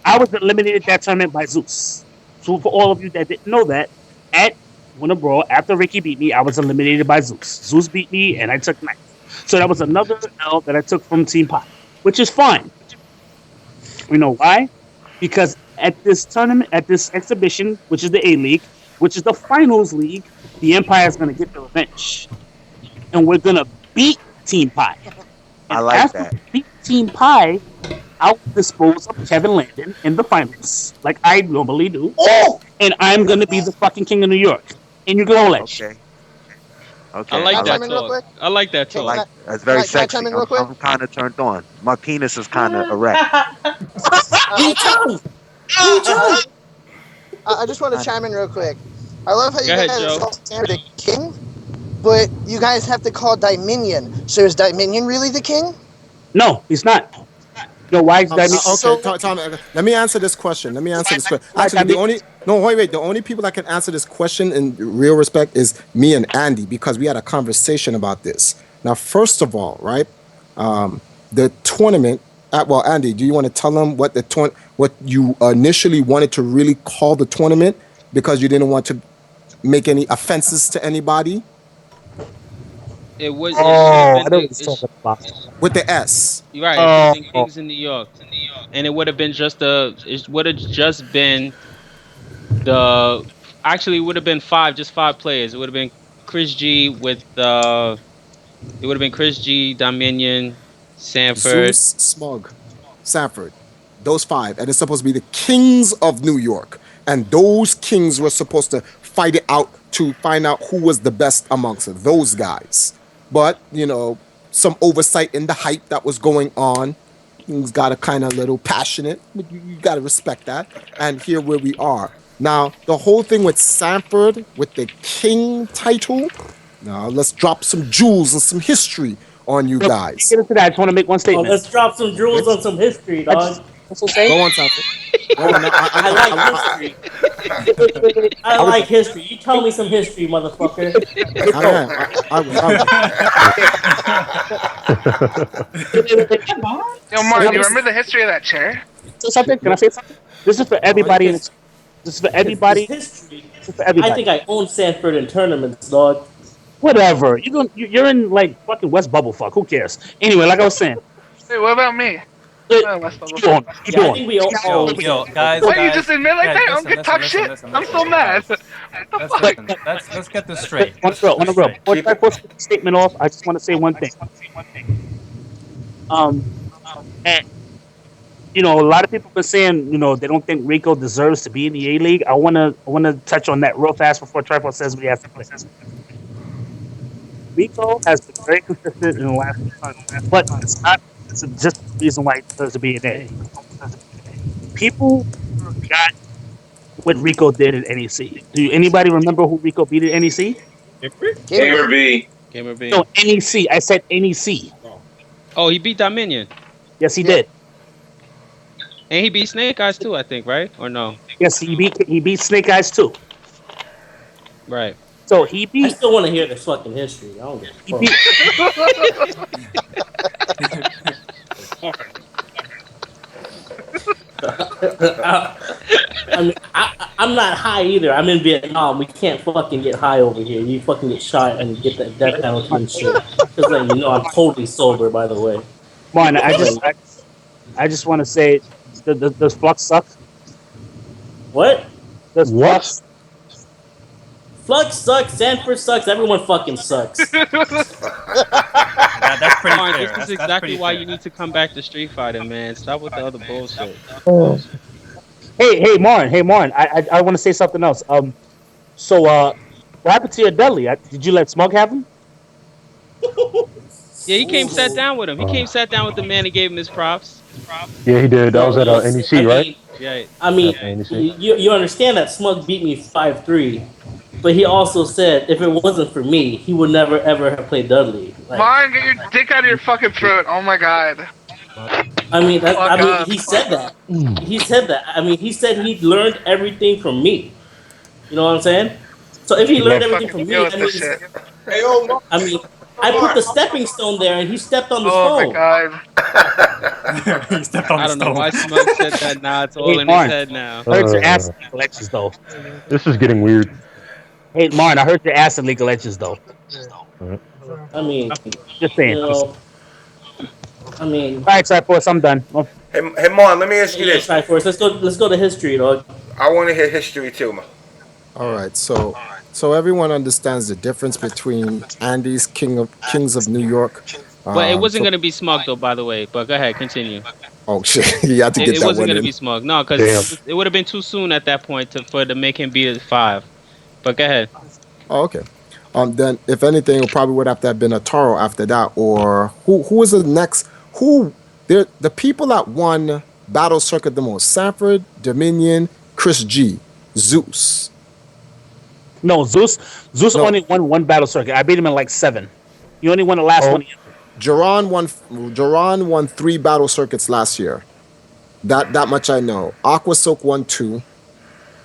I was eliminated that tournament by Zeus. So for all of you that didn't know that, at Winter Bro, after Ricky beat me, I was eliminated by Zeus. Zeus beat me and I took 9th. So that was another L that I took from Team Pie, which is fine. You know why? Because at this tournament, at this exhibition, which is the A-League, which is the finals league, the Empire is going to get the revenge. And we're going to beat Team Pie. And I like after that. we beat Team Pie, I'll dispose of Kevin Landon in the finals, like I normally do. Oh! And I'm going to be the fucking king of New York. And you can hold that shit. Okay. I like that chime in real talk. quick? I like that talk. That's very Can I sexy. chime in real quick? I'm kind of turned on. My penis is kind of erect. I just want to chime in real quick. I love how you Go ahead, guys Joe. call Sanford the king, but you guys have to call Dominion. So is Dominion really the king? No, he's not. No, why is Dominion? Okay, Tom, let me answer this question. Actually, the only people that can answer this question in real respect is me and Andy, because we had a conversation about this. Now, first of all, right, the tournament. Well, Andy, do you want to tell them what what you initially wanted to really call the tournament because you didn't want to make any offenses to anybody? It was. I know what he's talking about. With the S. You're right. It should have been Kings in New York, and it would have been just It would have just been the. Actually, it would have been just 5 players. It would have been Chris G with It would have been Chris G, Dominion, Sanford, Zeus, Smug, Sanford. Those 5. And it's supposed to be the kings of New York. And those kings were supposed to fight it out to find out who was the best amongst those guys. But, some oversight in the hype that was going on. Things got a kind of little passionate. You got to respect that. And here where we are. Now, the whole thing with Sanford, with the king title, now let's drop some jewels and some history on you guys. Get into that. I just want to make one statement. Let's drop some jewels on some history, dog. Go on, Sanford. I like history. I like history. You tell me some history, motherfucker. Yo, Marn, do you remember the history of that chair? Something? Can I say something? This is for everybody. This is for everybody. This is for everybody. I think I own Sanford in tournaments, dog. Whatever. You're in like fucking West Bubblefuck. Who cares? Anyway, like I was saying. Hey, what about me? I think we all. Yo, guys. What, guys, you just admit like guys, that? I don't listen, get talk listen, shit. listen, I'm listen, so listen, mad. guys. Let's get this straight. On a real. Before I post the statement off, I just want to say one thing. And you know, a lot of people have been saying, you know, they don't think Rico deserves to be in the A League. I wanna touch on that real fast before Triforce says what he has to say. Rico has been very consistent in the last 2 months, but it's not just the reason why he deserves to be in A. People forgot what Rico did in NEC. Do anybody remember who Rico beat at NEC? Gamer B. Gamer B. No, NEC. I said NEC. Oh, he beat Dominion. Yes, he did. And he beat Snake Eyes too, I think, right? Or no? Yes, he beat Snake Eyes too. Right. So he beat. I still want to hear this fucking history. I don't give a fuck. I mean, I'm not high either. I'm in Vietnam. We can't fucking get high over here. You fucking get shot and get that death penalty and shit. Just letting you know, I'm totally sober, by the way. Marn, I just want to say, does Flux suck? What? Does Flux? Flux sucks. Sanford sucks. Everyone fucking sucks. That's pretty Marn, fair. this is That's exactly pretty why fair. you need to come back to Street Fighter, man. Stop with the other bullshit. Hey, Marn. I want to say something else. So what happened to your deli? Did you let Smug have him? Yeah, he came sat down with him. He came sat down with the man and gave him his props. Yeah, he did. That was at NEC, right? Yeah. I mean, At NEC. you understand that Smug beat me 5-3, but he also said if it wasn't for me, he would never ever have played Dudley. Like, Marn, get your dick out of your fucking throat. Oh my god. I mean, Fuck up. he said that. He said that. I mean, he said he learned everything from me. You know what I'm saying? So if he learned everything from me, Yo, that means, shit. I mean, I put the stepping stone there, and he stepped on the Oh stone. my god. He stepped on I the don't know stone. why Smug said that. Nah, it's all Hey, in Marn. his head now. I heard your ass in League of Legends though. This is getting weird. Hey, Marn, I heard your ass in League of Legends though. I mean, Just saying. you know, I mean, All right, Triforce, I'm done. Oh, Hey, Marn, let me ask you yeah, this. Triforce. Let's go to history, dog. I want to hear history too, man. All right, so everyone understands the difference between Andy's Kings of New York. But it wasn't so- gonna be Smug though, by the way. But go ahead, continue. Oh shit, you had to get It that wasn't one gonna in. be Smug. No, because it would have been too soon at that point for to make him beat at 5. But go ahead. Oh, okay. Then if anything, it probably would have to have been Arturo after that, or who was the next? The people that won Battle Circuit the most: Sanford, Dominion, Chris G, Zeus. no, Zeus only won one battle circuit. I beat him in like 7. He only won the last one. Jaron won 3 battle circuits last year. That much I know. Aqua Silk won 2.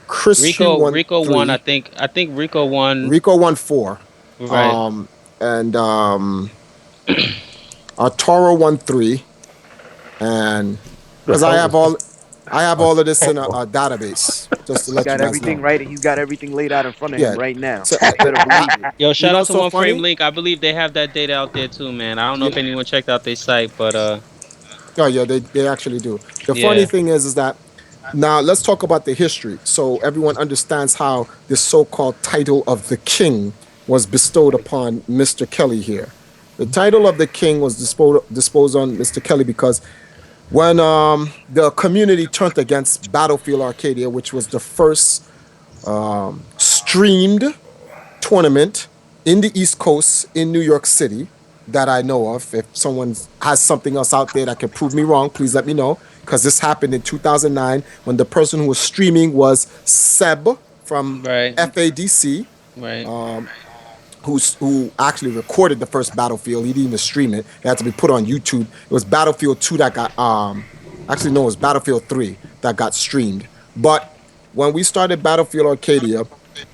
Chris Rico won Rico 3. won. I think Rico won. Rico won 4. Right. And Arturo won 3. And because I have all of this in a database, just to let He's got you guys everything know. right. He's got everything laid out in front of Yeah. him right now. So- You better believe it. Yo, shout know out to what's so One Frame funny? Link. I believe they have that data out there too, man. I don't know if anyone checked out their site, but Oh yeah, they actually do. The Yeah. funny thing is that now let's talk about the history, so everyone understands how this so-called title of the king was bestowed upon Mr. Kelly here. The title of the king was disposed on Mr. Kelly because when the community turned against Battlefield Arcadia, which was the first streamed tournament in the East Coast in New York City that I know of. If someone has something else out there that can prove me wrong, please let me know. Because this happened in 2009 when the person who was streaming was Seb from FADC, right. Who actually recorded the first Battlefield. He didn't even stream it. It had to be put on YouTube. It was Battlefield 2 that got actually no, it was Battlefield 3 that got streamed. But when we started Battlefield Arcadia,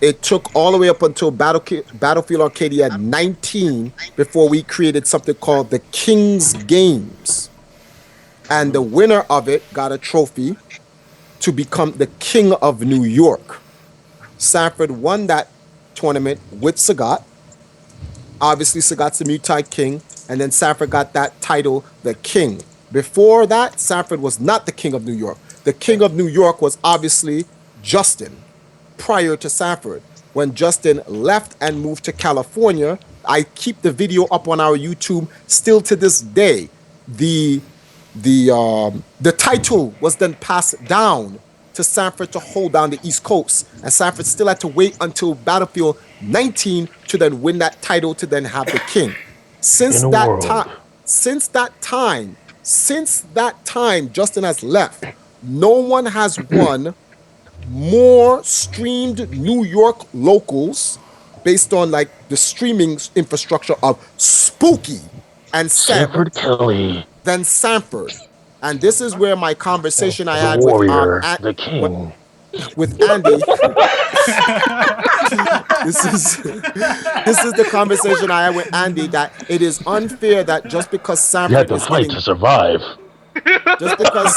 it took all the way up until Battlefield Arcadia 19 before we created something called the King's Games. And the winner of it got a trophy to become the King of New York. Sanford won that tournament with Sagat. Obviously, Sagat's the Mutai King. And then Sanford got that title, the King. Before that, Sanford was not the King of New York. The King of New York was obviously Justin, prior to Sanford. When Justin left and moved to California, I keep the video up on our YouTube still to this day. the title was then passed down to Sanford to hold down the East Coast, and Sanford still had to wait until Battlefield 19 to then win that title to then have the king. Since that time, Justin has left. No one has won more streamed New York locals based on like the streaming infrastructure of Spooky and Sanford Kelly than Sanford. And this is where my conversation I had warrior, the king. with Andy. This is the conversation I had with Andy, that it is unfair that just because Sanford You had to fight to survive. Just because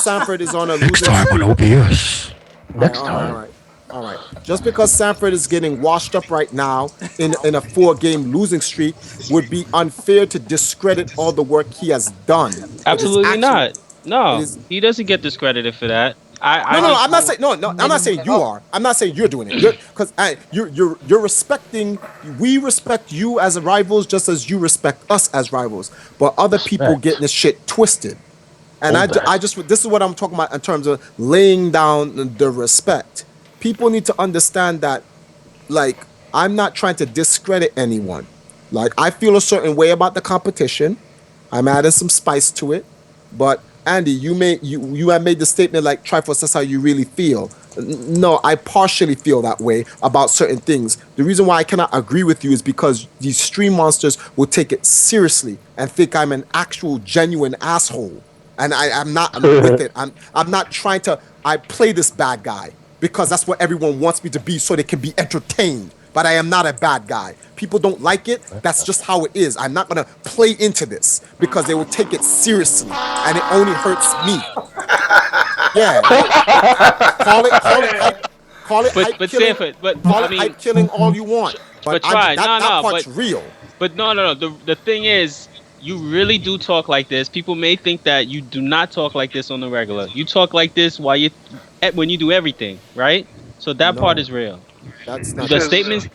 Sanford is on a losing streak. Next time. All right. Just because Sanford is getting washed up right now in a 4-game losing streak would be unfair to discredit all the work he has done. Absolutely not. No, he doesn't get discredited for that. I'm not saying I'm not saying you are. I'm not saying you're doing it. Because you're respecting. We respect you as rivals just as you respect us as rivals. But other people getting this shit twisted. And I just this is what I'm talking about in terms of laying down the respect. People need to understand that, like, I'm not trying to discredit anyone. Like, I feel a certain way about the competition. I'm adding some spice to it. But Andy, you have made the statement like, Triforce, that's how you really feel. No, I partially feel that way about certain things. The reason why I cannot agree with you is because these stream monsters will take it seriously and think I'm an actual genuine asshole. And I'm not with it. I'm not trying to. I play this bad guy because that's what everyone wants me to be, so they can be entertained. But I am not a bad guy. People don't like it. That's just how it is. I'm not gonna play into this because they will take it seriously, and it only hurts me. Yeah. Call it hype killing. Sanford, but call I it mean, hype killing all you want. But try. that part's real. But no. The thing is, you really do talk like this. People may think that you do not talk like this on the regular. You talk like this when you do everything, right? So that part is real. That's not the statements.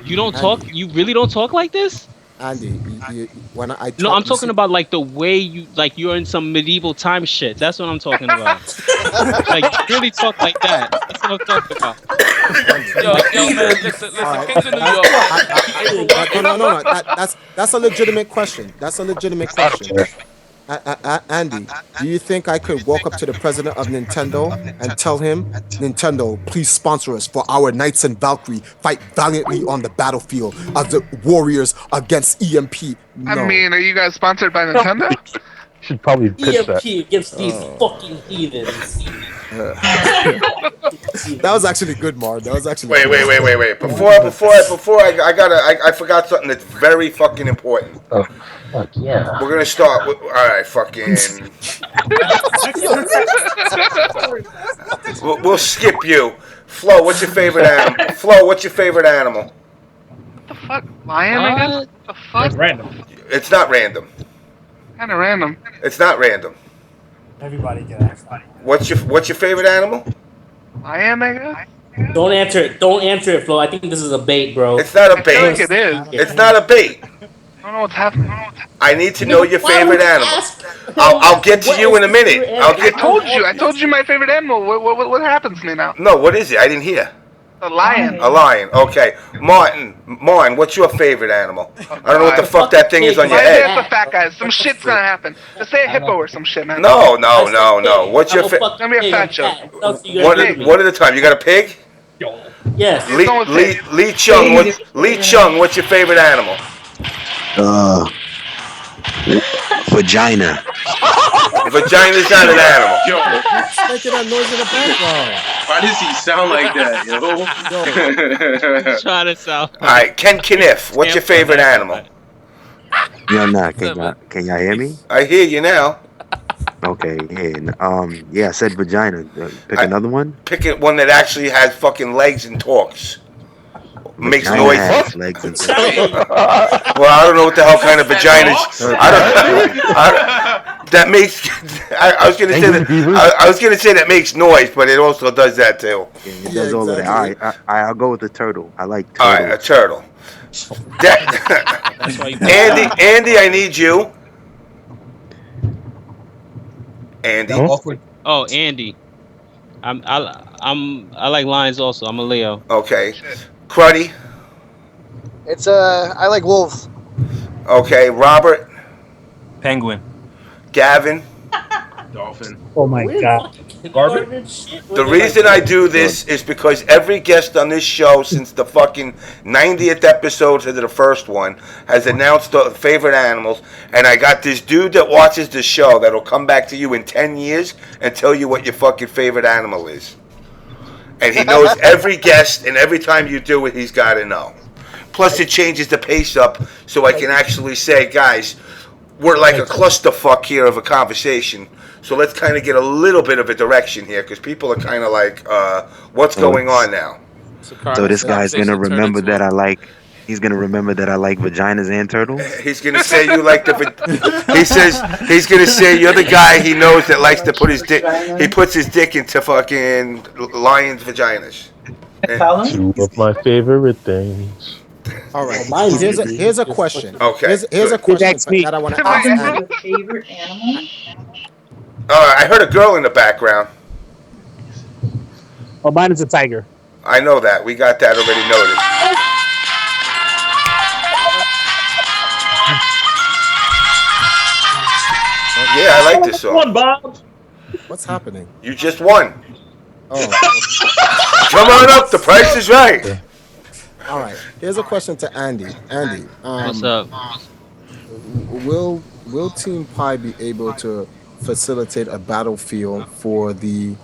You don't talk. You really don't talk like this, Andy. I'm talking about like the way you're in some medieval time shit. That's what I'm talking about. Like, you really talk like that. That's what I'm talking about. Yo, man, listen, Kings in New York. No. That's a legitimate question. Andy, do you think I could walk up to the president of Nintendo and tell him, Nintendo, please sponsor us for our Knights and Valkyrie fight valiantly on the battlefield as the warriors against EMP? No. I mean, are you guys sponsored by Nintendo? Should probably pitch EMP against these fucking heathens. That was actually good, Marn. That was actually Wait. Before I forgot something that's very fucking important. Oh, fuck yeah. We're gonna start with, alright, fucking. we'll skip you. Floe, what's your favorite animal? What the fuck? Lion, I guess? What the fuck? That's random. It's not random. Kinda random. It's not random. Everybody get asked. What's your favorite animal? Lion, I guess? Don't answer it, Flo. I think this is a bait, bro. It's not a bait. I feel like it is. It's not a bait. I don't know what's happening. I need to know your favorite animal. I'll get to you in a minute. I told you my favorite animal. What happens to me now? No, what is it? I didn't hear. A lion. A lion. Okay. Marn, what's your favorite animal? I don't know what the fuck that thing is on your head. That's a fat guy. Some shit's gonna happen. Just say a hippo or some shit, man. No. What's your favorite? It's gonna be a fat joke. One at a time. You got a pig? Yes. Lee Chung, what's your favorite animal? Vagina. Vagina's not an animal. Yo, making that noise in the background. Why does he sound like that, yo? Trying to sound. All right, Ken Kniff, what's your favorite animal? Yo, nah, can y'all hear me? I hear you now. Okay, yeah, I said vagina. Pick another one? Pick one that actually has fucking legs and talks. Makes Vagina noise. has legs and Well, I don't know what the hell kind of vaginas. That makes. I was gonna say that. I was gonna say that makes noise, but it also does that too. Yeah, it does all of that. All right, I'll go with the turtle. I like All turtles. right, a turtle. That's why you Andy, I need you. Andy. Oh, Andy. I like lions also. I'm a Leo. Okay. Cruddy. It's I like wolves. Okay. Robert. Penguin. Gavin. Dolphin. Oh my god. The reason I do this is because every guest on this show since the fucking 90th episode to the first one has announced their favorite animals, and I got this dude that watches the show that'll come back to you in 10 years and tell you what your fucking favorite animal is. And he knows every guest, and every time you do it, he's got to know. Plus, it changes the pace up so I can actually say, guys, we're like a clusterfuck here of a conversation. So let's kind of get a little bit of a direction here because people are kind of like, what's going on now? So this guy's gonna remember that I like. He's gonna remember that I like vaginas and turtles. He's gonna say you like the. He says he's gonna say you're the guy he knows that likes to put his dick. He puts his dick into fucking lions' vaginas. Two of my favorite things. All right. Mine's Here's a question. Okay. Here's a question that I want to ask. Andy. Favorite animal? I heard a girl in the background. Oh, mine is a tiger. I know that. We got that already noted. Yeah, I like this song. Come on, Bob. What's happening? You just won. Oh. Come on up. The price is right. All right. Here's a question to Andy. Andy, What's up? Will Team Pi be able to facilitate a battlefield for the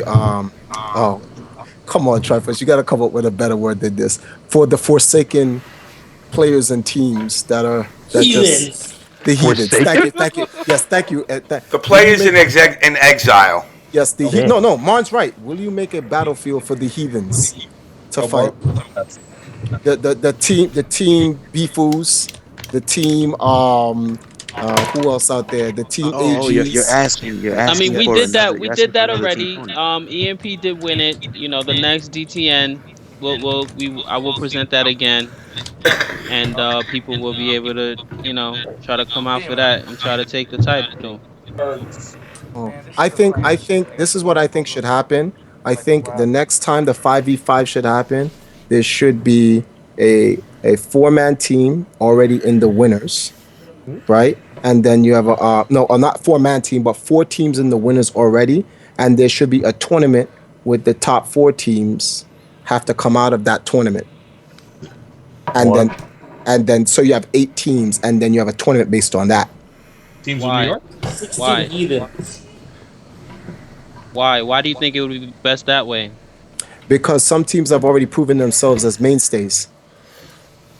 oh, come on, Triforce, you got to come up with a better word than this, for the Forsaken players and teams that Heathens. just the heathens. Thank you. Yes, thank you. The players in exile. Yes, no, Marn's right. Will you make a battlefield for the heathens to fight? The team Bifus, the team who else out there? The team AGs. You're asking. I mean, we did that. We did that already. EMP did win it. You know, the next DTN, I will present that again, and people will be able to, try to come out for that and try to take the title. I think this is what I think should happen. I think the next time the 5v5 should happen, there should be a 4-man team already in the winners, right? And then you have not 4-man team, but 4 teams in the winners already, and there should be a tournament with the top 4 teams have to come out of that tournament, and then so you have 8 teams, and then you have a tournament based on that. Teams in New York. 16 heathens. Why? Why do you think it would be best that way? Because some teams have already proven themselves as mainstays.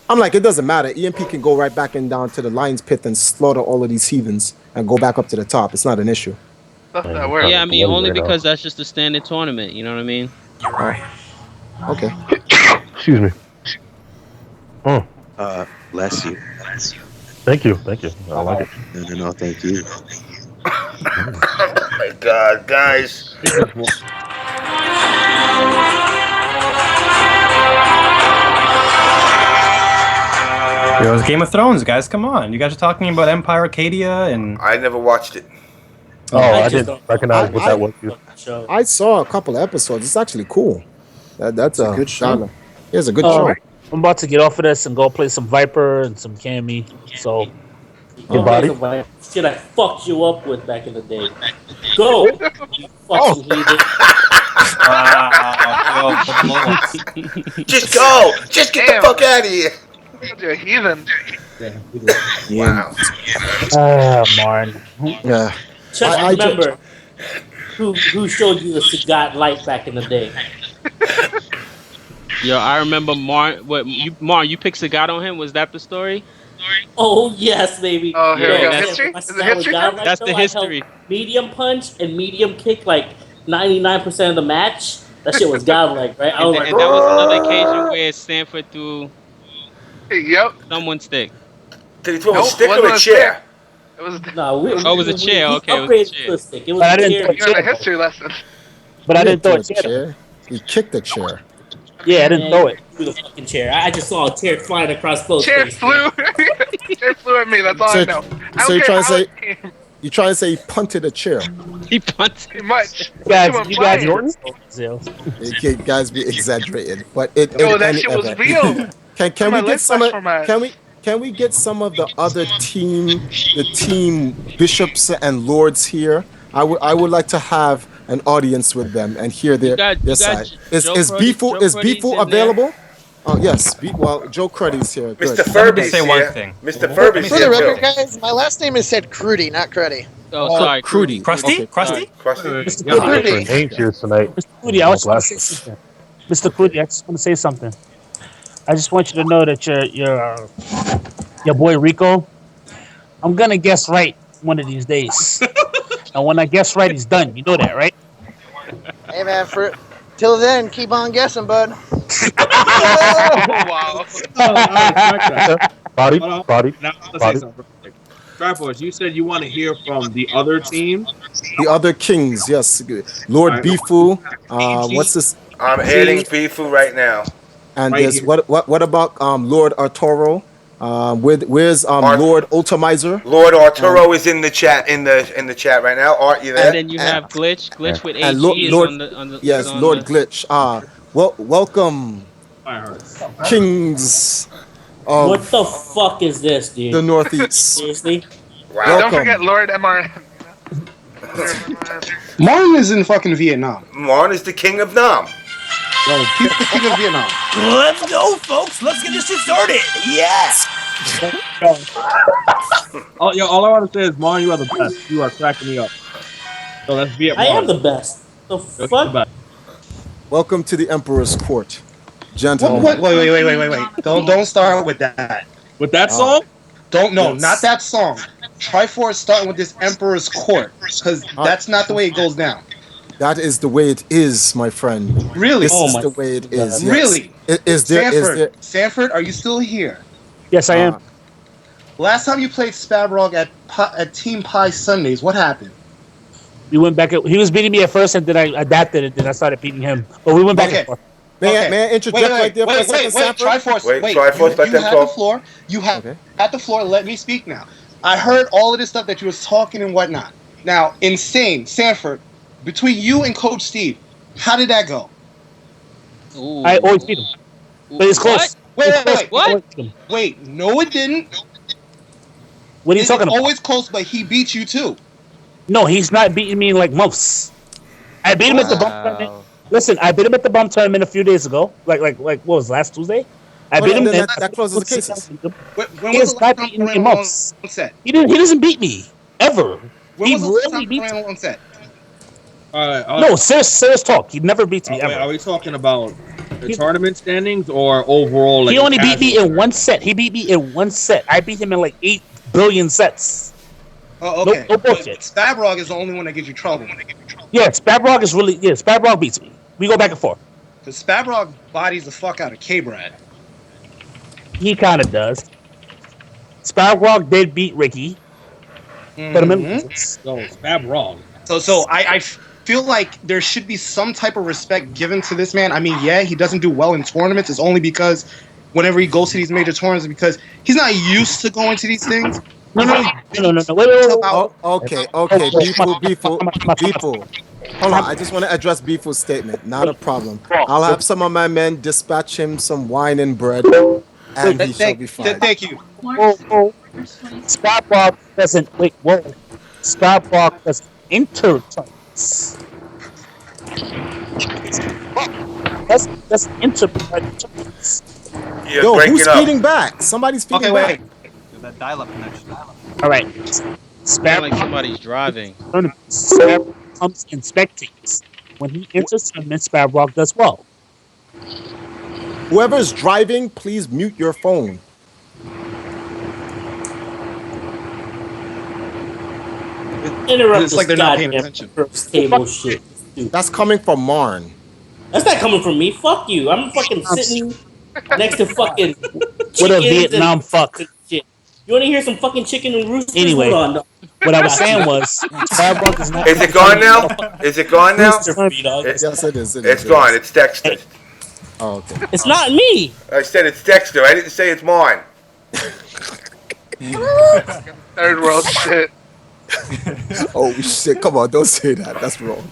I'm like, it doesn't matter. EMP can go right back and down to the lion's pit and slaughter all of these heathens and go back up to the top. It's not an issue. Yeah, I mean, only because that's just a standard tournament. You know what I mean? Okay. Excuse me. Bless you. Thank you. I like it. No, thank you. Oh my God, guys. Yo, it's Game of Thrones, guys. Come on. You guys are talking about Empire Arcadia and... I never watched it. Oh, I didn't recognize what that was. I saw a couple of episodes. It's actually cool. That's a good show. It's a good show. I'm about to get off of this and go play some Viper and some Cammy. So, Shit, I fucked you up with back in the day. Go, you fucking heathen. Just go. Just get the fuck out of here. You're a heathen. Wow. Marn. Yeah. Just remember who showed you the Sagat light back in the day. Yo, I remember Marn. Marn, you picked Sagat on him? Was that the story? Oh yes, baby. Oh, here we go. That's, History? Is it history? That's the history. Medium punch and medium kick like 99% of the match. That shit was godlike, right? And that was another occasion where Sanford threw someone's stick. Did he throw a stick or a chair? It was. No, it was a chair. Okay, it was a upgraded chair. to a stick. It was But I a didn't chair. throw a You got a chair. history lesson. But I He didn't throw a a chair. chair. He kicked the chair. Yeah, I didn't throw it. Through the fucking chair. I just saw a chair flying across Flo's Chair face. flew. Chair flew at me. That's all So, I know. I so don't you're care trying to how say it came. you trying to say he punted a chair? He punted. Pretty much. You guys, What you guys, flying? Zeus. Okay, guys, be exaggerated, but it. Yo, in that any shit was event. real. Can My we get leg some? flashed from my eyes. Can we get some of the other team bishops and lords here? I would like to have an audience with them and hear their side. Is Bifu available? Oh yes, well Joe Cruddy's here. Good. Mr. Furby's here. Mr. Furby's For the here. record, too. guys, my last name is said Crudy, not Cruddy. Oh, sorry, Cruddy. Crusty? Okay. Crusty? Crusty. Yeah, Cruddy. Names here tonight. Mr. Crudy, I just want to say something. Mr. Crudy, I just want to say something. I just want you to know that your boy Rico, I'm gonna guess right one of these days. And when I guess right, he's done. You know that, right? Hey man, till then, keep on guessing, bud. Wow. Body. Now, I want to say something real quick. Triforce, you said you want to hear from the other team. The other kings, yes. Lord Bifu. What's this? I'm adding Bifu right now. And Right there's here. what about Lord Arturo? Where's Lord Ultimizer? Lord Arturo is in the chat in the chat right now. Art, you there? And then you have Glitch with AG And is Lord, on the yes, is on Lord the, Glitch. Welcome, kings of What the fuck is this, dude? the Northeast. Seriously? Wow. Don't forget Lord Marn. Marn is in fucking Vietnam. Marn is the king of Nam. Yo, he's the king of Vietnam. Let's go, folks. Let's get this shit started. Yes. All I want to say is, Marn, you are the best. You are cracking me up. So let's be at I Marn. am the best. The You're fuck? the best. Welcome to the Emperor's court, gentlemen. Wait. Don't start with that. With that song? Not that song. Triforce starting with this Emperor's court, because that's not the way it goes down. That is the way it is, my friend. Really? This is the way it is. Yes. Really? Is there? Sanford, are you still here? Yes, I am. Last time you played Spabrog at Team Pie Sundays, what happened? We went back. He was beating me at first, and then I adapted, and then I started beating him. But we went back and forth. May I interject right there for a second, Sanford? Triforce, Triforce, let you them had talk. the floor. You have at the floor. Let me speak now. I heard all of this stuff that you was talking and whatnot. Now, insane, Sanford, between you and Coach Steve, how did that go? Ooh. I always beat him, but it's close. Wait, no, it didn't. What are you talking about? Always close, but he beat you too. No, he's not beating me in like months. I beat him at the bump tournament. Listen, I beat him at the bump tournament a few days ago. Like what was last Tuesday? I beat him. That closes the cases. When was the last time you ran one set? He doesn't beat me ever. When was the last time you beats ran one set? All right. No, serious talk. He never beats me ever. Are we talking about the tournament standings or overall? He only beat me in one set. He beat me in one set. I beat him in like 8 billion sets. Oh, okay. No bullshit. Spabrog is the only one that gives you trouble. Yeah, Spabrog is really Spabrog beats me. We go back and forth. Because Spabrog bodies the fuck out of K-Brad. He kind of does. Spabrog did beat Ricky. Put him in. Spabrog. So I feel like there should be some type of respect given to this man. I mean, yeah, he doesn't do well in tournaments. It's only because whenever he goes to these major tournaments, because he's not used to going to these things. No. Wait. Okay. Beeful. Hold on, I just want to address Beefu's statement. Not a problem. I'll have some of my men dispatch him some wine and bread, and he shall be fine. Thank you. Spabrog doesn't. Wait, whoa. Spabrog doesn't enter tournaments. That's enter tournaments. Yo, who's speeding back? Somebody's speeding back. That dial-up connection. All right. Sound like somebody's driving. Spabrog comes in spectates. When he enters tournaments, Spabrog does well. Whoever's driving, please mute your phone. Interrupt It's like they're not paying attention. Table shit. That's coming from Marn. That's not coming from me. Fuck you. I'm fucking sitting next to fucking With a Vietnam fuck. Shit. You want to hear some fucking chicken and roosters? Anyway, Hold on, what I was saying was, Starbucks is not. Is it gone now? Is it gone now? Rooster for me, dog. Yes, it is. It's gone. It's Dexter. Oh, okay. It's not me. I said it's Dexter. I didn't say it's mine. Third world shit. Oh shit! Come on, don't say that. That's wrong.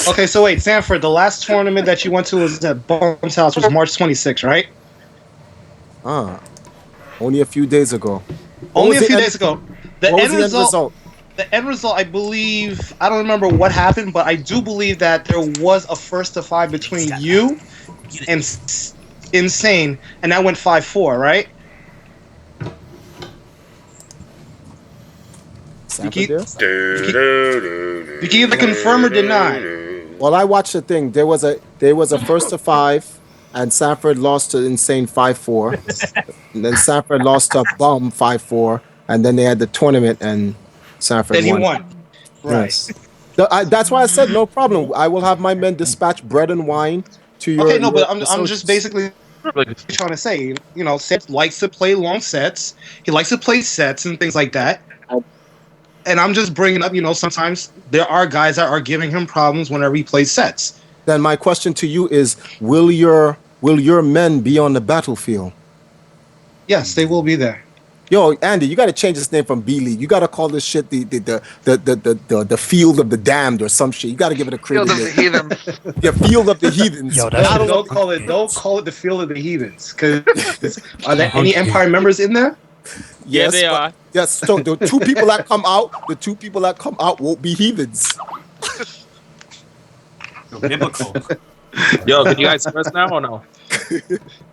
Okay, so wait, Sanford, the last tournament that you went to was at Bahn's house was March 26th, right? Only a few days ago. Only a few days ago. The What was end the end result. result? The end result, I believe, I don't remember what happened, but I do believe that there was a first to 5 between you and Insane, and that went 5-4, right? You can either confirm or deny. Well, I watched the thing. There was a first to 5, and Sanford lost to Insane 5-4. And then Sanford lost to Bum 5-4, and then they had the tournament, and Sanford Then he won. won. Right. Yes. That's why I said no problem. I will have my men dispatch bread and wine to your. Okay, no, but I'm associates. just basically trying to say, you know, Seth likes to play long sets. He likes to play sets and things like that. And I'm just bringing up, you know, sometimes there are guys that are giving him problems whenever he plays sets. Then my question to you is: Will your men be on the battlefield? Yes, they will be there. Yo, Andy, you got to change this name from B League. You got to call this shit the field of the damned or some shit. You got to give it a creative Field of the name. Heathens. Yeah, field of the heathens. Yo, don't call it the field of the heathens. Because are there any Empire members in there? Yeah, they are. Yes, so the two people that come out won't be heathens. Biblical. Yo, can you guys hear us now or no?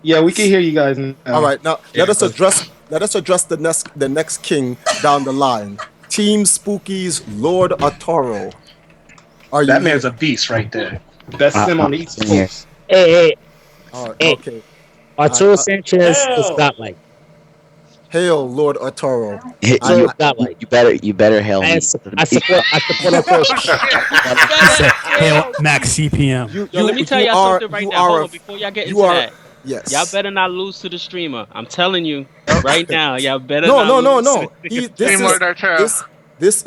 Yeah, we can hear you guys now. All right, now let us address the next king down the line. Team Spooky's Lord Arturo. That man's a beast right there. Best sim on the East Coast. Hey. Okay. Arturo Sanchez is godlike. Hail, Lord Arturo. You better hail me. I support Arturo. Hail Max CPM. Let me tell y'all something right now. Hold on, before y'all get into that. Yes. Y'all better not lose to the streamer. I'm telling you right now. Y'all better No. not lose. This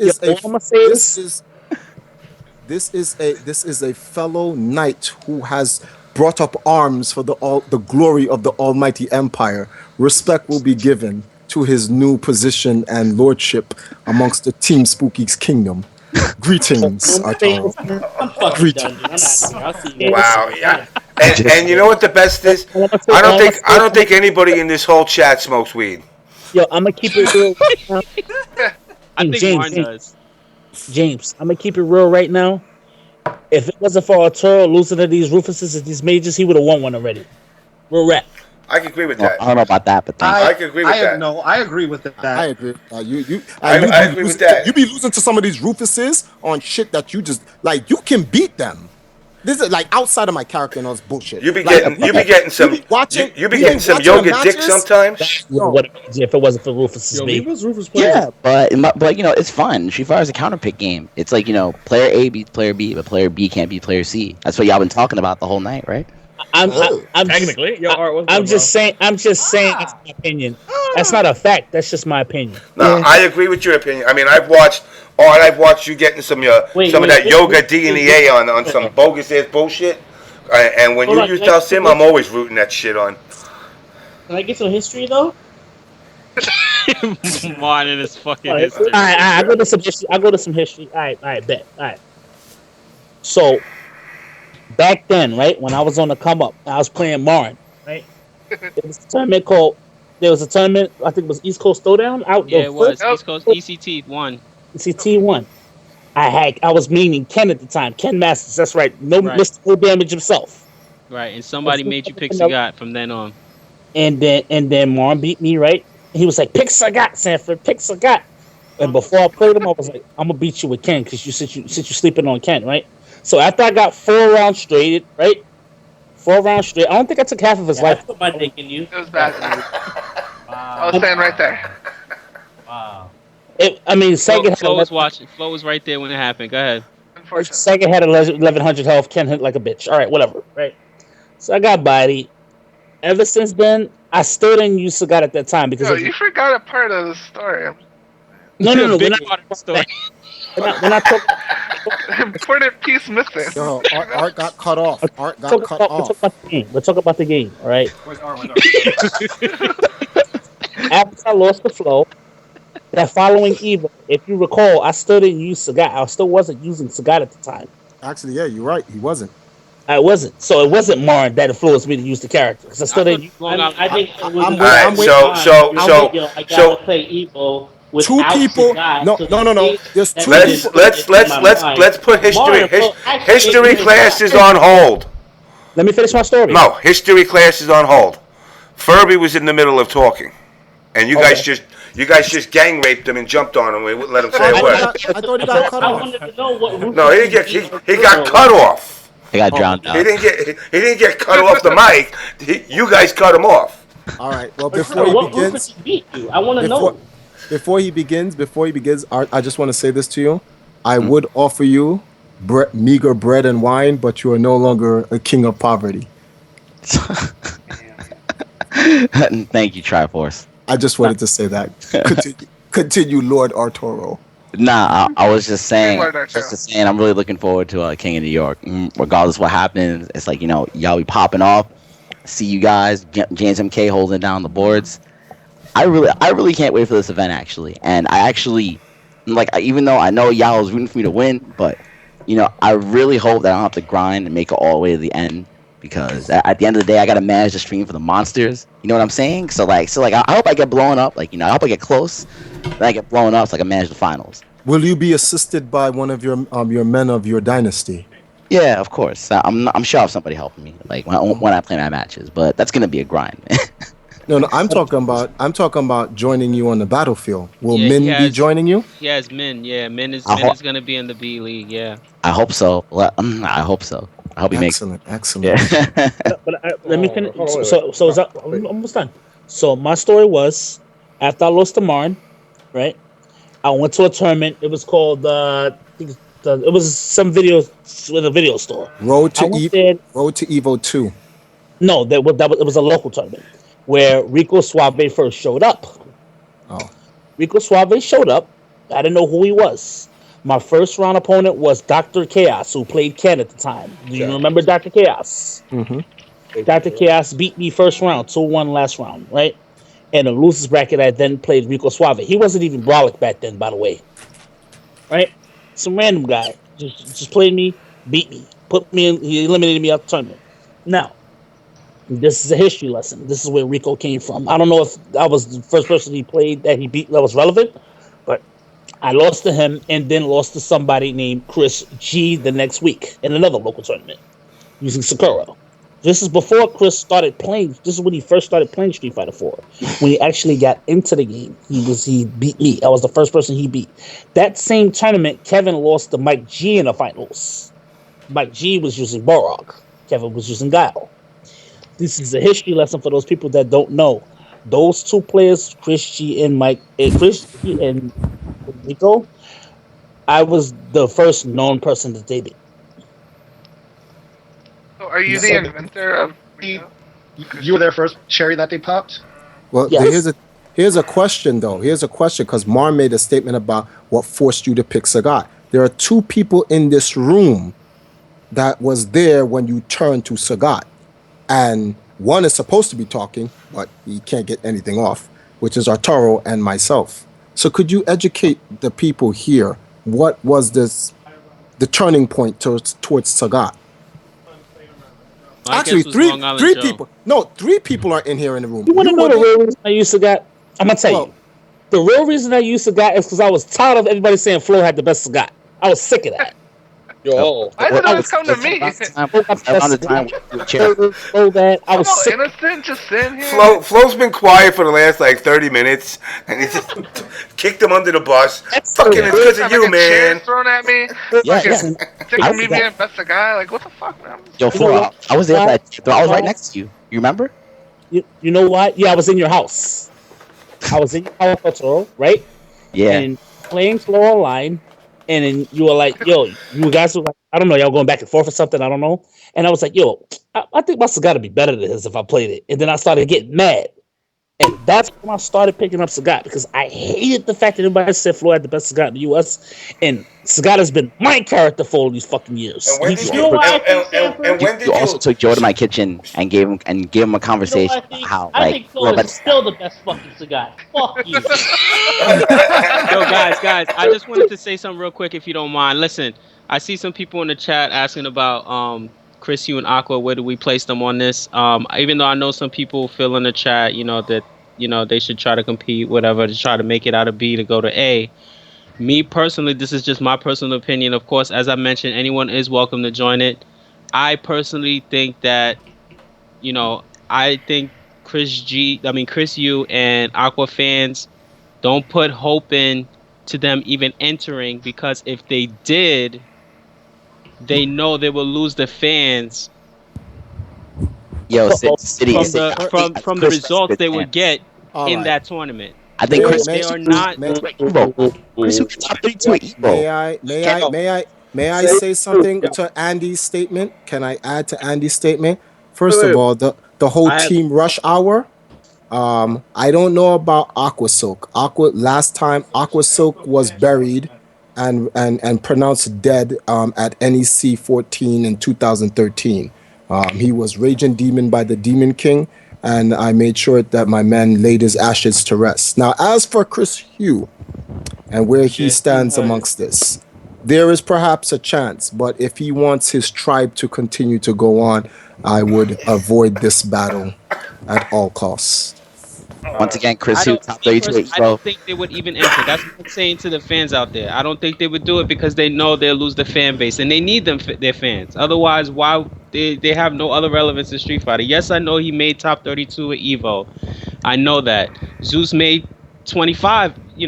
is a fellow knight who has brought up arms for the glory of the almighty empire. Respect will be given to his new position and lordship amongst the Team Spooky's kingdom. Greetings, Arturo. Greetings. Wow, yeah. And you know what the best is? I don't think anybody in this whole chat smokes weed. Yo, I'm gonna keep it real. I think Marn does. James, I'm gonna keep it real right now. If it wasn't for Arturo losing to these Rufuses and these majors, he would have won one already. Real rap. I can agree with that. I don't know about that, but I can agree with that. No, I agree with that. I agree. I agree with that. You be losing to some of these Rufuses on shit that you just like. You can beat them. This is like outside of my character and all this bullshit. You be getting some yoga dick sometimes. What if it wasn't for Rufus? Yeah, but you know it's fun. Street Fighter is a counter pick game. It's like, you know, player A beats player B, but player B can't beat player C. That's what y'all been talking about the whole night, right? I'm just saying. That's my opinion. That's not a fact. That's just my opinion. No, I agree with your opinion. I mean, I've watched you getting some of that yoga DNA on some bogus ass bullshit. And when you use Dalsim, I'm always rooting that shit on. Can I get some history though? Marn in his fucking history. All right. I go to some history. All right, bet. All right. So back then, right, when I was on the come up, I was playing Marn, right? There was a tournament I think it was East Coast Throwdown. It was East Coast ECT 1. ECT 1. I was meaning Ken at the time. Ken Masters, that's right. Mr. No Damage himself. Right, and somebody made you pick Sagat from then on. And then Marn beat me, right? He was like, pick Sagat, Sanford, pick Sagat. And before I played him, I was like, I'm gonna beat you with Ken because since you're sleeping on Ken, right? So after I got 4 rounds straight, right? 4 rounds straight. I don't think I took half of his life. I put my dick in you. It was bad. I was standing right there. Wow. Second. Floe was watching. Floe was right there when it happened. Go ahead. Second had 1100 health. Ken hit like a bitch. All right, whatever. Right. So I got bodied. Ever since then, I still didn't use Sagat at that time because Yo, you forgot a part of the story. no. Big We're part of the story. not talking. Important piece missing. Yo, Art got cut off. Art got cut We're off. talking about the game. We're talking about the game, all right? Where's Art? After I lost the Floe, that following Evo, if you recall, I still didn't use Sagat. I still wasn't using Sagat at the time. Actually, yeah, you're right. He wasn't. I wasn't. So it wasn't Marn that influenced me to use the character because I still didn't. I think it was I'm I gotta play Evo two without people. Sagat, No. There's two Let's put history classes on hold. Let me finish my story. No, history classes on hold. Furby was in the middle of talking, and you guys just gang raped him and jumped on him. We wouldn't let him say a word. I thought he got cut off. wanted to know what No, he didn't get. He got cut off. He got drowned out. He didn't get cut off the mic. You guys cut him off. All right. Well, before he begins, I want to know. Before he begins, Art, I just want to say this to you. I would offer you meager bread and wine, but you are no longer a king of poverty. Thank you, Triforce. I just wanted to say that. Continue, Lord Arturo. Nah, I was just saying. I'm really looking forward to King of New York. Regardless of what happens, it's like y'all be popping off. See you guys, JamessMK holding down the boards. I really can't wait for this event actually, and I actually even though I know y'all was rooting for me to win, but I really hope that I don't have to grind and make it all the way to the end. Because at the end of the day, I gotta manage the stream for the monsters. You know what I'm saying? So I hope I get blown up. I hope I get close. Then I get blown up so I can manage the finals. Will you be assisted by one of your men of your dynasty? Yeah, of course. I'm sure I'll have somebody helping me. When I play my matches, but that's gonna be a grind. No, I'm talking about joining you on the battlefield. Will Min be joining you? Yes, Min. Yeah, Min is gonna be in the B League. Yeah. I hope so. Well, I hope so. I hope he makes excellent. Yeah. Let me finish. So I'm almost done. So my story was after I lost to Marn, right? I went to a tournament. It was called it was some video with a video store. Road to Evo 2. No, it was a local tournament where Rico Suave first showed up. Oh. Rico Suave showed up. I didn't know who he was. My first round opponent was Dr. Chaos, who played Ken at the time. Do you remember Dr. Chaos? Mm-hmm. Dr. Chaos beat me first round, 2-1 last round, right? And in the losers bracket, I then played Rico Suave. He wasn't even Brolic back then, by the way. Right? Some random guy. Just played me, beat me, he eliminated me out the tournament. Now, this is a history lesson. This is where Rico came from. I don't know if I was the first person he played that he beat that was relevant, but I lost to him and then lost to somebody named Chris G the next week in another local tournament using Sakura. This is before Chris started playing. This is when he first started playing Street Fighter 4. When he actually got into the game, he beat me. I was the first person he beat. That same tournament, Kevin lost to Mike G in the finals. Mike G was using Borog. Kevin was using Guile. This is a history lesson for those people that don't know. Those two players, Chris G and Rico, I was the first known person that they beat. So are you the inventor of Rico? You were there first, Cherry, that they popped? Well, yes. Here's a question, though. Here's a question, because Marn made a statement about what forced you to pick Sagat. There are two people in this room that was there when you turned to Sagat. And one is supposed to be talking, but he can't get anything off, which is Arturo and myself. So could you educate the people here? What was the turning point towards Sagat? Actually, three people. No, 3 people are in here in the room. You want to know the real reason I used Sagat? I'm gonna tell you. The real reason I used Sagat is because I was tired of everybody saying Floe had the best Sagat. I was sick of that. Yo, why did it always come to me? I was sick. Innocent, just sitting here. Flo's been quiet for the last 30 minutes, and he just kicked him under the bus. Fucking it's because of you, man. Thrown at me. Taking me being best guy. What the fuck, man? Yo, Floe, I was there. I was right next to you. You remember? You know what? Yeah, I was in your house. I was in your house, Arturo, right? Yeah. And playing Floe online. And then you were like, yo, you guys were like, I don't know, y'all going back and forth or something, I don't know. And I was like, yo, I think my Sagat would be better than his if I played it. And then I started getting mad. And that's when I started picking up Sagat because I hated the fact that everybody said Floe had the best Sagat in the U.S. And Sagat has been my character for all these fucking years. And when did You know what I think, Sanford? You also took Joe to my kitchen and gave him a conversation about how I like think Floe is still the best fucking Sagat. Fuck you. Yo, guys, I just wanted to say something real quick, if you don't mind. Listen, I see some people in the chat asking about Chris, Hugh, and Aqua. Where do we place them on this? Even though I know some people feel in the chat, that they should try to compete, whatever, to try to make it out of B to go to A. Me personally, this is just my personal opinion. Of course, as I mentioned, anyone is welcome to join it. I personally think that, I think Chris U and Aqua fans don't put hope in to them even entering, because if they did, they know they will lose the fans. Yo, from the Chris results good they would get All in right. that tournament. I think Chris they are not. May I say something to Andy's statement? Can I add to Andy's statement? First of all, the whole team rush hour. I don't know about Aqua Silk. Last time Aqua Silk was buried and pronounced dead at NEC 14 in 2013. He was Raging Demon by the Demon King, and I made sure that my man laid his ashes to rest. Now, as for Chris Hugh and where he stands amongst this, there is perhaps a chance, but if he wants his tribe to continue to go on, I would avoid this battle at all costs. Once again, Chris Hugh, top 32 I don't think they would even enter. That's what I'm saying to the fans out there. I don't think they would do it because they know they'll lose the fan base, and they need their fans. Otherwise, why they have no other relevance in Street Fighter. Yes, I know he made top 32 at Evo. I know that. Zeus made 25. He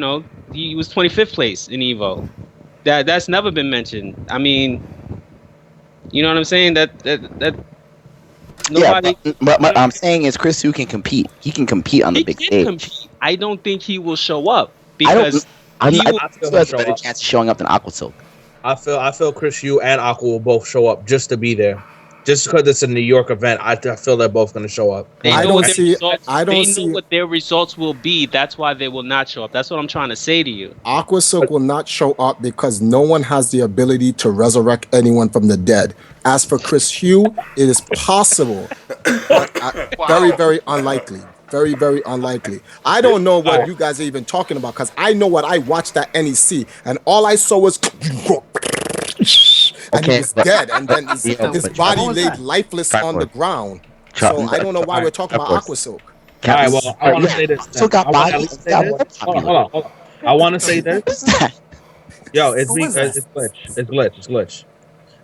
was 25th place in Evo. That's never been mentioned. I mean, you know what I'm saying? That nobody. Yeah, but what I'm saying is Chris Hugh can compete. He can compete on the big stage. Compete. I don't think he will show up because I feel he has a better chance of showing up than Aqua Silk. I feel Chris Hugh and Aqua will both show up just to be there. Just because it's a New York event, I feel they're both going to show up. They know what their results will be. That's why they will not show up. That's what I'm trying to say to you. Aqua Silk will not show up because no one has the ability to resurrect anyone from the dead. As for Chris Hugh, it is possible, but very, very unlikely. Very, very unlikely. I don't know what you guys are even talking about because I know what I watched at NEC, and all I saw was and he was dead, and then his body laid lifeless on the ground. So I don't know why we're talking about Aqua Silk. All right, well, I want to say this. Hold on. I want to say this. Yo, it's glitch.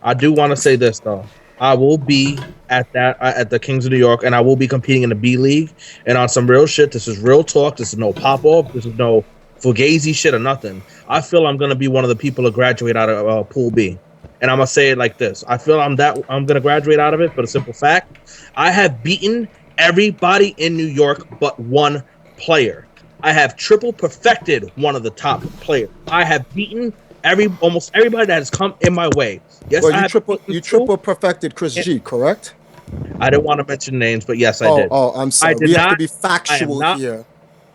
I do want to say this though. I will be at the Kings of New York, and I will be competing in the B League. And on some real shit, this is real talk. This is no pop off. This is no fugazi shit or nothing. I feel I'm gonna be one of the people to graduate out of Pool B, and I'm gonna say it like this. I feel I'm gonna graduate out of it for the simple fact I have beaten everybody in New York but one player. I have triple perfected one of the top players. I have beaten almost everybody that has come in my way. Yes, well, you triple perfected Chris G, correct? I didn't want to mention names, but yes, I did. Oh, I'm sorry. We have to be factual here.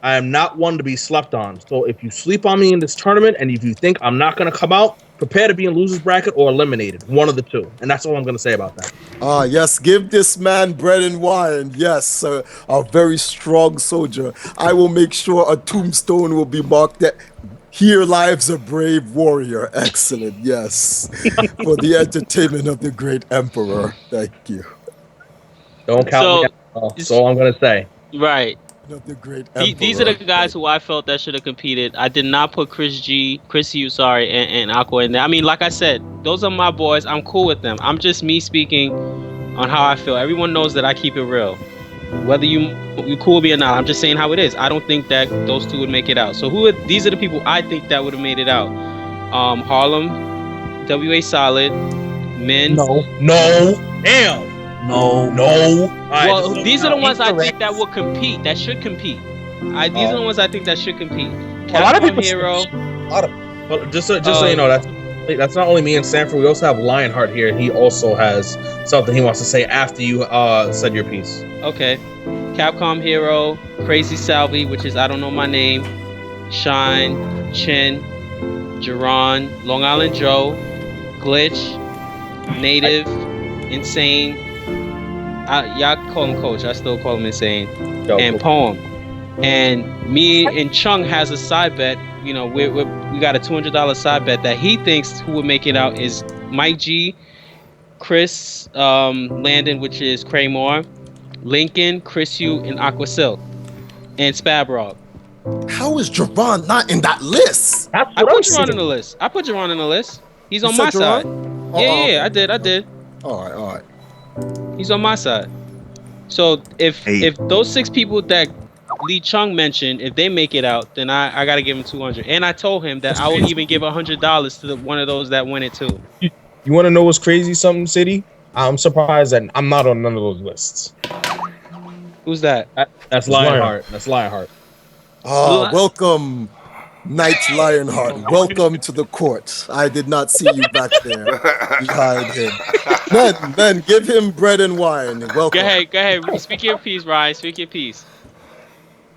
I am not one to be slept on. So if you sleep on me in this tournament, and if you think I'm not going to come out, prepare to be in losers bracket or eliminated. One of the two. And that's all I'm going to say about that. Yes, give this man bread and wine. Yes, a very strong soldier. I will make sure a tombstone will be marked that here lives a brave warrior. Excellent, yes. For the entertainment of the great emperor. Thank you. Don't count me out. That's all I'm going to say. Right. Of the great These are the guys who I felt that should have competed. I did not put Chris Hugh, and Aqua in there. I mean, like I said, those are my boys. I'm cool with them. I'm just me speaking on how I feel. Everyone knows that I keep it real. Whether you cool with me or not, I'm just saying how it is. I don't think that those two would make it out. So these are the people I think that would have made it out. Harlem, WA Solid, Men. No. Damn. No. Well, these are the ones I think that will compete. That should compete. These are the ones I think that should compete. Capcom Hero. Well, just so you know, that's not only me and Sanford. We also have Lionheart here. He also has something he wants to say after you said your piece. Okay. Capcom Hero, Crazy Salvi, which is I don't know my name, Shine, Chin, Jerron, Long Island Joe, Glitch, Native, Insane. Y'all call him Coach. I still call him Insane. And Poem. And me and Chung has a side bet. You know, we got a $200 side bet that he thinks who would make it out is Mike G, Chris Landon, which is Kraymore, Lincoln, Chris Hugh, and Aqua Silk, and Spabrog. How is Javon not in that list? I put Javon in the list. I put Javon in the list. He's on my side. Yeah, I did. All right. He's on my side. So if those 6 people that Lee Chung mentioned, if they make it out, then I gotta give him 200. And I told him that I will even give $100 to one of those that win it too. You want to know what's crazy? Something, City? I'm surprised that I'm not on none of those lists. Who's that? That's Lionheart. That's Lionheart. Welcome, Knight Lionheart. Welcome to the court. I did not see you back there behind him. Then give him bread and wine. Welcome. Go ahead. Speak your piece, Ryan. Speak your piece.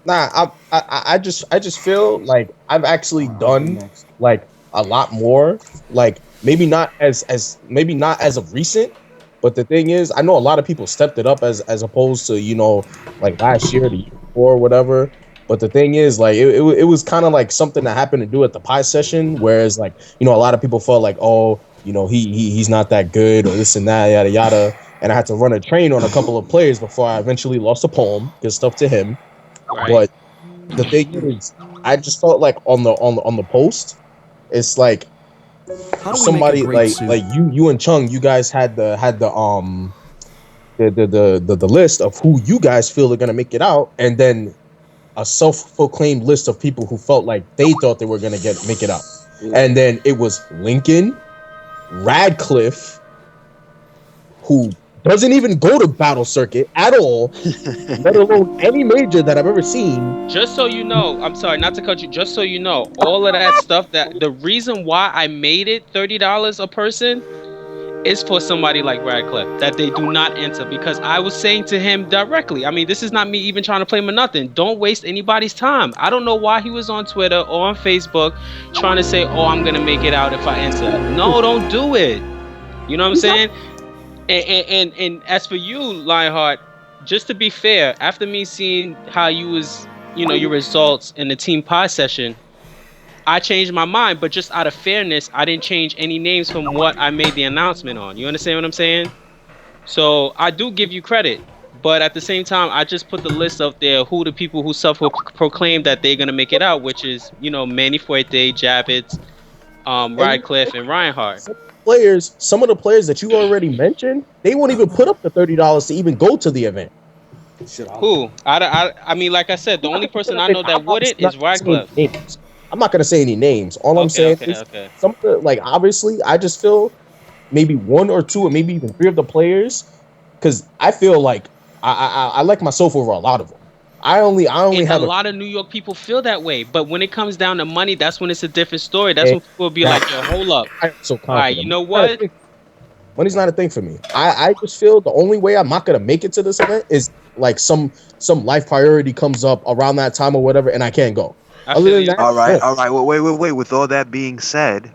Nah, I just feel like I've actually done like a lot more. Like maybe not as of recent, but the thing is, I know a lot of people stepped it up as opposed to, you know, like last year, the year before, or whatever. But the thing is, like, it was kind of like something that happened to do at the pie session, whereas, like, you know, a lot of people felt like, oh, you know, he's not that good, or this and that, yada yada. And I had to run a train on a couple of players before I eventually lost a poem. Good stuff to him. Right. But the thing is, I just felt like on the post, it's like somebody like you and Chung, you guys had the list of who you guys feel are gonna make it out, and then a self-proclaimed list of people who felt like they thought they were gonna make it out, and then it was Lincoln, Radcliffe, who doesn't even go to Battle Circuit at all, let alone any major that I've ever seen. Just so you know, I'm sorry not to cut you. Just so you know, all of that stuff, that the reason why I made it $30 a person is for somebody like Radcliffe, that they do not enter, because I was saying to him directly, I mean, this is not me even trying to play him or nothing. Don't waste anybody's time. I don't know why he was on Twitter or on Facebook trying to say, oh, I'm going to make it out if I enter. No, don't do it. You know what I'm saying? And as for you, Lionheart, just to be fair, after me seeing how you was, you know, your results in the team pie session, I changed my mind, but just out of fairness, I didn't change any names from what I made the announcement on. You understand what I'm saying? So I do give you credit, but at the same time, I just put the list up there who the people who self-proclaim that they're gonna make it out, which is, you know, Manny Fuerte, Javits, Radcliffe, and Reinhardt. Some of the players that you already mentioned, they won't even put up the $30 to even go to the event. Who? I mean, like I said, the only person I know that wouldn't is Radcliffe. I'm not gonna say any names. All I'm saying is some of the, like, obviously, I just feel maybe 1 or 2 or maybe even 3 of the players, because I feel like I like myself over a lot of them. I only have a lot of New York people feel that way, but when it comes down to money, that's when it's a different story. That's when people will be like, yo, hold up. So all right, you know what? Money's not a thing for me. I just feel the only way I'm not gonna make it to this event is like some life priority comes up around that time or whatever, and I can't go. Other than that, all right. Well, wait. With all that being said,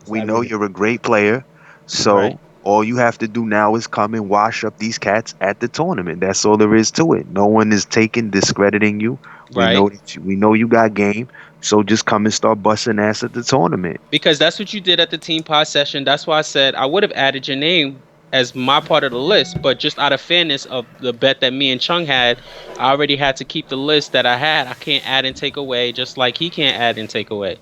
we know you're a great player, so all you have to do now is come and wash up these cats at the tournament. That's all there is to it. No one is discrediting you. We know you got game, so just come and start busting ass at the tournament. Because that's what you did at the team pie session. That's why I said I would have added your name as my part of the list, but just out of fairness of the bet that me and Chung had, I already had to keep the list that I had. I can't add and take away, just like he can't add and take away.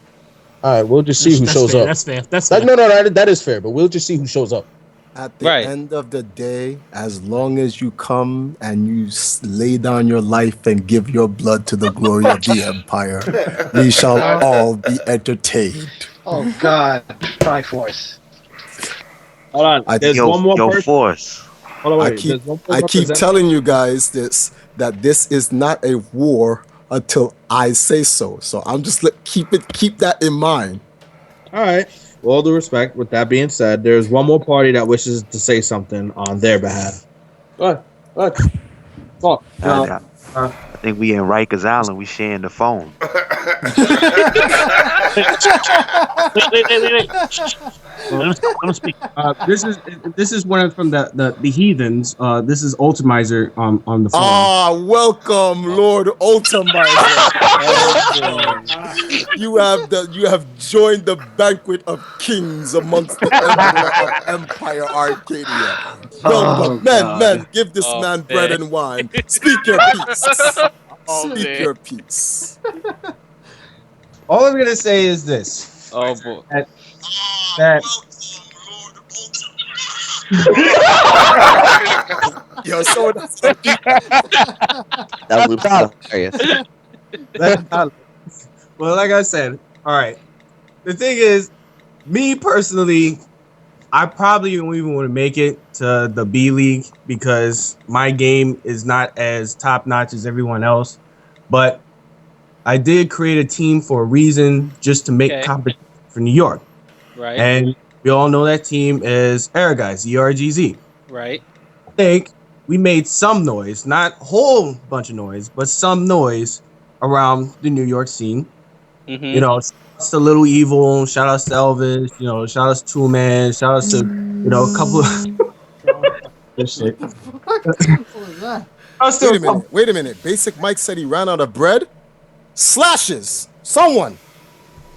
All right, we'll just see who shows up. That's fair. That's fair. No, that is fair, but we'll just see who shows up. At the end of the day, as long as you come and you lay down your life and give your blood to the glory of the Empire, we shall all be entertained. Oh God, Triforce. Hold on. There's one more person. Force. Hold on, wait. I keep telling you guys that this is not a war until I say so. So I'm just keep that in mind. All right. With all due respect, with that being said, there's one more party that wishes to say something on their behalf. Go ahead. Talk. I think we in Rikers Island. We sharing the phone. Wait. Let me speak. This is one from the heathens. This is Ultimizer on the phone. Ah, welcome, Lord Ultimizer. You have joined the banquet of kings amongst the Emperor of Empire Arcadia. Welcome, men, give this man bread and wine. Speak your peace. Speak your peace. All I'm gonna say is this. Oh boy. That Yo, so That was hilarious. Well, like I said, all right. The thing is, me personally, I probably don't even want to make it to the B League because my game is not as top notch as everyone else. But I did create a team for a reason, just to make competition for New York. Right. And we all know that team is Guys, ERGZ. Right. I think we made some noise, not a whole bunch of noise, but some noise around the New York scene. Mm-hmm. You know, shout to Little Evil, shout out to Elvis, you know, shout out to Two Man, shout out to, you know, a couple of shit. Wait a minute. Basic Mike said he ran out of bread? Slashes! Someone!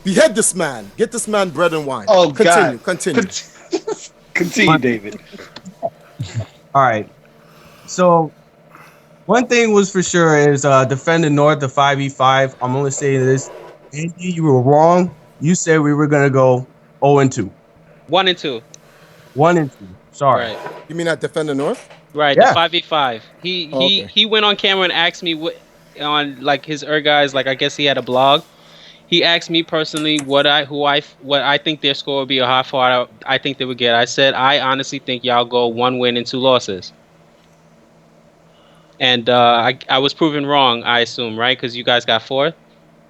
Behead this man. Get this man bread and wine. Oh, Continue. Continue, David. All right. So, one thing was for sure is defend the North, the 5v5. I'm only saying this. Andy, you were wrong. You said we were going to go 0-2. 1-2. 1-2. Sorry. Right. You mean at Defend the North? Right, Yeah. the 5v5. He went on camera and asked me what on like his guys, like I guess he had a blog. He asked me personally what I think their score would be or how far I think they would get. I said I honestly think y'all go 1 win and 2 losses. And I was proven wrong, I assume, right? Because you guys got 4th.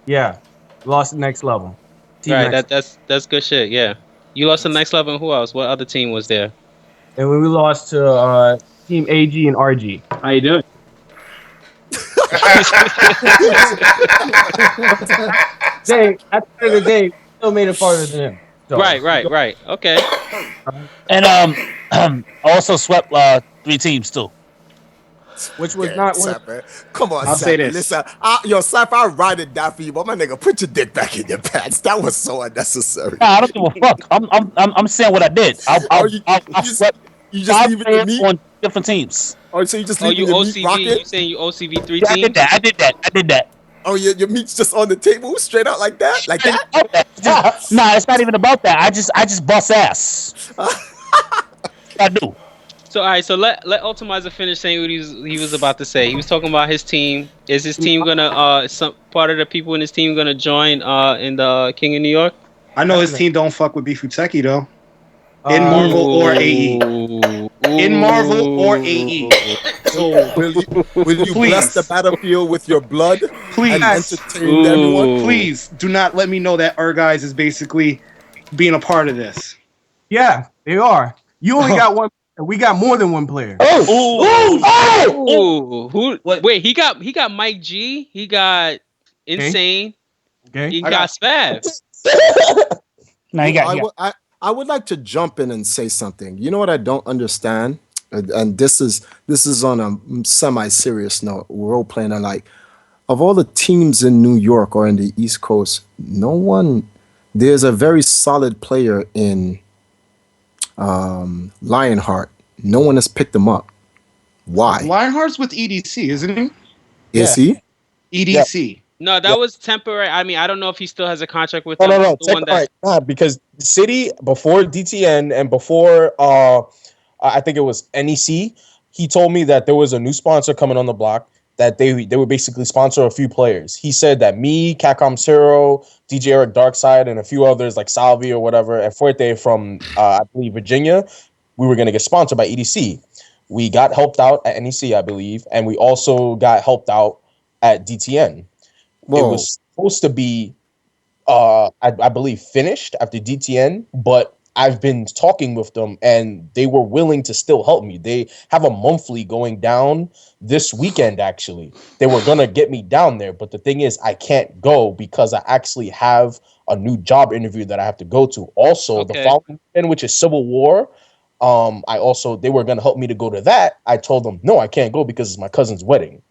Yeah, lost the next level. Right, that's good shit. Yeah, you lost the next level. And who else? What other team was there? And when we lost to Team AG and RG. How you doing? Jay, at the end of the day, we still made it farther than him. So. Right. Okay. And also swept 3 teams too. Which was not Sapper. Come on, I'll say Sapper. this. Listen, Sapper, I'll ride it down for you, but my nigga, put your dick back in your pants. That was so unnecessary. Nah, I don't give a fuck. I'm saying what I did. I swept you just leave it to me on different teams. Oh, so you just leave you your OCV? meat rocking? You saying you OCV 3 Yeah, teams? I did that. Oh, your meat's just on the table, straight out like that, Nah, it's not even about that. I just bust ass. I do. So all right, so let Ultimizer finish saying what he was about to say. He was talking about his team. Is his team gonna some part of the people in his team gonna join in the King of New York? I know his team don't fuck with Bifuteki though. In Marvel or AE. In Marvel or AE. So will you bless the battlefield with your blood? Please and entertain everyone? Please do not let me know that Guys is basically being a part of this. Yeah, they are. You only got one. We got more than one player. Who? Wait, he got Mike G. He got Insane. Okay. He got Spav. I would like to jump in and say something. You know what I don't understand? And this is on a semi-serious note. We're all playing alike. Of all the teams in New York or in the East Coast, there's a very solid player in Lionheart. No one has picked him up. Why? Lionheart's with EDC, isn't he? Is he? EDC. Yeah. No, that was temporary. I mean, I don't know if he still has a contract with them. No. Because City before DTN and before I think it was NEC, he told me that there was a new sponsor coming on the block that they would basically sponsor a few players. He said that me, Capcom Zero, DJ Eric Darkside, and a few others like Savey or whatever, and Fuerte from I believe Virginia, we were going to get sponsored by EDC. We got helped out at NEC, I believe, and we also got helped out at DTN. Whoa. It was supposed to be, I believe, finished after DTN, but I've been talking with them, and they were willing to still help me. They have a monthly going down this weekend. Actually, they were gonna get me down there, but the thing is, I can't go because I actually have a new job interview that I have to go to. Also, the following weekend, which is Civil War. They were gonna help me to go to that. I told them no, I can't go because it's my cousin's wedding.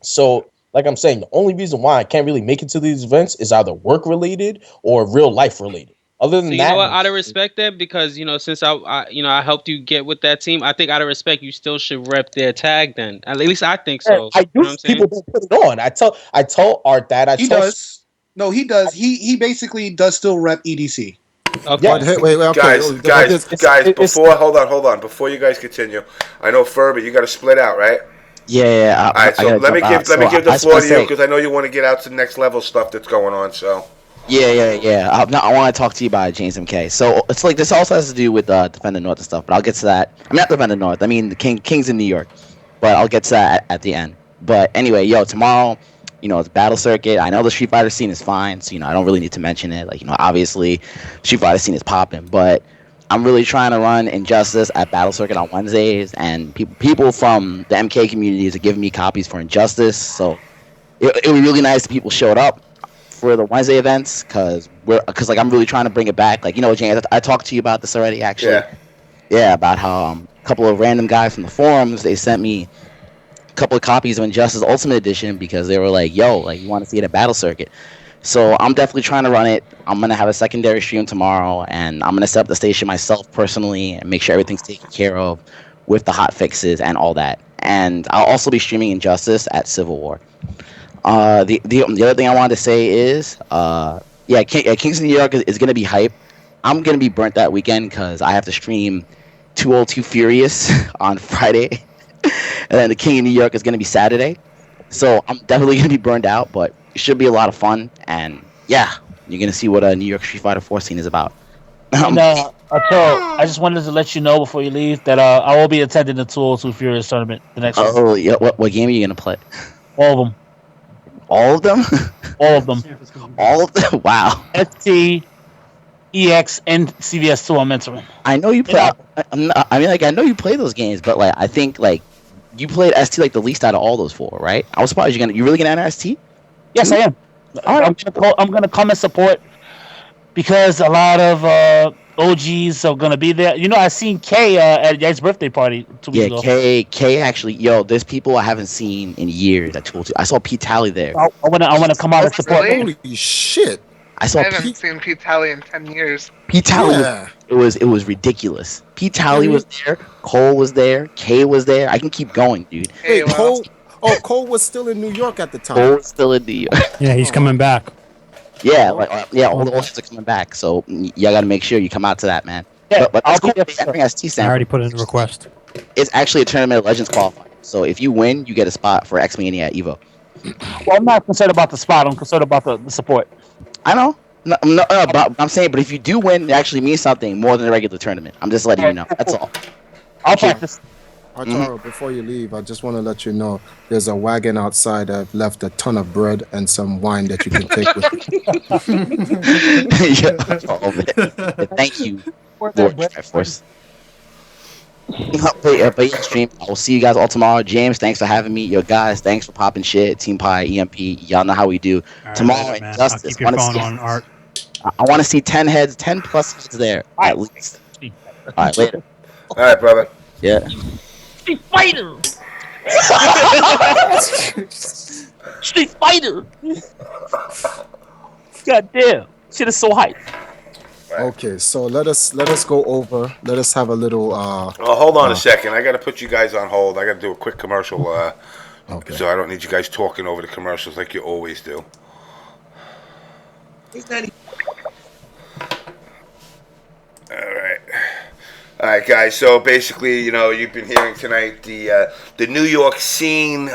So, like I'm saying, the only reason why I can't really make it to these events is either work related or real life related. Other than So you that, know what? Out of respect, then, because since I helped you get with that team, I think out of respect, you still should rep their tag. Then at least I think so. I do. You know what I'm saying? People don't put it on. I tell Art that He does. No, he does. He basically does still rep EDC. Okay. Yeah. Wait, okay. Guys, hold on. Before you guys continue, I know Furby, you got to split out, right? Yeah. All right, so let me give the floor to you because I know you want to get out to the next level stuff that's going on. So. Yeah. I want to talk to you about JamessMK. So it's like this also has to do with Defender North and stuff, but I'll get to that. I'm not Defender North. I mean the Kings in New York, but I'll get to that at the end. But anyway, tomorrow, it's Battle Circuit. I know the Street Fighter scene is fine, so I don't really need to mention it. Like obviously, Street Fighter scene is popping, but I'm really trying to run Injustice at Battle Circuit on Wednesdays, and people from the MK communities are giving me copies for Injustice. So it would be really nice if people showed up for the Wednesday events, because I'm really trying to bring it back. Like James, I talked to you about this already, actually. Yeah, about how a couple of random guys from the forums, they sent me a couple of copies of Injustice Ultimate Edition because they were like, "Yo, like you want to see it at Battle Circuit." So I'm definitely trying to run it. I'm gonna have a secondary stream tomorrow, and I'm gonna set up the station myself personally and make sure everything's taken care of with the hot fixes and all that. And I'll also be streaming Injustice at Civil War. The other thing I wanted to say is, Kings of New York is gonna be hype. I'm gonna be burnt that weekend because I have to stream 202 Furious on Friday, and then the King of New York is gonna be Saturday. So I'm definitely gonna be burned out, but it should be a lot of fun. And yeah, you're gonna see what a New York Street Fighter 4 scene is about. And Arturo, I just wanted to let you know before you leave that I will be attending the 202 Furious tournament the next one. Oh yeah, what game are you gonna play? All of them. All of them? All of them. All of them? Wow. ST, EX, and CVS2 I'm entering. I know you play. I know you play those games, but I think you played ST the least out of all those four, right? I was surprised you really gonna enter ST? Yes, I am. All right. I'm gonna come and support because a lot of OGs are gonna be there. I seen K at Yipes' birthday party 2 weeks ago. K actually, there's people I haven't seen in years at 202. I saw Pete Talley there. I wanna come out and support. Holy shit! I saw haven't seen Pete Talley in 10 years. Pete Talley, it was ridiculous. Pete Talley was there. Cole was there. K was there. I can keep going, dude. Hey, Cole. Oh, Cole was still in New York at the time. Cole was still in New York. Yeah, he's coming back. Yeah, all the hosts are coming back, so y'all got to make sure you come out to that, man. Yeah, but I'll cool. be there. I already put in a request. It's actually a Tournament of Legends qualifier, so if you win, you get a spot for X-Mania at EVO. Well, I'm not concerned about the spot. I'm concerned about the support. I know. No, but I'm saying, but if you do win, it actually means something more than a regular tournament. I'm just letting you know. That's all. I'll practice. Arturo, before you leave, I just want to let you know there's a wagon outside. I've left a ton of bread and some wine that you can take with you. Thank you, Lord Triforce. But yeah, stream. I will see you guys all tomorrow. James, thanks for having me. Yo, guys, thanks for popping shit. Team Pie, EMP, y'all know how we do. All Tomorrow, right, Injustice. keep your phone on, Art. I want to see 10 heads, 10 plus heads there at least. All right, later. All right, brother. Yeah. Street Fighter. Street Fighter. God damn, shit is so hype. Okay, so let us go over. Let us have a little. Hold on a second. I got to put you guys on hold. I got to do a quick commercial. Okay. So I don't need you guys talking over the commercials like you always do. All right, guys. So basically, you've been hearing tonight the New York scene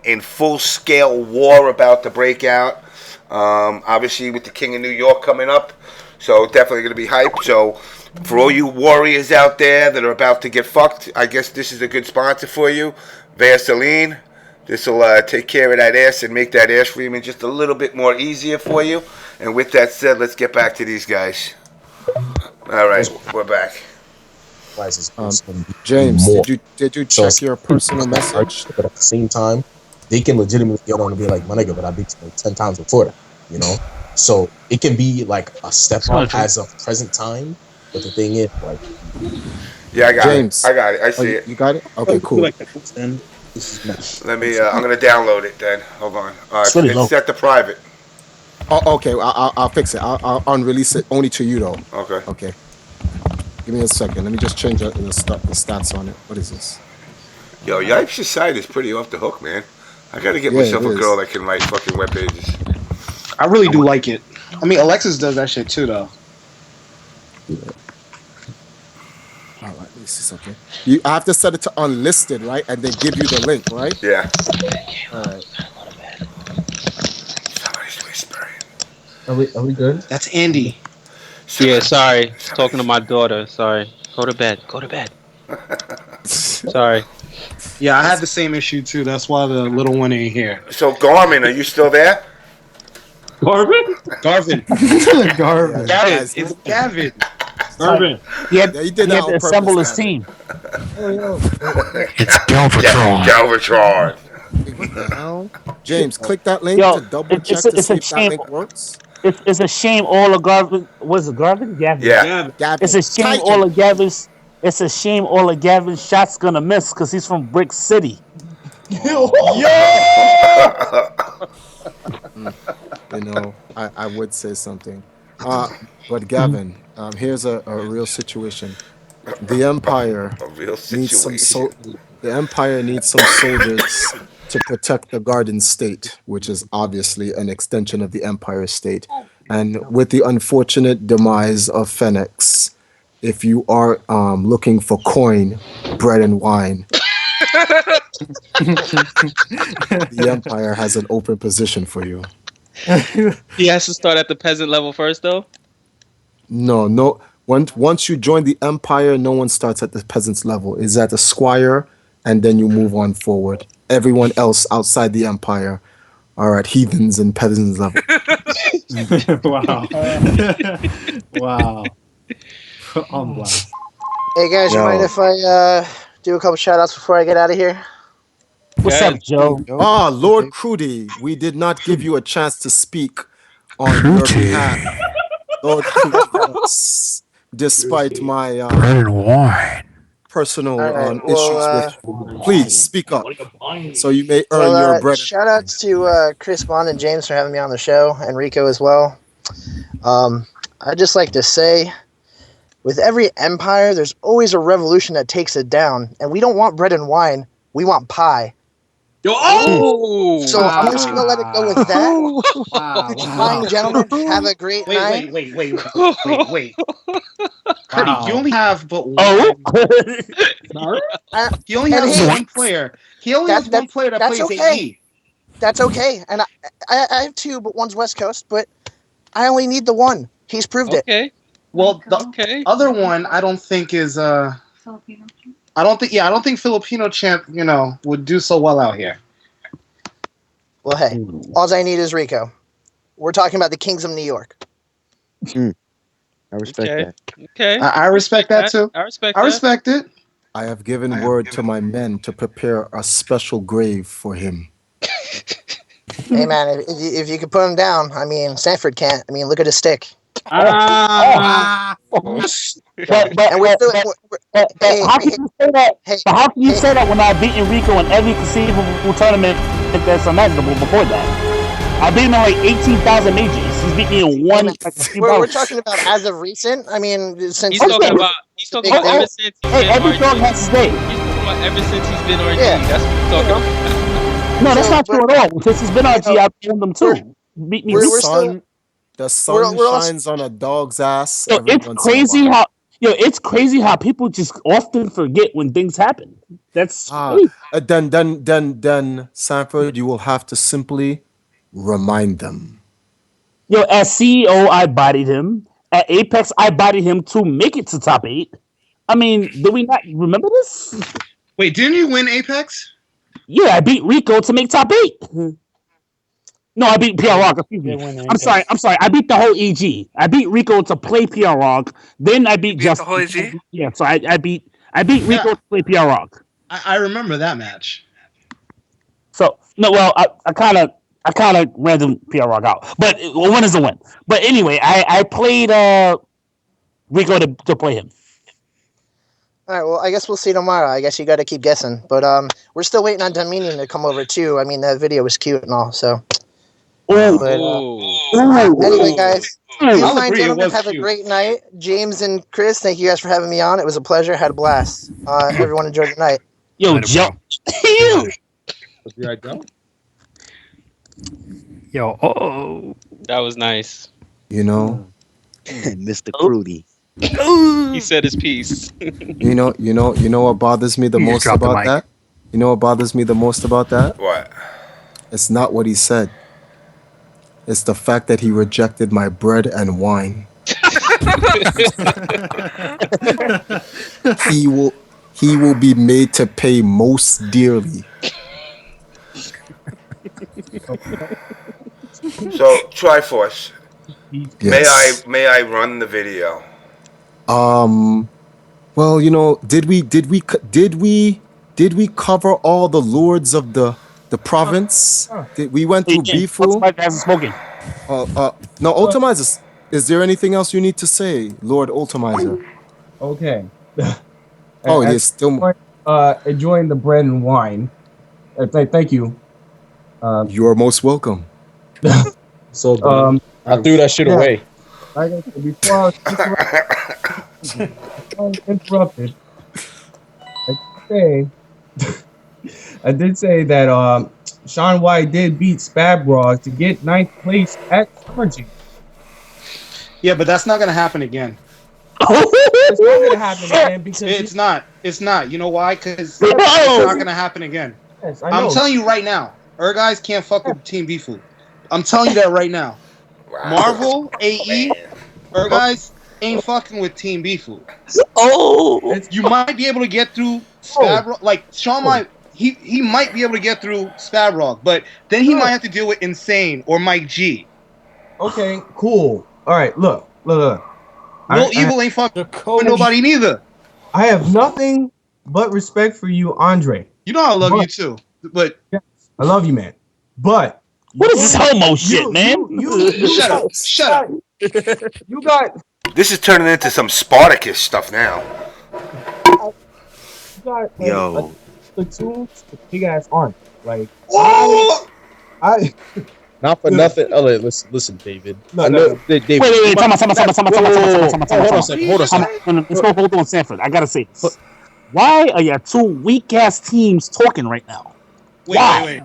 in full-scale war about to break out. Obviously, with the King of New York coming up, so definitely going to be hype. So for all you warriors out there that are about to get fucked, I guess this is a good sponsor for you, Vaseline. This will take care of that ass and make that ass streaming just a little bit more easier for you. And with that said, let's get back to these guys. All right, we're back. James, more. did you So check your personal message? But at the same time, they can legitimately get on and be like, "My nigga, but I beat you like 10 times before that." You know, so it can be like a step up as of present time. But the thing is, like, Yeah, I got James, it. I got it. I see it. You got it? Okay, cool. Then this is nice. Let me. I'm gonna download it then. Hold on. It's really It's low. set to private. Oh, okay, I'll fix it. I'll unrelease it only to you though. Okay. Okay. Give me a second. Let me just change the stats on it. What is this? Yo, Yipes' site is pretty off the hook, man. I gotta get myself a girl that can write fucking web pages. I really do like it. I mean, Alexis does that shit too, though. All right, let me see something. I have to set it to unlisted, right? And then give you the link, right? Yeah. All right. Somebody's whispering. Are we good? That's Andy. Yeah, sorry. Talking to my daughter. Sorry. Go to bed. Go to bed. Sorry. Yeah, I had the same issue too. That's why the little one ain't here. So Garmin, are you still there? Garvin? Garvin. Gavin. It's Gavin. Garvin. He had did to that on assemble purpose, his team. It's Galvatron. Galvatron. What the hell? James, click that link Yo, to double check to it's see a if that shame. link works. It's a shame all of Garvin. Was it Garvin? Gavin. Yeah. Gavin. It's a shame all of Gavin's. It's a shame all of Gavin's shots gonna miss because he's from Brick City. You know, I would say something. But Gavin, here's a real situation. The Empire needs the Empire needs some soldiers to protect the Garden State, which is obviously an extension of the Empire State. And with the unfortunate demise of Phoenix, if you are looking for coin, bread, and wine, the Empire has an open position for you. He has to start at the peasant level first, though. No. Once you join the Empire, no one starts at the peasant's level. It's at the squire, and then you move on forward. Everyone else outside the Empire are at heathens and peasants level. Wow. Wow. On blast. Hey guys, you mind if I do a couple shout outs before I get out of here? What's up, Joe? Ah, Lord Crudy, we did not give you a chance to speak on your behalf. Lord Crudy, despite my personal issues with you. Please speak up so you may earn your bread. Shout outs to Chris, Bahn, and James for having me on the show, and Rico as well. I'd just like to say, with every empire, there's always a revolution that takes it down, and we don't want bread and wine, we want pie. So I'm just gonna let it go with that. Fine, gentlemen, have a great night. Wait. Cuddy, you only have but one. He only has one player. He only has one player that plays AE. That's okay. And I have two, but one's West Coast, but I only need the one. He's proved it. Well, the other one I don't think is Filipino. I don't think Filipino champ, would do so well out here. Well, hey, all I need is Rico. We're talking about the Kings of New York. I respect that. Okay. I respect that too. I respect it. I have given word to my men to prepare a special grave for him. Hey, man, if you could put him down, I mean, Sanford can't. I mean, look at his stick. But how can you say that? But how can you say that when I've beaten Rico in every conceivable tournament that's imaginable before that? I beat him in like 18,000 majors. He's beat me in one. We're talking about as of recent. I mean, since He's talking about ever since. Hey, every dog has his day. He's talking about ever since he's been RG. That's what he's talking about. No, that's not true at all. Since he's been RG, I've beaten them too. Beat me. The sun shines on a dog's ass. Yo, it's crazy how it's crazy how people just often forget when things happen. That's then Sanford, you will have to simply remind them. Yo, as CEO, I bodied him. At Apex, I bodied him to make it to top 8. I mean, do we not remember this? Wait, didn't you win Apex? Yeah, I beat Rico to make top 8. No, I beat PR Rock. Excuse me. I'm sorry. I beat the whole EG. I beat Rico to play PR Rock. Then I beat Justin. The whole EG? Yeah, so I beat Rico to play PR Rock. I remember that match. So no, well, I kind of random PR Rock out, but a win is a win. But anyway, I played Rico to play him. All right, well, I guess we'll see tomorrow. I guess you got to keep guessing. But we're still waiting on Dominion to come over, too. I mean, that video was cute and all, so. Anyway, guys, you fine gentlemen have a great night. James and Chris, thank you guys for having me on. It was a pleasure. I had a blast. Everyone enjoyed the night. Yo, Joe. Yo, that was nice. You know, Mr. Crudy. He said his piece. You know what bothers me the most about that? You know what bothers me the most about that? What? It's not what he said. It's the fact that he rejected my bread and wine. He will be made to pay most dearly. So Triforce, Yes. may I run the video? Well, you know, did we cover all the lords of the province? We went through Bifu. Hasn't spoken. No, Ultimizer. Is there anything else you need to say, Lord Ultimizer? Okay. Oh, yes, still enjoying the bread and wine. Thank you. You are most welcome. So I threw that shit away. Like I said, before I was interrupted, I did say that Sean White did beat Spabrog to get 9th place at Summer Jam. Yeah, but that's not gonna happen again. It's not gonna happen again because it's not. It's not. You know why? Because it's not gonna happen again. Yes, I'm telling you right now, our guys can't fuck with Team Bifu. I'm telling you that right now. Marvel, AE, our guys ain't fucking with Team Bifu. You might be able to get through Spabrog. Like Sean might, he might be able to get through Spabrog, but then he might have to deal with Insane or Mike G. Okay, cool. All right, look. Evil ain't fucking with nobody neither. I have nothing but respect for you, Andre. You know I love you too, but I love you, man. But what is this homo shit, man? You shut up. Shut up. You got. This is turning into some Spartacus stuff now. You got Yo. platoon, big ass arm. Like I not for nothing. Oh, listen, David. No, Wait, time out. Hold on a second. Let's go hold on, Sanford. I gotta say this. Why are your two weak ass teams talking right now? Wait.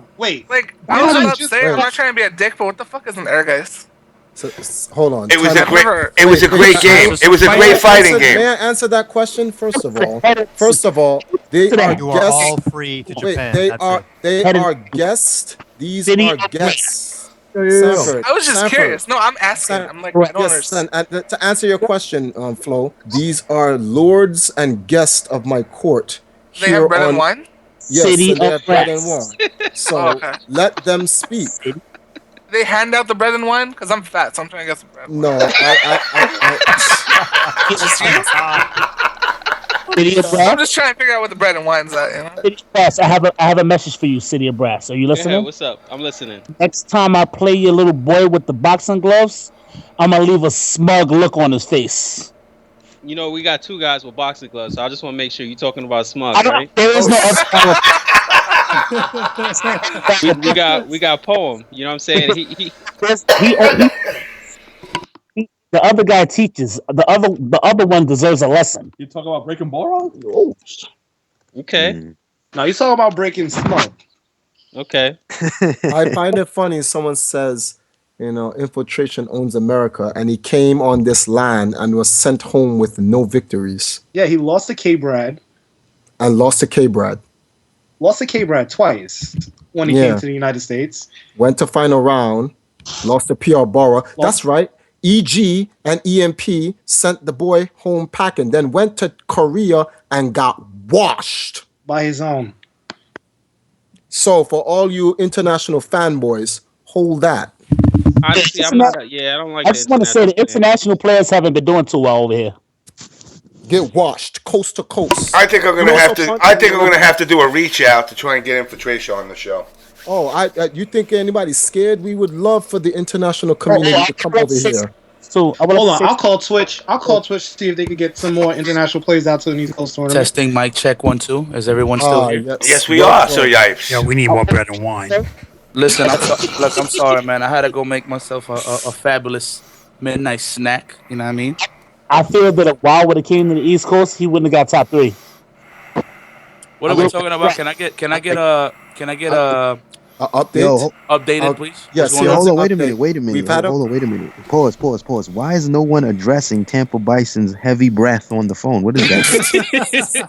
Like, I was about to say, I'm not trying to be a dick, but what the fuck is an air, guys? So, hold on. It was a great game. It was a great fighting game. May I answer that question first of all? They are You are all free to Japan. They are guests. These are guests. Sanford, I was just curious. No, I'm asking. I'm like, I don't understand. And to answer your question, Flo, these are lords and guests of my court. They have bread and wine? Yes, City they have of bread and Rats. wine. So let them speak. They hand out the bread and wine? Because I'm fat, so I'm trying to get some bread. No, I'm just trying to figure out what the bread and wine's at, you know? City of Brass, I have a message for you, City of Brass. Are you listening? Yeah, what's up? I'm listening. Next time I play your little boy with the boxing gloves, I'm gonna leave a smug look on his face. You know, we got two guys with boxing gloves, so I just want to make sure you're talking about Smug, right? There is no we got Poem. You know what I'm saying? The other guy teaches. The other one deserves a lesson. You talking about breaking Boro? Oh. Okay. Now you talking about breaking Smug. Okay. I find it funny someone says, infiltration owns America, and he came on this land and was sent home with no victories. Yeah, he lost to K-Brad. And lost to K-Brad. Lost to K-Brad twice when he came to the United States. Went to final round, lost to PR Borough. That's right. EG and EMP sent the boy home packing, then went to Korea and got washed. By his own. So for all you international fanboys, Hold that. Honestly, I'm not. Yeah, I don't like. I just want to say the international players haven't been doing too well over here. Get washed coast to coast. I think I'm You gonna know have what's so to. funny? I think I'm gonna have to do a reach out to try and get infiltration on the show. Oh, you think anybody's scared? We would love for the international community to come over here. So Hold on, I'll call Twitch. I'll call Twitch to see if they can get some more international players out to the East Coast tournament. Testing mic check 1 2. Is everyone still here? Yes, we are, Sir Yipes. Yeah, we need more bread and wine. Listen, I'm sorry, man. I had to go make myself a fabulous midnight snack. You know what I mean? I feel that if WoW would have came to the East Coast, he wouldn't have got top 3. What are we talking about? Can I get a update? Updated, please. Yes. Hold on. Wait a minute. Wait a minute. We've had Hold on. Wait a minute. Pause. Why is no one addressing Tampa Bison's heavy breath on the phone? What is that?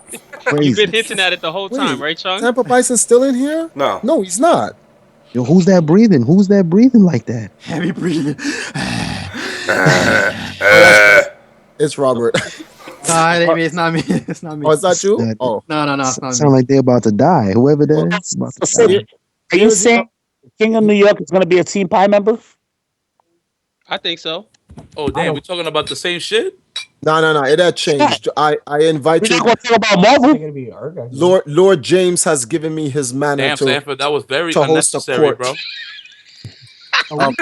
You've been hinting at it the whole time, right, Chung? Tampa Bison's still in here? No, he's not. Yo, who's that breathing? Who's that breathing like that? Heavy breathing. It's Robert. Nah, it ain't me. It's not me. It's not me. Oh, it's not you? Oh. No, it's not me. Sound like they're about to die. Whoever that is. About to die. Are you saying King of New York is going to be a Team Pie member? I think so. Oh damn, we talking about the same shit? No. It had changed. I invited. We're not going to talk about Marvel. Lord James has given me his manner Damn, to Sanford, that was very to host a unnecessary, court. bro. Of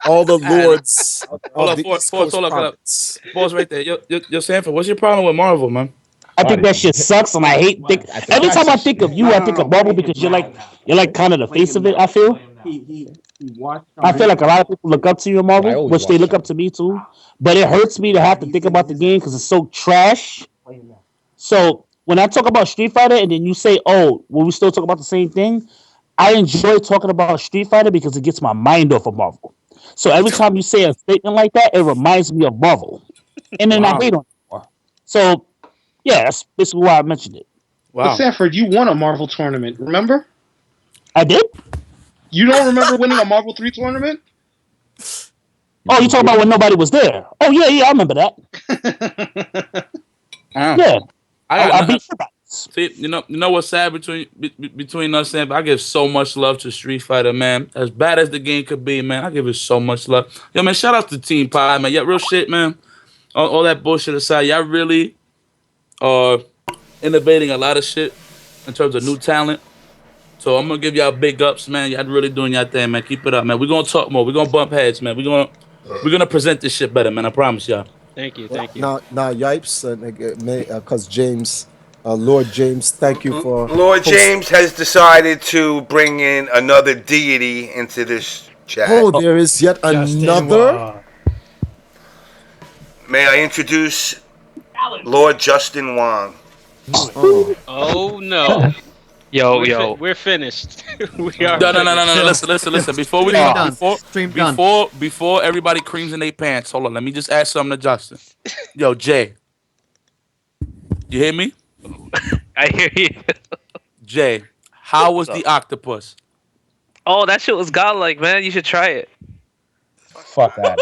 all the lords Hold of up, the pause, East Coast hold up. province. Pause right there. Yo, Sanford, what's your problem with Marvel, man? I think that shit sucks, and I hate. Every time I think of you, I think of Marvel because you're like kind of the face of it. I feel. I feel like a lot of people look up to you in Marvel, which they look up to me too. But it hurts me to have to think about the game because it's so trash. So when I talk about Street Fighter, and then you say, "Oh, well, we still talk about the same thing," I enjoy talking about Street Fighter because it gets my mind off of Marvel. So every time you say a statement like that, it reminds me of Marvel, and then I hate on it more. So yeah, that's basically why I mentioned it. But Sanford, you won a Marvel tournament, remember? I did? You don't remember winning a Marvel 3 tournament? Oh, you talking about when nobody was there? Oh yeah, I remember that. Yeah, I beat you. See, you know what's sad between us, Sam? I give so much love to Street Fighter, man. As bad as the game could be, man, I give it so much love. Yo, man, shout out to Team Pie, man. Yeah, real shit, man. All that bullshit aside, y'all really are innovating a lot of shit in terms of new talent. So I'm gonna give y'all big ups, man. Y'all really doing y'all thing, man. Keep it up, man. We're gonna talk more. We're gonna bump heads, man. We're gonna present this shit better, man. I promise y'all. Thank you. Now, Yipes, because James, Lord James, thank you for. Lord James has decided to bring in another deity into this chat. Oh, there is yet another. May I introduce Lord Justin Wong? Oh no. Yo. We're finished. We are. No. Listen. Before we before everybody creams in their pants, hold on. Let me just ask something to Justin. Yo, Jay. You hear me? I hear you. Jay, how was the octopus? Oh, that shit was godlike, man. You should try it. Fuck that.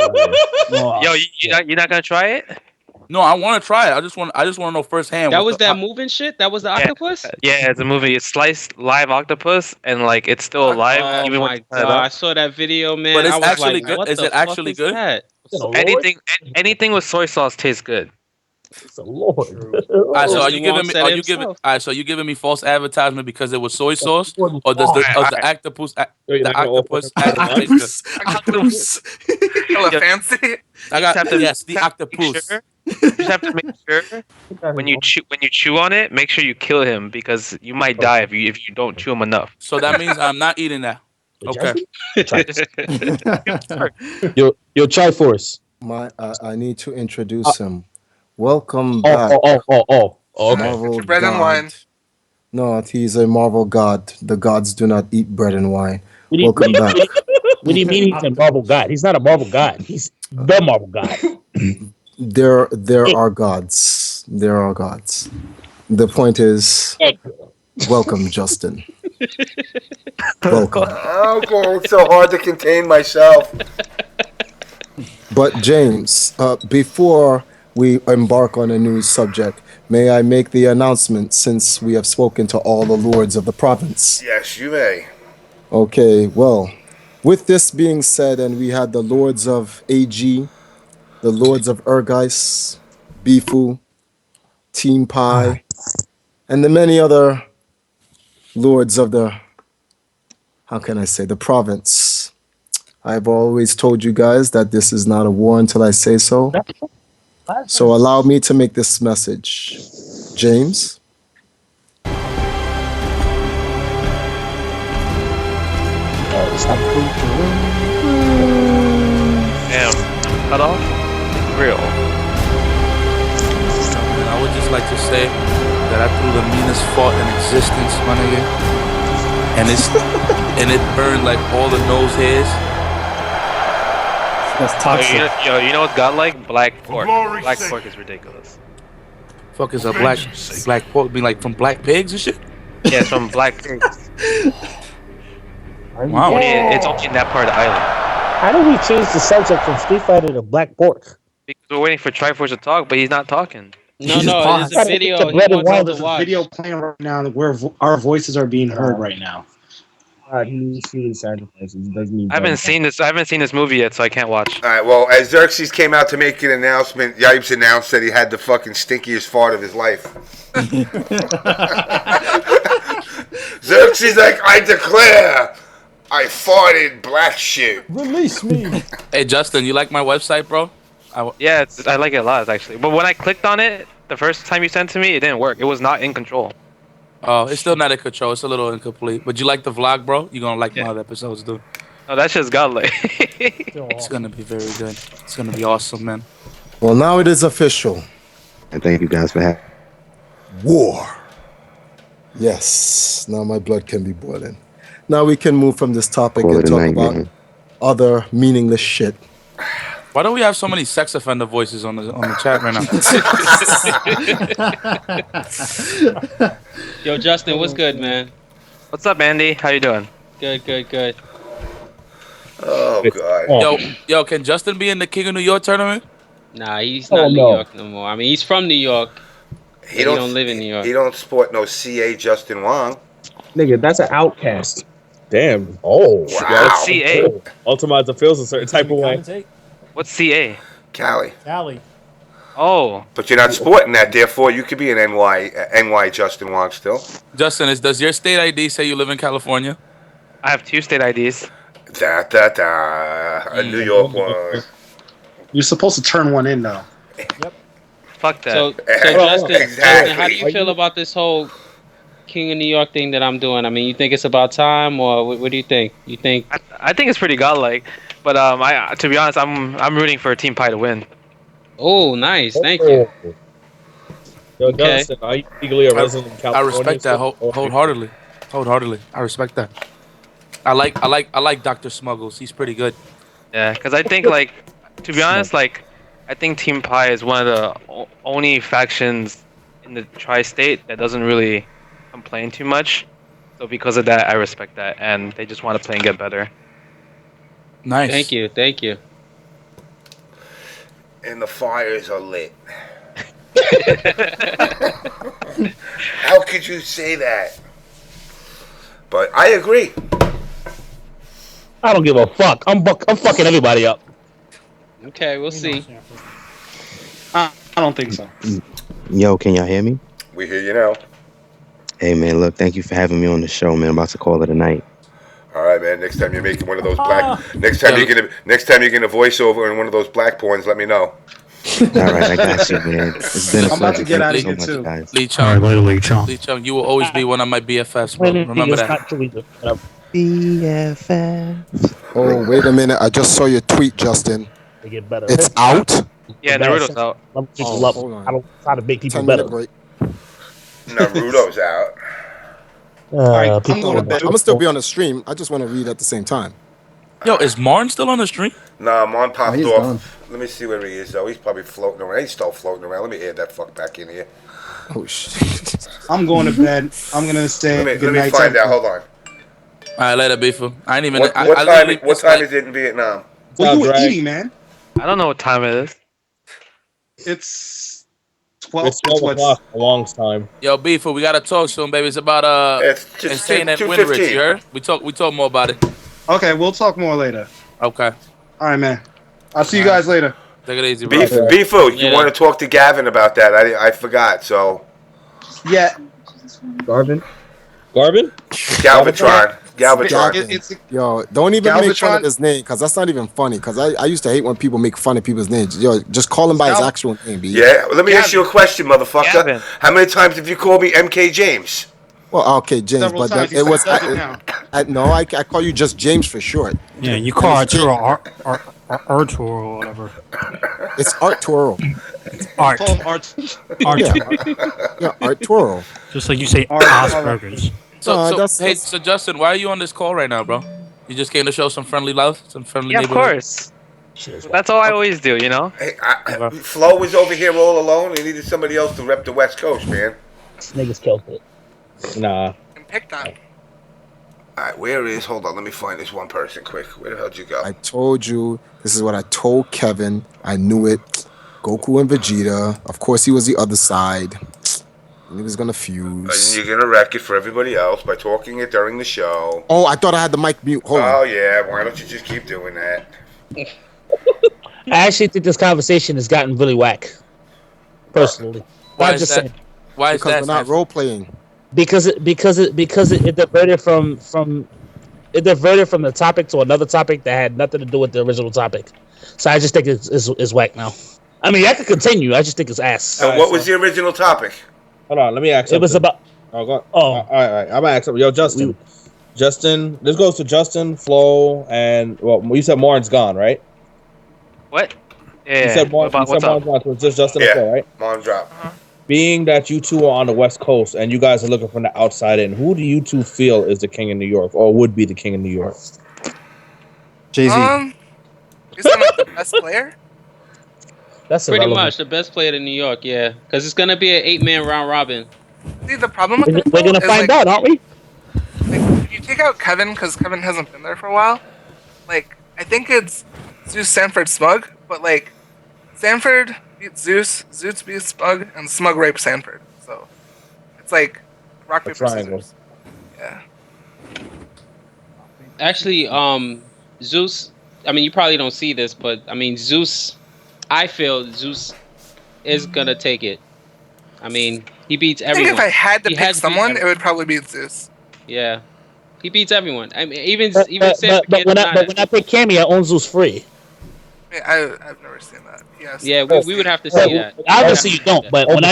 Yo, you're not gonna try it? No, I want to try it. I just want to know firsthand. That was that moving shit. That was the octopus. Yeah, it's a movie. It's sliced live octopus, and like it's still alive. Oh my god! I saw that video, man. But it's I was actually like, good. What Is the it actually fuck is good? that? Anything with soy sauce tastes good. It's a Lord. All right, so are you Justin Wong giving me? said Are it you giving? himself. All right, so you giving me false advertisement because it was soy sauce, or does the octopus? The octopus. Octopus. Hella fancy. I got yes, the octopus. You just have to make sure when you chew on it, make sure you kill him because you might die if you don't chew him enough. So that means I'm not eating that. Okay. Yo, Triforce. I need to introduce him. Welcome back. Okay. Marvel Bread and God. wine. No, he's a Marvel God. The gods do not eat bread and wine. Welcome back. What do you mean he's a Marvel God? He's not a Marvel God. He's the Marvel God. There are gods. There are gods. The point is, welcome, Justin. Welcome. Oh, God, it's so hard to contain myself. But James, before we embark on a new subject, may I make the announcement since we have spoken to all the lords of the province? Yes, you may. Okay, well, With this being said, and we had the Lords of AG, the Lords of Urgeis, Bifu, Team Pi, and the many other Lords of the, how can I say, the province. I've always told you guys that this is not a war until I say so. So allow me to make this message. James? Damn. Cut off? Real. I would just like to say that I threw the meanest fault in existence, my nigga. And it burned like all the nose hairs. That's toxic. You know what's godlike? Black pork. Black pork is ridiculous. Fuck is a black pork? Be like from black pigs and shit? Yeah, it's from black pigs. Wow. It's only in that part of the island. How did we change the subject from Street Fighter to Black Pork? Because we're waiting for Triforce to talk, but he's not talking. No, there's a video. He wants us There's to a watch. video playing right now where our voices are being heard right now. He sacrifices. Doesn't mean I haven't seen this movie yet, so I can't watch. All right, well, as Xerxes came out to make an announcement, Yipes announced that he had the fucking stinkiest fart of his life. Xerxes like, I declare, I farted black shit. Release me. Hey, Justin, you like my website, bro? Yeah, I like it a lot, actually. But when I clicked on it, the first time you sent it to me, it didn't work. It was not in control. Oh, it's still not in control. It's a little incomplete. But you like the vlog, bro? You're going to like my other episodes, dude. Oh, that's just godlike. It's going to be very good. It's going to be awesome, man. Well, now it is official. And thank you guys for having War. Yes, now my blood can be boiling. Now we can move from this topic Call and it a talk night, about man. other meaningless shit. Why don't we have so many sex offender voices on the chat right now? Yo, Justin, what's good, man? What's up, Andy? How you doing? Good. Oh, God. Yo, can Justin be in the King of New York tournament? Nah, he's not in New York no more. I mean, he's from New York. He don't live in New York. He don't sport no CA Justin Wong. Nigga, that's an outcast. Damn. Oh. Wow. What's CA? Ultimizer feels a certain type of way. What's CA? Cali. Oh. But you're not sporting that, therefore you could be an NY Justin Wong still. Justin, does your state ID say you live in California? I have 2 state IDs. A New York one. You're supposed to turn one in, though. Fuck that. So Justin, Exactly. how do you feel about this whole King of New York thing that I'm doing? I mean, you think it's about time, or what do you think? You think? I think it's pretty godlike, but to be honest, I'm rooting for Team Pi to win. Oh, nice. Thank you. Yo, Okay. Justin, are you legally a resident of I California? respect that wholeheartedly. I respect that. I like Dr. Smuggles. He's pretty good. Yeah, because I think, like, to be honest, like, I think Team Pi is one of the only factions in the tri-state that doesn't really complain too much. So because of that, I respect that, and they just want to play and get better. Nice. Thank you. And the fires are lit. How could you say that? But I agree. I don't give a fuck. I'm fucking everybody up. Okay, we'll see. I don't think so. Yo, can y'all hear me? We hear you now. Hey, man, look, thank you for having me on the show, man. I'm about to call it a night. All right, man. Next time you're making one of those black, next time you're gonna voice over in one of those black porns, let me know. All right, I got you, man. It's been a I'm about pleasure. to get Thank out you of so here, much, too. guys. Lee Chung. All right, later, Lee Chung. Lee Chung, you will always be one of my BFFs, bro. Remember that. BFF. Oh, wait a minute. I just saw your tweet, Justin. They get better. It's out? Yeah, Naruto's out. hold on. I don't try to make people 10-minute better. break. Naruto's out. I'm going to bed. I'm going to still be on the stream. I just want to read at the same time. Yo, is Marn still on the stream? Nah, Marn popped he's off. gone. Let me see where he is, though. He's probably floating around. He's still floating around. Let me add that fuck back in here. Oh, shit. I'm going to bed. I'm going to say Let good me night. find out. Hold on. All right, later, Bifu. I ain't even. What I time is it in Vietnam? What you were eating, man? I don't know what time it is. It's 12. It's 12 o'clock. A long time. Yo, Bifu, we gotta talk soon, baby. It's about It's just insane and 2:15. Winrich. You heard? We talk more about it. Okay, we'll talk more later. Okay. All right, man. I'll see you guys later. Take it easy, bro. Bifu, you want to talk to Gavin about that? I forgot. So. Yeah. Garvin. Galvatron. Yo, don't even make fun Galvatron? of his name, because that's not even funny. Because I used to hate when people make fun of people's names. Yo, just call him by his actual name, B. Yeah, let me ask you a question, motherfucker. Gavin. How many times have you called me MK James? Well, okay, James, Several but times. it was. Doesn't count. I call you just James for short. Yeah, you call Arturo Arturo or whatever. It's Arturo. Art. Call him Art. Yeah, Arturo. Just like you say Asperger's. So Justin, why are you on this call right now, bro? You just came to show some friendly love, some friendly Yeah, of neighborhood? course. That's all I always do, you know? Hey, Floe was over here all alone. He needed somebody else to rep the West Coast, man. Niggas killed it. Nah. Picked on. Alright, where is... Hold on, let me find this one person quick. Where the hell did you go? I told you. This is what I told Kevin. I knew it. Goku and Vegeta. Of course, he was the other side. He was gonna fuse. And you're gonna wreck it for everybody else by talking it during the show. Oh, I thought I had the mic mute. Hold on. Oh, yeah. Why don't you just keep doing that? I actually think this conversation has gotten really whack. Personally, Why I'm is just that? saying. Why is Because that? we're not role playing. Because it diverted from the topic to another topic that had nothing to do with the original topic. So I just think it's whack now. I mean, I could continue. I just think it's ass. And what was the original topic? Hold on, let me ask. It was something. about. Oh, go on. Oh. All right. I'm gonna ask something. Yo, Justin. Justin, this goes to Justin, Floe, and you said Marn's gone, right? What? Yeah. You said Marn's what's up? gone, so it's just Justin and Floe, right? Marn drop. Being that you two are on the West Coast and you guys are looking from the outside in, who do you two feel is the king of New York, or would be the king of New York? Jay-Z. Is that like the best player? That's Pretty irrelevant. much the best player in New York, yeah. Because it's going to be an 8-man round robin. See, the problem with this We're gonna is, find like, out, aren't we? Like, if you take out Kevin, because Kevin hasn't been there for a while, like, I think it's Zeus, Sanford, Smug, but, like, Sanford beats Zeus, Zeus beats Smug, and Smug rapes Sanford. So, it's like rock, paper, scissors. Yeah. Actually, Zeus, I mean, you probably don't see this, but, I mean, Zeus, I feel Zeus is going to take it. I mean, he beats I think everyone. if I had to He pick has beat someone, it would probably be Zeus. Yeah. He beats everyone. I mean, even But Sanford when I pick Cammy, I own Zeus free. I've never seen that. Yes. Yeah, we would have to see that. Obviously you don't, but when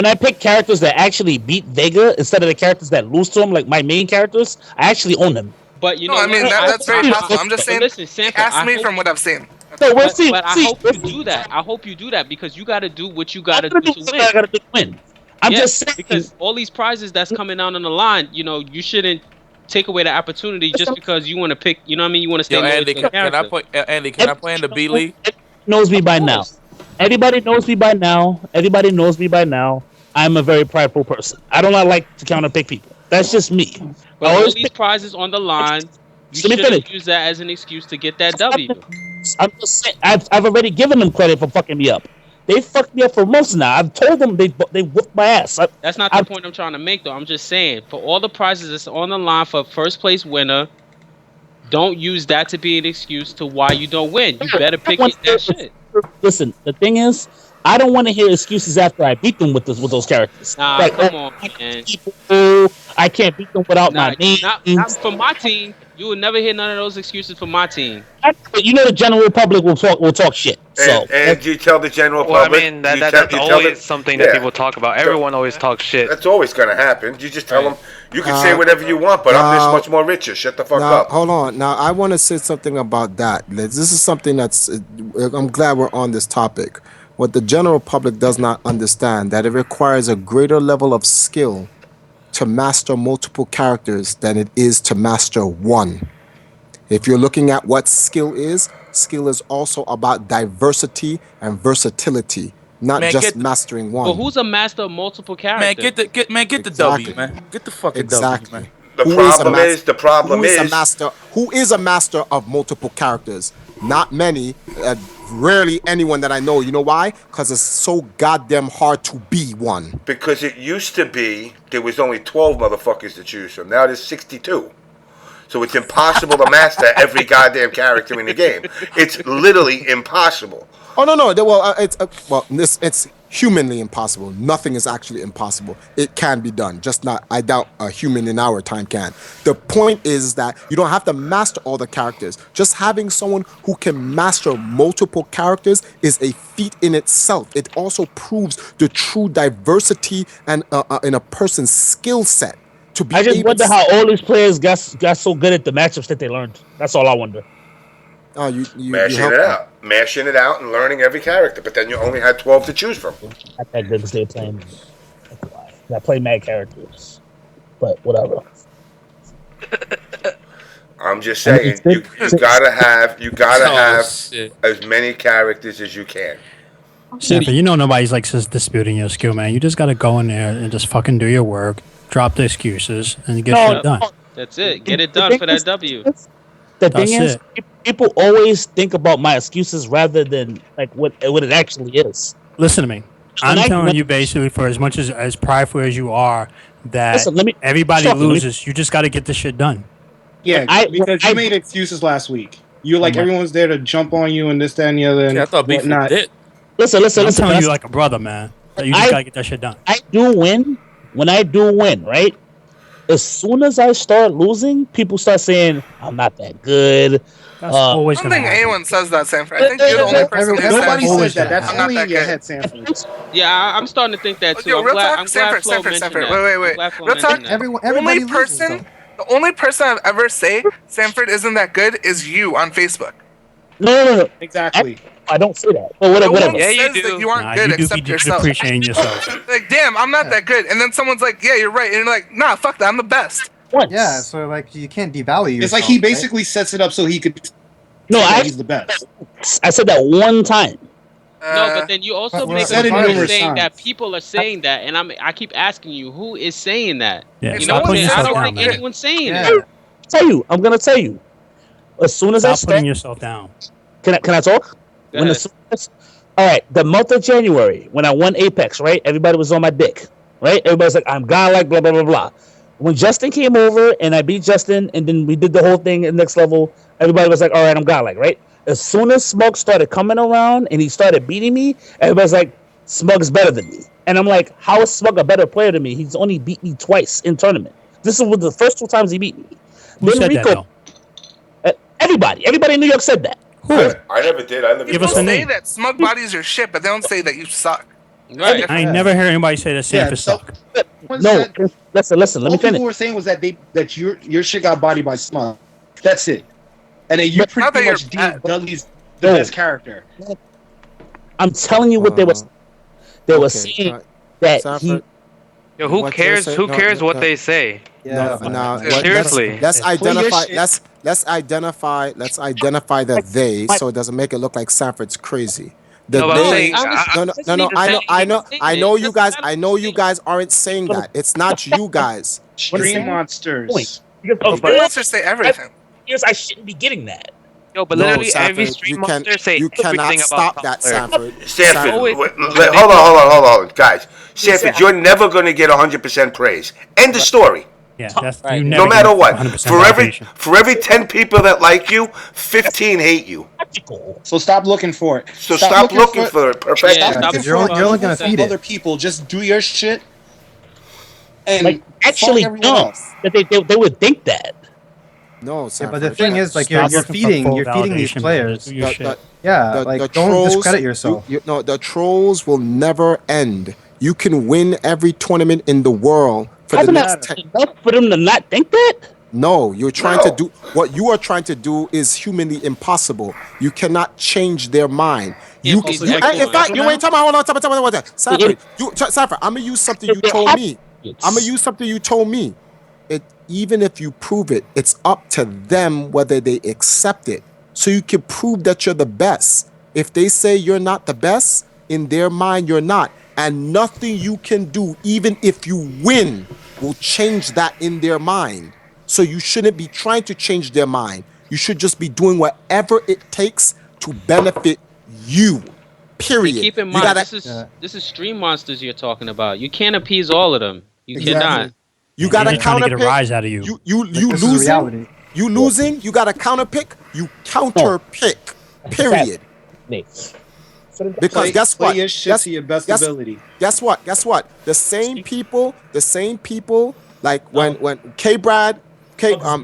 I pick characters that actually beat Vega instead of the characters that lose to them, like my main characters, I actually own them. But you know, I mean, what? that's very possible. I'm just saying. Listen, Sanford, Ask me from what I've seen. So we'll but, see. But I hope you do that. I hope you do that because you got to do what you got to do to win. I'm just saying, because all these prizes that's coming out on the line, you know, you shouldn't take away the opportunity just because you want to pick. You know what I mean? You want to stay. Yo, loyal Andy, to the can I character. can I play in the B League? Knows me by now. Everybody knows me by now. Everybody knows me by now. I'm a very prideful person. I do not like to counter pick people. That's just me. But all these prizes on the line, you Let me shouldn't finish. use that as an excuse to get that W. I'm just saying. I've already given them credit for fucking me up. They fucked me up for months now. I've told them they whooped my ass. That's not the point I'm trying to make, though. I'm just saying, for all the prizes that's on the line for first place winner, don't use that to be an excuse to why you don't win. You better pick that shit. Listen, the thing is, I don't want to hear excuses after I beat them with those characters. Nah, like, come on, man. I can't beat them without my name. Not for my team. You will never hear none of those excuses for my team. But you know the general public will talk shit. So And you tell the general Well, I public. mean, that's always something that people talk about. Everyone always talks shit. That's always going to happen. You just tell them, you can say whatever you want, but I'm this much more richer. Shut the fuck now, up. Hold on. Now, I want to say something about that. This is something that's... I'm glad we're on this topic. What the general public does not understand, that it requires a greater level of skill to master multiple characters than it is to master one. If you're looking at what skill is also about diversity and versatility, not just mastering one. But who's a master of multiple characters? Man, get the W, man. Get the fucking W, man. The problem is who is a master of multiple characters? Not many, rarely anyone that I know. You know why? Because it's so goddamn hard to be one. Because it used to be there was only 12 motherfuckers to choose from. Now there's 62. So it's impossible to master every goddamn character in the game. It's literally impossible. Oh no. Well, it's humanly impossible. Nothing is actually impossible. It can be done. Just not. I doubt a human in our time can. The point is that you don't have to master all the characters. Just having someone who can master multiple characters is a feat in itself. It also proves the true diversity and in a person's skill set. To be I just able wonder to how all these players got so good at the matchups that they learned. That's all I wonder. Oh, you mashing it out and learning every character, but then you only had 12 to choose from. Not that good because they're playing. I play mad characters, but whatever. I'm just saying, you gotta have as many characters as you can. Sanford, you know nobody's like disputing your skill, man. You just gotta go in there and just fucking do your work, drop the excuses, and get shit done. That's it. Get it done for that W. The thing is, people always think about my excuses rather than like what it actually is. Listen to me. I'm telling you basically, for as much as prideful as you are, that everybody loses. You just got to get this shit done. Yeah, because you made excuses last week. You're like, everyone's there to jump on you and this, that, and the other. I thought Bifuteki did. Listen. I'm telling you like a brother, man. You just got to get that shit done. I do win. When I do win, right? As soon as I start losing, people start saying I'm not that good. I don't think anyone says that, Sanford. I think you're the only person that nobody says that. I'm That's not only that in your good. head, Sanford. Yeah, I'm starting to think that too. Yo, real talk, I'm glad Floe Sanford. mentioned that. Wait. Real talk. The only person I've ever say Sanford isn't that good is you on Facebook. No. Exactly. I don't say that. But whatever. Yeah, you do. That you aren't good except yourself. Appreciating yourself. Like, damn, I'm not that good. And then someone's like, yeah, you're right. And you're like, nah, fuck that. I'm the best. Yeah, so like you can't devalue yourself. It's like he basically sets it up so he could. He's the best. I said that one time. No, but then you also make a point saying that people are saying that, and I keep asking you, who is saying that? Yeah, you know what I'm saying? I don't think anyone's saying it. I'm gonna tell you. As soon as I start putting yourself down. Can I talk? All right, the month of January when I won Apex, right? Everybody was on my dick, right? Everybody's like, I'm godlike, blah blah blah blah. When Justin came over and I beat Justin, and then we did the whole thing at next level, everybody was like, all right, I'm godlike, right? As soon as Smug started coming around and he started beating me, everybody's like, Smug's better than me. And I'm like, how is Smug a better player than me? He's only beat me twice in tournament. This is the first 2 times he beat me. Who said Rico, that, everybody in New York said that. Who? I never did. Give us a say name. that Smug bodies your shit, but they don't say that you suck. Right. I ain't never heard anybody say that Sanford suck. No, listen. Let me All people finish. were saying was that your shit got bodied by Smug. That's it. And then you pretty much deemed Dudley's the best character. I'm telling you what they were. They were saying that he. Yo, who cares? Who cares what they say? Yeah. Seriously. Let's identify. Let's identify the they, so it doesn't make it look like Sanford's crazy. No, I know you guys. I know you guys aren't saying that. It's not you guys. Stream monsters. Monsters say everything. Yes, I shouldn't be getting that. Yo, but literally every stream monster say you cannot everything stop about that, Sanford. Hold on, guys. Sanford, you're never going to get 100% praise. End of story. Yeah, that's right. No matter what. For every 10 people that like you, 15 hate you. So stop looking for it. So stop looking for it. Perfect. You're only gonna feed it. Other people just do your shit. And like actually, no, that they would think that. No, but the thing is, like you're feeding these players. Don't discredit yourself. The trolls will never end. You can win every tournament in the world for the next 10. For them to not think that. No, you're trying to do what you are trying to do is humanly impossible. You cannot change their mind. In fact, you ain't talking about. Hold on. Sanford, I'm gonna use something you told me. Even if you prove it, it's up to them whether they accept it. So you can prove that you're the best. If they say you're not the best, in their mind you're not. And nothing you can do, even if you win, will change that in their mind. So you shouldn't be trying to change their mind. You should just be doing whatever it takes to benefit you. Period. Keep in mind, this is stream monsters you're talking about. You can't appease all of them. You cannot. You gotta trying to get a rise out of you. You losing. You losing, you got a counter pick, you counter pick. Period. Because guess what? Play your shit to your best ability. Guess what? The same people, like when K-Brad,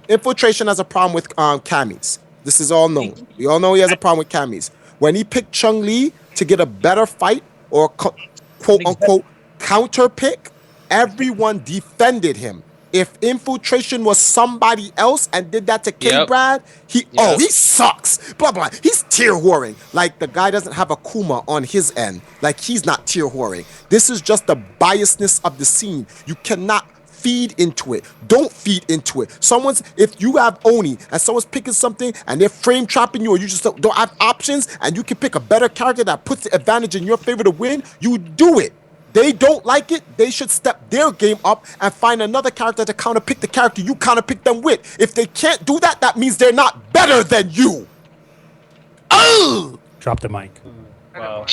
Infiltration has a problem with Camis. This is all known. We all know he has a problem with Camis. When he picked Chung Lee to get a better fight or quote unquote counter pick, everyone defended him. If Infiltration was somebody else and did that to K-Brad, he sucks. Blah blah. He's tier whoring. Like the guy doesn't have a Kuma on his end. Like he's not tier whoring. This is just the biasness of the scene. You cannot feed into it. Don't feed into it. If you have Oni and someone's picking something and they're frame trapping you, or you just don't have options and you can pick a better character that puts the advantage in your favor to win, you do it. They don't like it, they should step their game up and find another character to counterpick the character you counterpick them with. If they can't do that, that means they're not better than you. Oh! Drop the mic. Wow.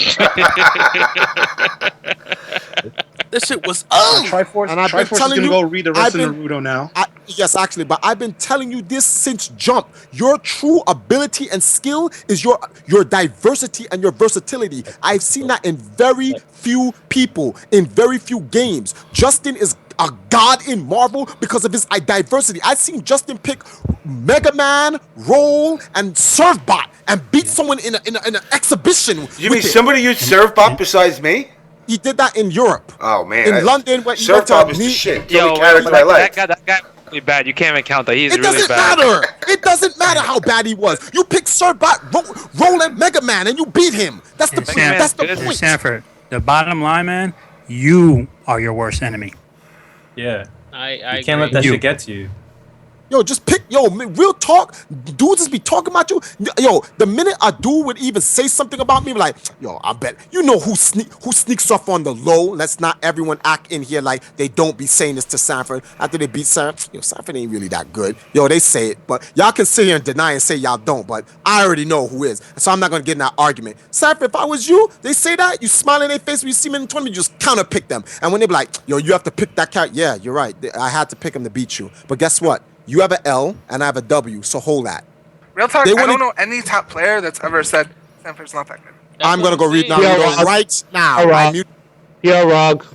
This shit was Triforce. And I've been telling you, go read the rest of Naruto now. Yes, actually, but I've been telling you this since jump. Your true ability and skill is your diversity and your versatility. I've seen that in very few people, in very few games. Justin is a god in Marvel because of his diversity. I've seen Justin pick Mega Man, Roll, and Servbot and beat someone in an exhibition. You mean somebody used Servbot besides me? He did that in Europe. Oh man! In London, where he went Servbot to was the shit. Yo, that guy really bad. You can't even count that. He's It really doesn't bad. matter. It doesn't matter how bad he was. You pick Servbot, Roll, and Mega Man, and you beat him. That's the point. That's the point. Sanford, the bottom line, man, you are your worst enemy. Yeah. I You can't let that shit get to you. Yo, just pick. Yo, real talk. Dudes just be talking about you. Yo, the minute a dude would even say something about me, like, yo, I bet you know who sneaks off on the low. Let's not everyone act in here like they don't be saying this to Sanford after they beat Sanford. Yo, Sanford ain't really that good. Yo, they say it, but y'all can sit here and deny and say y'all don't. But I already know who is, so I'm not gonna get in that argument. Sanford, if I was you, they say that you smile in their face when you see me in the tournament, you just counter pick them. And when they be like, yo, you have to pick that character. Yeah, you're right. I had to pick him to beat you. But guess what? You have an L and I have a W, so hold that. Real talk, I don't know any top player that's ever said Sanford's not that good. I'm gonna go read Naruto right now. Rog.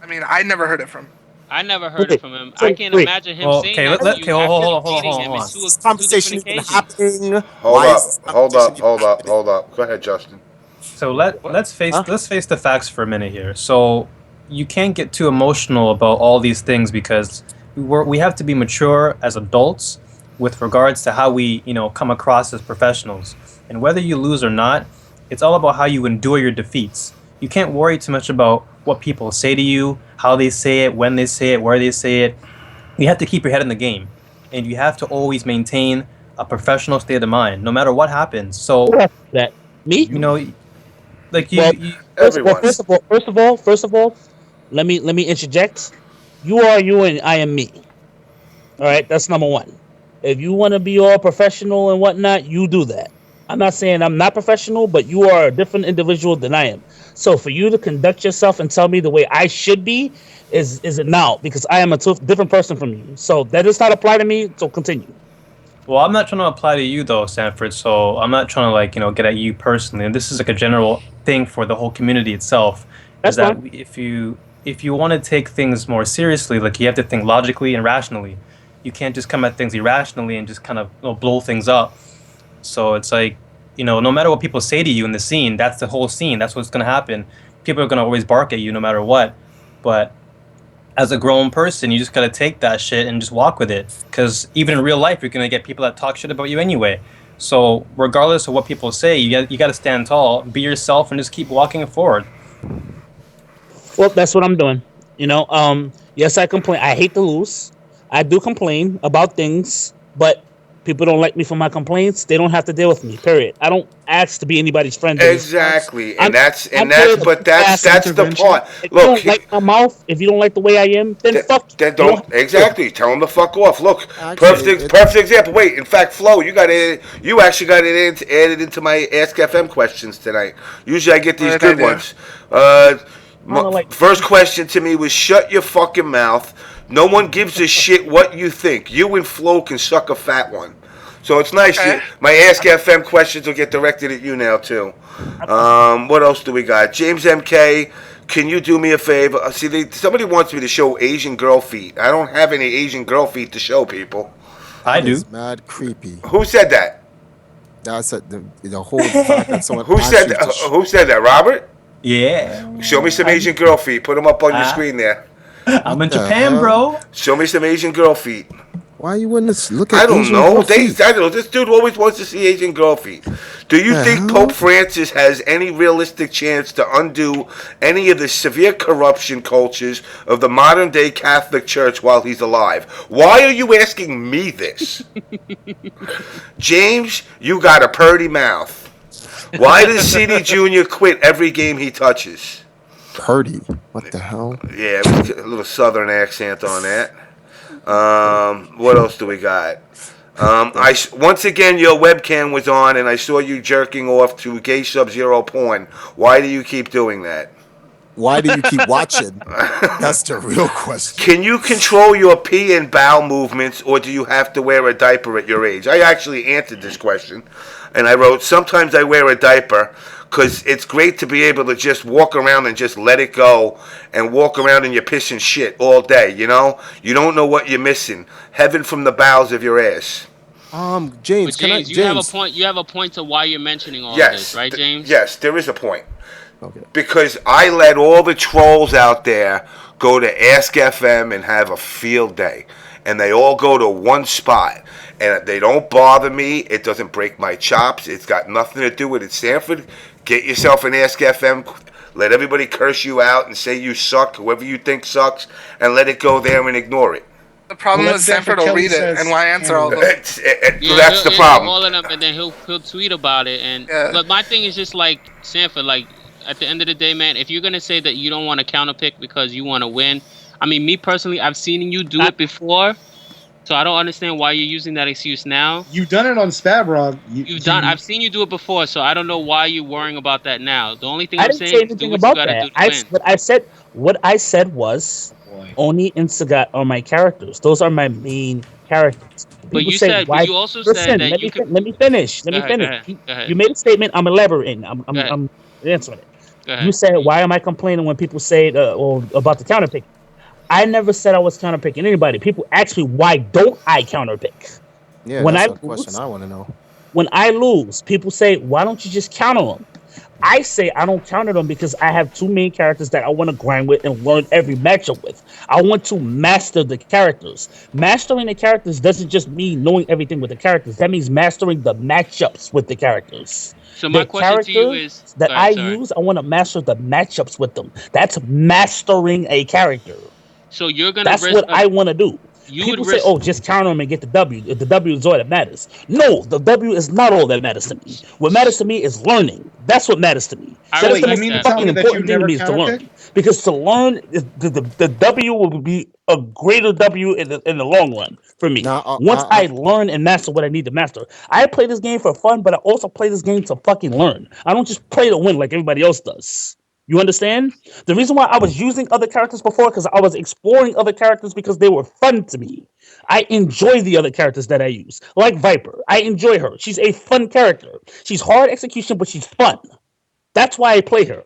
I mean, I never heard it from. I never heard it from him. I can't imagine him saying that to you after beating him in two conversation different happening. Hold up. Go ahead, Justin. So let's face the facts for a minute here. So you can't get too emotional about all these things because we have to be mature as adults with regards to how we, come across as professionals. And whether you lose or not, it's all about how you endure your defeats. You can't worry too much about what people say to you, how they say it, when they say it, where they say it. You have to keep your head in the game. And you have to always maintain a professional state of mind, no matter what happens. So that me? First of all, let me interject. You are you and I am me. All right, that's number one. If you want to be all professional and whatnot, you do that. I'm not saying I'm not professional, but you are a different individual than I am. So for you to conduct yourself and tell me the way I should be is it now? Because I am a different person from you. So that does not apply to me. So continue. Well, I'm not trying to apply to you though, Sanford. So I'm not trying to get at you personally. And this is like a general thing for the whole community itself. That's that fine. If you want to take things more seriously, like you have to think logically and rationally. You can't just come at things irrationally and just kind of blow things up. So it's like, no matter what people say to you in the scene, that's the whole scene. That's what's going to happen. People are going to always bark at you no matter what. But as a grown person, you just got to take that shit and just walk with it. Because even in real life, you're going to get people that talk shit about you anyway. So regardless of what people say, you got to stand tall, be yourself, and just keep walking forward. Well, that's what I'm doing. Yes, I complain. I hate to lose. I do complain about things, but people don't like me for my complaints. They don't have to deal with me. Period. I don't ask to be anybody's friend. Exactly, that's the part. If you don't like my mouth, if you don't like the way I am, then fuck. Then don't exactly tell them to fuck off. Look, perfect example. Wait, in fact, Floe, you actually got it added into my Ask FM questions tonight. Usually, I get these good ones. First question to me was, shut your fucking mouth. No one gives a shit what you think. You and Floe can suck a fat one. So it's nice. My Ask FM questions will get directed at you now, too. What else do we got? James MK, can you do me a favor? See, somebody wants me to show Asian girl feet. I don't have any Asian girl feet to show people. I do. It's mad creepy. Who said that? That's the whole fact that someone Who said that? Who said that? Robert? Yeah. Show me some Asian girl feet. Put them up on your screen there. I'm in Japan, bro. Show me some Asian girl feet. Why you wouldn't look at I don't Asian know. girl feet? I don't know. This dude always wants to see Asian girl feet. Do you think Pope Francis has any realistic chance to undo any of the severe corruption cultures of the modern day Catholic Church while he's alive? Why are you asking me this? James, you got a purty mouth. Why does CD Jr. quit every game he touches? Purdy? What the hell? Yeah, a little southern accent on that. What else do we got? Once again, your webcam was on, and I saw you jerking off to Gay Sub-Zero porn. Why do you keep doing that? Why do you keep watching? That's the real question. Can you control your pee and bowel movements, or do you have to wear a diaper at your age? I actually answered this question, and I wrote, sometimes I wear a diaper, because it's great to be able to just walk around and just let it go and walk around in your piss and shit all day, you know? You don't know what you're missing. Heaven from the bowels of your ass. James, James, you have a point. You have a point to why you're mentioning all this, right, James? Yes, there is a point. Okay. Because I let all the trolls out there go to Ask FM and have a field day. And they all go to one spot. And they don't bother me. It doesn't break my chops. It's got nothing to do with it. Sanford, get yourself an Ask FM. Let everybody curse you out and say you suck, whoever you think sucks, and let it go there and ignore it. The problem is Sanford will read it and why answer all of them. That's the problem. All of them, and then he'll tweet about it. And but my thing is just like Sanford, like at the end of the day, man, if you're gonna say that you don't want to counterpick because you want to win, I mean, me personally, I've seen you do it before, so I don't understand why you're using that excuse now. You've done it on Spabrog. I've seen you do it before, so I don't know why you're worrying about that now. The only thing I I'm didn't saying say is anything do what about you gotta that. do to win. What I said was Oni and Sagat are my characters. Those are my main characters. But People you say, said, why? but you also Listen, said that let you me could. let me finish. Let Go me ahead, finish. go ahead. You made a statement. I'm elaborating. I'm answering it. Go ahead. You said, why am I complaining when people say about the counterpick? I never said I was counterpicking anybody. People ask me, why don't I counterpick? Yeah, when that's I a question I want to know. When I lose, people say, why don't you just counter them? I say I don't counter them because I have two main characters that I want to grind with and learn every matchup with. I want to master the characters. Mastering the characters doesn't just mean knowing everything with the characters. That means mastering the matchups with the characters. So my question to you is that I use, I want to master the matchups with them. That's mastering a character. So you're gonna. That's what I want to do. People say, risk... "Oh, just counter them and get the W. The W is all that matters." No, the W is not all that matters to me. What matters to me is learning. That's what matters to me. That's the most fucking important thing to me is to learn. Because to learn, the W will be a greater W in the long run for me. Once I learn and master what I need to master. I play this game for fun, but I also play this game to fucking learn. I don't just play to win like everybody else does. You understand? The reason why I was using other characters before because I was exploring other characters because they were fun to me. I enjoy the other characters that I use. Like Viper. I enjoy her. She's a fun character. She's hard execution, but she's fun. That's why I play her.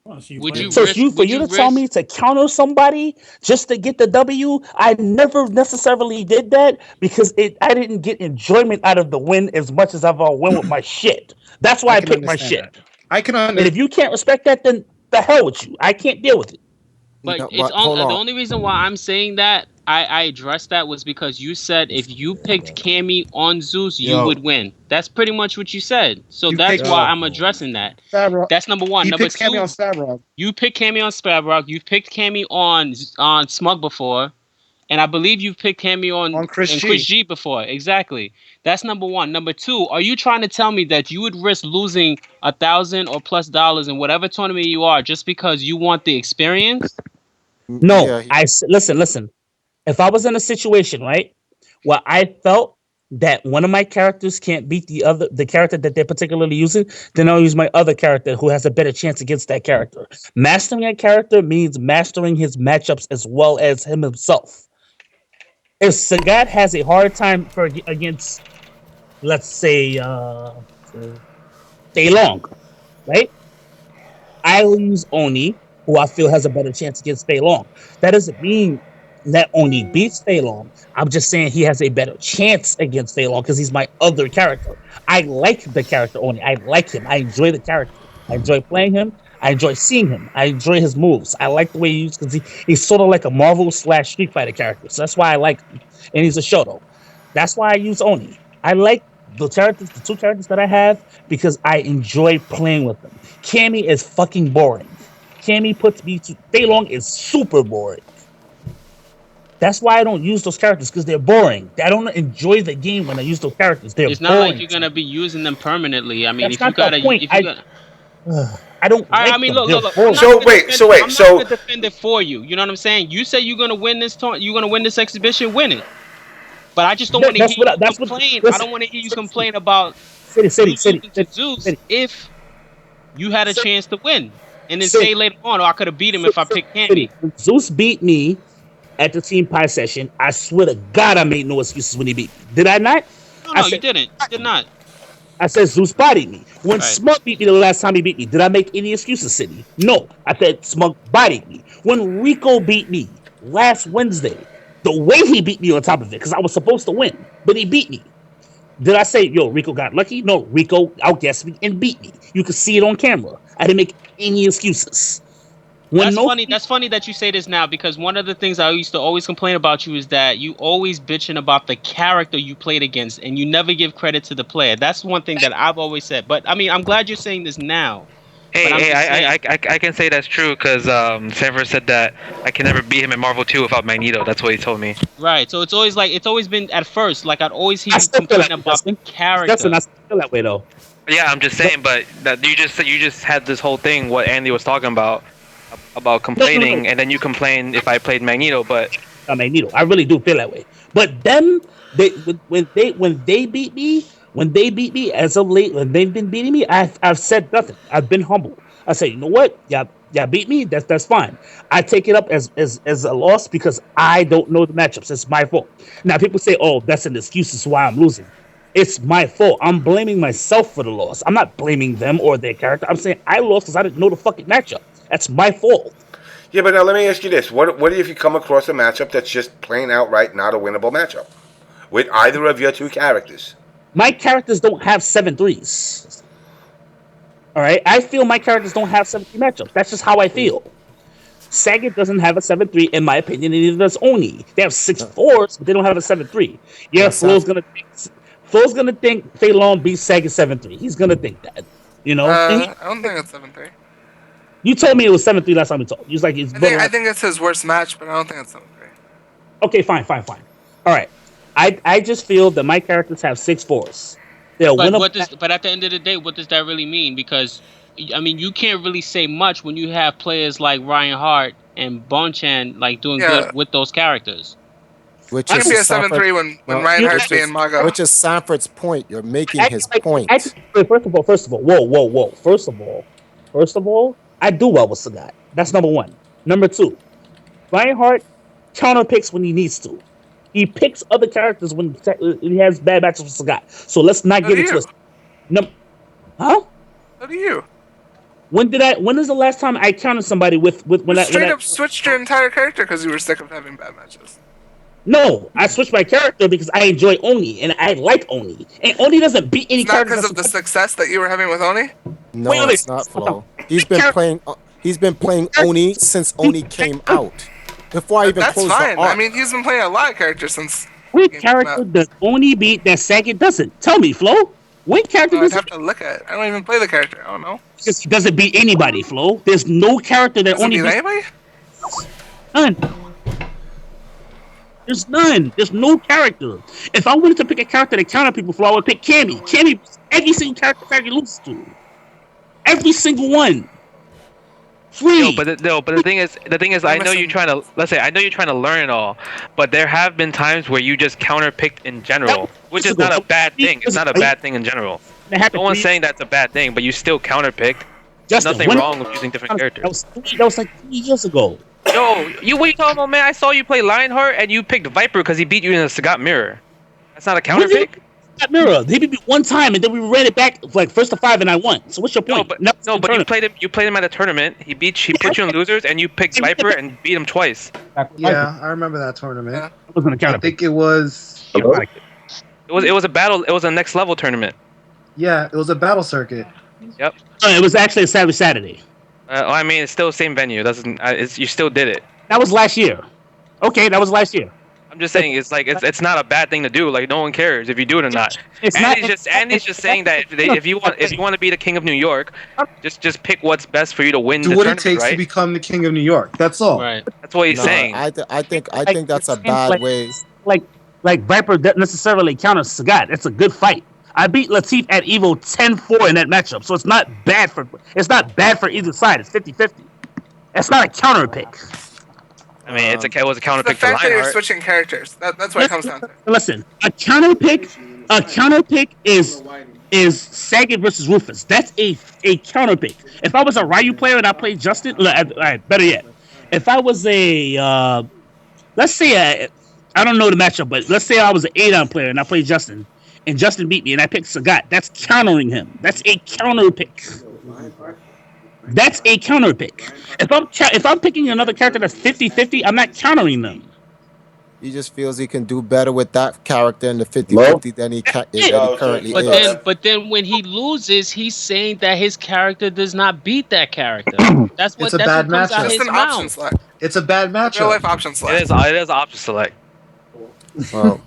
For you to tell me to counter somebody just to get the W, I never necessarily did that because I didn't get enjoyment out of the win as much as I've won with my shit. That's why I picked my shit. I can understand. And if you can't respect that, then the hell with you. I can't deal with it. But the only reason why I'm saying that I addressed that was because you said if you picked Cammy on Zeus, you would win. That's pretty much what you said. So that's why I'm addressing that. That's number one. Number two, Cammy on Spabrog. You picked Cammy on Spabrog. You've picked Cammy on Smug before. And I believe you've picked Cammy on Chris G before. Exactly. That's number one. Number two, are you trying to tell me that you would risk losing $1,000 or plus in whatever tournament you are just because you want the experience? No, listen. If I was in a situation, right, where I felt that one of my characters can't beat the character that they're particularly using, then I'll use my other character who has a better chance against that character. Mastering that character means mastering his matchups as well as him himself. If Sagat has a hard time against, let's say, Stay Long, right? I'll use Oni, who I feel has a better chance against Stay Long. That doesn't mean that Oni beats Stay Long. I'm just saying he has a better chance against Stay Long because he's my other character. I like the character Oni. I like him. I enjoy the character. I enjoy playing him. I enjoy seeing him. I enjoy his moves. I like the way he uses because he's sort of like a Marvel / Street Fighter character. So that's why I like him. And he's a Shoto. That's why I use Oni. I like the two characters that I have because I enjoy playing with them. Cammy is fucking boring. Cammy puts me to Stay Long is super boring. That's why I don't use those characters because they're boring. I don't enjoy the game when I use those characters. It's not like you're gonna be using them permanently. I mean, if you gotta, I don't. I mean, look. So I'm not gonna defend it for you. You know what I'm saying? You say you're gonna win this tournament. You're gonna win this exhibition. Win it. But I just don't want to hear you complain. I don't want to hear you complain about Zeus if you had a chance to win and then say later on, "Oh, I could have beat him if I picked Candy." Zeus beat me at the Team Pie session. I swear to God, I made no excuses when he beat me. Did I not? No, you didn't. You did not. I said Zeus bodied me. When Smug beat me the last time he beat me, did I make any excuses, City? No. I said Smug bodied me. When Rico beat me last Wednesday, the way he beat me on top of it, because I was supposed to win, but he beat me. Did I say, yo, Rico got lucky? No, Rico outguessed me and beat me. You could see it on camera. I didn't make any excuses. That's funny that you say this now because one of the things I used to always complain about you is that you always bitching about the character you played against and you never give credit to the player. That's one thing that I've always said. But I mean, I'm glad you're saying this now. I can say that's true because Sanford said that I can never beat him in Marvel 2 without Magneto. That's what he told me. Right. So it's always been at first like I'd always hear you complain about the character. That's not still that way though. Yeah, I'm just saying, but that you just had this whole thing what Andy was talking about complaining, and then you complain if I played Magneto, but Magneto. I really do feel that way. But them, when they beat me as of late, when they've been beating me, I've said nothing. I've been humble. I say, you know what? Yeah, beat me. That's fine. I take it up as a loss because I don't know the matchups. It's my fault. Now people say, oh, that's an excuse as to why I'm losing. It's my fault. I'm blaming myself for the loss. I'm not blaming them or their character. I'm saying I lost because I didn't know the fucking matchup. That's my fault. Yeah, but now let me ask you this. What if you come across a matchup that's just plain outright not a winnable matchup with either of your two characters? My characters don't have 7-3s. All right? I feel my characters don't have 7-3 matchups. That's just how I feel. Sagat doesn't have a 7-3, in my opinion, and neither does Oni. They have 6-4s, but they don't have a 7-3. Yeah, Flo's gonna think Fei Long beats Sagat 7-3. He's gonna think that. You know? I don't think it's 7-3. You told me it was 7-3 last time we talked. You was like, I think it's his worst match, but I don't think it's 7-3. Okay, fine. All right. I just feel that my characters have 6-4s. But at the end of the day, what does that really mean? Because I mean, you can't really say much when you have players like Ryan Hart and Bonchan like doing good with those characters. Which is be a 7-3 when Ryan Hart's being Mago. Which is Sanford's point. You're making his point. First of all, whoa. First of all, I do well with Sagat. That's number one. Number two, Ryan Hart counter picks when he needs to. He picks other characters when he has bad matches with Sagat. So let's not get it twisted. Huh? How do you? When is the last time I countered somebody with when straight up switched your entire character because you were sick of having bad matches? No, I switched my character because I enjoy Oni and I like Oni. And Oni doesn't beat any characters. Not because of the success that you were having with Oni? No, it's not, Flo. He's been playing Oni since Oni came out. Before I even closed fine. the arc. I mean, he's been playing a lot of characters since. What character does Oni beat that Sagat doesn't? Tell me, Flo. What character does I'd have to look at it. I don't even play the character. I don't know. Because he doesn't beat anybody, Flo. There's no character that Oni beats anybody? None. There's none. There's no character. If I wanted to pick a character to counter people, Flo, I would pick Cammy. Cammy, every single character Sagat loses to. Every single one. Free. But the thing is, I know you're trying to. Let's say I know you're trying to learn it all, but there have been times where you just counterpicked in general, which is not a bad thing. It's not a bad thing in general. No one's saying that's a bad thing, but you still counterpicked. There's nothing wrong with using different characters. That was like 3 years ago. Yo, what you talking about, man? I saw you play Lionheart and you picked Viper because he beat you in a Sagat mirror. That's not a counter pick. That mirror, he beat me one time and then we ran it back like first to 5 and I won. So what's your point? No, but you played him. You played him at a tournament. He put you in losers, and you picked Viper and beat him twice. Yeah, I remember that tournament. It wasn't a counter. I think it was. It was a battle. It was a next level tournament. Yeah, it was a battle circuit. Yep. It was actually a Saturday. I mean, it's still the same venue. You still did it. That was last year. Okay, that was last year. I'm just saying, it's not a bad thing to do. Like, no one cares if you do it or not. Andy's just saying that if you want to be the king of New York, just pick what's best for you to win. Do what it takes to become the king of New York. That's all. Right. That's what he's saying. I think that's a bad way. Like Viper doesn't necessarily counter Sagat. It's a good fight. I beat Latif at Evo 10-4 in that matchup, so it's not bad for either side. It's 50-50. It's not a counter pick. I mean, it was a counter pick the for fact that you're Lionheart. switching characters. That's what it comes down to. Listen, a counter pick is Sagat versus Rufus. That's a counter pick. If I was a Ryu player and I played Justin, better yet, if I was let's say I don't know the matchup, but let's say I was an Adon player and I played Justin, and Justin beat me and I picked Sagat. That's countering him. That's a counter pick. That's a counter pick. If I'm picking another character that's 50-50, I'm not countering them. He just feels he can do better with that character in the 50-50 than he currently is. But then when he loses, he's saying that his character does not beat that character. That's what It's a bad comes out matchup. his It's an mouth. option select. It's a bad matchup. Real life option select. It is option select. Well,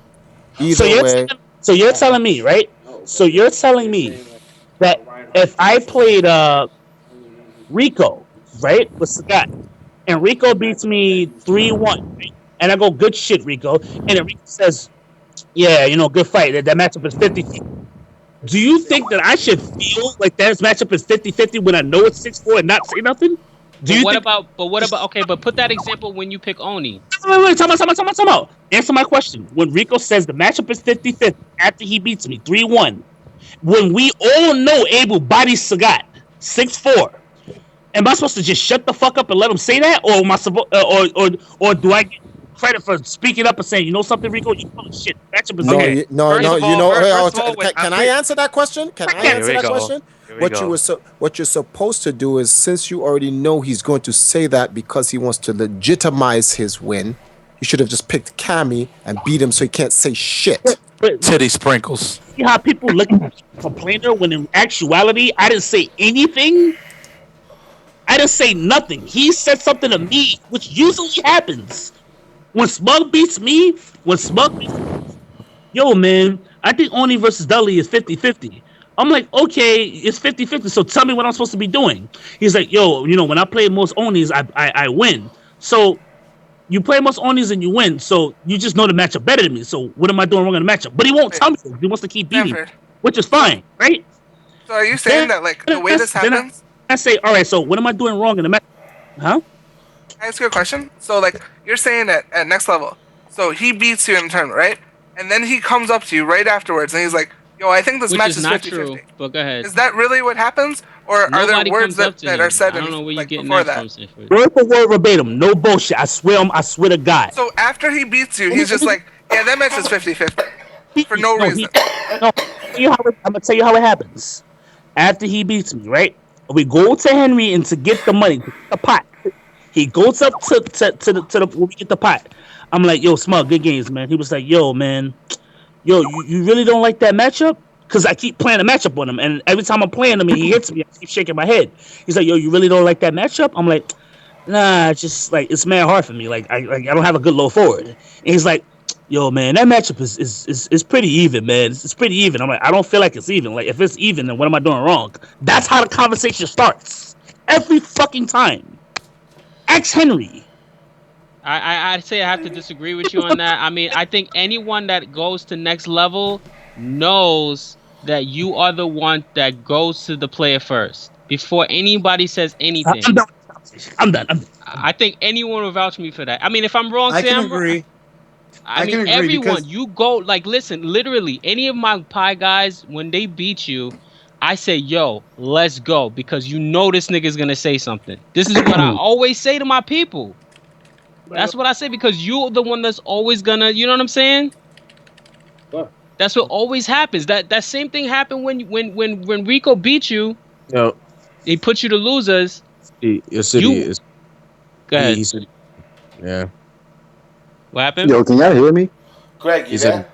either way. So you're telling me, right? So you're telling me that if I played Rico, right, with Sagat, and Rico beats me 3-1, right? And I go, good shit, Rico, and then Rico says, yeah, good fight. That matchup is 50-50. Do you think that I should feel like that matchup is 50-50 when I know it's 6-4 and not say nothing? What about? Okay, but put that example when you pick Oni. Wait, time out. Answer my question. When Rico says the matchup is 50-50 after he beats me 3-1, when we all know Abel bodies Sagat 6-4, am I supposed to just shut the fuck up and let him say that, or am I or do I get credit for speaking up and saying, you know something, Rico, you full of shit. Matchup is okay. Can I answer that question? Can I answer that question? What you're supposed to do is, since you already know he's going to say that because he wants to legitimize his win, you should have just picked Cammy and beat him so he can't say shit. Titty sprinkles. See how people look at complainer when in actuality I didn't say anything? I didn't say nothing. He said something to me, which usually happens. When Smug beats me, yo, man, I think Oni versus Dudley is 50-50. I'm like, okay, it's 50-50, so tell me what I'm supposed to be doing. He's like, yo, when I play most Onis, I win. So you play most Onis and you win, so you just know the matchup better than me. So what am I doing wrong in the matchup? But he won't tell me. He wants to keep beating me, which is fine, right? So are you saying that, like, the way this happens? I say, all right, so what am I doing wrong in the matchup? Huh? Can I ask you a question? So, like, you're saying that at next level, so he beats you in the tournament, right? And then he comes up to you right afterwards, and he's like, yo, I think this match is 50-50. But go ahead. Is that really what happens? Or are there words that are said before that? Word for word verbatim, no bullshit. I swear to God. So after he beats you, he's just like, yeah, that match is 50-50. For no reason. I'm going to tell you how it happens. After he beats me, right? We go to Henry and to get the money, the pot. He goes up to the when we get the pot. I'm like, yo, Smug, good games, man. He was like, yo, man, you really don't like that matchup? Because I keep playing a matchup on him, and every time I'm playing him and he hits me, I keep shaking my head. He's like, yo, you really don't like that matchup? I'm like, nah, it's just like it's mad hard for me. Like I don't have a good low forward. And he's like, yo, man, that matchup is pretty even, man. It's pretty even. I'm like, I don't feel like it's even. Like, if it's even, then what am I doing wrong? That's how the conversation starts every fucking time. Ask Henry. I'd say I have to disagree with you on that. I mean, I think anyone that goes to next level knows that you are the one that goes to the player first before anybody says anything. I'm done. I think anyone will vouch me for that. I mean, if I'm wrong, I can Sam. agree. I can mean, agree everyone. because- You go like, listen. Literally, any of my pie guys, when they beat you, I say, "Yo, let's go," because you know this nigga's gonna say something. This is what I always say to my people. That's what I say because you're the one that's always gonna. You know what I'm saying? That's what always happens. That same thing happened when Rico beat you. Yo, He put you to losers. your city You- is. Go ahead. He said, yeah. What happened? Yo, can y'all hear me? Greg, you He said-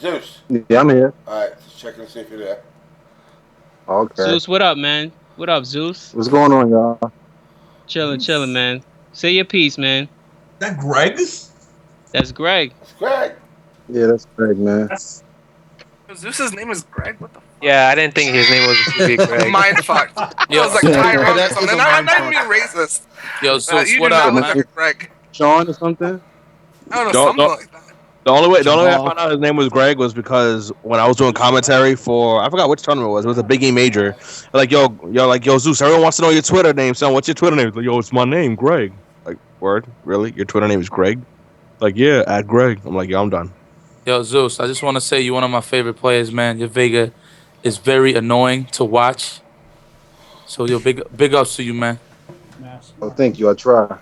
there? Zeus. Yeah, I'm here. All right, just checking to see if you're there. Okay. Zeus, what up, man? What up, Zeus? What's going on, y'all? Chilling, man. Say your piece, man. That Greg? That's Greg. It's Greg. Yeah, that's Greg, man. Zeus's name is Greg. What the? Yeah, I didn't think his name was to be Greg. Mind fucked. I Yo, was like Yeah, Tyrone or that is something. a I'm mind not fuck. even being racist. Yo, Zeus, You do what not up, look man? like a Greg. Sean or something? I don't know, Don't- something don't- like that. The only way I Jamal. found out his name was Greg was because when I was doing commentary for I forgot which tournament it was. It was a big game major. Like yo, Zeus. Everyone wants to know your Twitter name, son. What's your Twitter name? Like, yo, it's my name, Greg. Like, word? Really? Your Twitter name is Greg? Like, yeah, at Greg. I'm like, yo, I'm done. Yo, Zeus, I just want to say you're one of my favorite players, man. Your Vega is very annoying to watch. So, yo, big ups to you, man. Oh, thank you. I try.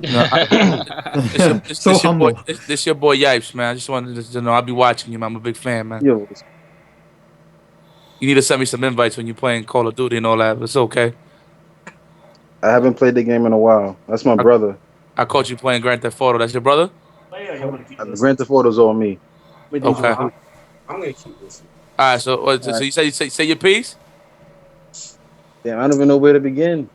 No, So humble. This your boy Yipes, man. I just wanted to know I'll be watching you, man. I'm a big fan, man. Yo, You need to send me some invites when you're playing Call of Duty and all that. It's okay. I haven't played the game in a while. That's my brother. I caught you playing Grand Theft Auto. That's your brother? Grand Theft Auto's on me. Okay. I'm gonna keep this. All right, so you say your piece? Damn, I don't even know where to begin.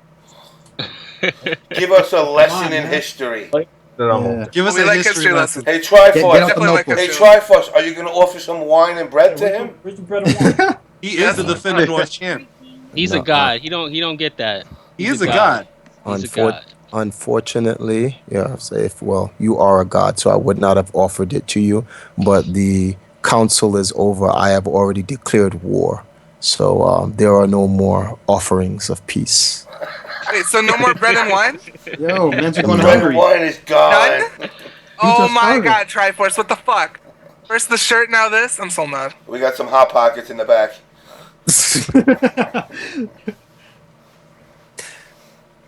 Give us a lesson in history. Yeah. Give us We a like history history lesson. Hey, Get Triforce. out the notebook. Hey, Triforce, are you going to offer some wine and bread to him? He is the defending North champ. He's a god. He don't get that. He is a god. He's a god. Unfortunately, yeah, you are a god, so I would not have offered it to you. But the council is over. I have already declared war, so there are no more offerings of peace. Wait, so no more bread and wine? Yo, man's going Bread and hungry. wine is gone. None? Oh just my started. god, Triforce, what the fuck? First the shirt, now this? I'm so mad. We got some Hot Pockets in the back.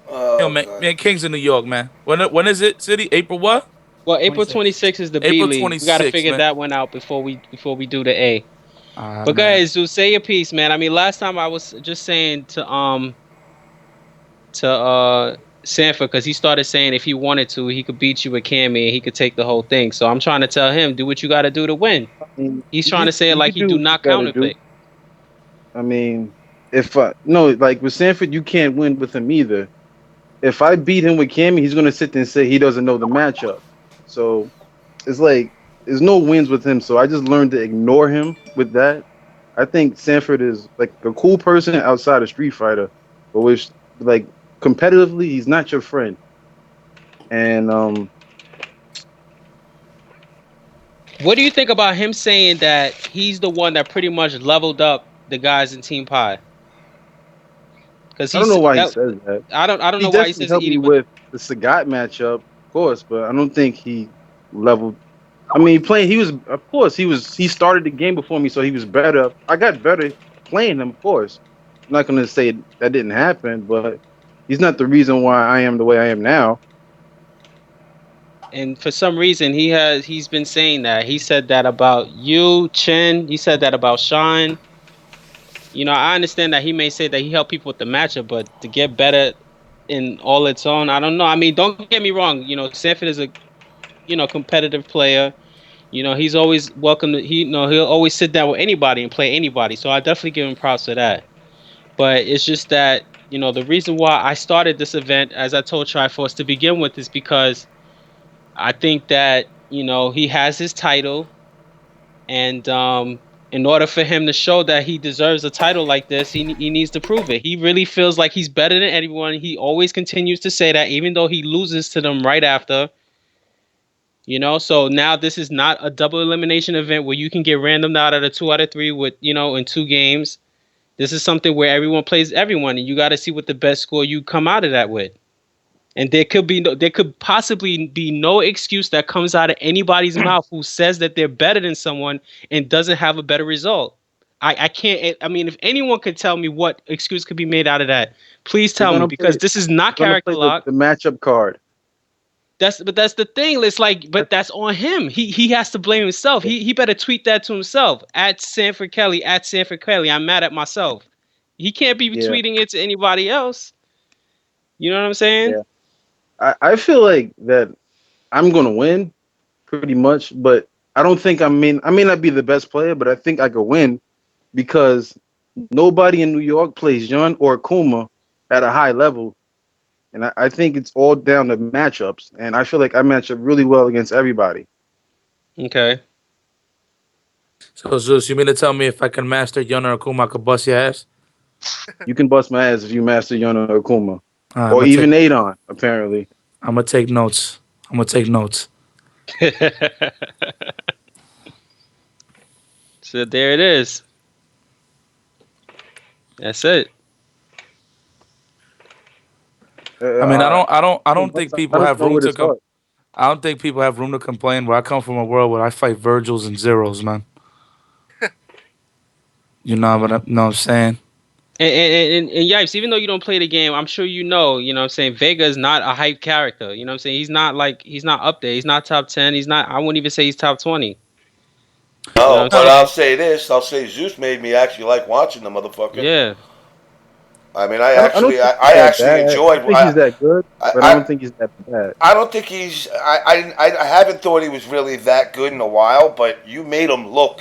Yo, man, Kings in New York, man. When is it, City? April what? Well, April 26th is the B April League. We 26th, gotta figure man. that one out before we do the A. Ah, But go man. ahead, Zeus, say your piece, man. I mean, last time I was just saying to Sanford, because he started saying if he wanted to, he could beat you with Cammy and he could take the whole thing. So I'm trying to tell him, do what you got to do to win. He's trying to say it like he do not counterpick. I mean, like with Sanford, you can't win with him either. If I beat him with Cammy, he's gonna sit there and say he doesn't know the matchup. So it's like there's no wins with him. So I just learned to ignore him with that. I think Sanford is like a cool person outside of Street Fighter, but which like competitively, he's not your friend. And what do you think about him saying that he's the one that pretty much leveled up the guys in Team Pie? Because I don't know why he says that. I don't know why he says helped me with the Sagat matchup, of course, but I don't think he leveled. I mean, he started the game before me, so he was better. I got better playing him, of course. I'm not gonna say that didn't happen, but he's not the reason why I am the way I am now. And for some reason, he's been saying that. He said that about you, Chen. He said that about Sean. You know, I understand that he may say that he helped people with the matchup, but to get better in all its own, I don't know. I mean, don't get me wrong. You know, Sanford is a, competitive player. You know, he's always welcome to, he'll always sit down with anybody and play anybody. So I definitely give him props for that. But it's just that, the reason why I started this event, as I told Triforce to begin with, is because I think that, he has his title, and in order for him to show that he deserves a title like this, he needs to prove it. He really feels like he's better than anyone. He always continues to say that, even though he loses to them right after. So now this is not a double elimination event where you can get randomed out of 2 out of 3 with, in 2 games. This is something where everyone plays everyone, and you got to see what the best score you come out of that with. And there could possibly be no excuse that comes out of anybody's mouth who says that they're better than someone and doesn't have a better result. I can't. I mean, if anyone could tell me what excuse could be made out of that, please tell me, because this is not character lock. The matchup card. That's the thing. It's like, but that's on him. He has to blame himself. He better tweet that to himself at Sanford Kelly. I'm mad at myself. He can't be tweeting it to anybody else. You know what I'm saying? Yeah. I feel like that I'm gonna win pretty much, but I don't think I may not be the best player, but I think I could win because nobody in New York plays Yun or Kuma at a high level. And I think it's all down to matchups. And I feel like I match up really well against everybody. Okay. So Zeus, you mean to tell me if I can master Yun or Kuma, I could bust your ass? You can bust my ass if you master Yun or Kuma. Right, or even Adon, apparently. I'm going to take notes. So there it is. That's it. I mean, I don't think people have room to I don't think people have room to complain. Where I come from a world where I fight Virgils and Zeros, man. You know what I'm saying? And Yipes, even though you don't play the game, I'm sure you know what I'm saying, Vega is not a hype character. You know what I'm saying? He's not up there. He's not top 10. I wouldn't even say he's top 20. No, but I'll say this. I'll say Zeus made me actually like watching the motherfucker. Yeah. I mean, I actually enjoyed. I think he's that good, but I don't think he's that bad. I don't think he's. I haven't thought he was really that good in a while, but you made him look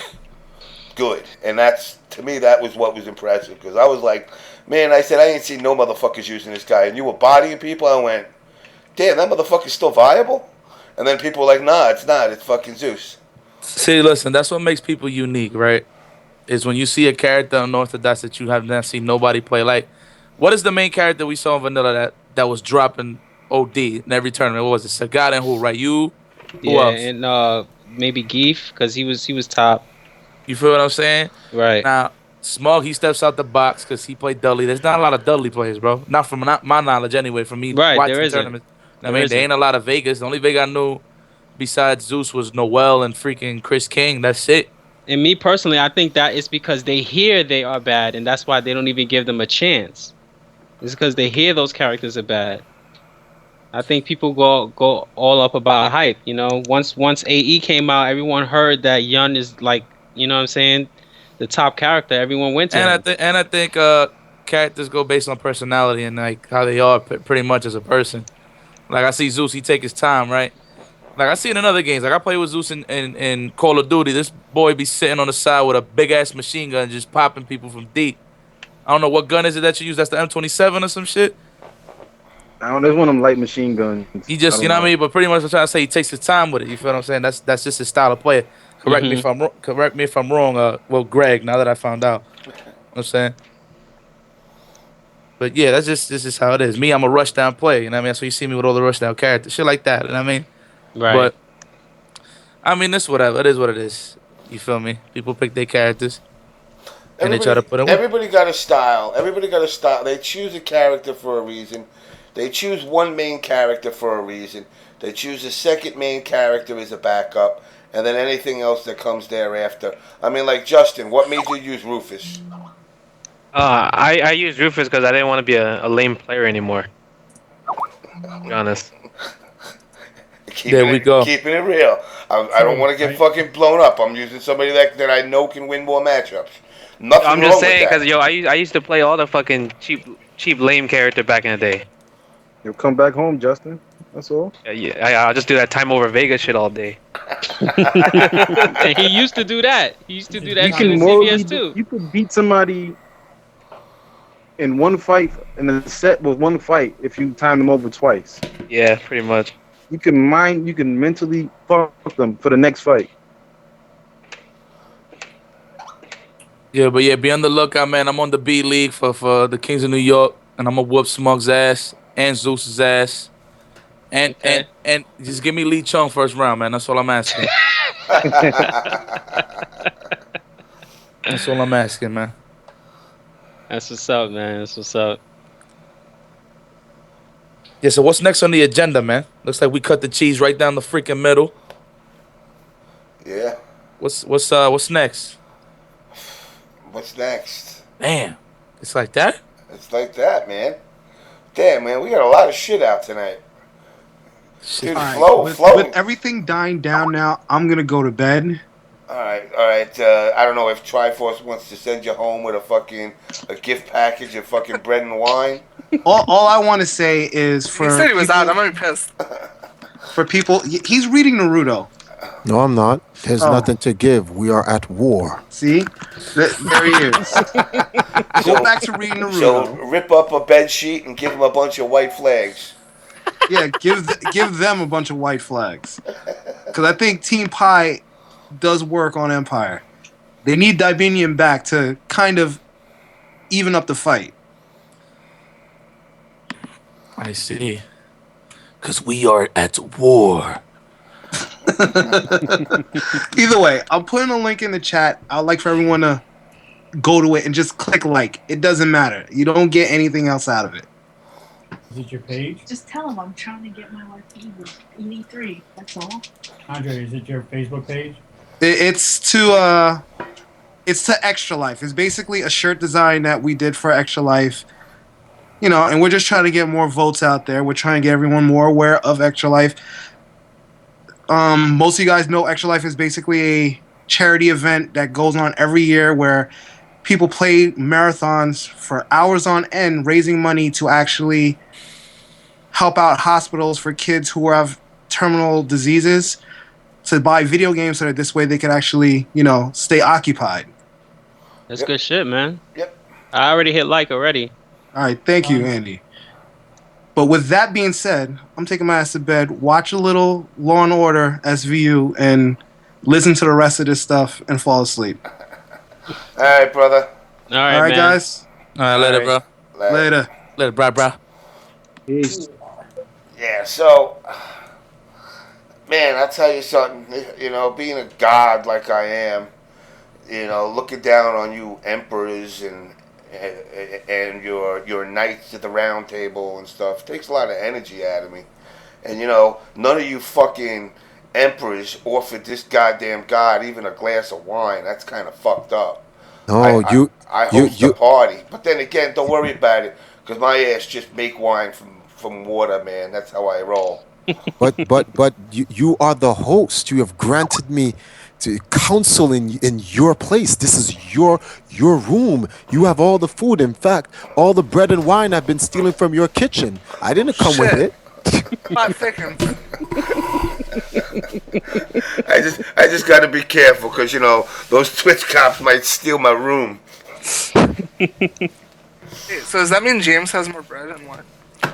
good, and that's, to me, that was what was impressive, because I was like, man, I said I ain't seen no motherfuckers using this guy, and you were bodying people. I went, damn, that motherfucker's still viable. And then people were like, nah, it's not. It's fucking Zeus. See, listen, that's what makes people unique, right? Is when you see a character unorthodox that you have not seen nobody play. Like, what is the main character we saw in Vanilla that was dropping OD in every tournament? What was it? Sagat and who? Right? Who else? And maybe Geef, because he was top. You feel what I'm saying? Right. Now, Smug, he steps out the box because he played Dudley. There's not a lot of Dudley players, bro. Not from my knowledge, anyway. From me watching tournaments. I mean, there ain't a lot of Vegas. The only Vega I knew besides Zeus was Noel and freaking Chris King. That's it. And me personally, I think that is because they hear they are bad, and that's why they don't even give them a chance. It's because they hear those characters are bad. I think people go all up about hype. You know, once AE came out, everyone heard that Yun is like, you know what I'm saying, the top character. Everyone went to him. I think characters go based on personality and like how they are pretty much as a person. Like I see Zeus, he take his time, right? Like I see it in other games. Like I play with Zeus in Call of Duty. This boy be sitting on the side with a big ass machine gun, just popping people from deep. I don't know what gun is it that you use. That's the M27 or some shit. I don't. There's one of them light machine guns. He just, you know what I mean. But pretty much, I'm trying to say he takes his time with it. You feel what I'm saying? That's just his style of play. Correct me if I'm wrong. Well, Greg. Now that I found out, you know what I'm saying. But yeah, this is how it is. Me, I'm a rush down play. You know what I mean? That's why you see me with all the rush down characters, shit like that. You know what I mean? Right. But I mean, this whatever. It is what it is. You feel me? People pick their characters. And they try to put it. Everybody got a style. They choose a character for a reason. They choose one main character for a reason. They choose a second main character as a backup, and then anything else that comes thereafter. I mean, like Justin, what made you use Rufus? I used Rufus because I didn't want to be a lame player anymore. To be honest. There we go. Keeping it real. I don't want to get fucking blown up. I'm using somebody that I know can win more matchups. Nothing I'm just saying because I used to play all the fucking cheap lame character back in the day. You'll come back home, Justin. That's all. Yeah, I'll just do that time over Vegas shit all day. He used to do that. He used to do that shit in CBS too. You could beat somebody in one fight, in a set with one fight, if you time them over twice. Yeah, pretty much. You can mentally fuck them for the next fight. Yeah, but yeah, be on the lookout, man. I'm on the B League for the Kings of New York, and I'm gonna whoop Smug's ass and Zeus's ass, and just give me Lee Chung first round, man. That's all I'm asking. That's all I'm asking, man. That's what's up, man. That's what's up. Yeah, so what's next on the agenda, man? Looks like we cut the cheese right down the freaking middle. Yeah. What's next? What's next? Damn. It's like that? It's like that, man. Damn, man, we got a lot of shit out tonight. Dude, All right, with everything dying down now, I'm gonna go to bed. All right. I don't know if Triforce wants to send you home with a gift package of fucking bread and wine. All I want to say is for He said he was people, out. I'm gonna be pissed. For people, he's reading Naruto. No, I'm not. There's nothing to give. We are at war. See? There he is. Go back to reading Naruto. So rip up a bed sheet and give him a bunch of white flags. Yeah, give them a bunch of white flags. Because I think Team Pi does work on Empire. They need Dibinium back to kind of even up the fight. I see. Because we are at war. Either way, I'll put in a link in the chat. I'd like for everyone to go to it and just click like. It doesn't matter. You don't get anything else out of it. Is it your page? Just tell him I'm trying to get my ED3. That's all. Andre, is it your Facebook page? It's to Extra Life. It's basically a shirt design that we did for Extra Life. You know, and we're just trying to get more votes out there. We're trying to get everyone more aware of Extra Life. Most of you guys know Extra Life is basically a charity event that goes on every year where people play marathons for hours on end, raising money to actually help out hospitals for kids who have terminal diseases, to buy video games so that this way they can actually, you know, stay occupied. That's good shit, man. Yep. I already hit like already. All right, thank you, Andy. But with that being said, I'm taking my ass to bed, watch a little Law and Order SVU, and listen to the rest of this stuff and fall asleep. All right, brother. All right, man. guys. All right, later, bro. Later. Later, bro. Peace. Yeah, so, man, I'll tell you something. You know, being a god like I am, you know, looking down on you emperors and your knights at the round table and stuff takes a lot of energy out of me. And, you know, none of you fucking emperors offered this goddamn god even a glass of wine. That's kind of fucked up. No, I host a party. But then again, don't worry about it, because my ass just make wine from water, man. That's how I roll. But you are the host. You have granted me to counsel in your place. This is your room. You have all the food. In fact, all the bread and wine I've been stealing from your kitchen. I didn't come with it. Not thinking. I just got to be careful, because, you know, those Twitch cops might steal my room. Hey, so does that mean James has more bread and wine?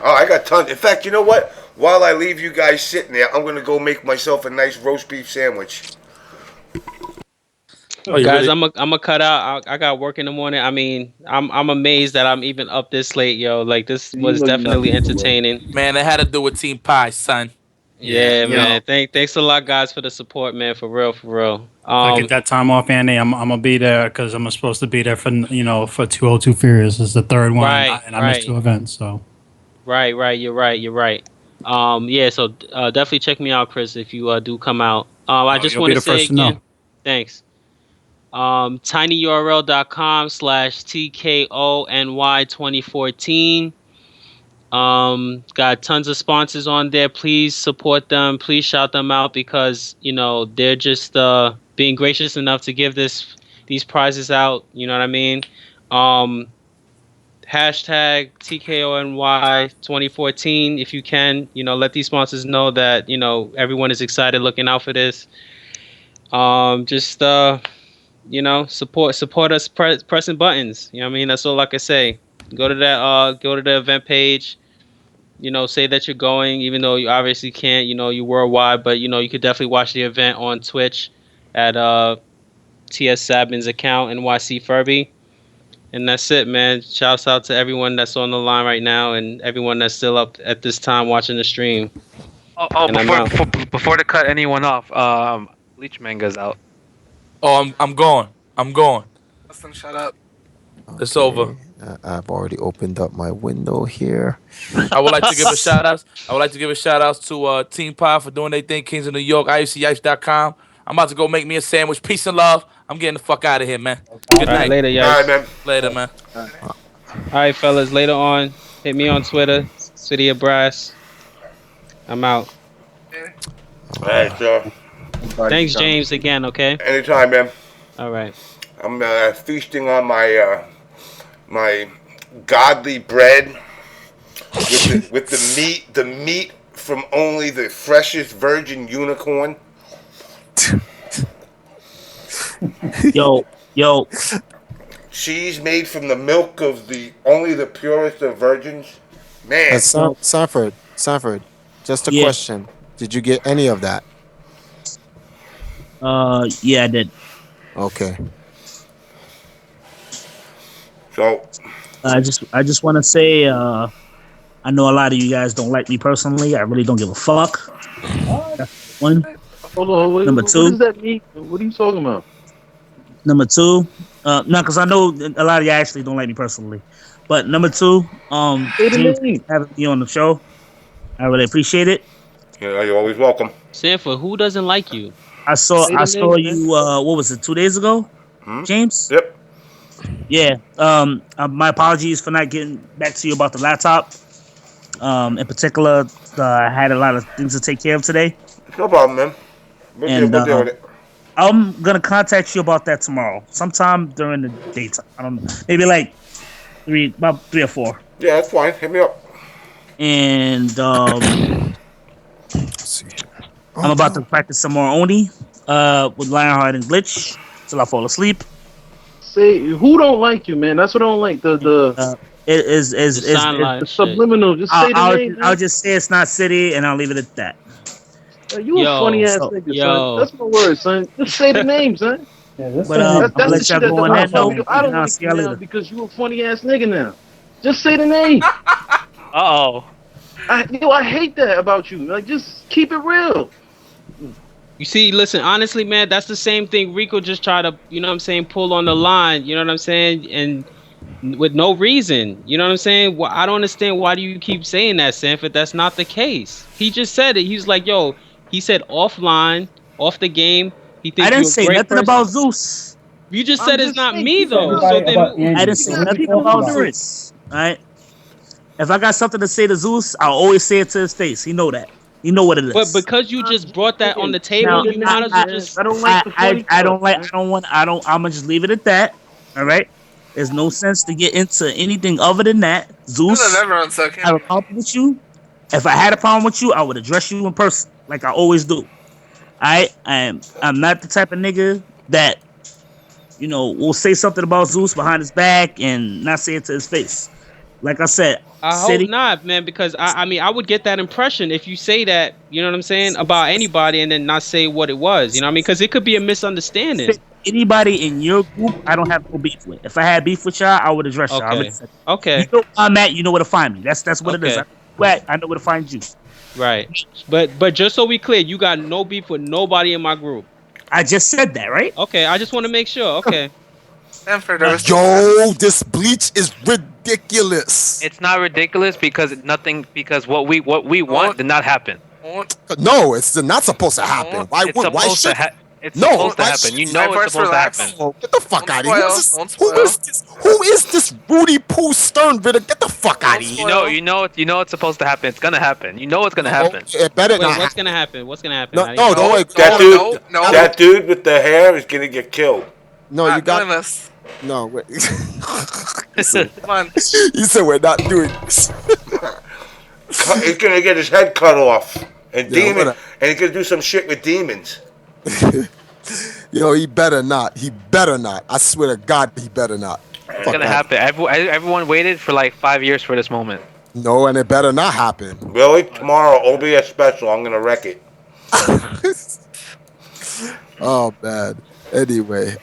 Oh, I got tons. In fact, you know what? While I leave you guys sitting there, I'm going to go make myself a nice roast beef sandwich. Oh, guys, I'm a cut out. I got work in the morning. I mean, I'm amazed that I'm even up this late, yo. Like, this was definitely entertaining. Man, it had to do with Team Pie, son. Yeah, man. Thanks a lot, guys, for the support, man. For real. I get that time off, Andy. I'm gonna be there because I'm supposed to be there for for 202 Furious. It's the third one, and I missed 2 events. So. Right. You're right. Yeah. So definitely check me out, Chris, if you do come out. I just want to say again. Thanks. tinyurl.com/TKONY2014. Got tons of sponsors on there. Please support them. Please shout them out, because they're just being gracious enough to give these prizes out. You know what I mean? Hashtag TKONY2014 if you can. Let these sponsors know that everyone is excited, looking out for this. Support us pressing buttons. You know what I mean? That's all I can say. Go to the event page. Say that you're going, even though you obviously can't. You're worldwide, but you could definitely watch the event on Twitch at TS Sabin's account, NYC Furby. And that's it, man. Shouts out to everyone that's on the line right now and everyone that's still up at this time watching the stream. Before to cut anyone off, Bleach Manga's out. Oh, I'm going. Listen, shut up. It's over. I've already opened up my window here. I would like to give a shout out. I would like to give a shout out to Team Pie for doing their thing. Kings of New York. IUCYipes.com. I'm about to go make me a sandwich. Peace and love. I'm getting the fuck out of here, man. Good All right, night. later, Yipes. All right, man. Later, man. All right, fellas. Later on, hit me on Twitter. City of Brass. I'm out. All right, so. Thanks, James, again. Okay. Anytime, man. All right. I'm feasting on my my godly bread with the meat from only the freshest virgin unicorn. Yo. Cheese made from the milk of only the purest of virgins. Man. Sanford, just a question. Did you get any of that? Yeah, I did. Okay. So I just want to say, I know a lot of you guys don't like me personally. I really don't give a fuck. That's one. Hold on, Number two. What does that mean? What are you talking about? Number two, no, because I know a lot of you actually don't like me personally. But number two, James, having me on the show, I really appreciate it. Yeah, you're always welcome. Sanford, who doesn't like you? I saw you. What was it? 2 days ago, James? Yep. Yeah. My apologies for not getting back to you about the laptop. In particular, I had a lot of things to take care of today. No problem, man. We'll deal with it. I'm gonna contact you about that tomorrow, sometime during the daytime. I don't know, maybe like about 3 or 4. Yeah, that's fine. Hit me up. And I'm about to practice some more Oni with Lionheart and Glitch till I fall asleep. Say who don't like you, man? That's what I don't like. The subliminal. Just say the name. I'll just say it's not City, and I'll leave it at that. You a funny ass nigga, son. That's my word, son. Just say the name, son. That's the shit that I don't like you now because you a funny ass nigga now. Just say the name. Uh-oh. I hate that about you. Like, just keep it real. You see, listen, honestly, man, that's the same thing Rico just tried to, you know what I'm saying, pull on the line, you know what I'm saying, and with no reason, you know what I'm saying? Well, I don't understand why do you keep saying that, Sanford? That's not the case. He just said it. He was like, yo, he said offline, off the game. He thinks I didn't say nothing about Zeus. You just said it's not me, though. So then, I didn't say nothing about Zeus. All right? If I got something to say to Zeus, I'll always say it to his face. He know that. You know what it is. But because you just brought that on the table, you might as well just. I'm gonna just leave it at that. All right. There's no sense to get into anything other than that. Zeus, I have a problem with you. If I had a problem with you, I would address you in person, like I always do. I'm not the type of nigga that, will say something about Zeus behind his back and not say it to his face. Like I said, I hope not, man, because I mean, I would get that impression if you say that, you know what I'm saying, about anybody and then not say what it was, you know what I mean? Because it could be a misunderstanding. Anybody in your group, I don't have no beef with. If I had beef with y'all, I would address y'all. Okay. You know where I'm at, you know where to find me. That's what it is. I know where to find you. Right. But just so we clear, you got no beef with nobody in my group. I just said that, right? Okay, I just want to make sure. Okay. Yo, this bleach is ridiculous. It's not ridiculous because what we want did not happen. No, it's not supposed to happen. Why should it's supposed to happen. You know it's supposed to happen. Oh, get the fuck out of here. Who is this Rudy Pooh Sternvidder? Get the fuck out of here. You know it's supposed to happen. It's gonna happen. You know it's gonna happen. It better not. What's gonna happen? What's gonna happen? No, don't wait. That dude with the hair is gonna get killed. No, you got this. No, wait. Come on. You said we're not doing this. He's gonna get his head cut off, and and he's gonna do some shit with demons. Yo, he better not. He better not. I swear to God, he better not. It's gonna happen. Everyone waited for like 5 years for this moment. No, and it better not happen. Really? Tomorrow, OBS special. I'm gonna wreck it. Oh man. Anyway.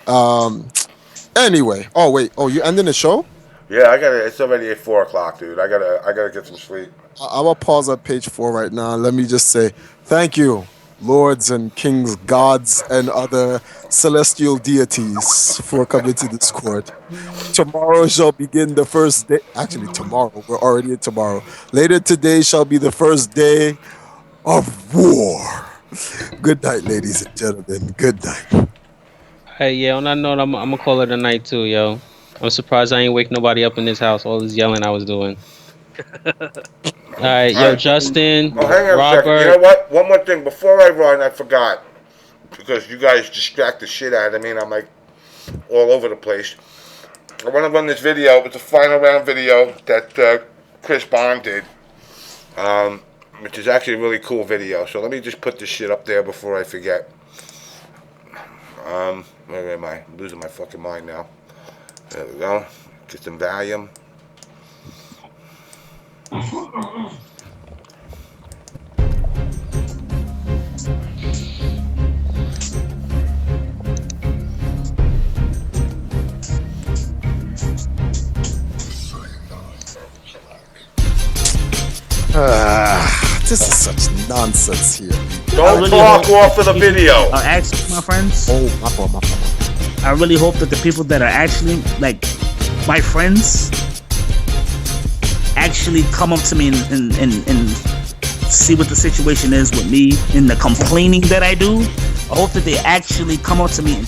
Anyway. Oh wait. Oh, you ending the show? Yeah, I gotta. It's already at 4:00, dude. I gotta get some sleep. I will pause at page 4 right now. Let me just say thank you lords and kings, gods, and other celestial deities for coming to this court. Tomorrow shall begin the first day. Actually, tomorrow. We're already in tomorrow. Later today shall be the first day of war. Good night, ladies and gentlemen. Good night. Hey, yeah, on that note, I'm gonna call it a night too, yo. I'm surprised I ain't wake nobody up in this house. All this yelling I was doing. All right, yo, Justin, Oh, hang on a second. Robert. You know what? One more thing. Before I run, I forgot. Because you guys distract the shit out of me and I'm like all over the place. I want to run this video. It's a final round video that Chris Bahn did. Which is actually a really cool video. So let me just put this shit up there before I forget. Where am I? I'm losing my fucking mind now. There we go. Get some volume. This is such nonsense here. Don't talk off of the video. Actually, my friends. Oh, my fault. I really hope that the people that are actually like my friends actually come up to me and see what the situation is with me and the complaining that I do. I hope that they actually come up to me and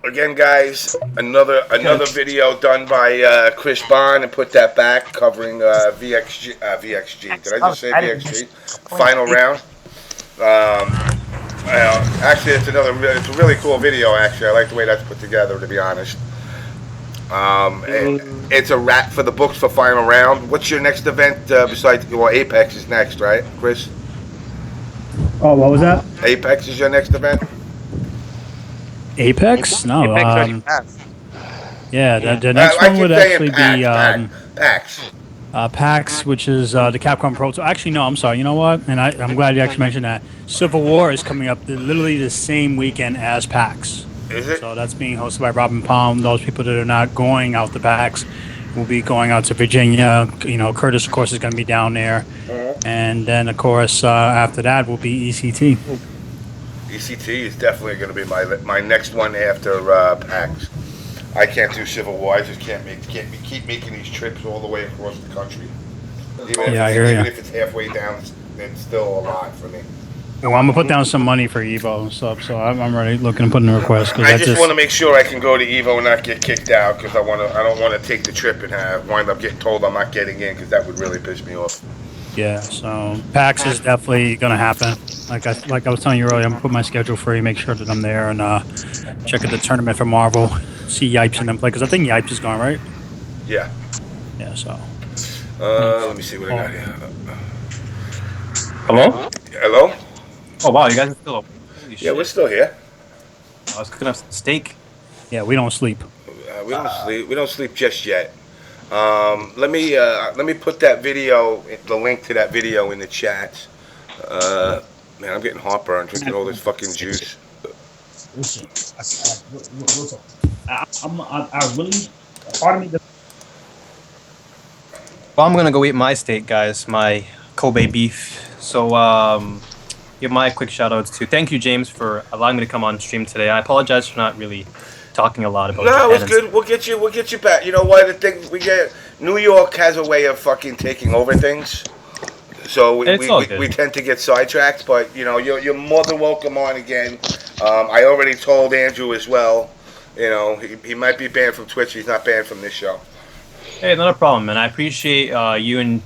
Again, guys, another video done by Chris Bahn, and put that back covering VXG. Did I just say VXG? Final round. Actually, it's a really cool video. Actually, I like the way that's put together. To be honest, it's a wrap for the books for final round. What's your next event besides? Well, Apex is next, right, Chris? Oh, what was that? Apex is your next event. Apex? No. Apex already passed. Yeah, the next one would actually be PAX. PAX, which is the Capcom Pro. So actually, no, I'm sorry. You know what? And I'm glad you actually mentioned that. Civil War is coming up literally the same weekend as PAX. Is it? So that's being hosted by Robin Palm. Those people that are not going out to PAX will be going out to Virginia. You know, Curtis, of course, is going to be down there. And then, of course, after that will be ECT. ECT is definitely going to be my next one after PAX. I can't do Civil War. I just can't keep making these trips all the way across the country. Even if it's halfway down, it's still a lot for me. Well, I'm gonna put down some money for Evo and stuff, so I'm already looking to put in a request. I just want to make sure I can go to Evo and not get kicked out, because I don't want to take the trip and wind up getting told I'm not getting in, because that would really piss me off. Yeah, so PAX is definitely gonna happen. Like I was telling you earlier, I'm gonna put my schedule for you, make sure that I'm there, and check out the tournament for Marvel, see Yipes and them play, because I think Yipes is gone, right? Yeah. Yeah. So. Let me see what I got here. Hello? Hello? Oh wow, you guys are still up. Yeah, we're still here. I was cooking up steak. Yeah, we don't sleep. We don't sleep. We don't sleep just yet. Let me put that video, the link to that video, in the chat. Man, I'm getting heartburn drinking all this fucking juice. I really, part of me. Well, I'm gonna go eat my steak, guys. My Kobe beef. So, give my quick shout outs to. Thank you, James, for allowing me to come on stream today. I apologize for not really talking a lot about. No, it's good. We'll get you back. You know what? The thing we get, New York has a way of fucking taking over things. So It's all good. we tend to get sidetracked, but you know you're more than welcome on again. I already told Andrew as well. You know he might be banned from Twitch. He's not banned from this show. Hey, not a problem, man. I appreciate you and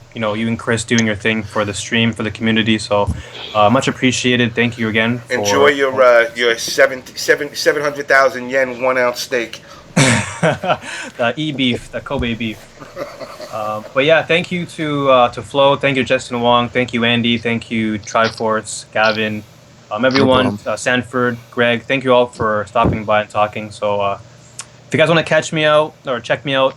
Chris doing your thing for the stream, for the community. So much appreciated. Thank you again. Enjoy your 700,000 yen 1 ounce steak. The beef, the Kobe beef. But yeah, thank you to Floe. Thank you, Justin Wong. Thank you, Andy. Thank you, Triforce, Gavin, everyone, Sanford, Greg. Thank you all for stopping by and talking. So if you guys want to catch me out or check me out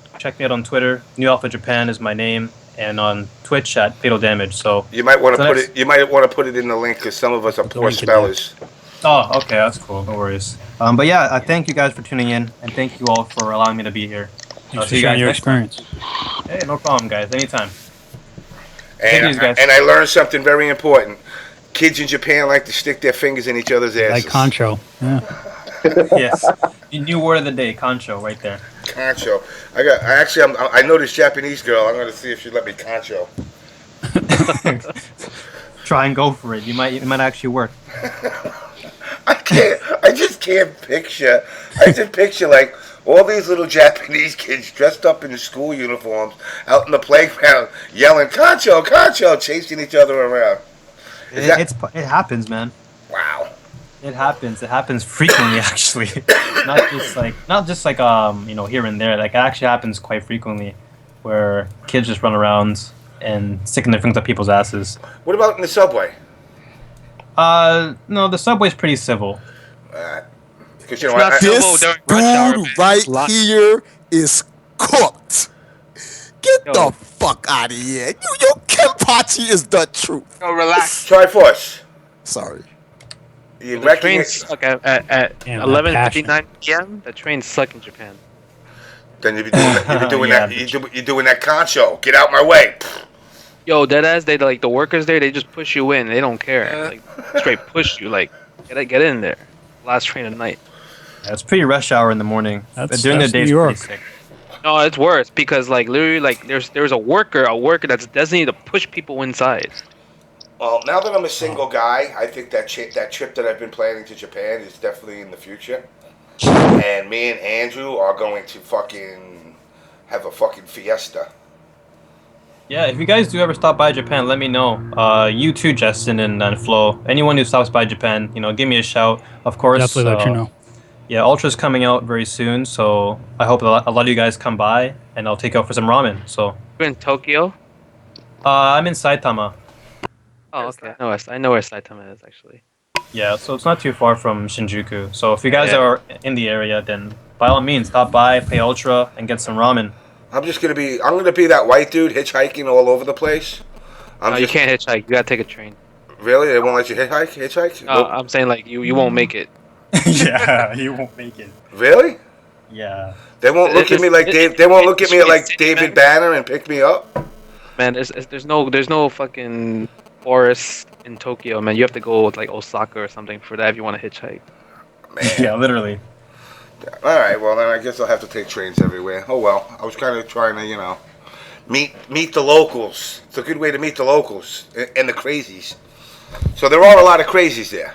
on Twitter. Nualpha Japan is my name, and on Twitch at Fatal Damage. So you might want to put it. You might want to put it in the link because some of us are poor spellers. Oh, okay, that's cool. No worries. But yeah, thank you guys for tuning in, and thank you all for allowing me to be here. Thanks for sharing your experience. Hey, no problem, guys. Anytime. And I learned something very important. Kids in Japan like to stick their fingers in each other's asses. Like concho. Yeah. Yes. New word of the day, concho, right there. Concho. I know this Japanese girl. I'm going to see if she let me concho. Try and go for it. It might actually work. I just can't picture. I just picture like all these little Japanese kids dressed up in school uniforms out in the playground yelling "Concho, Concho," chasing each other around. It happens, man. Wow. It happens. It happens frequently, actually. not just like here and there. Like it actually happens quite frequently, where kids just run around and sticking their fingers up people's asses. What about in the subway? No, the subway's pretty civil. Because you know this dude right here is cooked. Get the fuck out of here. Your Kenpachi is the truth. No, relax. Triforce. Sorry. You the trains suck at 11:59 p.m. The trains suck in Japan. Then you'd be doing you're doing that concho. Get out my way. Yo, deadass, they like the workers there. They just push you in. They don't care. Like straight push you. Like get in there. Last train of the night. Yeah, it's pretty rush hour in the morning. But during the day, it's pretty sick. No, it's worse because like literally like there's a worker that's designated to push people inside. Well, now that I'm a single guy, I think that trip that I've been planning to Japan is definitely in the future. And me and Andrew are going to fucking have a fucking fiesta. Yeah, if you guys do ever stop by Japan, let me know. You too, Justin and Flo. Anyone who stops by Japan, give me a shout. Of course. Definitely let you know. Yeah, Ultra's coming out very soon, so I hope a lot of you guys come by, and I'll take you out for some ramen. So. You're in Tokyo? I'm in Saitama. Oh, okay. No, I know where Saitama is actually. Yeah, so it's not too far from Shinjuku. So if you guys are in the area, then by all means, stop by, pay Ultra, and get some ramen. I'm gonna be that white dude hitchhiking all over the place. You can't hitchhike. You gotta take a train. Really? They won't let you hitchhike? No, I'm saying like you won't make it. Yeah, you won't make it. Really? Yeah. They won't look at me like They won't look at me like David Banner and pick me up. Man, there's no fucking forest in Tokyo, man. You have to go with like Osaka or something for that if you want to hitchhike. Man. Yeah, literally. All right, well then I guess I'll have to take trains everywhere. Oh well, I was kind of trying to, meet the locals. It's a good way to meet the locals and the crazies. So there are a lot of crazies there.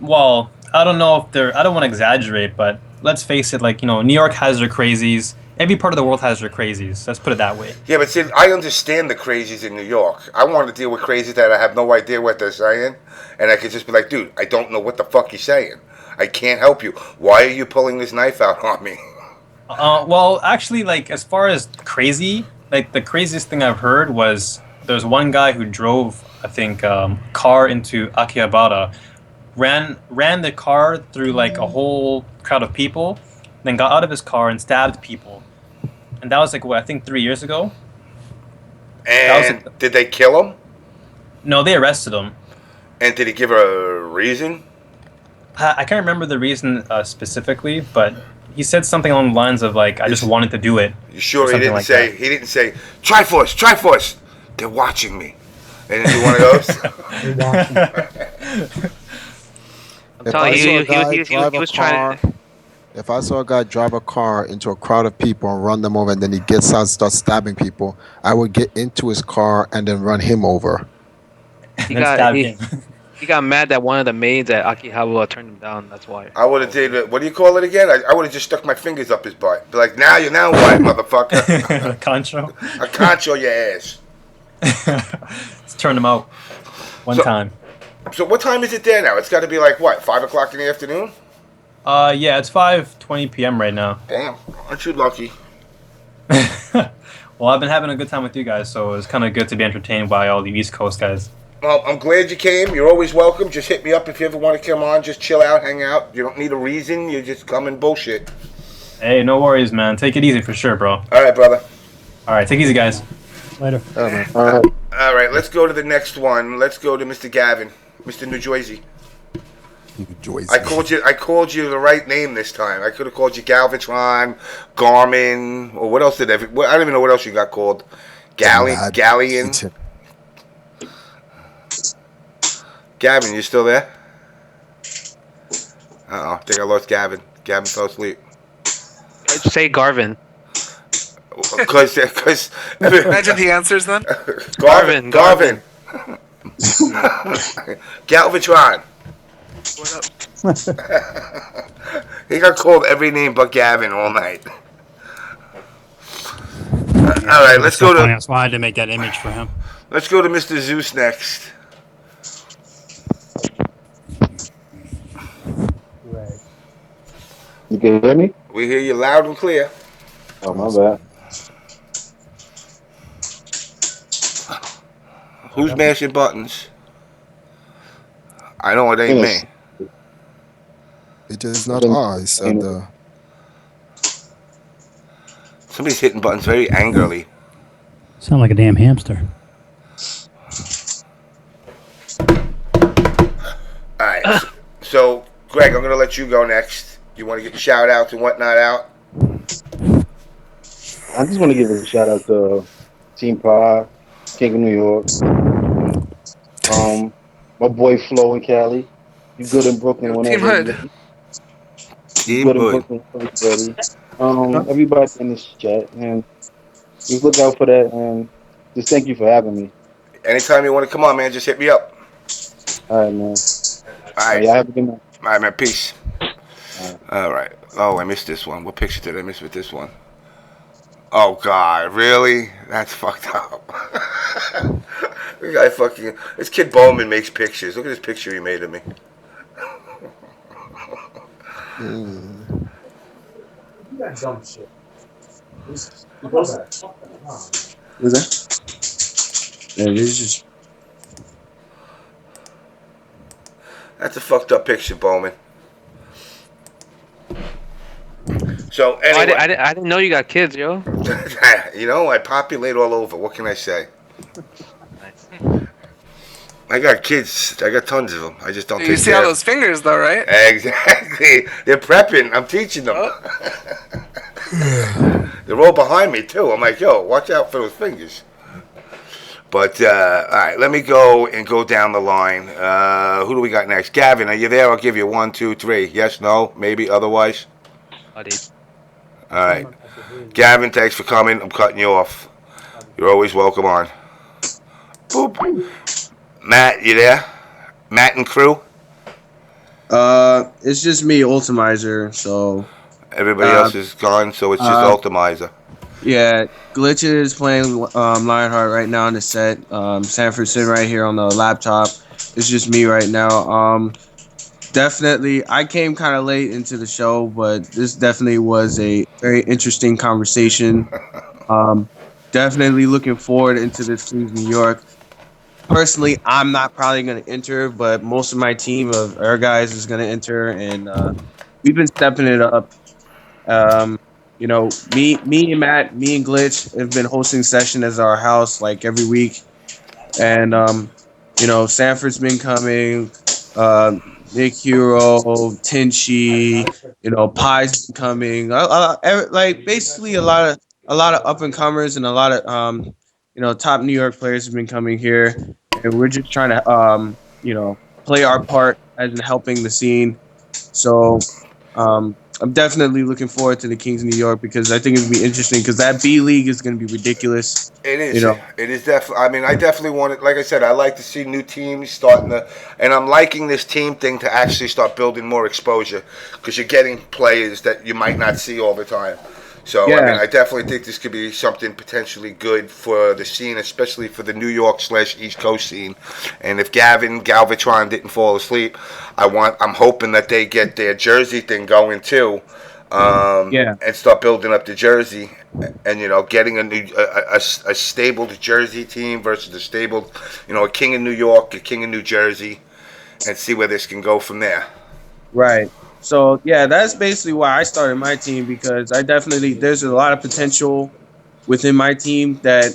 Well, I don't know if I don't want to exaggerate, but let's face it, like, New York has their crazies. Every part of the world has their crazies. Let's put it that way. Yeah, but see, I understand the crazies in New York. I want to deal with crazies that I have no idea what they're saying. And I could just be like, dude, I don't know what the fuck you're saying. I can't help you. Why are you pulling this knife out on me? Well, actually, like, as far as crazy, like, the craziest thing I've heard was there's one guy who drove, I think, car into Akihabara, ran the car through, like, a whole crowd of people, then got out of his car and stabbed people. And that was, like, I think 3 years ago. And did they kill him? No, they arrested him. And did he give a reason? I can't remember the reason specifically, but he said something along the lines of like, "I just wanted to do it." You sure he didn't say? He didn't say, "Triforce, they're watching me." They didn't do one of those. I'm telling you, he was trying to. If I saw a guy drive a car into a crowd of people and run them over, and then he gets out and starts stabbing people, I would get into his car and then run him over. He got mad that one of the maids at Akihabara turned him down. That's why. I would have did. What do you call it again? I would have just stuck my fingers up his butt. Be like, now what, motherfucker? Concho. I concho your ass. Let's turn him out one time. So what time is it there now? It's got to be like what, 5 o'clock in the afternoon? Yeah, it's 5:20 p.m. right now. Damn, aren't you lucky? Well, I've been having a good time with you guys, so it's kind of good to be entertained by all the East Coast guys. Well, I'm glad you came. You're always welcome. Just hit me up if you ever want to come on. Just chill out, hang out. You don't need a reason. You just come and bullshit. Hey, no worries, man. Take it easy for sure, bro. All right, brother. All right, take it easy, guys. Later. All right, let's go to the next one. Let's go to Mr. Gavin, Mr. New Jersey. New Jersey. I called you the right name this time. I could have called you Galvatron, Garmin, or what else I don't even know what else you got called. Galleon. Gavin, you still there? Uh-oh, I think I lost Gavin. Gavin fell asleep. I'd say Garvin. Because Imagine the answers then. Garvin. Galvatron. What up? He got called every name but Gavin all night. All right, let's go to. That's why I had to make that image for him. Let's go to Mr. Zeus next. You can hear me? We hear you loud and clear. Oh, my bad. Who's mashing buttons? I know it ain't me. It is not I, said Somebody's hitting buttons very angrily. Sound like a damn hamster. Alright, so Greg, I'm going to let you go next. You want to get the shout outs and whatnot out? I just want to give a shout out to Team Pie, King of New York. My boy Floe in Cali. You good in Brooklyn whenever. Team good Hood. in Brooklyn everybody. Everybody in this chat, and just look out for that. And just thank you for having me. Anytime you want to come on, man, just hit me up. All right, man. All right. Yeah, have a good night. All right, man. Peace. All right. Oh, I missed this one. What picture did I miss with this one? Oh, God. Really? That's fucked up. This guy fucking... This kid Bowman makes pictures. Look at this picture he made of me. You got dumb shit. What's that? Yeah, this is just... That's a fucked up picture, Bowman. So anyway, I didn't know you got kids, yo. You know, I populate all over. What can I say? I got kids. I got tons of them. I just don't. You see all those fingers, though, right? Exactly. They're prepping. I'm teaching them. They're all behind me too. I'm like, yo, watch out for those fingers. But all right, let me go down the line. Who do we got next? Gavin, are you there? I'll give you 1, 2, 3. Yes, no, maybe, otherwise. All right, Gavin, thanks for coming. I'm cutting you off. You're always welcome on. Boop. Matt, you there? Matt and crew? It's just me, Ultimizer, so... Everybody else is gone, so it's just Ultimizer. Yeah, Glitch is playing Lionheart right now on the set. Sanford sitting right here on the laptop. It's just me right now. Definitely, I came kind of late into the show, but this definitely was a very interesting conversation. Definitely looking forward into this Team New York. Personally, I'm not probably going to enter, but most of my team of our guys is going to enter, and we've been stepping it up. You know, me and Matt, me and Glitch have been hosting session as our house like every week, and you know, Sanford's been coming. Nick Hero, Tenchi, you know, Pie's been coming. Like basically a lot of up and comers and a lot of you know, top New York players have been coming here, and we're just trying to you know, play our part as in helping the scene. So I'm definitely looking forward to the Kings of New York because I think it'll be interesting because that B League is going to be ridiculous. It is. You know, It is definitely. I mean, I definitely want it. Like I said, I like to see new teams starting to, and I'm liking this team thing to actually start building more exposure because you're getting players that you might not see all the time. So I mean, I definitely think this could be something potentially good for the scene, especially for the New York / East Coast scene. And if Galvatron didn't fall asleep, I'm hoping that they get their Jersey thing going too. And start building up the Jersey, and getting a stable Jersey team versus a stable, a king of New York, a king of New Jersey, and see where this can go from there. Right. So yeah, that's basically why I started my team because there's a lot of potential within my team that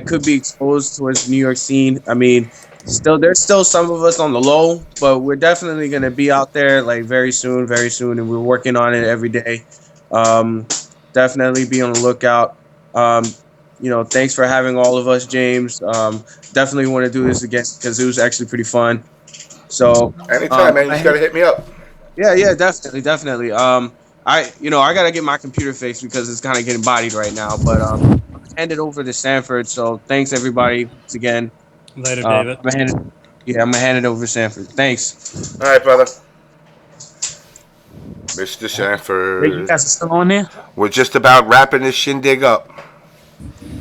could be exposed towards the New York scene. I mean, there's still some of us on the low, but we're definitely gonna be out there like very soon, and we're working on it every day. Definitely be on the lookout. Thanks for having all of us, James. Definitely want to do this again because it was actually pretty fun. So anytime, man, you just gotta hit me up. Yeah, definitely. I gotta get my computer fixed because it's kind of getting bodied right now. But I'm gonna hand it over to Sanford. So thanks everybody once again. Later, David. I'm gonna hand it over to Sanford. Thanks. All right, brother. Mr. Sanford. You guys are still on there? We're just about wrapping this shindig up.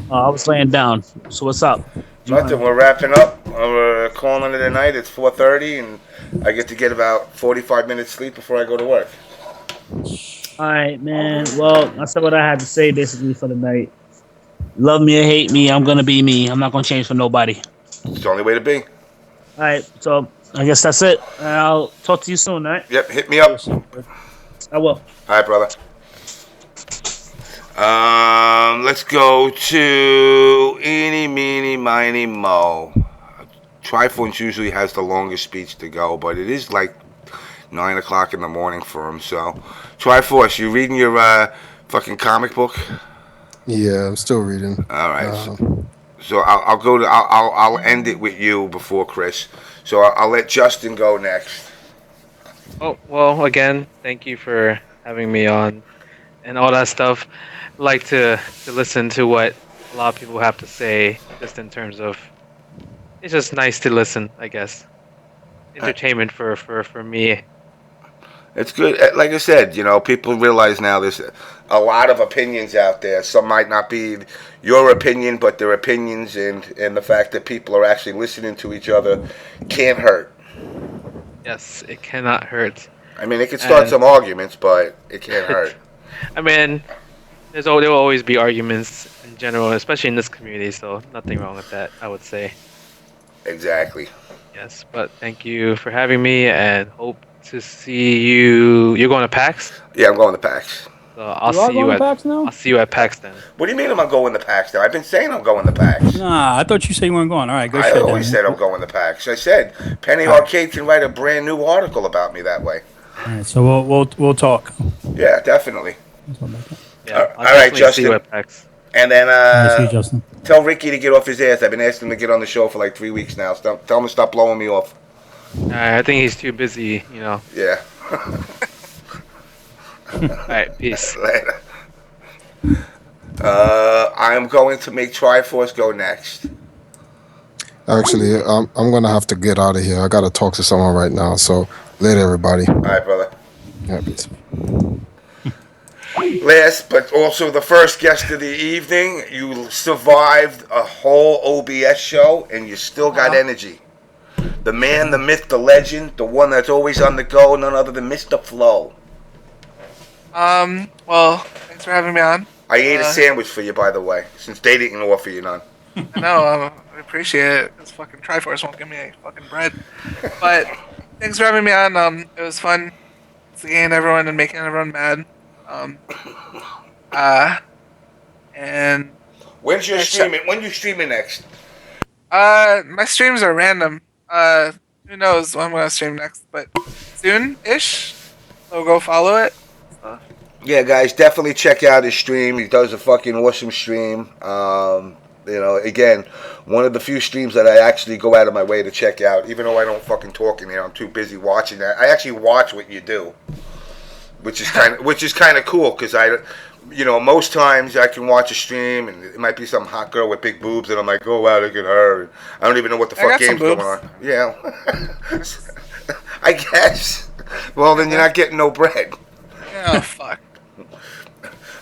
I was laying down. So what's up? Nothing. We're wrapping up. We're calling it a night. It's 4:30, and I get to get about 45 minutes sleep before I go to work. All right, man. Well, I said what I had to say basically for the night. Love me or hate me, I'm gonna be me. I'm not gonna change for nobody. It's the only way to be. All right, so I guess that's it. I'll talk to you soon, all right? Yep, hit me up. I will. All right, brother. Let's go to Eeny, Meeny, Miny, Mo. Triforce usually has the longest speech to go, but it is like 9 o'clock in the morning for him. So, Triforce, you reading your fucking comic book? Yeah, I'm still reading. All right. So I'll end it with you before Chris. So I'll let Justin go next. Oh, well, again, thank you for having me on and all that stuff. I like to listen to what a lot of people have to say, just in terms of, it's just nice to listen, I guess. Entertainment for me. It's good. Like I said, people realize now there's a lot of opinions out there. Some might not be your opinion, but their opinions, and the fact that people are actually listening to each other can't hurt. Yes, it cannot hurt. I mean, it can start some arguments, but it can't hurt. I mean, there will always be arguments in general, especially in this community, so nothing wrong with that, I would say. Exactly. Yes, but thank you for having me, and hope to see you. You're going to PAX? Yeah, I'm going to PAX. So I'll see you at PAX then. What do you mean I'm going to PAX now? I've been saying I'm going to PAX. Nah, I thought you said you weren't going. All right, go I straight always said I'm going to PAX. I said Penny Arcade can write a brand new article about me that way. All right, so we'll talk. Yeah, definitely. Yeah, all right, Justin. See you at PAX. And then see you, Justin. Tell Ricky to get off his ass. I've been asking him to get on the show for like 3 weeks now. Tell him to stop blowing me off. I think he's too busy, Yeah. Alright, peace. Later. I'm going to make Triforce go next. Actually, I'm going to have to get out of here. I got to talk to someone right now. So, later, everybody. All right, brother. Yeah, peace. Last, but also the first guest of the evening, you survived a whole OBS show, and you still got energy. The man, the myth, the legend, the one that's always on the go, none other than Mr. Floe. Well, thanks for having me on. I ate a sandwich for you, by the way, since they didn't offer you none. I know, I appreciate it. This fucking Triforce won't give me any fucking bread. But thanks for having me on. It was fun seeing everyone and making everyone mad. And when's your streaming? When you streaming next? My streams are random. Who knows when I'm gonna stream next, but soon-ish. So go follow it. Yeah, guys, definitely check out his stream. He does a fucking awesome stream. Again, one of the few streams that I actually go out of my way to check out, even though I don't fucking talk in there. I'm too busy watching that. I actually watch what you do. which is kind of cool because most times I can watch a stream and it might be some hot girl with big boobs and I'm like, oh wow, look at her. And I don't even know what the fuck game's going on. Yeah, I guess. Well, then you're not getting no bread. Oh fuck.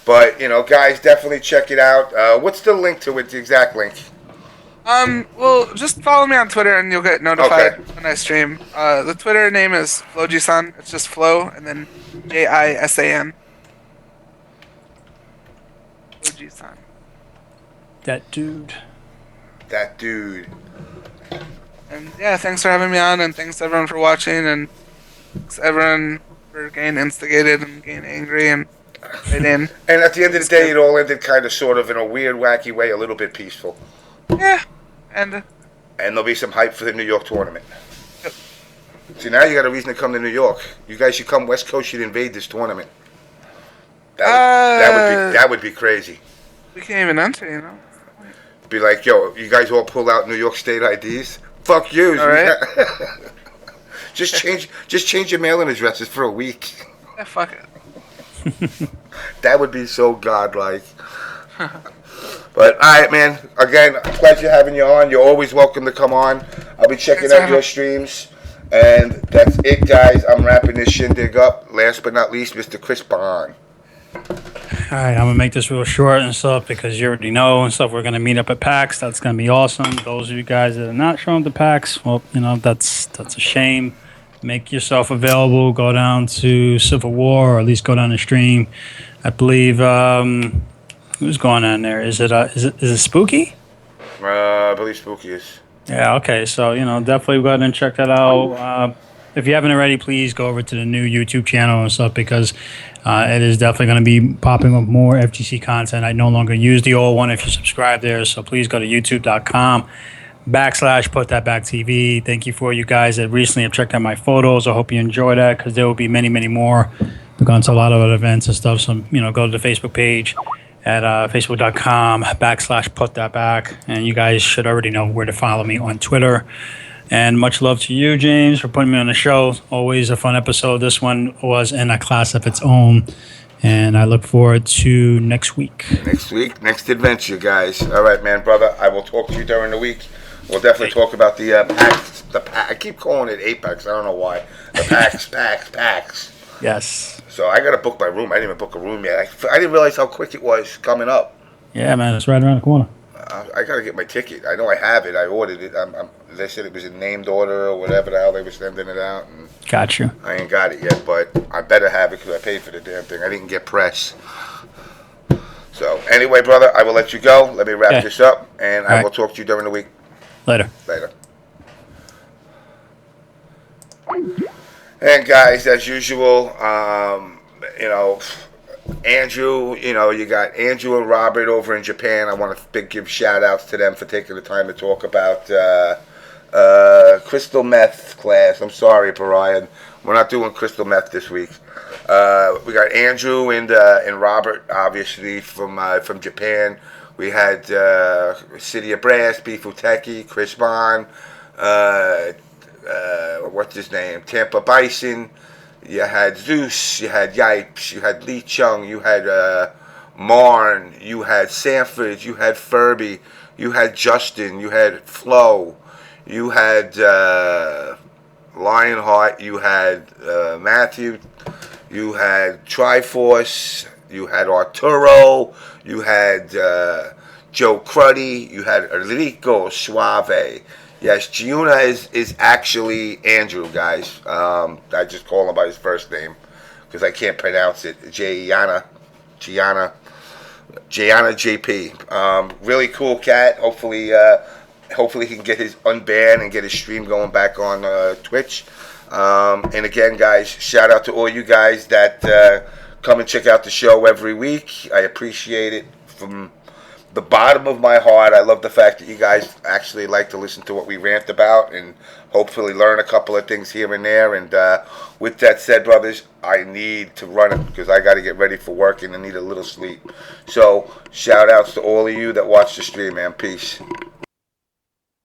But guys, definitely check it out. What's the link to it? The exact link? Well, just follow me on Twitter and you'll get notified when I stream. The Twitter name is Floe-san. It's just Floe and then Jisan. Floe-san. That dude. And yeah, thanks for having me on, and thanks everyone for watching, and thanks everyone for getting instigated and getting angry and right in. And at the end of the day, it all ended kind of, sort of, in a weird, wacky way, a little bit peaceful. Yeah, and there'll be some hype for the New York tournament. Yep. See, now you got a reason to come to New York. You guys should come West Coast. You'd invade this tournament. That would be crazy. We can't even enter, Be like, yo, you guys all pull out New York State IDs. Fuck you. All right. just change your mailing addresses for a week. Yeah, fuck it. That would be so godlike. But all right, man. Again, pleasure having you on. You're always welcome to come on. I'll be checking out your streams. And that's it, guys. I'm wrapping this shindig up. Last but not least, Mr. Chris Bahn. All right, I'm gonna make this real short and stuff because you already know and stuff. We're gonna meet up at PAX. That's gonna be awesome. Those of you guys that are not showing up to PAX, well, that's a shame. Make yourself available. Go down to Civil War, or at least go down the stream. I believe who's going on there? Is it Spooky? I believe Spooky is. Yeah. Okay. So definitely go ahead and check that out. If you haven't already, please go over to the new YouTube channel and stuff because it is definitely going to be popping up more FGC content. I no longer use the old one if you subscribe there. So please go to youtube.com/PutThatBackTV. Thank you for you guys that recently have checked out my photos. I hope you enjoy that because there will be many, many more. We've gone to a lot of other events and stuff. So, go to the Facebook page at facebook.com/PutThatBack. And you guys should already know where to follow me on Twitter. And much love to you, James, for putting me on the show. Always a fun episode. This one was in a class of its own. And I look forward to next week. Next adventure, guys. All right, man, brother. I will talk to you during the week. We'll definitely talk about the PAX. I keep calling it Apex. I don't know why. The PAX. Yes. So I got to book my room. I didn't even book a room yet. I didn't realize how quick it was coming up. Yeah, man. It's right around the corner. I got to get my ticket. I know I have it. I ordered it. They said it was in named order or whatever the hell they were sending it out. And got you. I ain't got it yet, but I better have it because I paid for the damn thing. I didn't get press. So anyway, brother, I will let you go. Let me wrap this up, and I will talk to you during the week. Later. And guys, as usual, Andrew, you got Andrew and Robert over in Japan. I want to give shout outs to them for taking the time to talk about crystal meth class. I'm sorry, Brian. We're not doing crystal meth this week. We got Andrew and Robert, obviously, from Japan. We had City of Brass, Bifuteki, Chris Bahn, what's his name? Tampa Bison. You had Zeus, you had Yipes, you had Chung, you had Marn, you had Sanford, you had Furby, you had Justin, you had Floe, you had Lionheart, you had Matthew, you had Triforce, you had Arturo, you had Joe Cruddy, you had Rico, Suave. Yes, Jiyuna is actually Andrew, guys. I just call him by his first name because I can't pronounce it. Jiyuna JP. Really cool cat. Hopefully he can get his unbanned and get his stream going back on Twitch. And again, guys, shout out to all you guys that come and check out the show every week. I appreciate it from the bottom of my heart. I love the fact that you guys actually like to listen to what we rant about and hopefully learn a couple of things here and there. And with that said, brothers, I need to run it because I got to get ready for work and I need a little sleep. So shout outs to all of you that watch the stream, man. Peace.